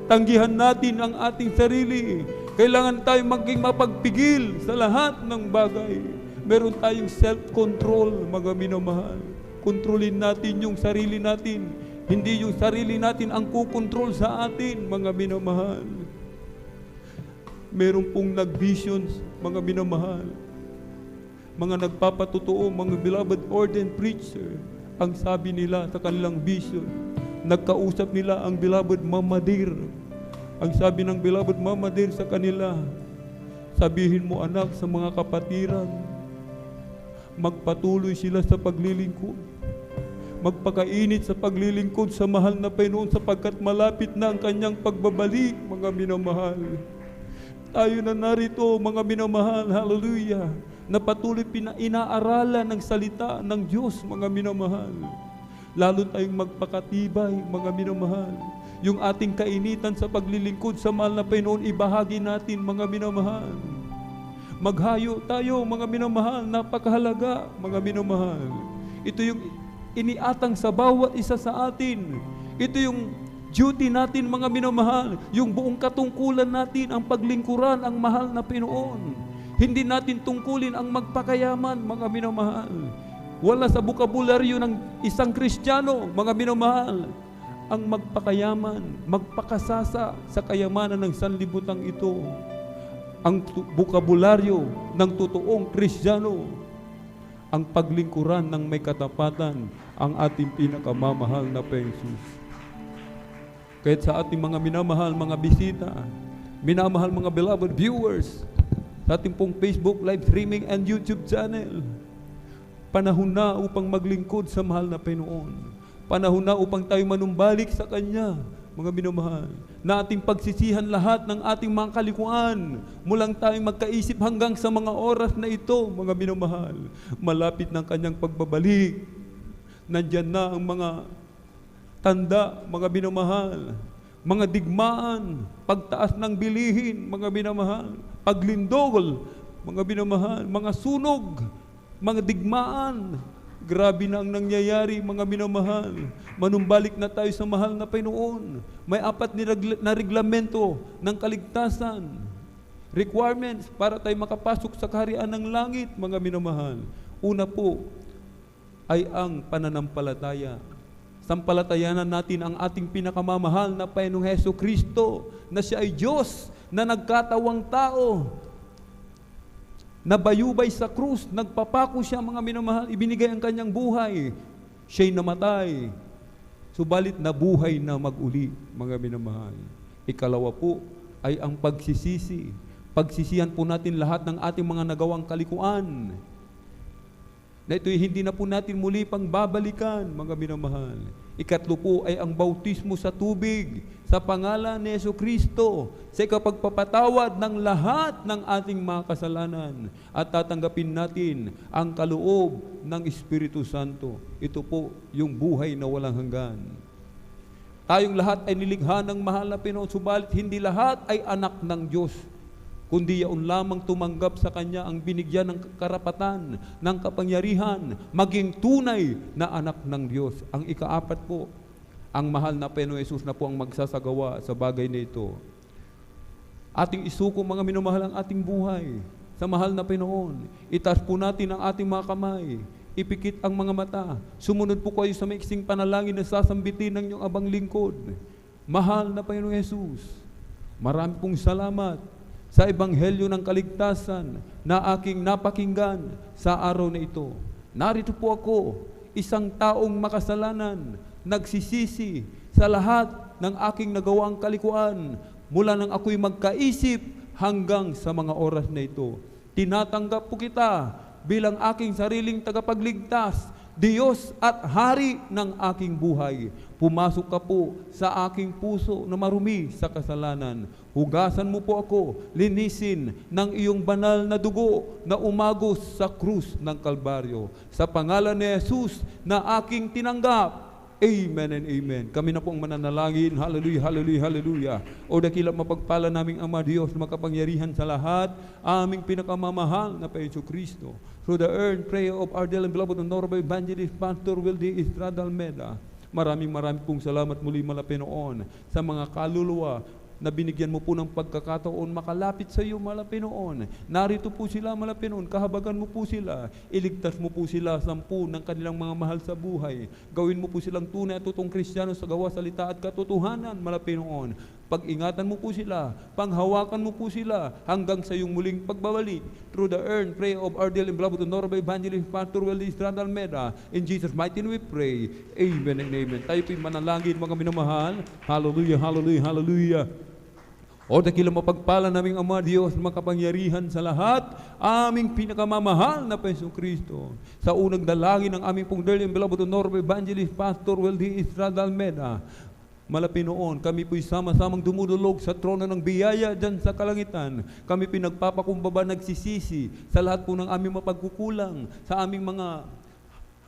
Tanggihan natin ang ating sarili. Kailangan tayong maging mapagpigil sa lahat ng bagay. Meron tayong self-control, mga minamahal. Kontrolin natin yung sarili natin. Hindi yung sarili natin ang kukontrol sa atin, mga minamahal. Meron pong nag-visions, mga minamahal. Mga nagpapatotoo, mga beloved ordained preacher, ang sabi nila sa kanilang vision, nagkausap nila ang beloved Mama Dear. Ang sabi ng beloved Mama Dear sa kanila, sabihin mo anak sa mga kapatiran, magpatuloy sila sa paglilingkod. Magpakainit sa paglilingkod sa mahal na Panginoon sapagkat malapit na ang kanyang pagbabalik, mga minamahal. Tayo na narito, mga minamahal, hallelujah, na patuloy inaaralan ng salita ng Diyos, mga minamahal. Lalo tayong magpakatibay, mga minamahal. Yung ating kainitan sa paglilingkod sa mahal na Panginoon, ibahagi natin, mga minamahal. Maghayo tayo, mga minamahal, napakahalaga, mga minamahal. Ito yung iniatang sa bawat isa sa atin. Ito yung duty natin, mga minamahal. Yung buong katungkulan natin, ang paglingkuran, ang mahal na Panginoon. Hindi natin tungkulin ang magpakayaman, mga minamahal. Wala sa bukabularyo ng isang Kristiyano, mga minamahal, ang magpakayaman, magpakasasa sa kayamanan ng sanlibutan ito. Ang bukabularyo ng totoong Kristiyano, ang paglingkuran ng may katapatan, ang ating pinakamamahal na Jesus. Kahit sa ating mga minamahal, mga bisita, minamahal mga beloved viewers, sa ating pong Facebook live streaming and YouTube channel, panahon na upang maglingkod sa mahal na Panginoon. Panahon na upang tayo manumbalik sa Kanya, mga minamahal, na ating pagsisihan lahat ng ating mga kalikuan, mulang tayong magkaisip hanggang sa mga oras na ito, mga minamahal. Malapit ng Kanyang pagbabalik. Nandyan na ang mga tanda, mga minamahal, mga digmaan, pagtaas ng bilihin, mga minamahal, paglindol, mga minamahal, mga sunog, mga digmaan, grabe na ang nangyayari, mga minamahal. Manumbalik na tayo sa mahal na Panginoon. May 4 na reglamento ng kaligtasan, requirements para tayo makapasok sa kaharian ng langit, mga minamahal. Una po ay ang pananampalataya. Sampalatayanan natin ang ating pinakamamahal na Panginoong Hesukristo, na siya ay Diyos na nagkatawang tao, nabayubay sa krus, nagpapako siya, mga minamahal, ibinigay ang kanyang buhay. Siya'y namatay, subalit nabuhay na mag-uli, mga minamahal. Ikalawa po ay ang pagsisisi. Pagsisihan po natin lahat ng ating mga nagawang kalikuan, na ito'y hindi na po natin muli pang babalikan, mga minamahal. Ikatlo po ay ang bautismo sa tubig, sa pangalan ni Jesucristo, sa ikapagpapatawad ng lahat ng ating mga kasalanan, at tatanggapin natin ang kaloob ng Espiritu Santo. Ito po yung buhay na walang hanggan. Tayong lahat ay nilikha ng mahal na Panginoon, subalit hindi lahat ay anak ng Diyos, kundi yaon lamang tumanggap sa Kanya ang binigyan ng karapatan, ng kapangyarihan, maging tunay na anak ng Diyos. Ang ika-4 po, ang mahal na Panginoon Jesus na po ang magsasagawa sa bagay na ito. Ating isuko, mga minamahal, ang ating buhay sa mahal na Panginoon. Itaas po natin ang ating mga kamay, ipikit ang mga mata, sumunod po kayo sa maiksing panalangin na sasambitin ng inyong abang lingkod. Mahal na Panginoon Jesus, marami pong salamat sa ebanghelyo ng kaligtasan na aking napakinggan sa araw na ito. Narito po ako, isang taong makasalanan, nagsisisi sa lahat ng aking nagawang kalikuan mula nang ako'y magkaisip hanggang sa mga oras na ito. Tinatanggap po kita bilang aking sariling tagapagligtas, Diyos at Hari ng aking buhay. Pumasok ka po sa aking puso na marumi sa kasalanan. Hugasan mo po ako, linisin ng iyong banal na dugo na umagos sa krus ng Kalbaryo. Sa pangalan ni Jesus na aking tinanggap. Amen and amen. Kami na po ang mananalangin. Hallelujah, hallelujah, hallelujah. O dakila mapagpala naming Ama Diyos, makapangyarihan sa lahat, aming pinakamamahal na Jesucristo. Through the earned prayer of our dear and beloved honorable evangelist Pastor Wildy Estrada Almeda, maraming pong salamat muli, mahal na Panginoon, sa mga kaluluwa na binigyan mo po ng pagkakataon makalapit sa iyo, mahal na Panginoon. Narito po sila, mahal na Panginoon, kahabagan mo po sila, iligtas mo po sila 10 ng kanilang mga mahal sa buhay. Gawin mo po silang tunay at totoong Kristiyano sa gawa, salita at katotohanan, mahal na Panginoon. Pag-ingatan mo po sila, panghawakan mo po sila hanggang sa iyong muling pagbabalik. Through the earned prayer of our dear and beloved honorable evangelist Pastor Wildy Estrada Almeda, in Jesus' mighty name we pray. Amen and amen. Tayo po'y manalangin, mga minamahal. Hallelujah, hallelujah, hallelujah. O dakila mapagpala naming Ama Diyos, makapangyarihan sa lahat, aming pinakamamahal na Jesucristo. Sa unang dalangin ng aming pong dear and beloved honorable evangelist Pastor Wildy Estrada Almeda, Malapinoon, kami po'y sama-samang dumudulog sa trono ng biyaya dyan sa kalangitan. Kami pinagpapakumbaba, nagsisisi sa lahat po ng aming mapagkukulang, sa aming mga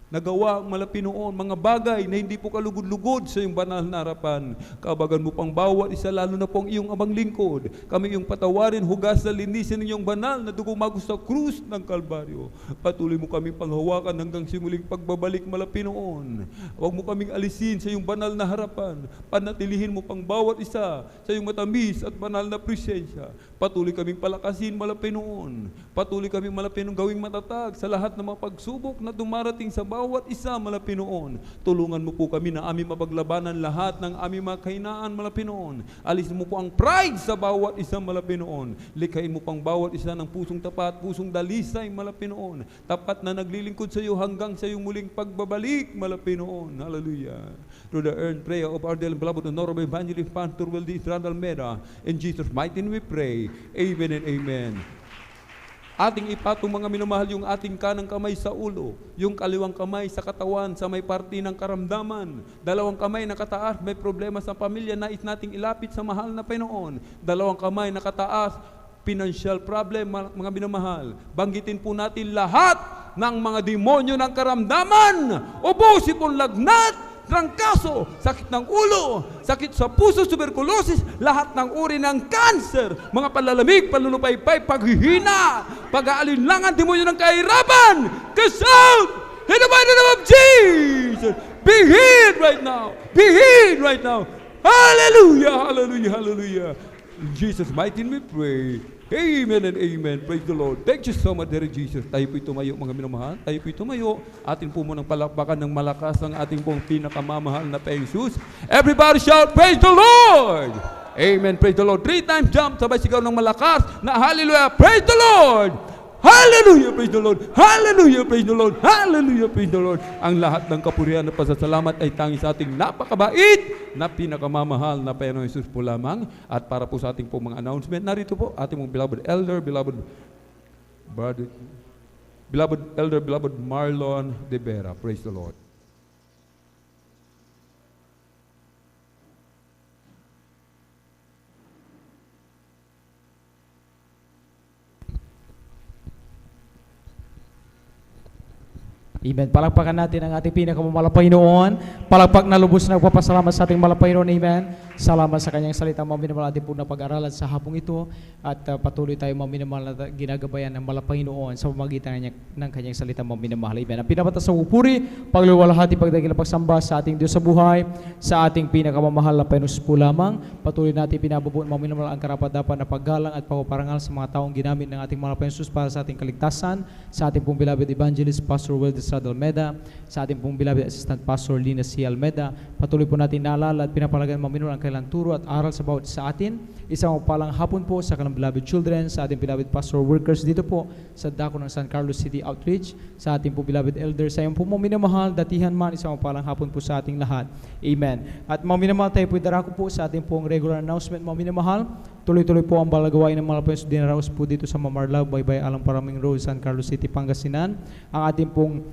nagawa, Malapinoon, mga bagay na hindi po kalugod-lugod sa iyong banal na harapan. Kabagan mo pang bawat isa, lalo na pong iyong abang lingkod. Kami iyong patawarin, hugasan, linisin ng iyong banal na dugumagos sa krus ng Kalbaryo. Patuloy mo kaming panghawakan hanggang simuling pagbabalik, Malapinoon. Huwag mo kaming alisin sa iyong banal na harapan. Panatilihin mo pang bawat isa sa iyong matamis at banal na presensya. Patuloy kaming palakasin, Malapinoon. Patuloy kaming, Malapinoon, gawing matatag sa lahat ng mga pagsubok na dumarating sa bawat isa, Malapinoon. Tulungan mo po kami na aming mapaglabanan lahat ng aming mga kahinaan, Malapinoon. Alisin mo po ang pride sa bawat isa, Malapinoon. Likhain mo pang bawat isa ng pusong tapat, pusong dalisay, Malapinoon. Tapat na naglilingkod sa iyo hanggang sa iyong muling pagbabalik, Malapinoon. Hallelujah. Through the earned prayer of our dear beloved honorable evangelist Pastor Wildy Estrada Almeda, in Jesus' mighty name we pray. Amen and amen. Ating ipatong, mga minamahal, yung ating kanang kamay sa ulo, yung kaliwang kamay sa katawan, sa may parte ng karamdaman. Dalawang kamay nakataas, may problema sa pamilya, nais nating ilapit sa mahal na Panginoon. Dalawang kamay nakataas, financial problem, mga minamahal. Banggitin po natin lahat ng mga demonyo ng karamdaman. Ubusin pong lagnat, trangkaso, sakit ng ulo, sakit sa puso, tuberculosis, lahat ng uri ng cancer, mga panlalamig, panlulupaypay, paghihina, pag-aalinlangan, demonyo ng kahirapan, cast in the mighty name of Jesus. Be healed right now. Be healed right now. Hallelujah, hallelujah, hallelujah. In Jesus' mighty name we pray. Amen and amen. Praise the Lord. Thank you so much, Dear Jesus. Tayo po'y tumayo, mga minamahal. Tayo po'y tumayo. Atin po munang palakpakan ng malakas ang ating pong pinakamamahal na Jesus. Everybody shout, praise the Lord! Amen. Praise the Lord. 3 times jump, sabay sigaw ng malakas na hallelujah. Praise the Lord! Hallelujah, praise the Lord. Hallelujah, praise the Lord. Hallelujah, praise the Lord. Ang lahat ng kapurihan at pasasalamat ay tanging sa ating napakabait na pinakamamahal na Panginoon Jesus po lamang. At para po sa ating po mga announcement, narito po ating mong beloved elder, beloved brother, beloved elder, beloved Marlon De Vera. Praise the Lord. Amen. Palakpakan natin ang ating pinakamamahal Panginoon. Palakpak na lubos na nagpapasalamat sa ating mahal Panginoon. Amen. Salamat sa kanyang salita, mga minamahal, ating po na pag-aralan sa hapong ito. At patuloy tayo, mga minamahal, na ginagabayan ng mahal Panginoon sa pamagitan ng kanyang salita, mga minamahal. Amen. Ang pinapata sa upuri, pagluluwalhati, pagdagil na pagsamba sa ating Diyos sa buhay, sa ating pinakamamahal na Panginoon po lamang. Patuloy natin pinabubuan, mga minamahal, ang karapat-dapat na paggalang at pagpaparangal sa mga taong ginamit ng ating mahal Panginoon para sa ating kaligtasan, sa ating pong beloved evangelist, Pastor Wildes Almeda, sa ating pong beloved assistant Pastor Lina C. Almeda. Patuloy po natin naalala at pinapalagan mga minamahal ang kailang turo at aral sa atin. Isang palang hapon po sa kanilang beloved children, sa ating beloved pastor workers dito po sa dako ng San Carlos City Outreach, sa ating po beloved elders, sa iyong po mga minamahal, datihan man, isang palang hapon po sa ating lahat. Amen. At mga minamahal, tayo po darako po sa ating pong regular announcement, mga minamahal. Tuloy-tuloy po ang balagawain ng mga Panginoon dinaraos po dito sa Mamarlao, Baybay, Alang Paraming Road, San Carlos City, Pangasinan. Ang ating pong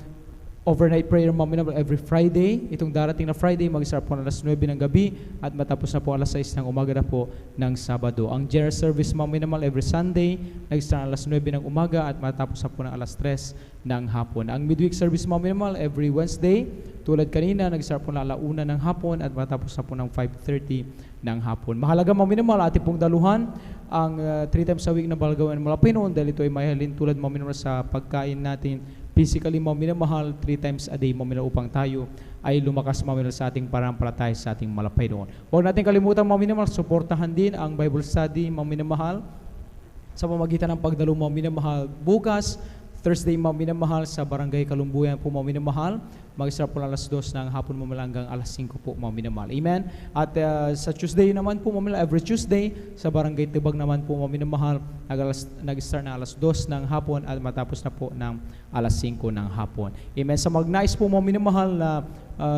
overnight prayer, mga minamahal, every Friday. Itong darating na Friday, mag-start po alas 9 ng gabi at matapos na po alas 6 ng umaga na po ng Sabado. Ang general service, mga minamahal, every Sunday, nag-start alas 9 ng umaga at matapos na po ng alas 3 ng hapon. Ang midweek service, mga minamahal, every Wednesday, tulad kanina, nag-start po na alauna ng hapon at matapos na po ng 5:30 ng hapon. Mahalaga, mga minamahal, ating pong daluhan ang 3 times a week na balagawan ng mga Pinoon dahil ito ay mahalin tulad, mga minamahal, sa pagkain natin physically, mga minamahal, 3 times a day, mga minamahal, upang tayo ay lumakas, mga minamahal, sa ating parampalataya sa ating malapay doon. Huwag natin kalimutan, mga minamahal, suportahan din ang Bible study, mga minamahal, sa pamagitan ng pagdalo, mga minamahal, bukas, Thursday, mga minamahal, sa Barangay Kalumbuyan po, mga minamahal, mag-start po alas 2 ng hapon, mga hanggang alas 5 po, mga minamahal. Amen. At sa Tuesday naman po, mga minamahal, every Tuesday, sa Barangay Tibag naman po, mga minamahal, nag-start na alas 2 ng hapon at matapos na po ng alas 5 ng hapon. Amen. Sa magnais po, mga minamahal, na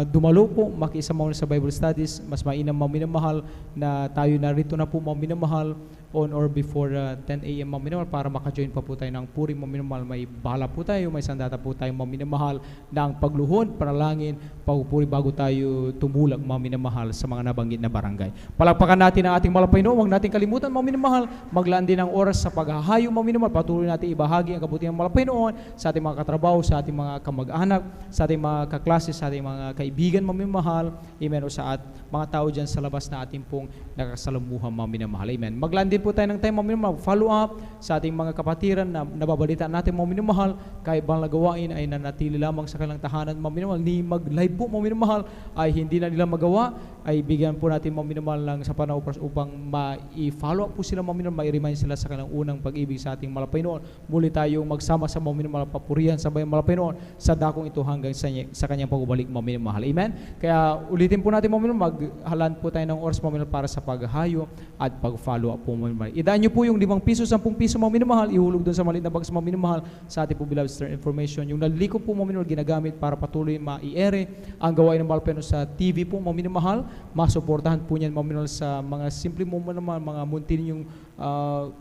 dumalo po, makisama sa Bible studies, mas mainam, mga minamahal, na tayo narito na po, mga minamahal, on or before 10 a.m. mga minamahal, para maka-join pa po tayo ng puri, mga minamahal. May bahala po tayo, may sandata po tayo, mga minamahal, na ang pagluhod, panalangin, pagpupuri bago tayo tumulak, mga minamahal, sa mga nabanggit na barangay. Palakpakan natin ang ating mahal Panginoon. Huwag natin kalimutan, mga minamahal, maglaan din ang oras sa paghahayo, mga minamahal. Patuloy natin ibahagi ang kabutihan ng mahal Panginoon sa ating mga katrabaho, sa ating mga kamag-anak, sa ating mga kaklase, sa ating mga kaibigan, mga minamahal. Amen. O sa mga tao dyan sa labas na ating pong nakasalamuhan, mga minamahal. Amen. Maglaan din po tayo ng time, mga minamahal, follow up sa ating mga kapatiran na nababalitaan natin, mga minamahal, kahit bang nagawain ay nanatili lamang sa kanilang tahanan, mga minamahal, ni mag-live po, mga minamahal, ay hindi na nila magawa, ay bigyan po natin, mga minamahal, lang sa panahon upang ma-follow up po sila, mga minamahal, ma-remind sila sa kanilang unang pag-ibig sa ating mahal Panginoon. Muli tayong magsama sa mga minamahal, papurihan sa bayang mahal Panginoon sa dakong ito hanggang sa kanyang pagbalik, mga minamahal. Amen? Kaya ulitin po natin, mga minamahal, maghalan po tayo ng oras, mga minamahal, para sa paghahayo at pag-follow up po, mga minamahal. Idaan nyo po yung 5 piso, 10 piso, mga minamahal, ihulog doon sa maliit na bags, mga minamahal, sa ating po beloved Stern Information. Yung naliliko po, mga minamahal, ginagamit para patuloy ma-i-ere ang gawain ng mahal Panginoon sa TV po, mga minamahal. Masuportahan po niyan, mga minamahal, sa mga simple mo naman, mga muntin yung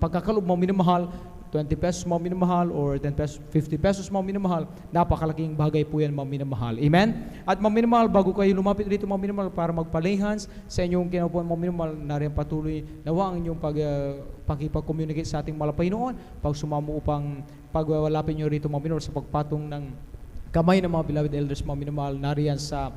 pagkakalob, mga minamahal, 20 pesos, mga minamahal, or 10 pesos, 50 pesos, mga minamahal. Napakalaking bagay po yan, mga minamahal. Amen? At mga minamahal, bago kayo lumapit dito, mga minamahal, para magpalehans sa inyong kinapuan, mga minamahal, na rin patuloy nawa ang inyong pakipag-communicate sa ating mahal Panginoon, pag sumamo upang pagwawalapin nyo rito, mga minamahal, sa pagpatong ng kamay ng mga beloved elders, mga minamahal, nariyan sa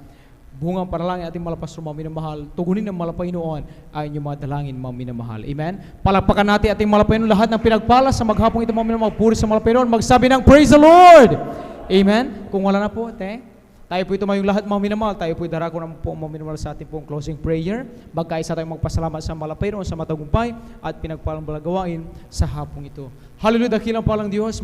bungang panalangin ating mahal pastor mga minamahal, tugunin ng mahal Panginoon ay inyong mga dalangin mga minamahal. Amen? Palakpakan natin ating mahal Panginoon lahat ng pinagpala sa maghapong ito mga minamahal, puri sa mahal Panginoon, magsabi ng praise the Lord! Amen? Kung wala na po, tayo po tumayong lahat mga minamahal, tayo po darako naman po mga minamahal sa ating pong closing prayer. Magkaisa tayong magpasalamat sa mahal Panginoon sa matagumpay at pinagpalang balagawain sa hapong ito. Hallelujah, dakilang palang Diyos.